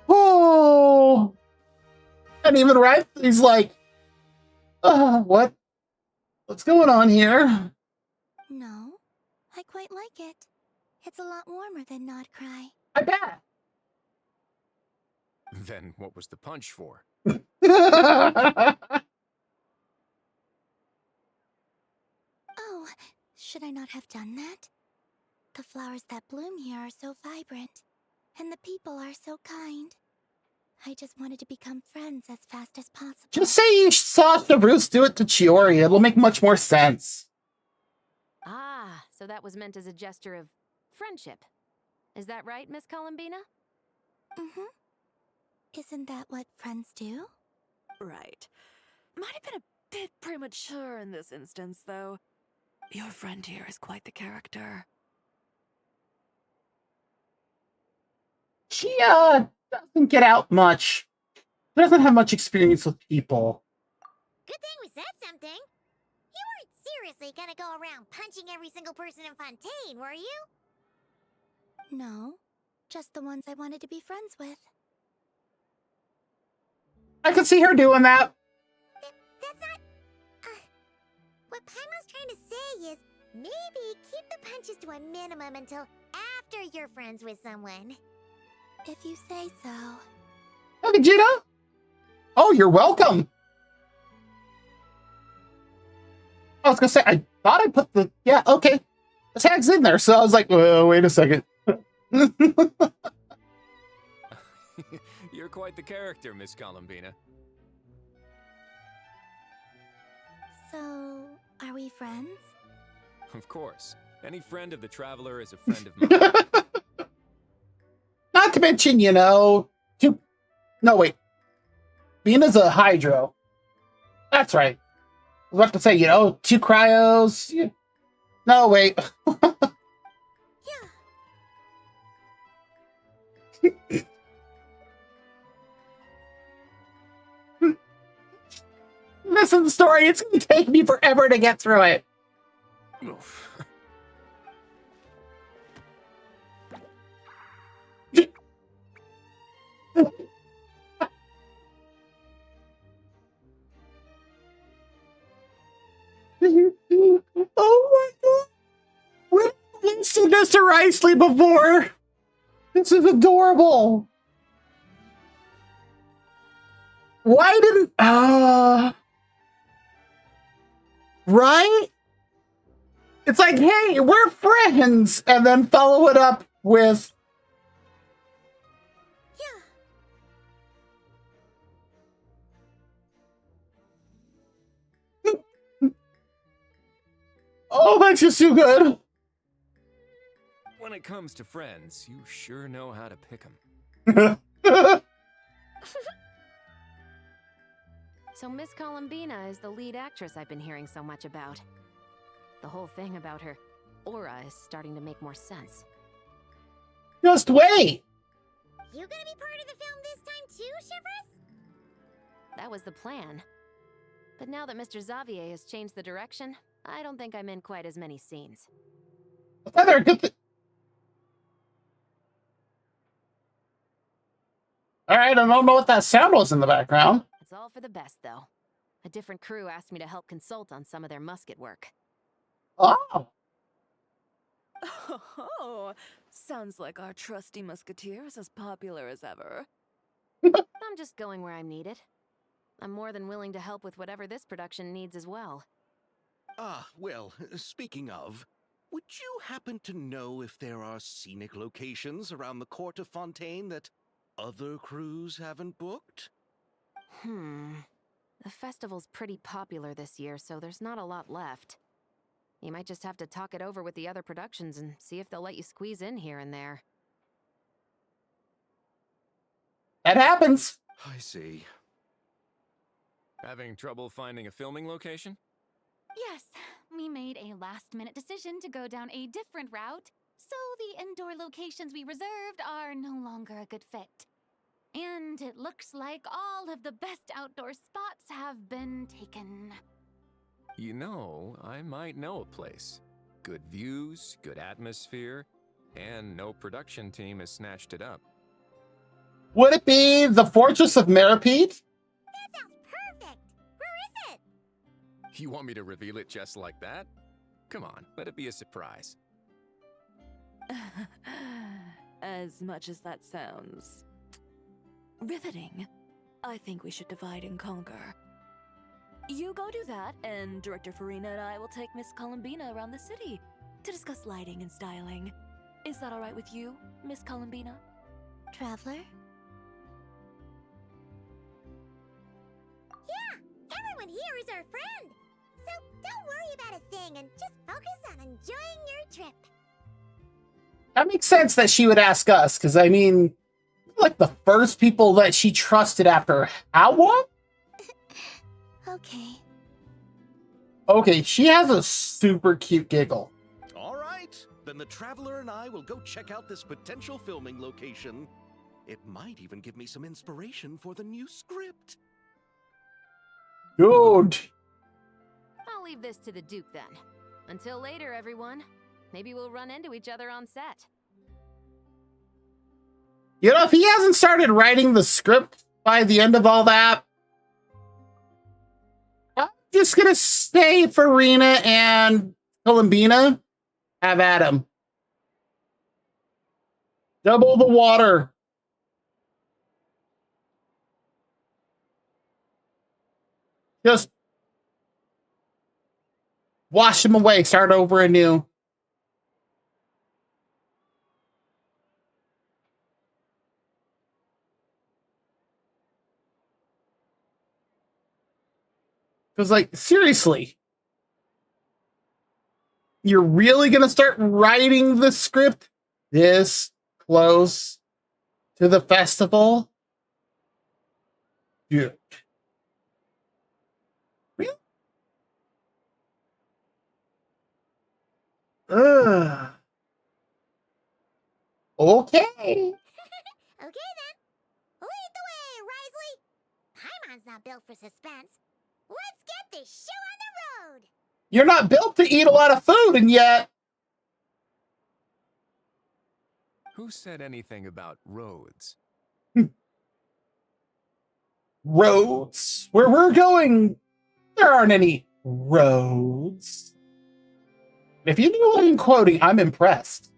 Oh. And even right, he's like, what? What's going on here? No, I quite like it. It's a lot warmer than Not Cry. I bet. Then what was the punch for? Oh, should I not have done that? The flowers that bloom here are so vibrant, and the people are so kind. I just wanted to become friends as fast as possible. Just say you saw Chevreuse do it to Chiori. It'll make much more sense. Ah, so that was meant as a gesture of friendship. Is that right, Miss Columbina? Mm-hmm. Isn't that what friends do? Right. Might have been a bit premature in this instance, though. Your friend here is quite the character. She, doesn't get out much. She doesn't have much experience with people. Good thing we said something. You weren't seriously gonna go around punching every single person in Fontaine, were you? No, just the ones I wanted to be friends with. I could see her doing that. That's not... what Paimon's trying to say is, maybe keep the punches to a minimum until after you're friends with someone. If you say so. Hey, Vegeta! Oh, you're welcome! I was gonna say, I thought I put the... Yeah, okay. The tag's in there, so I was like, wait a second. You're quite the character, Miss Columbina. So, are we friends? Of course. Any friend of the Traveler is a friend of mine. Not to mention, you know... No, wait. Mina's a Hydro. That's right. I was about to say, you know, 2 Cryos. Yeah. No, wait. Listen to the story. It's going to take me forever to get through it. Oh my god. We've seen Mr. Isley before. This is adorable. Why didn't... right? It's like, hey, we're friends. And then follow it up with... Oh, that's just too good. When it comes to friends, you sure know how to pick them. So Miss Columbina is the lead actress I've been hearing so much about. The whole thing about her aura is starting to make more sense. Just wait. You gonna be part of the film this time too, Chevreuse? That was the plan. But now that Mr. Xavier has changed the direction, I don't think I'm in quite as many scenes. Another good thing. All right, I don't know what that sound was in the background. It's It's all for the best, though. A different crew asked me to help consult on some of their musket work. Oh. Oh, sounds like our trusty musketeer is as popular as ever. I'm just going where I'm needed. I'm more than willing to help with whatever this production needs as well. Ah, well, speaking of, would you happen to know if there are scenic locations around the court of Fontaine that other crews haven't booked? The festival's pretty popular this year, so there's not a lot left. You might just have to talk it over with the other productions and see if they'll let you squeeze in here and there. That happens. I see. Having trouble finding a filming location? Yes, we made a last-minute decision to go down a different route, so the indoor locations we reserved are no longer a good fit. And it looks like all of the best outdoor spots have been taken. You know, I might know a place. Good views, good atmosphere, and no production team has snatched it up. Would it be the Fortress of Meripede? That sounds perfect! Where is it? You want me to reveal it just like that? Come on, let it be a surprise. As much as that sounds riveting, I think we should divide and conquer. You go do that, and Director Farina and I will take Miss Columbina around the city to discuss lighting and styling. Is that all right with you, Miss Columbina? Traveler? Yeah, everyone here is our friend. So don't worry about a thing and just focus on enjoying your trip. That makes sense that she would ask us, because I mean, like the first people that she trusted after how long? Okay. Okay, she has a super cute giggle. All right, then the Traveler and I will go check out this potential filming location. It might even give me some inspiration for the new script. Good. I'll leave this to the Duke then. Until later, everyone. Maybe we'll run into each other on set. You know, if he hasn't started writing the script by the end of all that, I'm just gonna stay Farina and Columbina. Have at him. Double the water. Just wash him away. Start over anew. Because, like, seriously, you're really going to start writing the script this close to the festival? Dude. Really? Ugh. Okay. Okay then. Lead the way, Risley. Paimon's not built for suspense. Let's get this show on the road. You're not built to eat a lot of food, and yet... Who said anything about roads? Roads. Where we're going, there aren't any roads. If you knew what I'm quoting, I'm impressed.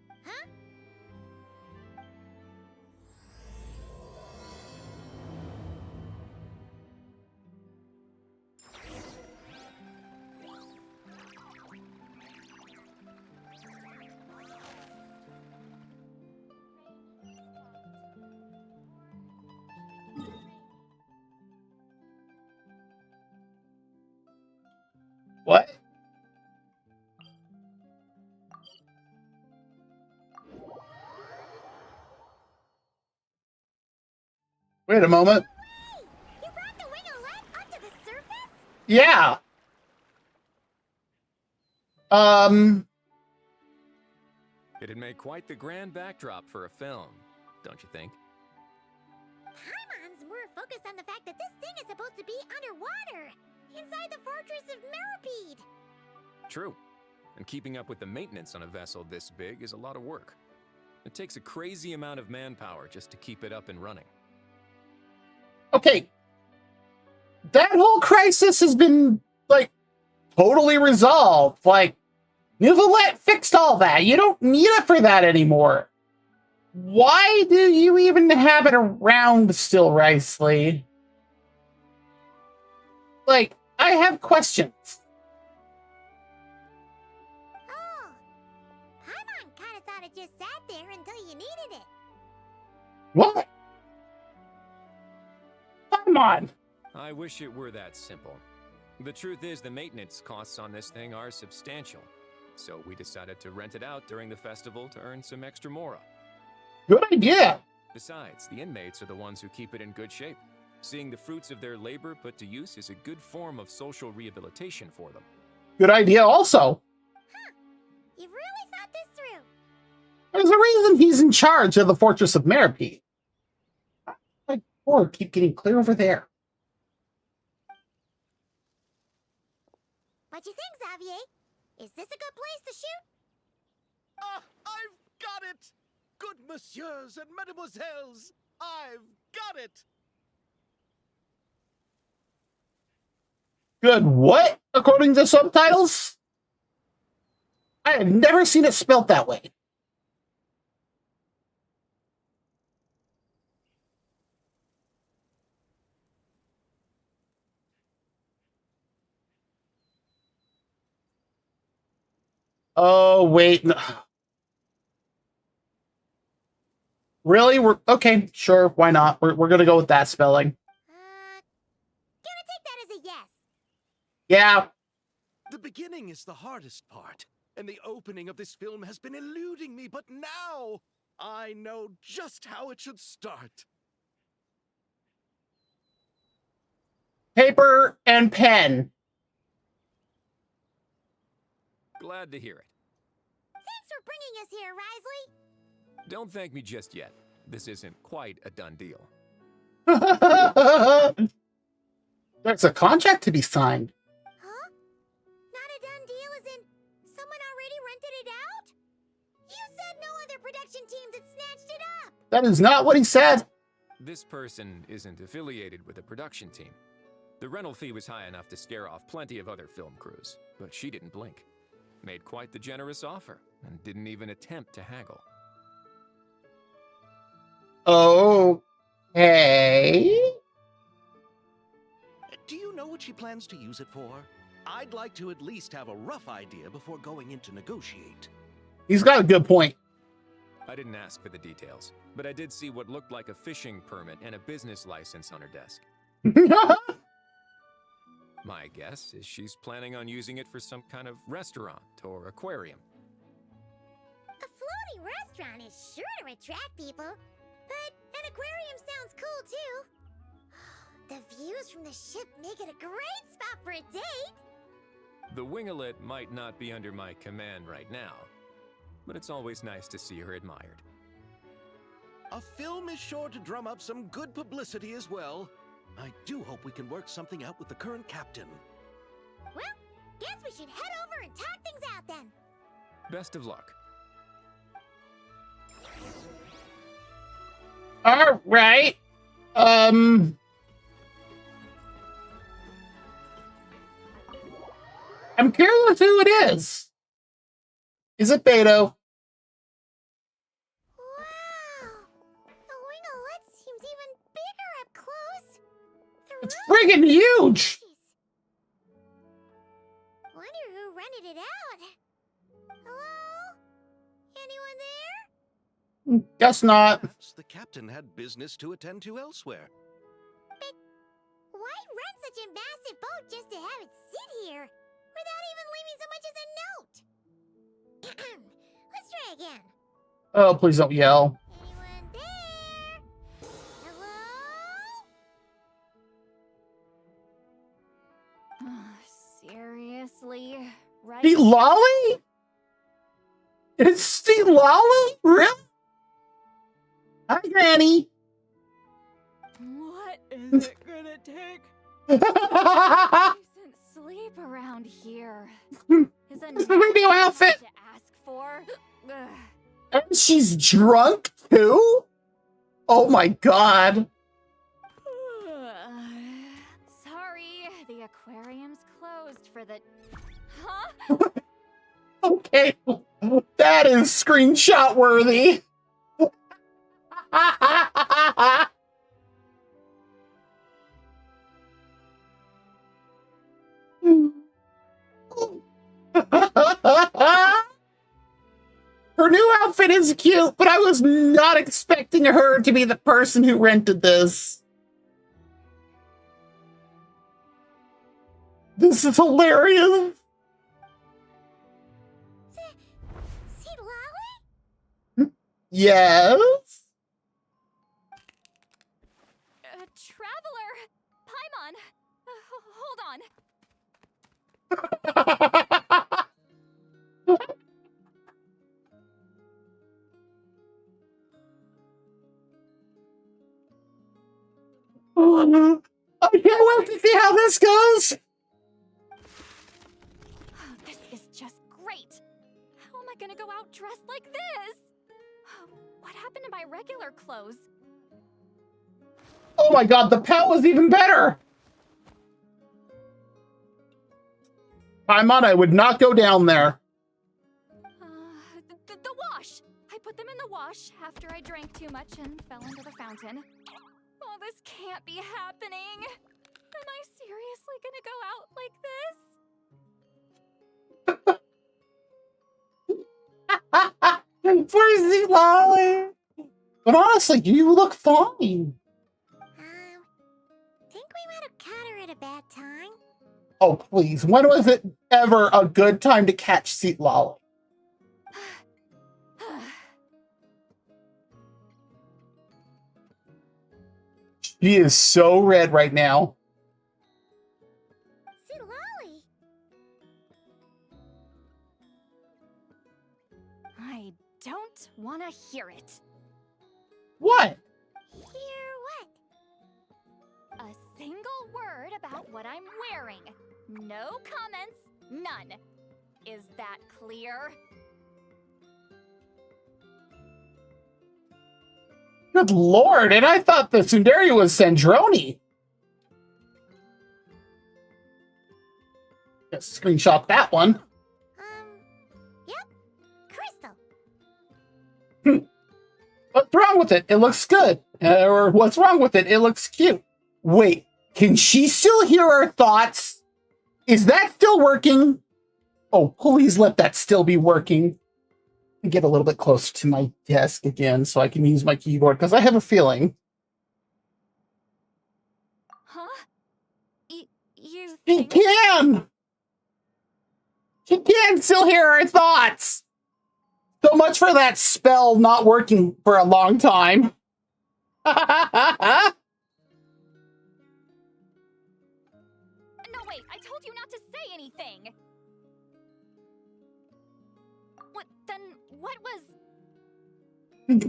What? Wait a moment. You brought the wing-o-let up to the surface? Yeah. It'd make quite the grand backdrop for a film, don't you think? Paimon's more focused on the fact that this thing is supposed to be underwater, inside the Fortress of Meripede. True. And keeping up with the maintenance on a vessel this big is a lot of work. It takes a crazy amount of manpower just to keep it up and running. Okay. that whole crisis has been, like, totally resolved. Like, Nicolette fixed all that. You don't need it for that anymore. Why do you even have it around still, Riceley? Like, I have questions. Oh, Paimon kind of thought it just sat there until you needed it. What? Come on. I wish it were that simple. The truth is, the maintenance costs on this thing are substantial. So we decided to rent it out during the festival to earn some extra mora. Good idea. Besides, the inmates are the ones who keep it in good shape. Seeing the fruits of their labor put to use is a good form of social rehabilitation for them. Good idea also. Huh. You've really thought this through. There's a reason he's in charge of the Fortress of Meropide. Like, or keep getting clear over there. What you think, Xavier? Is this a good place to shoot? Ah, I've got it! Good messieurs and mademoiselles, I've got it! Good what? According to subtitles? I have never seen it spelt that way. Oh, wait. No. Really? We're okay, sure, why not? We're gonna go with that spelling. Gonna take that as a yes. Yeah. The beginning is the hardest part, and the opening of this film has been eluding me, but now I know just how it should start. Paper and pen. Glad to hear it. Thanks for bringing us here, Risley. Don't thank me just yet. This isn't quite a done deal. There's a contract to be signed. Huh? Not a done deal as in someone already rented it out? You said no other production teams had snatched it up. That is not what he said. This person isn't affiliated with a production team. The rental fee was high enough to scare off plenty of other film crews, but she didn't blink. Made quite the generous offer, and didn't even attempt to haggle. Okay. Do you know what she plans to use it for? I'd like to at least have a rough idea before going in to negotiate. He's got a good point. I didn't ask for the details, but I did see what looked like a fishing permit and a business license on her desk. My guess is she's planning on using it for some kind of restaurant or aquarium. A floating restaurant is sure to attract people, but an aquarium sounds cool too. The views from the ship make it a great spot for a date. The winglet might not be under my command right now, but it's always nice to see her admired. A film is sure to drum up some good publicity as well. I do hope we can work something out with the current captain. Well, guess we should head over and talk things out then. Best of luck. All right. I'm curious who it is. Is it Beto? Seems even bigger up close. It's friggin' huge. Wonder who rented it out. Hello? Anyone there? Guess not. Perhaps the captain had business to attend to elsewhere. But why rent such a massive boat just to have it sit here without even leaving so much as a note? Let's try again. Oh, please don't yell. Anyone there? Hello? Seriously? Right? Steve Lolly? It's Steve Lolly? Really? Hi, Granny. What is it gonna take? Decent sleep around here. Is It's the radio outfit. to ask for? Ugh. And she's drunk, too? Oh, my God. Sorry, The aquarium's closed for the... Huh? Okay, that is screenshot worthy. Her new outfit is cute, but I was not expecting her to be the person who rented this. This is hilarious. See Lolly? Yes. Traveler! Paimon! Hold on. I can't wait to see how this goes. This is just great. How am I gonna go out dressed like this? What happened to my regular clothes? Oh my god, the pal was even better. Paimon, I would not go down there. The wash! I put them in the wash after I drank too much and fell into the fountain. Oh, this can't be happening. Am I seriously gonna go out like this? Poor Lolly. But honestly, you look fine. Think we might have caught her at a bad time. Oh, please. When was it ever a good time to catch Seat Lolly? She is so red right now. See Lolly. I don't want to hear it. What? Hear what? A single word about what I'm wearing. No comments, none. Is that clear? Good lord, and I thought the tsundere was Sandroni. Just screenshot that one. Yep. Crystal. What's wrong with it? It looks good. Or what's wrong with it? It looks cute. Wait, can she still hear our thoughts? Is that still working? Oh, please let that still be working. Get a little bit closer to my desk again so I can use my keyboard, because I have a feeling. Huh? You She can! She can still hear our thoughts! So much for that spell not working for a long time. No, wait, I told you not to say anything! What was...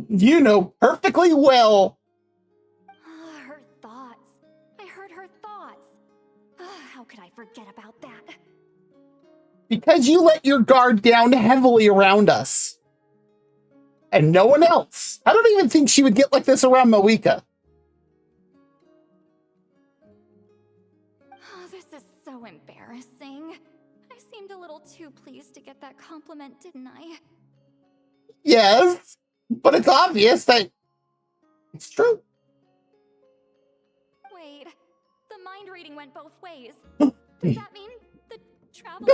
You know perfectly well. Her thoughts. I heard her thoughts. How could I forget about that? Because you let your guard down heavily around us. And no one else. I don't even think she would get like this around Moeka. Oh, this is so embarrassing. I seemed a little too pleased to get that compliment, didn't I? Yes, but it's obvious that it's true. Wait, the mind reading went both ways. Does that mean the travel?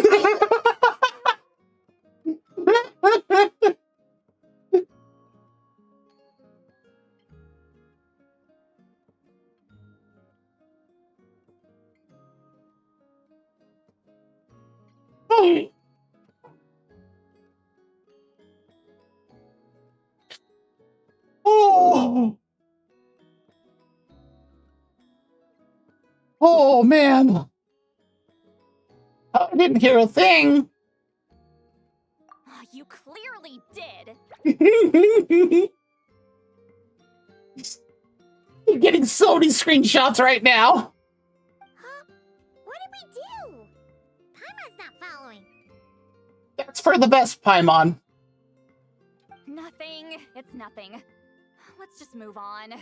Oh. Oh, man. I didn't hear a thing. You clearly did. You're getting so many screenshots right now. Huh? What did we do? Paimon's not following. That's for the best, Paimon. Nothing. It's nothing. Let's just move on.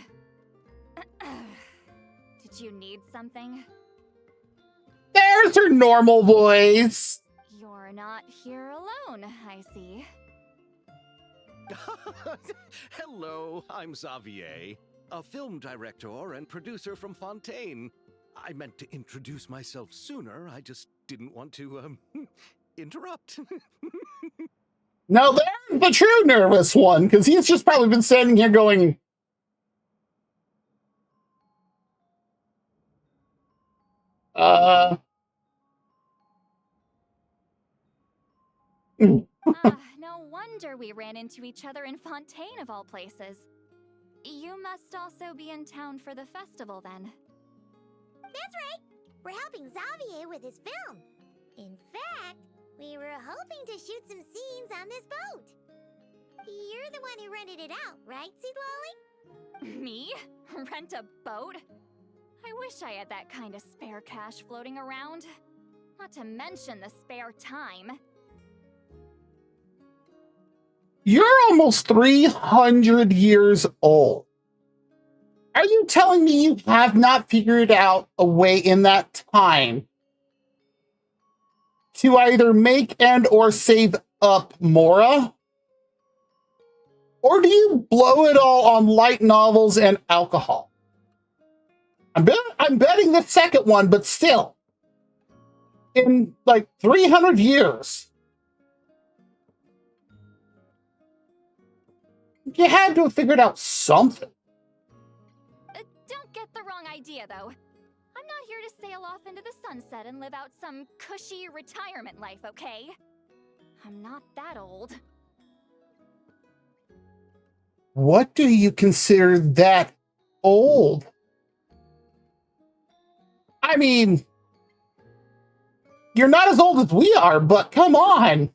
Did you need something? Where's her normal voice? You're not here alone, I see. Hello, I'm Xavier, a film director and producer from Fontaine. I meant to introduce myself sooner, I just didn't want to, interrupt. Now there's the true nervous one, because he's just probably been standing here going... No wonder we ran into each other in Fontaine of all places. You must also be in town for the festival then. That's right! We're helping Xavier with his film. In fact, we were hoping to shoot some scenes on this boat. You're the one who rented it out, right, Seed Lolly? Me? Rent a boat? I wish I had that kind of spare cash floating around. Not to mention the spare time. You're almost 300 years old. Are you telling me you have not figured out a way in that time to either make and or save up Mora? Or do you blow it all on light novels and alcohol? I'm betting the second one, but still. In like 300 years. You had to have figured out something. Don't get the wrong idea, though. I'm not here to sail off into the sunset and live out some cushy retirement life, okay? I'm not that old. What do you consider that old? I mean, you're not as old as we are, but come on.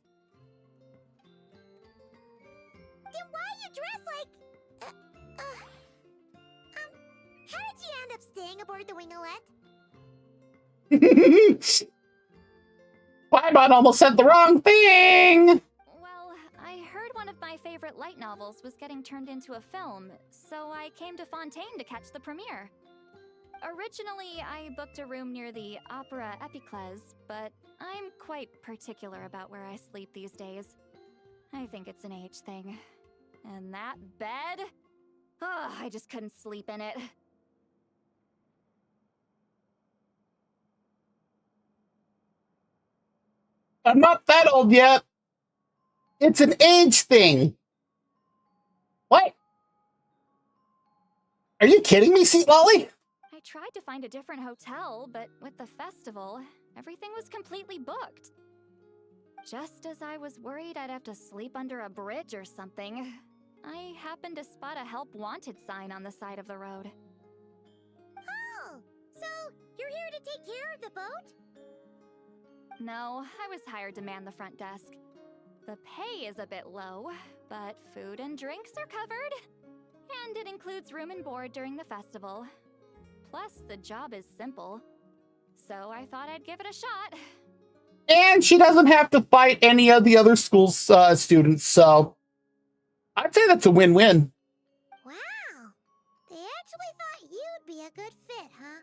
How did you end up staying aboard the Winglet? Paimon almost said the wrong thing! Well, I heard one of my favorite light novels was getting turned into a film, so I came to Fontaine to catch the premiere. Originally, I booked a room near the Opera Epiclese, but I'm quite particular about where I sleep these days. I think it's an age thing. And that bed? Oh, I just couldn't sleep in it. I'm not that old yet. It's an age thing. What? Are you kidding me, Seat Lolly? I tried to find a different hotel, but with the festival, everything was completely booked. Just as I was worried I'd have to sleep under a bridge or something, I happened to spot a help wanted sign on the side of the road. Oh, so you're here to take care of the boat? No, I was hired to man the front desk. The pay is a bit low, but food and drinks are covered. And it includes room and board during the festival. Plus, the job is simple. So I thought I'd give it a shot. And she doesn't have to fight any of the other school's students, so I'd say that's a win-win. Wow, they actually thought you'd be a good fit, huh?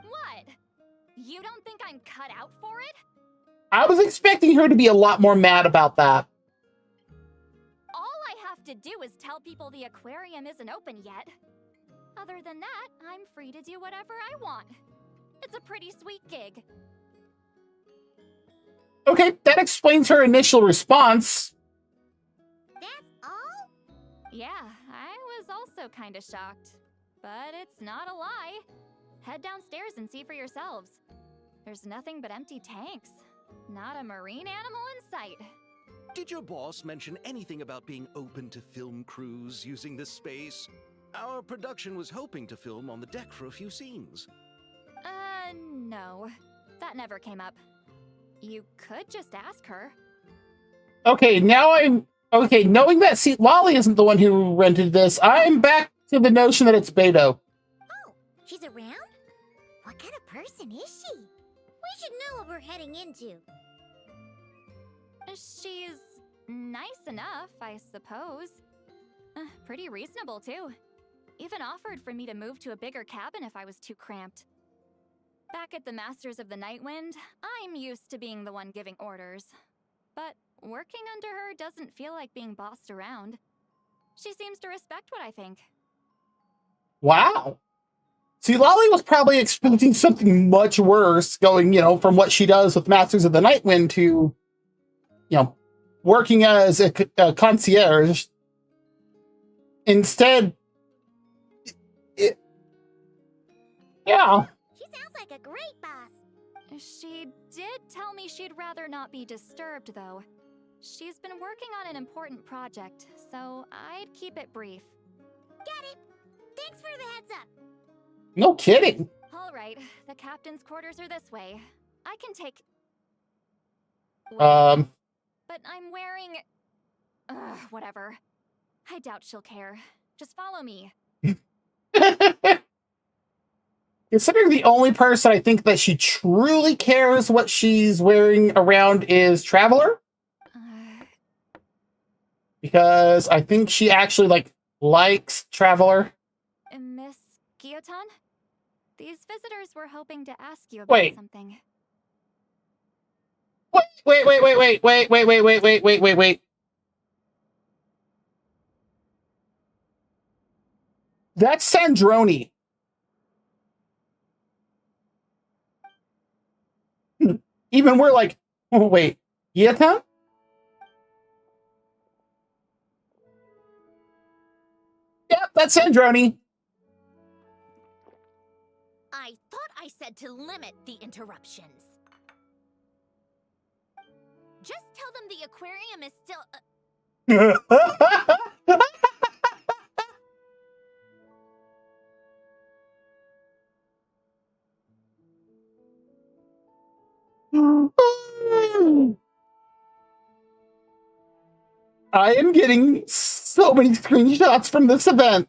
What? You don't think I'm cut out for it? I was expecting her to be a lot more mad about that. All I have to do is tell people the aquarium isn't open yet. Other than that, I'm free to do whatever I want. It's a pretty sweet gig. Okay, that explains her initial response. That's all? Yeah, I was also kind of shocked. But it's not a lie. Head downstairs and see for yourselves. There's nothing but empty tanks. Not a marine animal in sight. Did your boss mention anything about being open to film crews using this space? Our production was hoping to film on the deck for a few scenes. No. That never came up. You could just ask her. Okay, now okay, knowing that Seat Lolly isn't the one who rented this, I'm back to the notion that it's Beto. Oh, she's around? What kind of person is she? We should know what we're heading into. She's nice enough, I suppose. Pretty reasonable, too. even offered for me to move to a bigger cabin if I was too cramped. Back at the Masters of the Nightwind, I'm used to being the one giving orders. But working under her doesn't feel like being bossed around. She seems to respect what I think. Wow. See, Lolly was probably expecting something much worse, going, from what she does with Masters of the Nightwind to, working as a concierge. Instead, yeah. She sounds like a great boss. She did tell me she'd rather not be disturbed, though. She's been working on an important project, so I'd keep it brief. Got it. Thanks for the heads up. No kidding. All right, the captain's quarters are this way. I can take... Wait, but I'm wearing... whatever. I doubt she'll care. Just follow me. Considering the only person I think that she truly cares what she's wearing around is Traveler. Because I think she actually, likes Traveler. Miss Guillotin? These visitors were hoping to ask you about something. Wait. That's Sandroni. Even we're like, oh, wait, Guillotin? Yep, that's Sandroni. I thought I said to limit the interruptions. Just tell them the aquarium is still... I am getting so many screenshots from this event.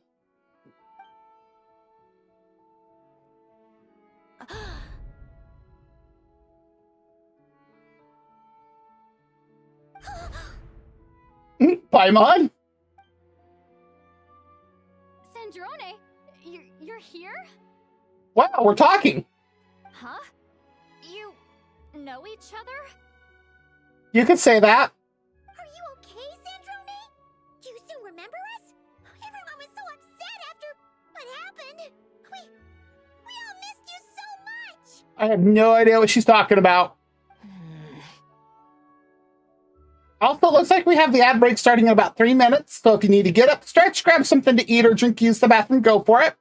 Paimon? Sandrone, you're here? Wow, we're talking. Huh? You know each other? You could say that. Are you okay, Sandrone? Do you still remember us? Everyone was so upset after what happened. We all missed you so much. I have no idea what she's talking about. Also, looks like we have the ad break starting in about 3 minutes, so if you need to get up, stretch, grab something to eat or drink, use the bathroom, go for it.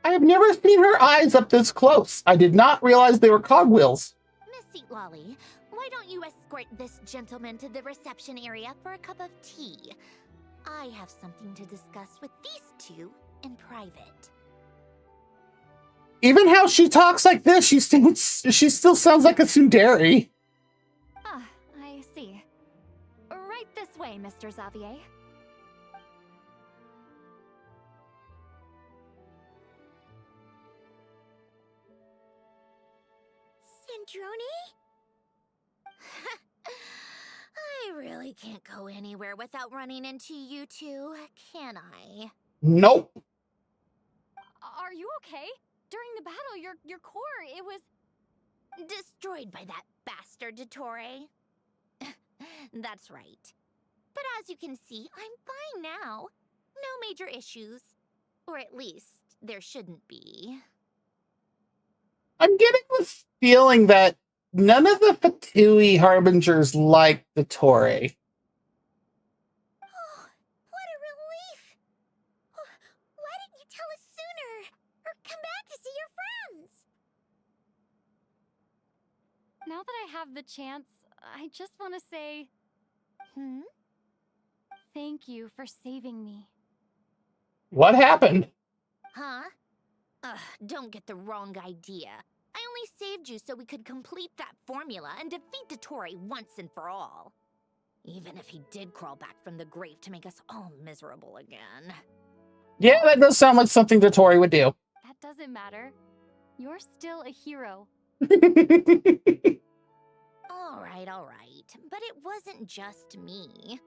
I have never seen her eyes up this close. I did not realize they were cogwheels. Miss Seat Lolly, why don't you escort this gentleman to the reception area for a cup of tea? I have something to discuss with these two in private. Even how she talks like this, she still sounds like a tsundere. Ah, I see. Right this way, Mr. Xavier. Sandrone? I really can't go anywhere without running into you two, can I? Nope. Are you okay? During the battle, your core, it was... destroyed by that bastard Dottore. That's right. But as you can see, I'm fine now. No major issues. Or at least, there shouldn't be. I'm getting the feeling that none of the Fatui Harbingers like the Dottore. Oh, what a relief! Why didn't you tell us sooner? Or come back to see your friends? Now that I have the chance, I just want to say... Thank you for saving me. What happened? Huh? Don't get the wrong idea. I only saved you so we could complete that formula and defeat Dottore once and for all. Even if he did crawl back from the grave to make us all miserable again. Yeah, that does sound like something Dottore would do. That doesn't matter. You're still a hero. All right. But it wasn't just me.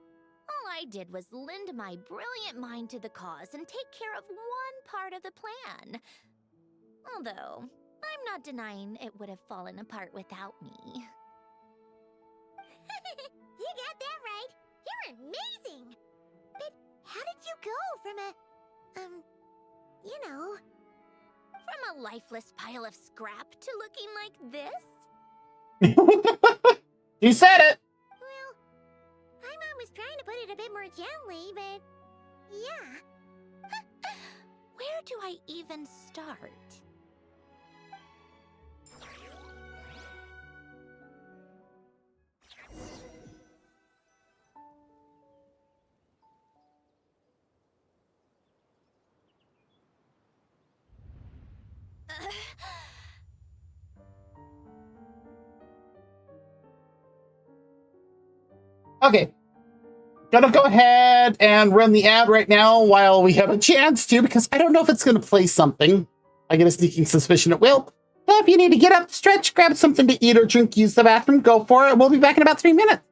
I did was lend my brilliant mind to the cause and take care of one part of the plan. Although, I'm not denying it would have fallen apart without me. You got that right. You're amazing. But how did you go from From a lifeless pile of scrap to looking like this? You said it. Well, my mom was trying to put it a bit more gently, but yeah. Where do I even start? Okay. Gonna go ahead and run the ad right now while we have a chance to, because I don't know if it's gonna play something. I get a sneaking suspicion it will. So if you need to get up, stretch, grab something to eat or drink, use the bathroom, go for it. We'll be back in about 3 minutes.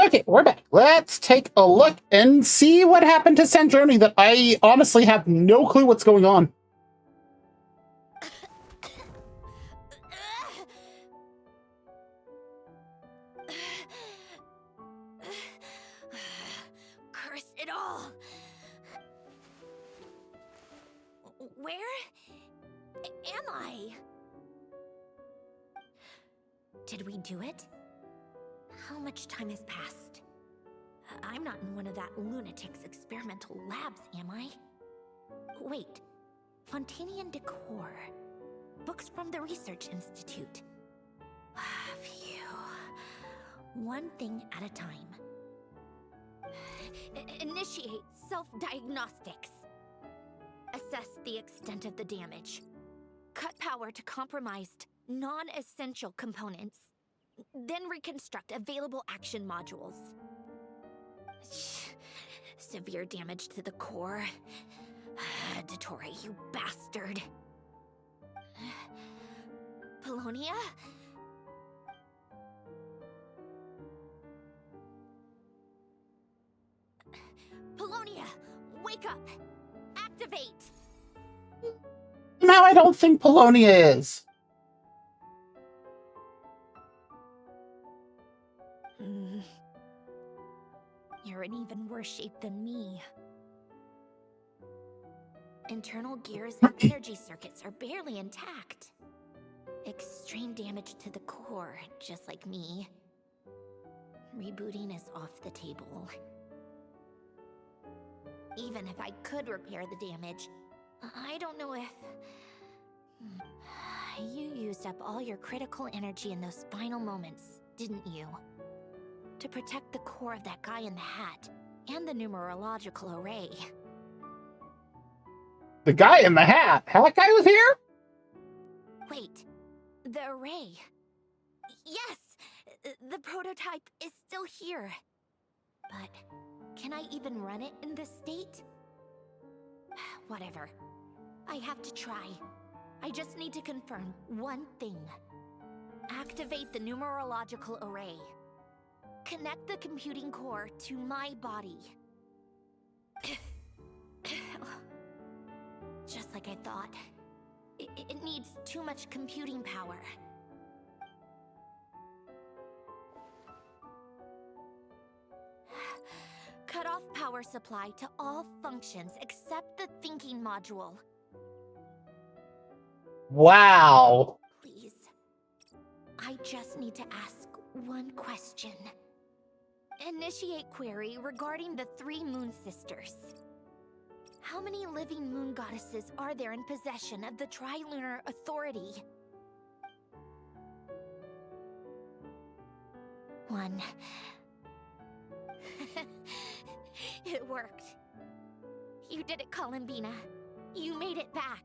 Okay, we're back. Let's take a look and see what happened to Sandroni that I honestly have no clue what's going on. Curse it all! Where am I? Did we do it? How much time has passed? I'm not in one of that lunatic's experimental labs, am I? Wait, Fontanian decor. Books from the Research Institute. Phew. One thing at a time. Initiate self-diagnostics. Assess the extent of the damage. Cut power to compromised, non-essential components. Then reconstruct available action modules. Severe damage to the core. Dottore, you bastard. Polonia? Polonia, wake up! Activate! Now I don't think Polonia is. You're in even worse shape than me. Internal gears and energy circuits are barely intact. Extreme damage to the core, just like me. Rebooting is off the table. Even if I could repair the damage, I don't know if... You used up all your critical energy in those final moments, didn't you? To protect the core of that guy in the hat, and the numerological array. The guy in the hat? That guy was here? Wait, the array. Yes! The prototype is still here. But can I even run it in this state? Whatever. I have to try. I just need to confirm one thing. Activate the numerological array. Connect the computing core to my body. Just like I thought. It needs too much computing power. Cut off power supply to all functions except the thinking module. Wow. Please. I just need to ask one question. Initiate query regarding the 3 Moon Sisters. How many living moon goddesses are there in possession of the Trilunar Authority? 1. It worked. You did it, Columbina. You made it back.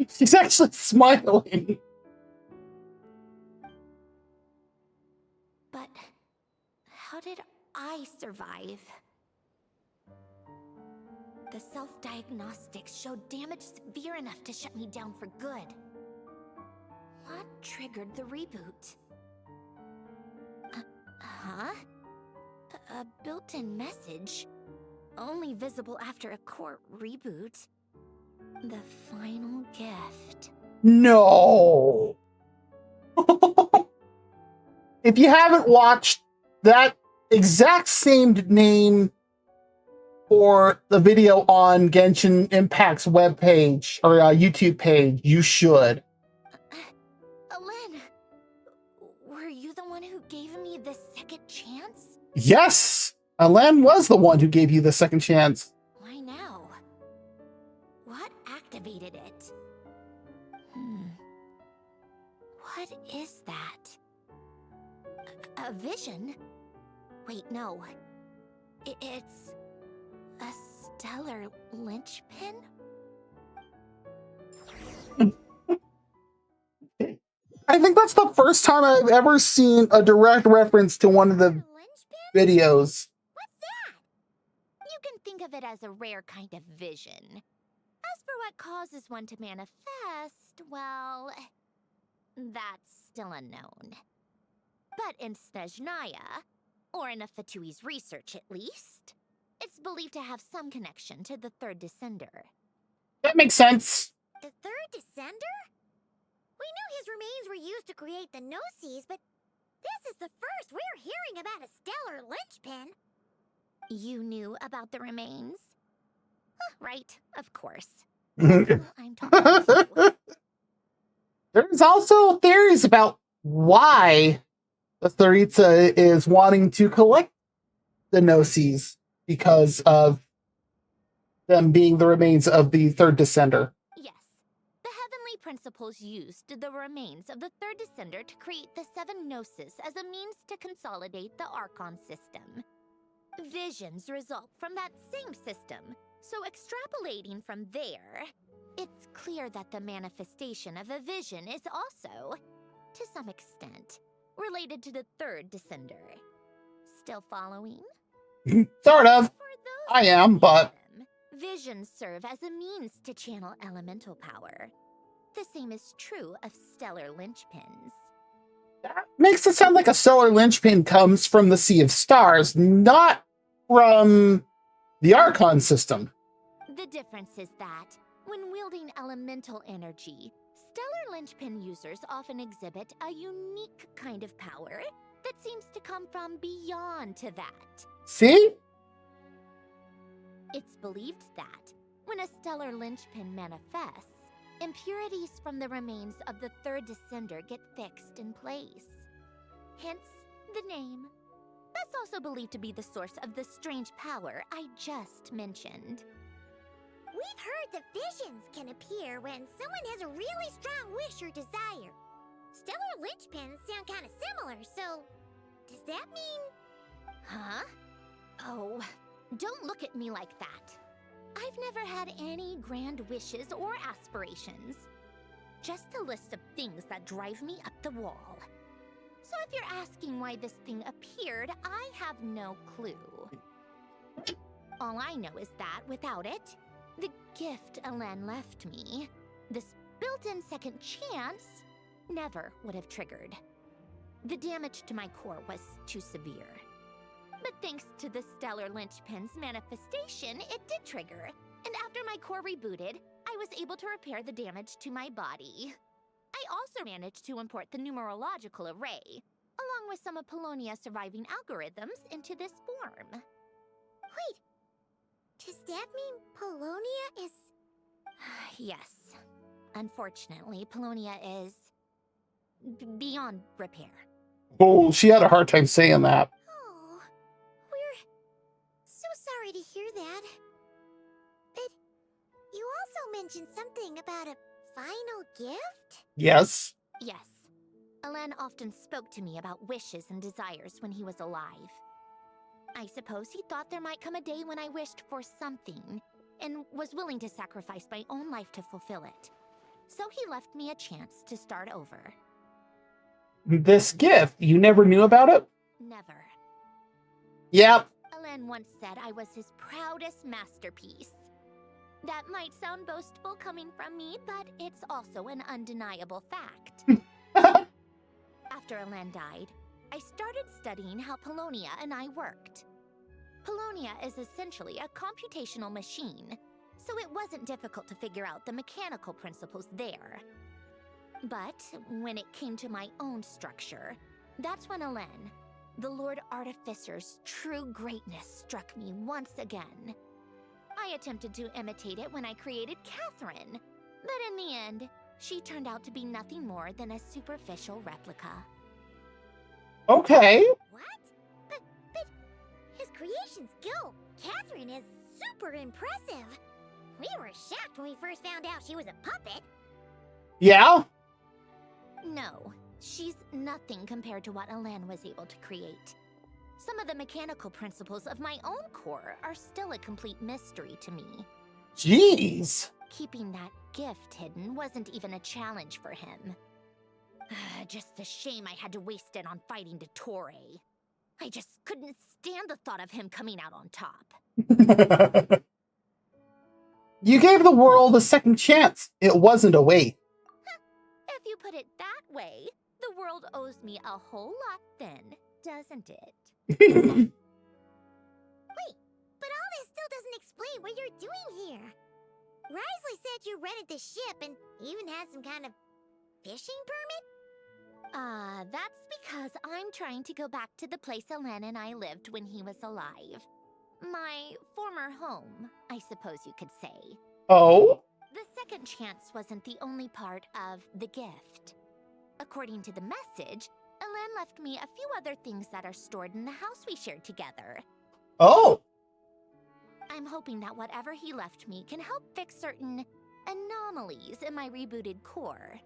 She's actually smiling. But how did I survive? The self-diagnostics showed damage severe enough to shut me down for good. What triggered the reboot? Huh? A built-in message? Only visible after a core reboot? The final gift. No. If you haven't watched that exact same name for the video on Genshin Impact's webpage or YouTube page, you should. Alen, were you the one who gave me the second chance? Yes, Alen was the one who gave you the second chance. Why now? What activated it? What is that? A vision? Wait, no. It's a stellar linchpin? I think that's the first time I've ever seen a direct reference to one of the videos. What's that? You can think of it as a rare kind of vision. As for what causes one to manifest, well, that's still unknown. But in Snezhnaya, Or enough for Tui's research, at least. It's believed to have some connection to the third descender. That makes sense. The third descender? We knew his remains were used to create the Gnosis, but this is the first we're hearing about a stellar linchpin. You knew about the remains? Right, of course. I'm talking. There's also theories about why the Tsaritsa is wanting to collect the Gnosis because of them being the remains of the third descender. Yes. The heavenly principles used the remains of the third descender to create the seven Gnosis as a means to consolidate the Archon system. Visions result from that same system, so extrapolating from there, it's clear that the manifestation of a vision is also, to some extent, related to the third descender. Still following? Sort of. I am, but... Visions serve as a means to channel elemental power. The same is true of stellar linchpins. That makes it sound like a stellar linchpin comes from the Sea of Stars, not from the Archon system. The difference is that, when wielding elemental energy, stellar linchpin users often exhibit a unique kind of power that seems to come from beyond to that. See? It's believed that, when a stellar linchpin manifests, impurities from the remains of the third descender get fixed in place. Hence, the name. That's also believed to be the source of the strange power I just mentioned. We've heard that visions can appear when someone has a really strong wish or desire. Stellar linchpins sound kind of similar, so does that mean... Huh? Oh, don't look at me like that. I've never had any grand wishes or aspirations. Just a list of things that drive me up the wall. So if you're asking why this thing appeared, I have no clue. All I know is that without it, the gift Alen left me, this built-in second chance, never would have triggered. The damage to my core was too severe. But thanks to the stellar linchpin's manifestation, it did trigger. And after my core rebooted, I was able to repair the damage to my body. I also managed to import the numerological array, along with some of Polonia's surviving algorithms, into this form. Wait, does that mean Polonia is... Yes. Unfortunately, Polonia is... beyond repair. Oh, she had a hard time saying that. Oh, we're so sorry to hear that. But you also mentioned something about a final gift? Yes. Yes. Alen often spoke to me about wishes and desires when he was alive. I suppose he thought there might come a day when I wished for something, and was willing to sacrifice my own life to fulfill it. So he left me a chance to start over. This gift, you never knew about it? Never. Yep. Alen once said I was his proudest masterpiece. That might sound boastful coming from me, but it's also an undeniable fact. After Alen died, I started studying how Polonia and I worked. Polonia is essentially a computational machine, so it wasn't difficult to figure out the mechanical principles there. But when it came to my own structure, that's when Alen, the Lord Artificer's true greatness, struck me once again. I attempted to imitate it when I created Catherine, but in the end, she turned out to be nothing more than a superficial replica. Okay. What? But his creation skill, Catherine, is super impressive. We were shocked when we first found out she was a puppet. Yeah? No, she's nothing compared to what Alen was able to create. Some of the mechanical principles of my own core are still a complete mystery to me. Jeez. Keeping that gift hidden wasn't even a challenge for him. Just a shame I had to waste it on fighting Dottore. I just couldn't stand the thought of him coming out on top. You gave the world a second chance. It wasn't a waste. If you put it that way, the world owes me a whole lot then, doesn't it? Wait, but all this still doesn't explain what you're doing here. Risley said you rented the ship and even had some kind of fishing permit? That's because I'm trying to go back to the place Alen and I lived when he was alive. My former home, I suppose you could say. Oh? The second chance wasn't the only part of the gift. According to the message, Alen left me a few other things that are stored in the house we shared together. Oh. I'm hoping that whatever he left me can help fix certain anomalies in my rebooted core.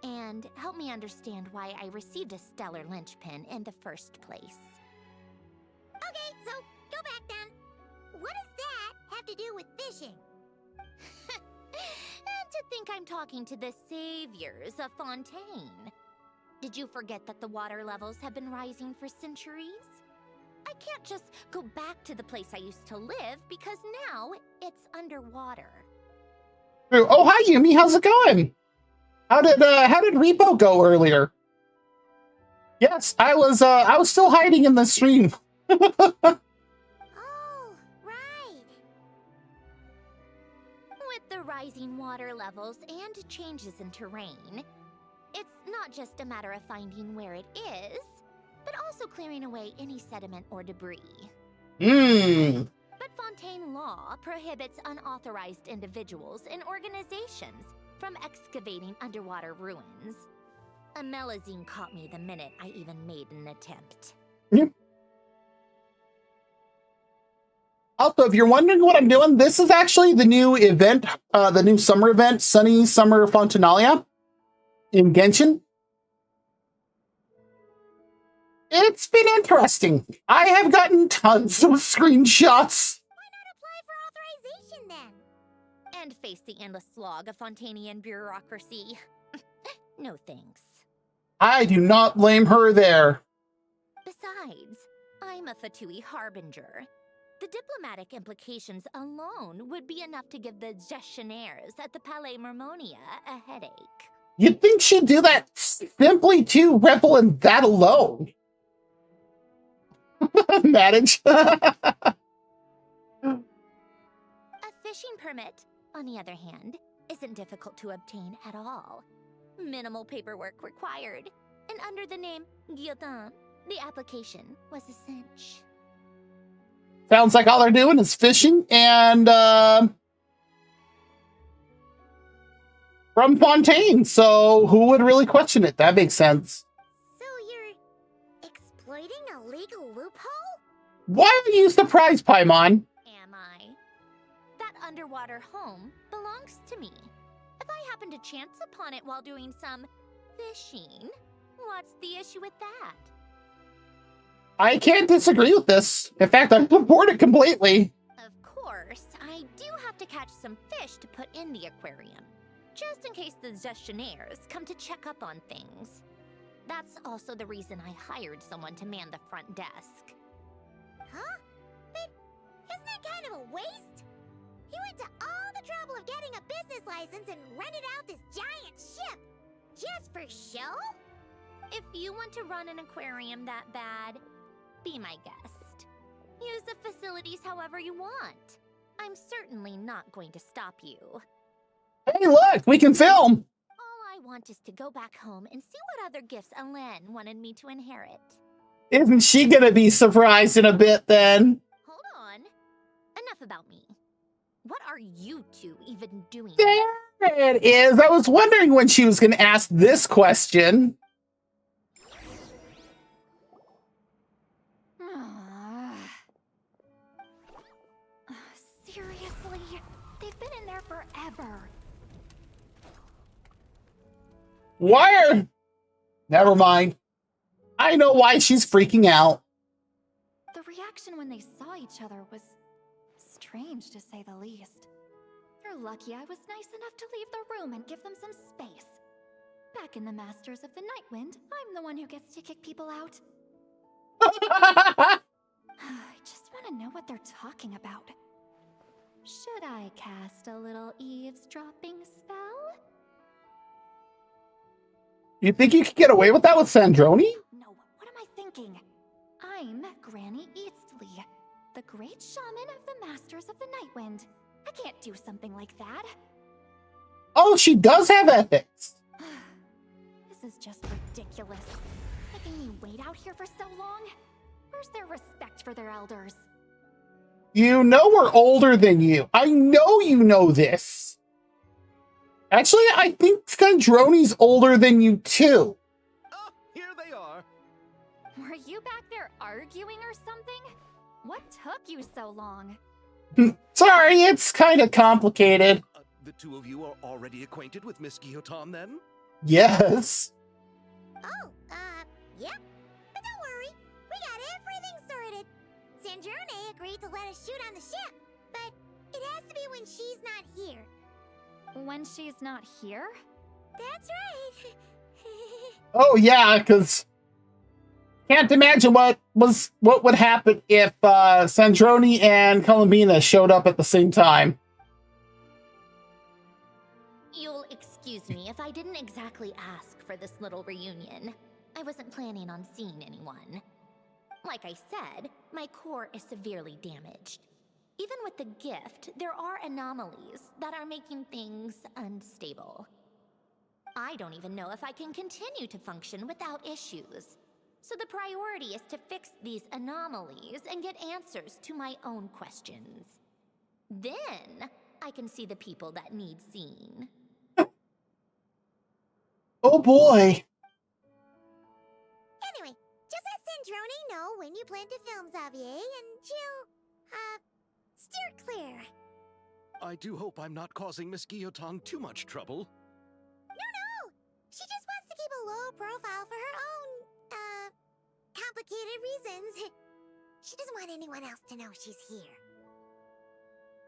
And help me understand why I received a stellar linchpin in the first place. Okay, so go back then. What does that have to do with fishing? And to think I'm talking to the saviors of Fontaine. Did you forget that the water levels have been rising for centuries? I can't just go back to the place I used to live because now it's underwater. Oh, hi, Yumi. How's it going? How did Repo go earlier? Yes, I was still hiding in the stream. Oh, right. With the rising water levels and changes in terrain, it's not just a matter of finding where it is, but also clearing away any sediment or debris. But Fontaine law prohibits unauthorized individuals and organizations from excavating underwater ruins. A Melazine caught me the minute I even made an attempt. Also, if you're wondering what I'm doing, this is actually the new event, the new summer event, Sunny Summer Fontinalia in Genshin. It's been interesting. I have gotten tons of screenshots. Why not apply for authorization then? And face the endless slog of Fontanian bureaucracy. No thanks. I do not blame her there. Besides, I'm a Fatui Harbinger. The diplomatic implications alone would be enough to give the gestionnaires at the Palais Mermonia a headache. You'd think she'd do that simply to revel in that alone. Manage. A fishing permit, on the other hand, isn't difficult to obtain at all. Minimal paperwork required, and under the name Guillotin, the application was a cinch. Sounds like all they're doing is fishing and from Fontaine, so who would really question it? That makes sense. So you're exploiting a legal loophole? Why are you surprised, Paimon? Am I? That underwater home belongs to me. If I happen to chance upon it while doing some fishing, what's the issue with that? I can't disagree with this. In fact, I support it completely. Of course, I do have to catch some fish to put in the aquarium, just in case the gestionnaires come to check up on things. That's also the reason I hired someone to man the front desk. Huh? But isn't that kind of a waste? You went to all the trouble of getting a business license and rented out this giant ship. Just for show? If you want to run an aquarium that bad, be my guest. Use the facilities however you want. I'm certainly not going to stop you. Hey, look, we can film. All I want is to go back home and see what other gifts Alen wanted me to inherit. Isn't she gonna be surprised in a bit then? Hold on. Enough about me. What are you two even doing? There it is. I was wondering when she was gonna ask this question. Seriously? They've been in there forever. Why are... Never mind. I know why she's freaking out. The reaction when they saw each other was strange, to say the least. You're lucky I was nice enough to leave the room and give them some space. Back in the Masters of the Nightwind, I'm the one who gets to kick people out. I just want to know what they're talking about. Should I cast a little eavesdropping spell? You think you could get away with that with Sandroni? No, what am I thinking? I'm Granny Eastly, the great shaman of the Masters of the Nightwind. I can't do something like that. Oh, she does have ethics. This is just ridiculous. Making me wait out here for so long? Where's their respect for their elders? You know we're older than you. I know you know this. Actually, I think Sandroni's older than you too. Oh, here they are. Were you back there arguing or something? What took you so long? Sorry, it's kind of complicated. The two of you are already acquainted with Miss Guillotin, then? Yes. Oh, yep. But don't worry, we got everything sorted. Sandrone agreed to let us shoot on the ship, but it has to be when she's not here. When she's not here? That's right. Oh yeah, because can't imagine what would happen if Sandrone and Columbina showed up at the same time. You'll excuse me if I didn't exactly ask for this little reunion. I wasn't planning on seeing anyone. Like I said, my core is severely damaged. Even with the gift, there are anomalies that are making things unstable. I don't even know if I can continue to function without issues. So the priority is to fix these anomalies and get answers to my own questions. Then I can see the people that need seeing. Oh boy. Anyway, just let Sandrone know when you plan to film Xavier, and she'll, steer clear. I do hope I'm not causing Miss Guillotin too much trouble. No! She just wants to keep a low profile for her own, complicated reasons. She doesn't want anyone else to know she's here.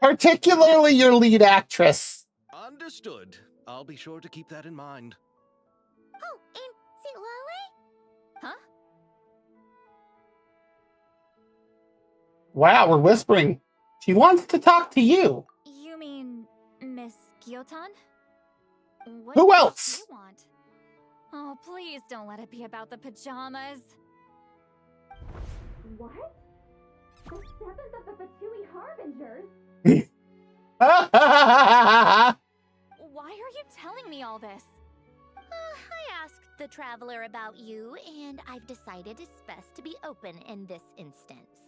Particularly your lead actress. Understood. I'll be sure to keep that in mind. Oh, and St. Lale? Huh? Wow, we're whispering. She wants to talk to you. You mean Miss Guillotin? What Who does else? she want? Oh, please don't let it be about the pajamas. What? The seventh of the Fatui Harbingers? Why are you telling me all this? I asked the Traveler about you, and I've decided it's best to be open in this instance.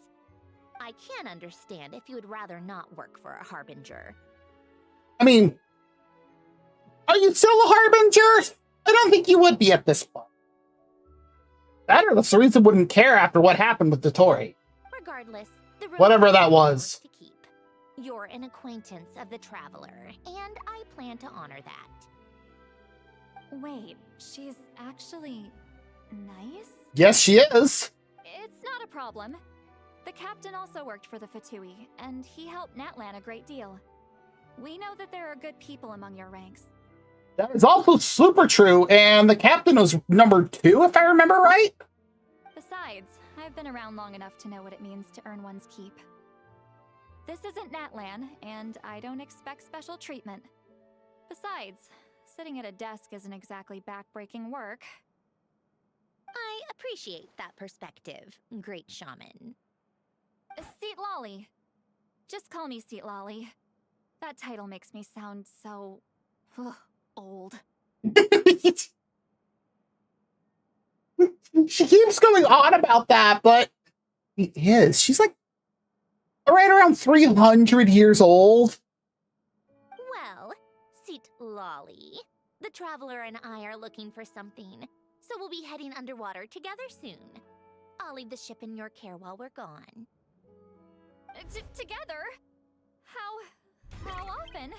I can understand if you would rather not work for a Harbinger. I mean, are you still a Harbinger? I don't think you would be at this point. That or the Cereza wouldn't care after what happened with Dottore. Regardless, the Whatever that was. to keep. You're an acquaintance of the Traveler, and I plan to honor that. Wait, she's actually nice? Yes, she is. It's not a problem. The captain also worked for the Fatui, and he helped Natlan a great deal. We know that there are good people among your ranks. That is also super true, and the captain was number 2, if I remember right. Besides, I've been around long enough to know what it means to earn one's keep. This isn't Natlan, and I don't expect special treatment. Besides, sitting at a desk isn't exactly back-breaking work. I appreciate that perspective, great shaman. Seat Lolly. Just call me Seat Lolly. That title makes me sound so... old. She keeps going on about that, but she is. She's like right around 300 years old. Well, Seat Lolly, the Traveler and I are looking for something, so we'll be heading underwater together soon. I'll leave the ship in your care while we're gone. Together? How often?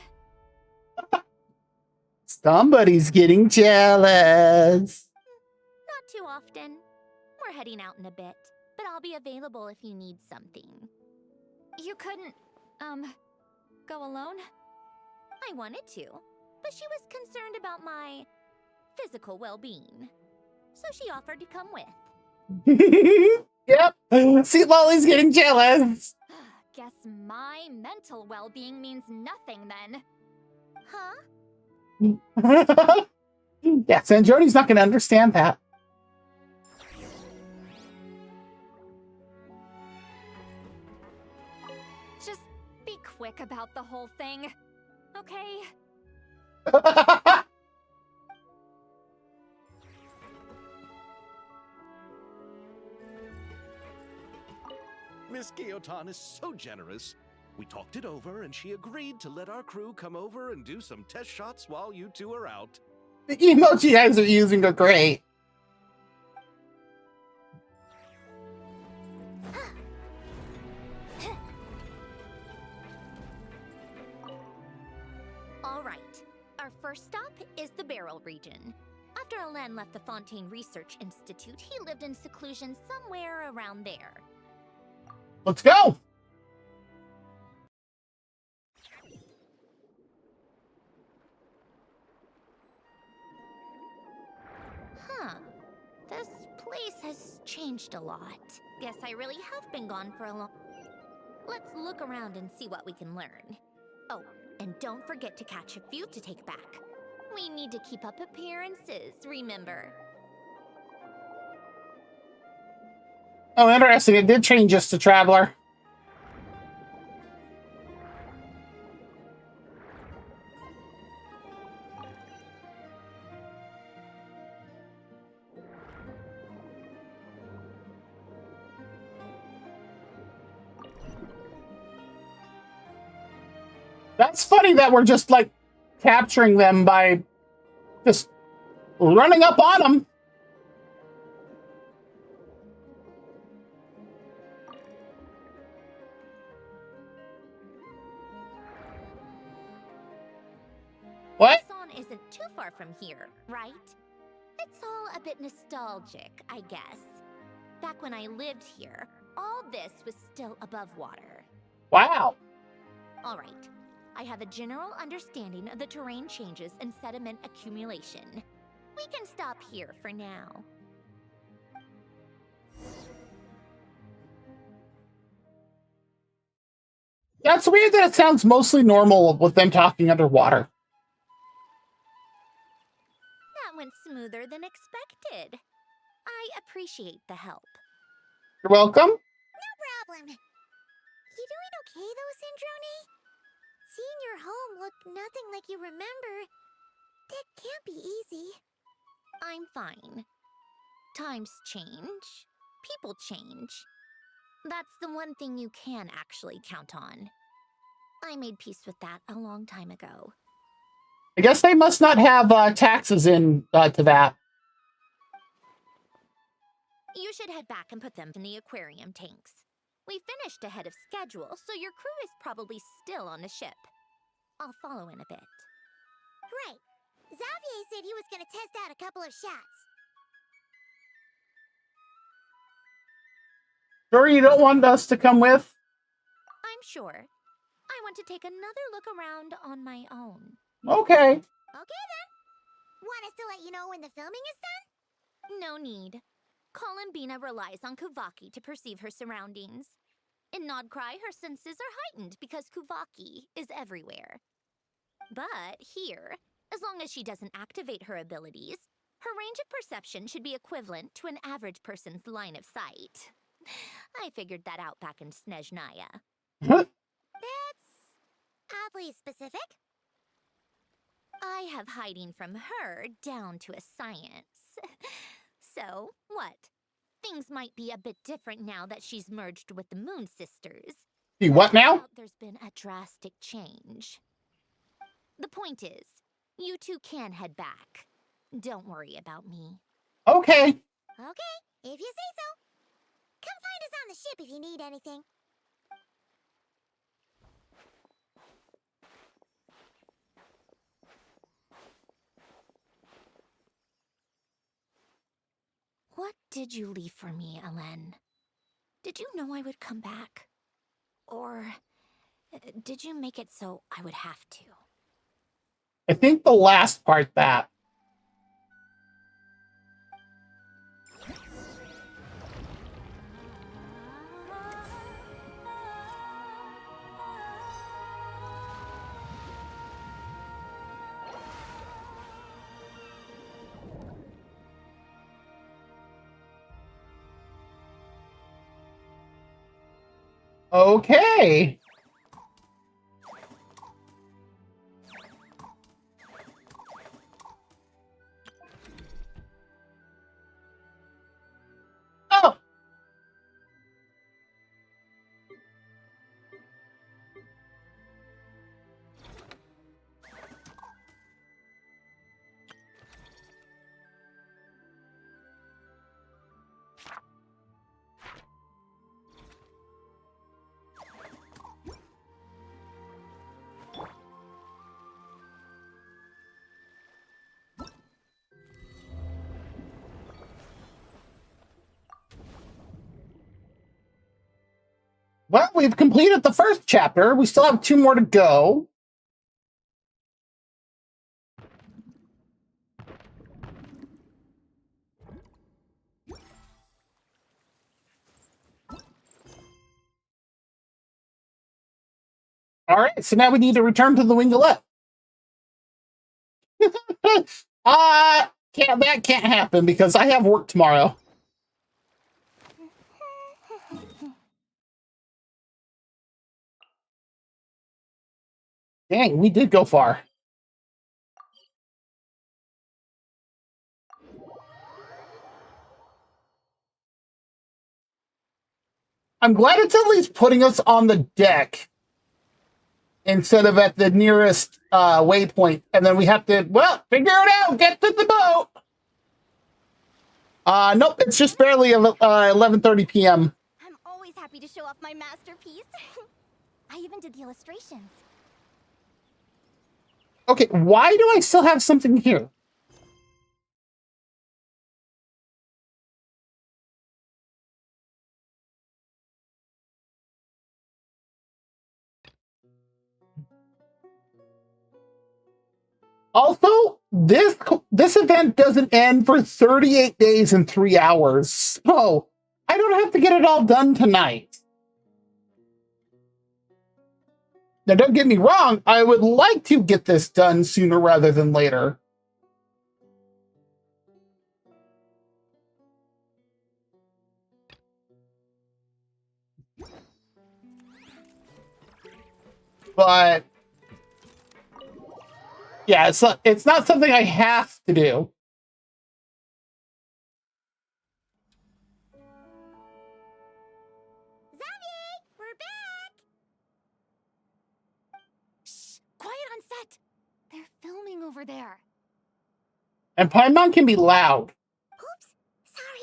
Somebody's getting jealous. Not too often. We're heading out in a bit, but I'll be available if you need something. You couldn't, go alone? I wanted to, but she was concerned about my physical well-being, so she offered to come with. Yep, see, Lolly's getting jealous. Guess my mental well-being means nothing then. Huh? Yeah, Sandroni's not going to understand that. Just be quick about the whole thing, okay? Miss Gyotan is so generous. We talked it over, and she agreed to let our crew come over and do some test shots while you two are out. The emoji you guys are using are great. All right. Our first stop is the Barrel region. After Alain left the Fontaine Research Institute, he lived in seclusion somewhere around there. Let's go! Huh. This place has changed a lot. Guess I really have been gone for a long... Let's look around and see what we can learn. Oh, and don't forget to catch a few to take back. We need to keep up appearances, remember? Oh, interesting. It did change us to Traveler. That's funny that we're just, like, capturing them by just running up on them. What? Son isn't too far from here, right? It's all a bit nostalgic, I guess. Back when I lived here, all this was still above water. Wow. All right. I have a general understanding of the terrain changes and sediment accumulation. We can stop here for now. That's weird that it sounds mostly normal with them talking underwater. That went smoother than expected. I appreciate the help. You're welcome. No problem. You doing okay though, Syndrome? Seeing your home look nothing like you remember, that can't be easy. I'm fine. Times change. People change. That's the one thing you can actually count on. I made peace with that a long time ago. I guess they must not have taxes in to that. You should head back and put them in the aquarium tanks. We finished ahead of schedule, so your crew is probably still on the ship. I'll follow in a bit. Right. Xavier said he was gonna test out a couple of shots. Sure you don't want us to come with? I'm sure. I want to take another look around on my own. Okay. Okay then. Want us to let you know when the filming is done? No need. Columbina relies on Kuvaki to perceive her surroundings. In Nodcry, her senses are heightened because Kuvaki is everywhere. But here, as long as she doesn't activate her abilities, her range of perception should be equivalent to an average person's line of sight. I figured that out back in Snezhnaya. That's oddly specific. I have hiding from her down to a science. So, what? Things might be a bit different now that she's merged with the Moon Sisters. You what now? There's been a drastic change. The point is, you two can head back. Don't worry about me. Okay. Okay, if you say so. Come find us on the ship if you need anything. What did you leave for me, Alain? Did you know I would come back? Or did you make it so I would have to? I think the last part that. Okay. Well, we've completed the first chapter. We still have 2 more to go. All right, so now we need to return to the Winglet. That can't happen because I have work tomorrow. Dang, we did go far. I'm glad it's at least putting us on the deck instead of at the nearest waypoint, and then we have to, well, figure it out, get to the boat. Nope, it's just barely 11:30 p.m. I'm always happy to show off my masterpiece. I even did the illustrations. Okay, why do I still have something here? Also, this event doesn't end for 38 days and 3 hours, so I don't have to get it all done tonight. Now, don't get me wrong, I would like to get this done sooner rather than later. But yeah, it's not something I have to do. We're back! Shh! Quiet on set! They're filming over there. And Paimon can be loud. Oops, sorry.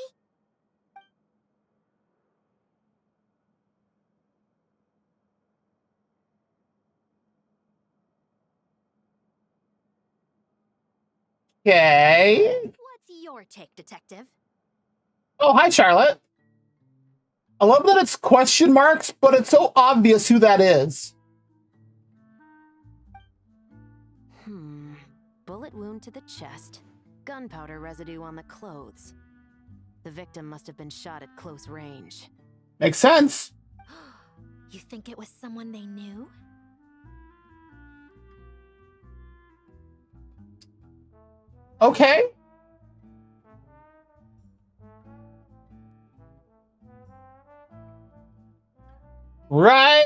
Okay. What's your take, Detective? Oh, hi, Charlotte. I love that it's question marks, but it's so obvious who that is. Bullet wound to the chest. Gunpowder residue on the clothes. The victim must have been shot at close range. Makes sense. You think it was someone they knew? Okay. Right.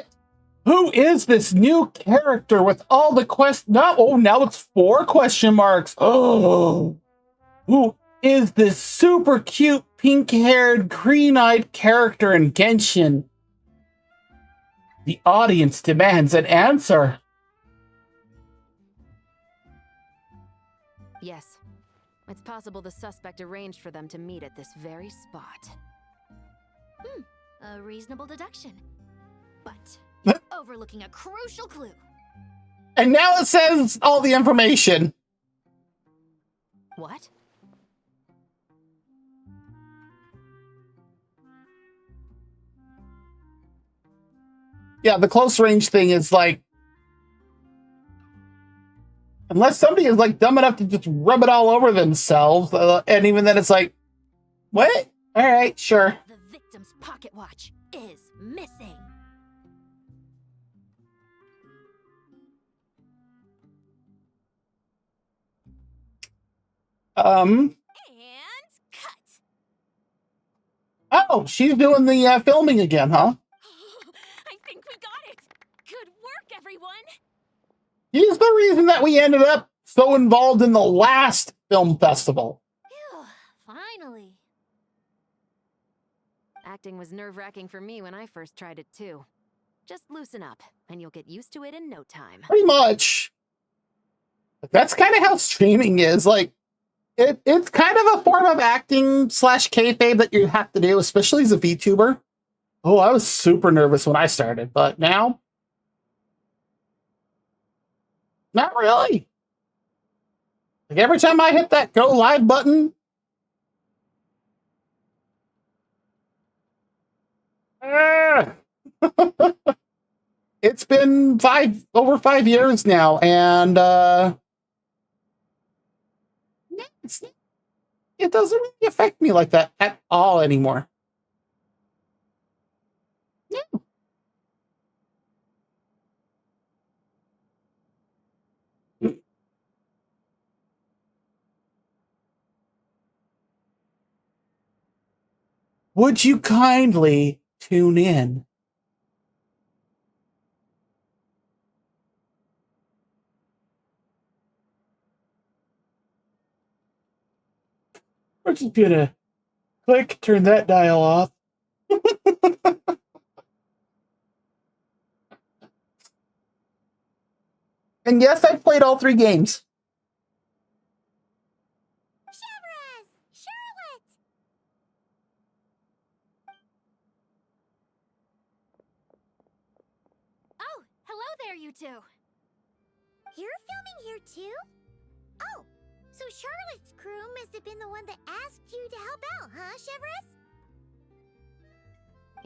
Who is this new character with all the now it's 4 question marks. Oh. Who is this super cute pink-haired, green-eyed character in Genshin? The audience demands an answer. Yes. It's possible the suspect arranged for them to meet at this very spot. A reasonable deduction. But overlooking a crucial clue. And now it says all the information. What? Yeah, the close range thing is like, unless somebody is like dumb enough to just rub it all over themselves, and even then it's like, what? All right, sure. The victim's pocket watch is missing. And cut. Oh, she's doing the filming again, huh? I think we got it. Good work, everyone. He's the reason that we ended up so involved in the last film festival. Phew, finally. Acting was nerve-wracking for me when I first tried it too. Just loosen up, and you'll get used to it in no time. Pretty much. That's kind of how streaming is. Like, it's kind of a form of acting / kayfabe that you have to do, especially as a VTuber. Oh, I was super nervous when I started, but now, not really. Like every time I hit that go live button, It's been over 5 years now, and it doesn't really affect me like that at all anymore. Yeah. Would you kindly tune in? We're just gonna click, turn that dial off. And yes, I've played all 3 games. Charlotte! Oh, hello there, you two. You're filming here too? Oh, so Charlotte's crew must have been the one that asked you to help out, huh, Cheverus?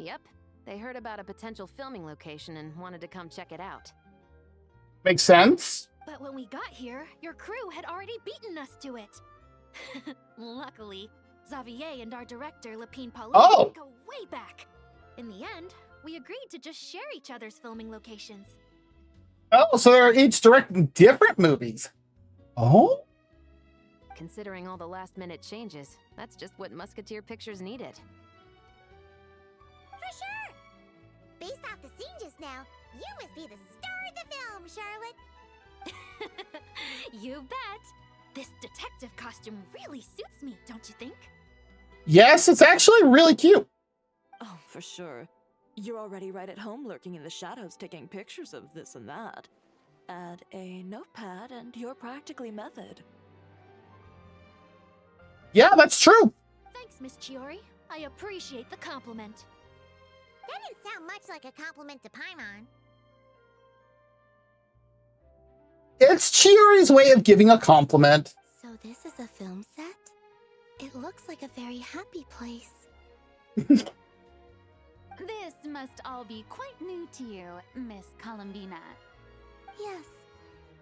Yep. They heard about a potential filming location and wanted to come check it out. Makes sense. But when we got here, your crew had already beaten us to it. Luckily, Xavier and our director, Lapine Pauline, go way back. In the end, we agreed to just share each other's filming locations. Oh, so they're each directing different movies. Oh? Considering all the last-minute changes, that's just what Musketeer Pictures needed. For sure! Based off the scene just now, you must be the star of the film, Charlotte! You bet! This detective costume really suits me, don't you think? Yes, it's actually really cute. Oh, for sure. You're already right at home lurking in the shadows taking pictures of this and that. Add a notepad and you're practically method. Yeah, that's true. Thanks, Miss Chiori. I appreciate the compliment. That didn't sound much like a compliment to Paimon. It's Chiori's way of giving a compliment. So this is a film set? It looks like a very happy place. This must all be quite new to you, Miss Columbina. Yes.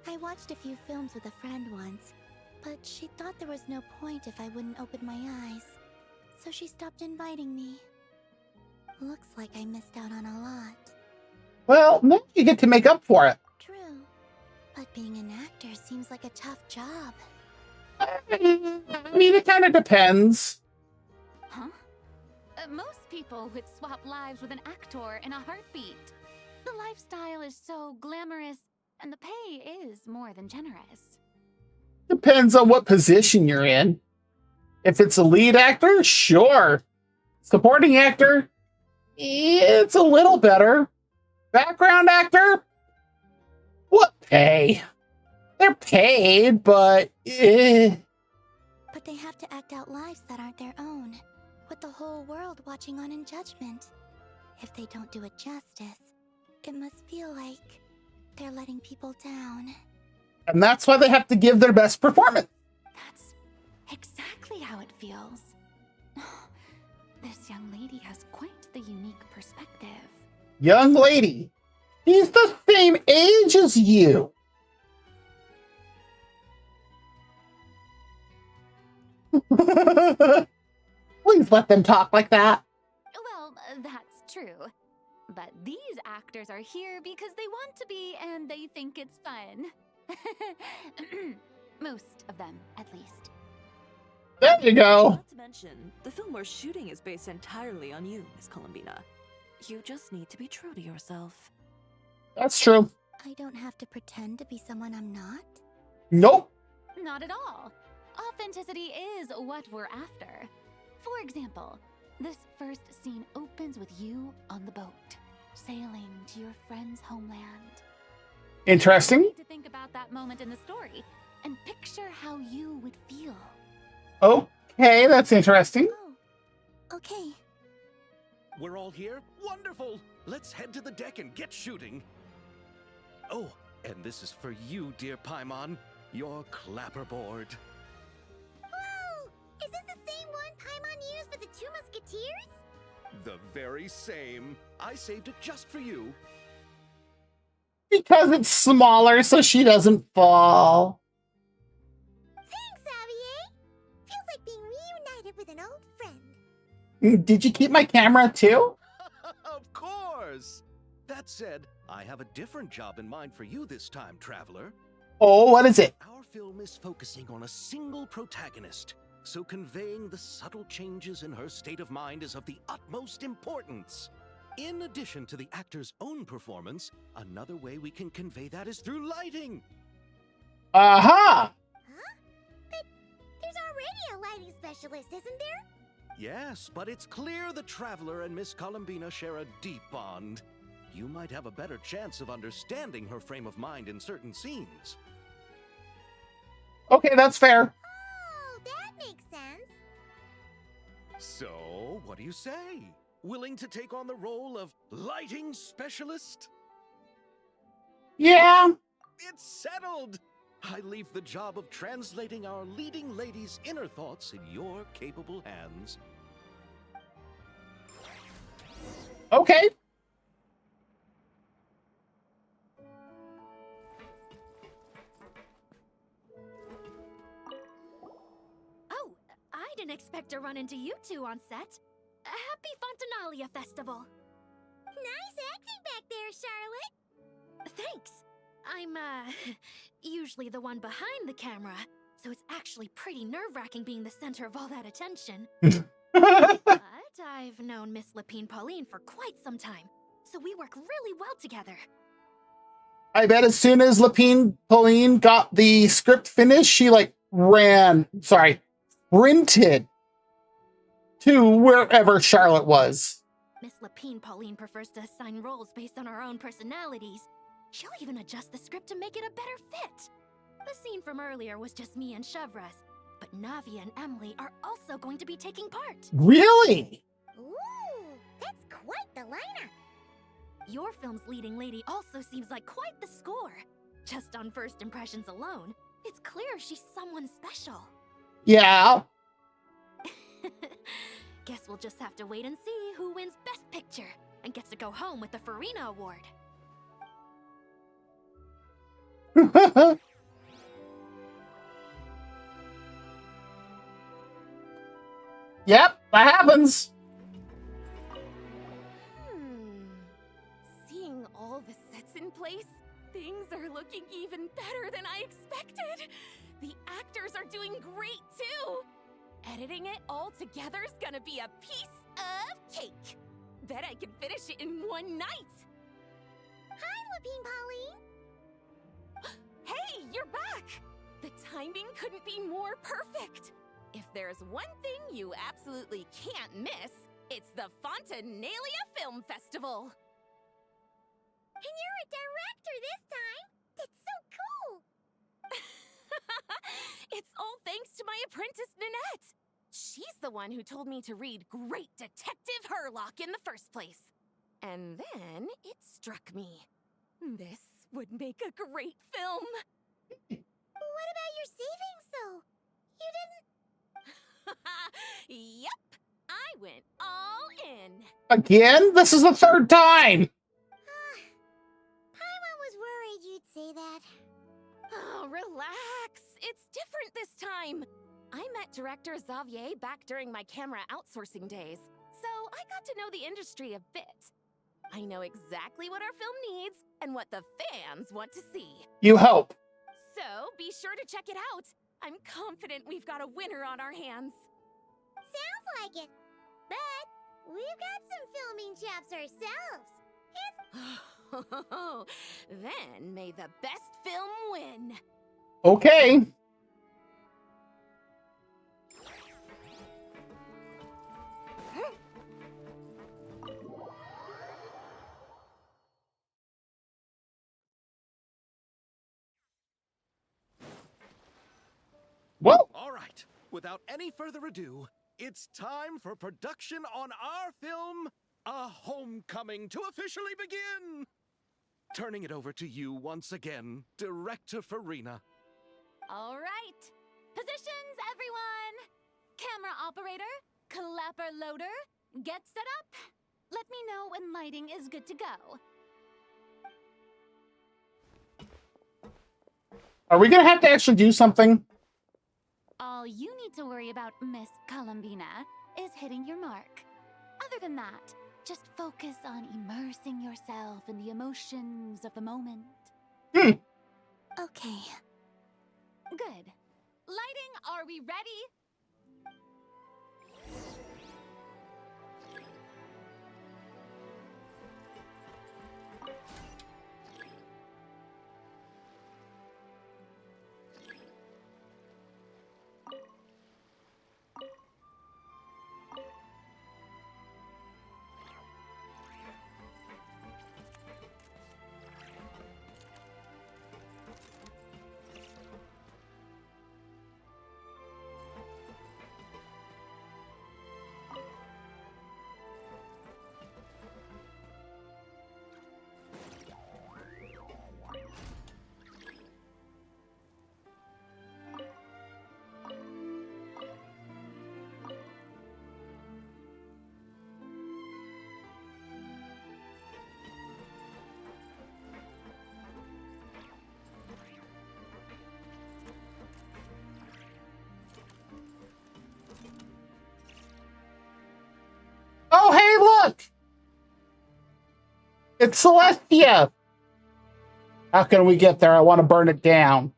I watched a few films with a friend once, but she thought there was no point if I wouldn't open my eyes. So she stopped inviting me. Looks like I missed out on a lot. Well, now you get to make up for it. True. But being an actor seems like a tough job. I mean, it kind of depends. Huh? Most people would swap lives with an actor in a heartbeat. The lifestyle is so glamorous, and the pay is more than generous. Depends on what position you're in. If it's a lead actor, sure. Supporting actor, it's a little better. Background actor, what pay? They're paid, but But they have to act out lives that aren't their own, with the whole world watching on in judgment. If they don't do it justice, it must feel like they're letting people down. And that's why they have to give their best performance. That's exactly how it feels. This young lady has quite the unique perspective. Young lady, he's the same age as you. Please let them talk like that. Well, that's true. But these actors are here because they want to be and they think it's fun. Most of them, at least. There you go. Not to mention, the film we're shooting is based entirely on you, Miss Columbina. You just need to be true to yourself. That's true. I don't have to pretend to be someone I'm not? Nope. Not at all. Authenticity is what we're after. For example, this first scene opens with you on the boat, sailing to your friend's homeland. Interesting. You need to think about that moment in the story and picture how you would feel. Okay, that's interesting. Okay. We're all here? Wonderful! Let's head to the deck and get shooting. Oh, and this is for you, dear Paimon, your clapperboard. Whoa! Is this the same one Paimon used for the 2 Musketeers? The very same. I saved it just for you. Because it's smaller so she doesn't fall. Thanks, Xavier. Feels like being reunited with an old friend. Did you keep my camera too? Of course! That said, I have a different job in mind for you this time, traveler. Oh, what is it? Our film is focusing on a single protagonist, so conveying the subtle changes in her state of mind is of the utmost importance. In addition to the actor's own performance, another way we can convey that is through lighting. Aha! But there's already a lighting specialist, isn't there? Yes, but it's clear the Traveler and Miss Columbina share a deep bond. You might have a better chance of understanding her frame of mind in certain scenes. Okay, that's fair. Oh, that makes sense. So, what do you say? Willing to take on the role of lighting specialist? Yeah. It's settled! I leave the job of translating our leading lady's inner thoughts in your capable hands. Okay. Oh, I didn't expect to run into you two on set. Happy Fontinalia Festival. Nice acting back there, Charlotte. Thanks. I'm, usually the one behind the camera, so it's actually pretty nerve-wracking being the center of all that attention. But I've known Miss Lapine Pauline for quite some time, so we work really well together. I bet as soon as Lapine Pauline got the script finished, she sprinted to wherever Charlotte was. Miss Lapine Pauline prefers to assign roles based on our own personalities. She'll even adjust the script to make it a better fit. The scene from earlier was just me and Chevres, but Navi and Emily are also going to be taking part. Really? Ooh, that's quite the lineup. Your film's leading lady also seems like quite the score. Just on first impressions alone, it's clear she's someone special. Yeah. Guess we'll just have to wait and see who wins Best Picture and gets to go home with the Farina Award. Yep, that happens. Seeing all the sets in place, things are looking even better than I expected. The actors are doing great too. Editing it all together is gonna be a piece of cake. Bet I can finish it in one night. Hi, Lapine Pauline. Hey, you're back! The timing couldn't be more perfect. If there's one thing you absolutely can't miss, it's the Fontinalia Film Festival. And you're a director this time. That's so cool. It's all thanks to my apprentice, Nanette. She's the one who told me to read Great Detective Herlock in the first place. And then it struck me. This would make a great film. What about your savings, though? You didn't... Yep, I went all in. Again? This is the third time. Paimon was worried you'd say that. Oh, relax. It's different this time. I met director Xavier back during my camera outsourcing days, so I got to know the industry a bit. I know exactly what our film needs and what the fans want to see. You hope. So be sure to check it out. I'm confident we've got a winner on our hands. Sounds like it. But we've got some filming chops ourselves. Then may the best film win. Okay. Whoa. All right, without any further ado, it's time for production on our film, A Homecoming, to officially begin. Turning it over to you once again, Director Farina. All right. Positions, everyone. Camera operator, clapper loader, get set up. Let me know when lighting is good to go. Are we gonna have to actually do something? All you need to worry about, Miss Columbina, is hitting your mark. Other than that, just focus on immersing yourself in the emotions of the moment. Hmm. Okay. Good. Lighting, are we ready? Oh, hey, look! It's Celestia! How can we get there? I want to burn it down.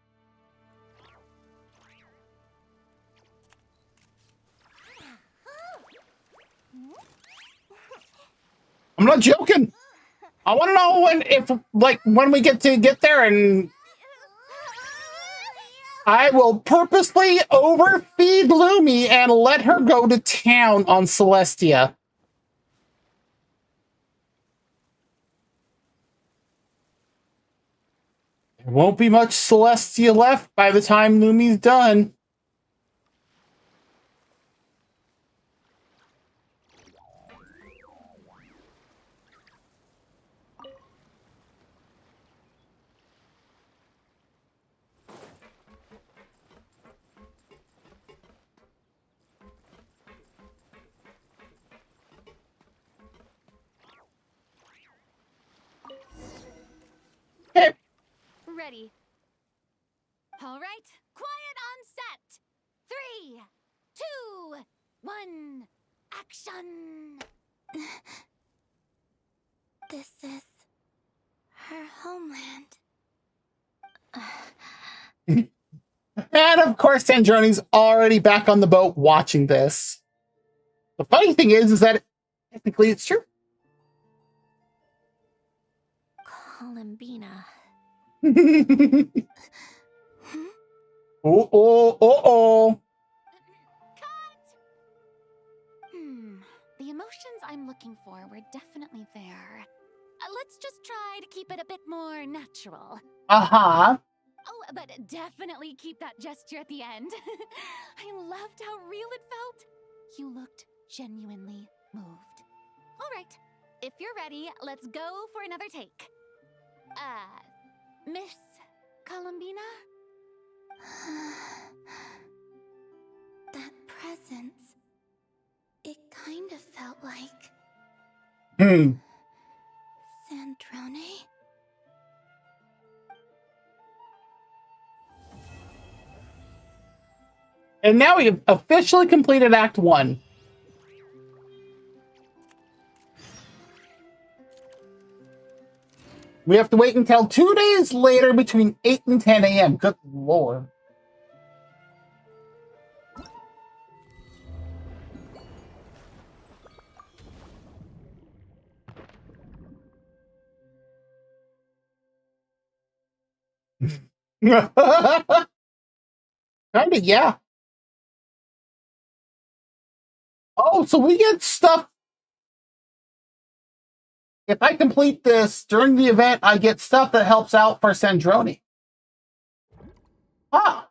I'm not joking. I want to know when we get there, and I will purposely overfeed Lumi and let her go to town on Celestia. There won't be much Celestia left by the time Lumi's done. Okay. Ready. All right, quiet on set. 3, 2, 1, action. This is her homeland. And of course, Sandroni's already back on the boat watching this. The funny thing is that technically it's true. Columbina. Oh. The emotions I'm looking for were definitely there. Let's just try to keep it a bit more natural. Uh-huh. Oh, but definitely keep that gesture at the end. I loved how real it felt. You looked genuinely moved. All right, if you're ready, let's go for another take. Miss Columbina? That presence. It kind of felt like Sandrone. And now we have officially completed Act 1. We have to wait until 2 days later between 8 and 10 a.m. Good lord. Kinda, yeah. Oh, so we get stuff. If I complete this during the event, I get stuff that helps out for Sandrone. Ah.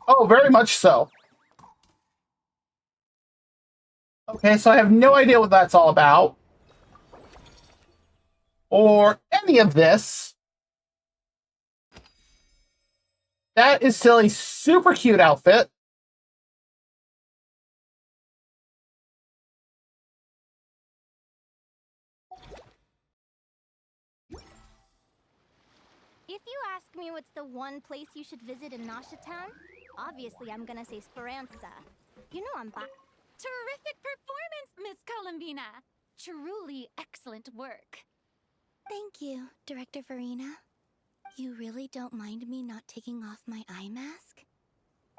Oh, very much so. Okay, so I have no idea what that's all about. Or any of this. That is still a super cute outfit. If you ask me what's the one place you should visit in Town, obviously I'm gonna say Speranza. You know I'm back. Terrific performance, Miss Columbina! Truly excellent work. Thank you, Director Farina. You really don't mind me not taking off my eye mask?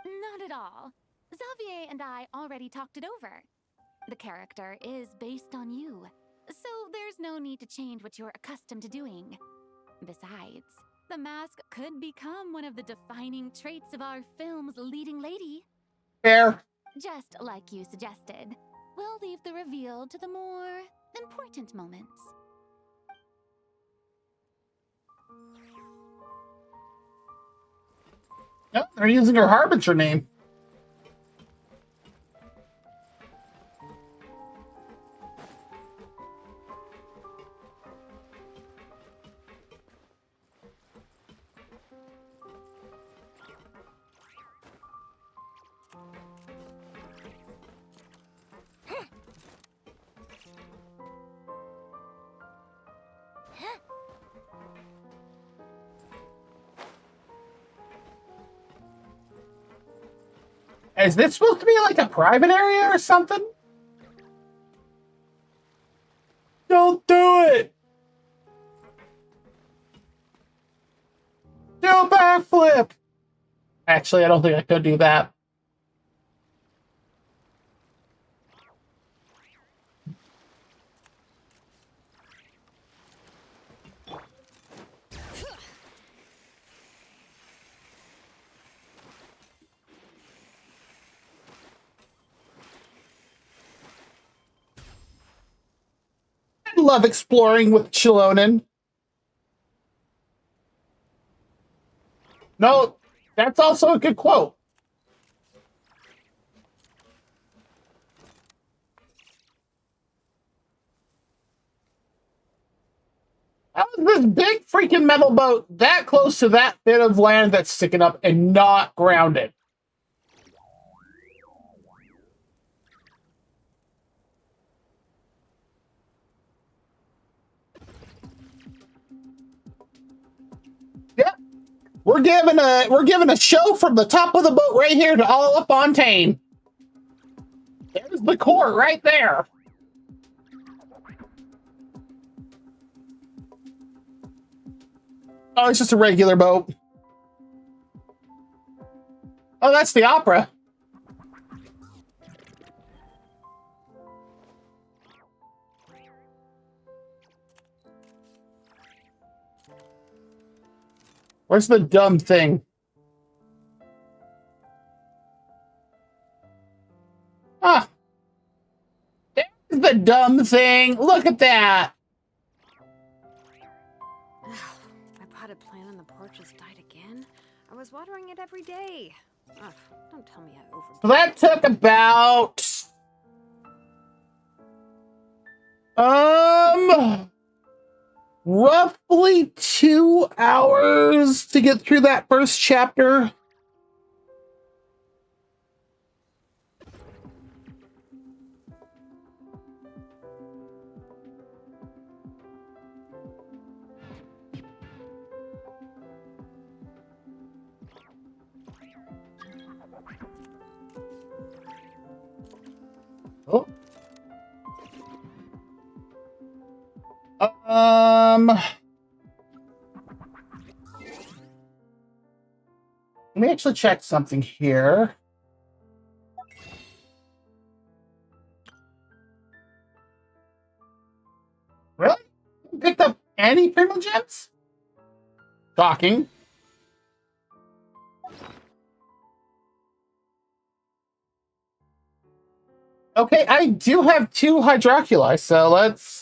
Not at all. Xavier and I already talked it over. The character is based on you, so there's no need to change what you're accustomed to doing. Besides, the mask could become one of the defining traits of our film's leading lady. Fair. Just like you suggested, we'll leave the reveal to the more important moments. Yep, they're using her Harbinger name. Is this supposed to be like a private area or something? Don't do it! Do a backflip! Actually, I don't think I could do that. I love exploring with Chilonen. No, that's also a good quote. How is this big freaking metal boat that close to that bit of land that's sticking up and not grounded? Yeah, we're giving a show from the top of the boat right here to Olive Fontaine. There's the court right there. Oh, it's just a regular boat. Oh, that's the opera. Where's the dumb thing? Ah. There's the dumb thing. Look at that. My potted plant on the porch has died again. I was watering it every day. Ugh, don't tell me I overdid. So that took about roughly 2 hours to get through that first chapter. Oh. Let me actually check something here. Really? You picked up any Primo Gems? Shocking. Okay, I do have 2 Hydroculi, so let's...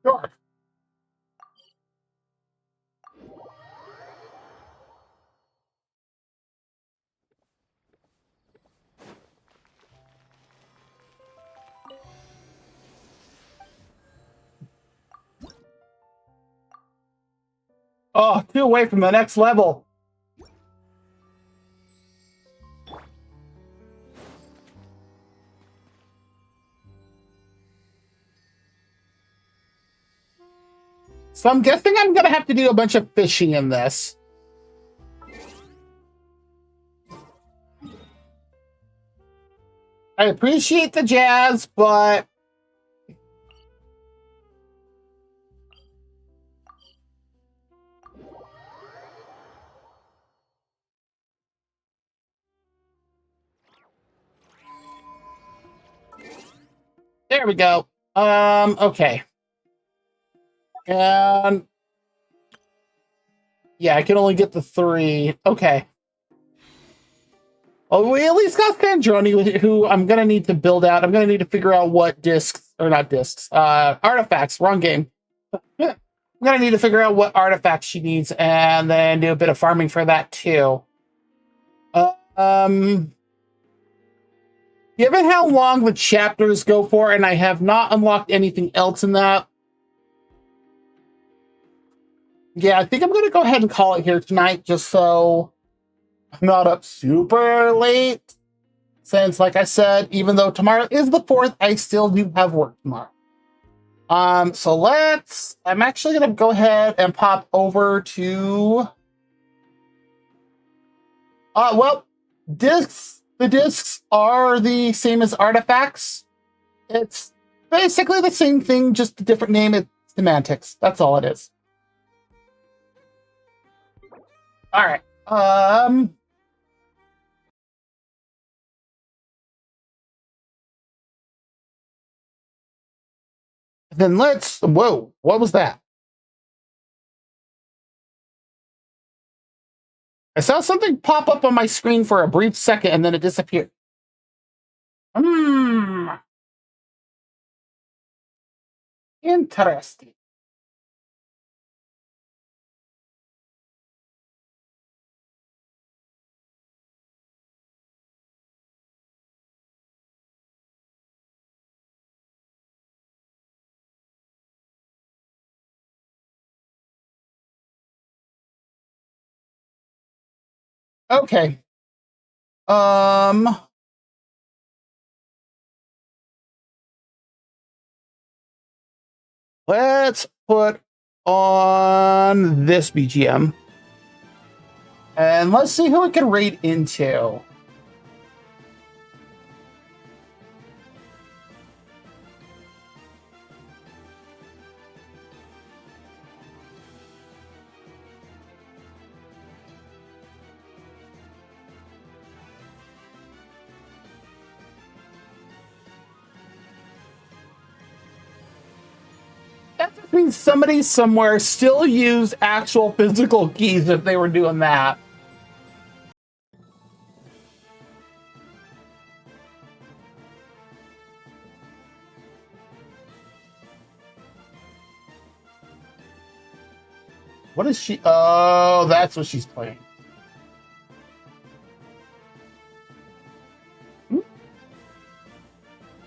Sure. Oh, 2 away from the next level. So I'm guessing I'm gonna have to do a bunch of fishing in this. I appreciate the jazz, but there we go. Okay. And yeah, I can only get the 3. Okay. Well, we at least got Sandroni, who I'm gonna need to build out. I'm gonna need to figure out what artifacts, wrong game. I'm gonna need to figure out what artifacts she needs and then do a bit of farming for that too. Given how long the chapters go for, and I have not unlocked anything else in that, yeah, I think I'm gonna go ahead and call it here tonight, just so I'm not up super late. Since, like I said, even though tomorrow is the 4th, I still do have work tomorrow. So I'm actually gonna go ahead and pop over to well, discs. The discs are the same as artifacts. It's basically the same thing, just a different name. It's semantics. That's all it is. All right. Then whoa, what was that? I saw something pop up on my screen for a brief second and then it disappeared. Interesting. Okay. Let's put on this BGM. And let's see who we can raid into. That just means somebody somewhere still used actual physical keys if they were doing that. What is she? Oh, that's what she's playing.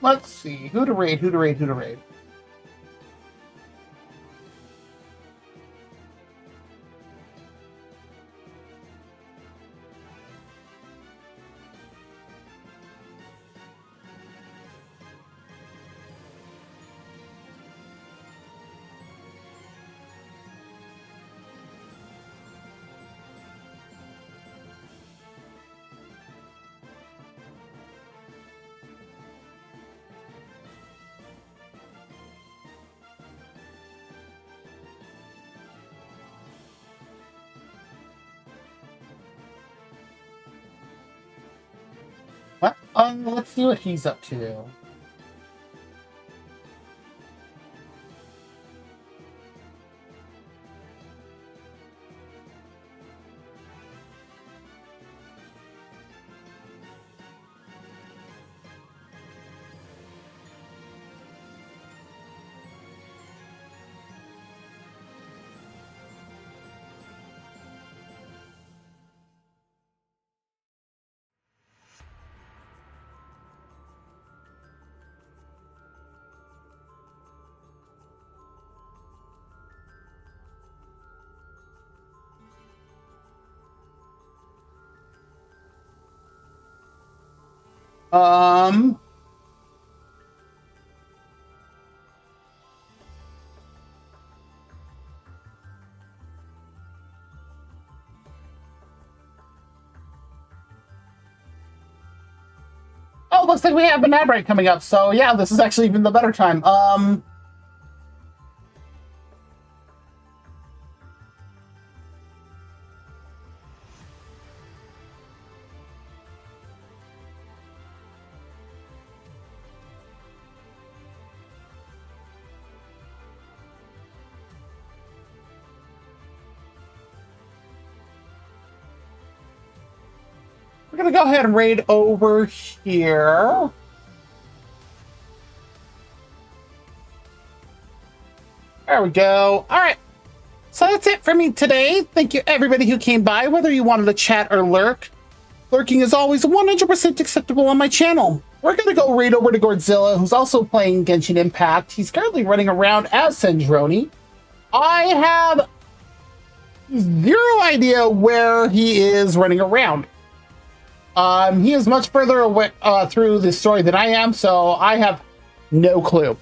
Let's see. Who to raid? Let's see what he's up to. Oh, looks like we have an ad break coming up. So yeah, this is actually even the better time. We're gonna go ahead and raid over here. There we go. All right. So that's it for me today. Thank you everybody who came by, whether you wanted to chat or lurk. Lurking is always 100% acceptable on my channel. We're going to go raid over to Godzilla, who's also playing Genshin Impact. He's currently running around as Sendroni. I have zero idea where he is running around. He is much further away through the story than I am, so I have no clue.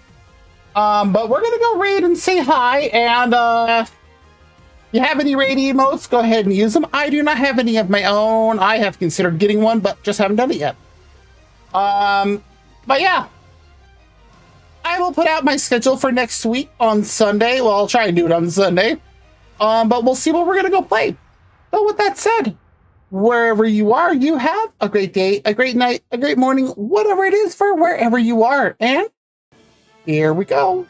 But we're gonna go raid and say hi, and if you have any raid emotes, go ahead and use them. I do not have any of my own. I have considered getting one, but just haven't done it yet. But yeah, I will put out my schedule for next week on Sunday. Well, I'll try and do it on Sunday. But we'll see what we're gonna go play. So with that said, wherever you are, you have a great day, a great night, a great morning, whatever it is for wherever you are. And here we go.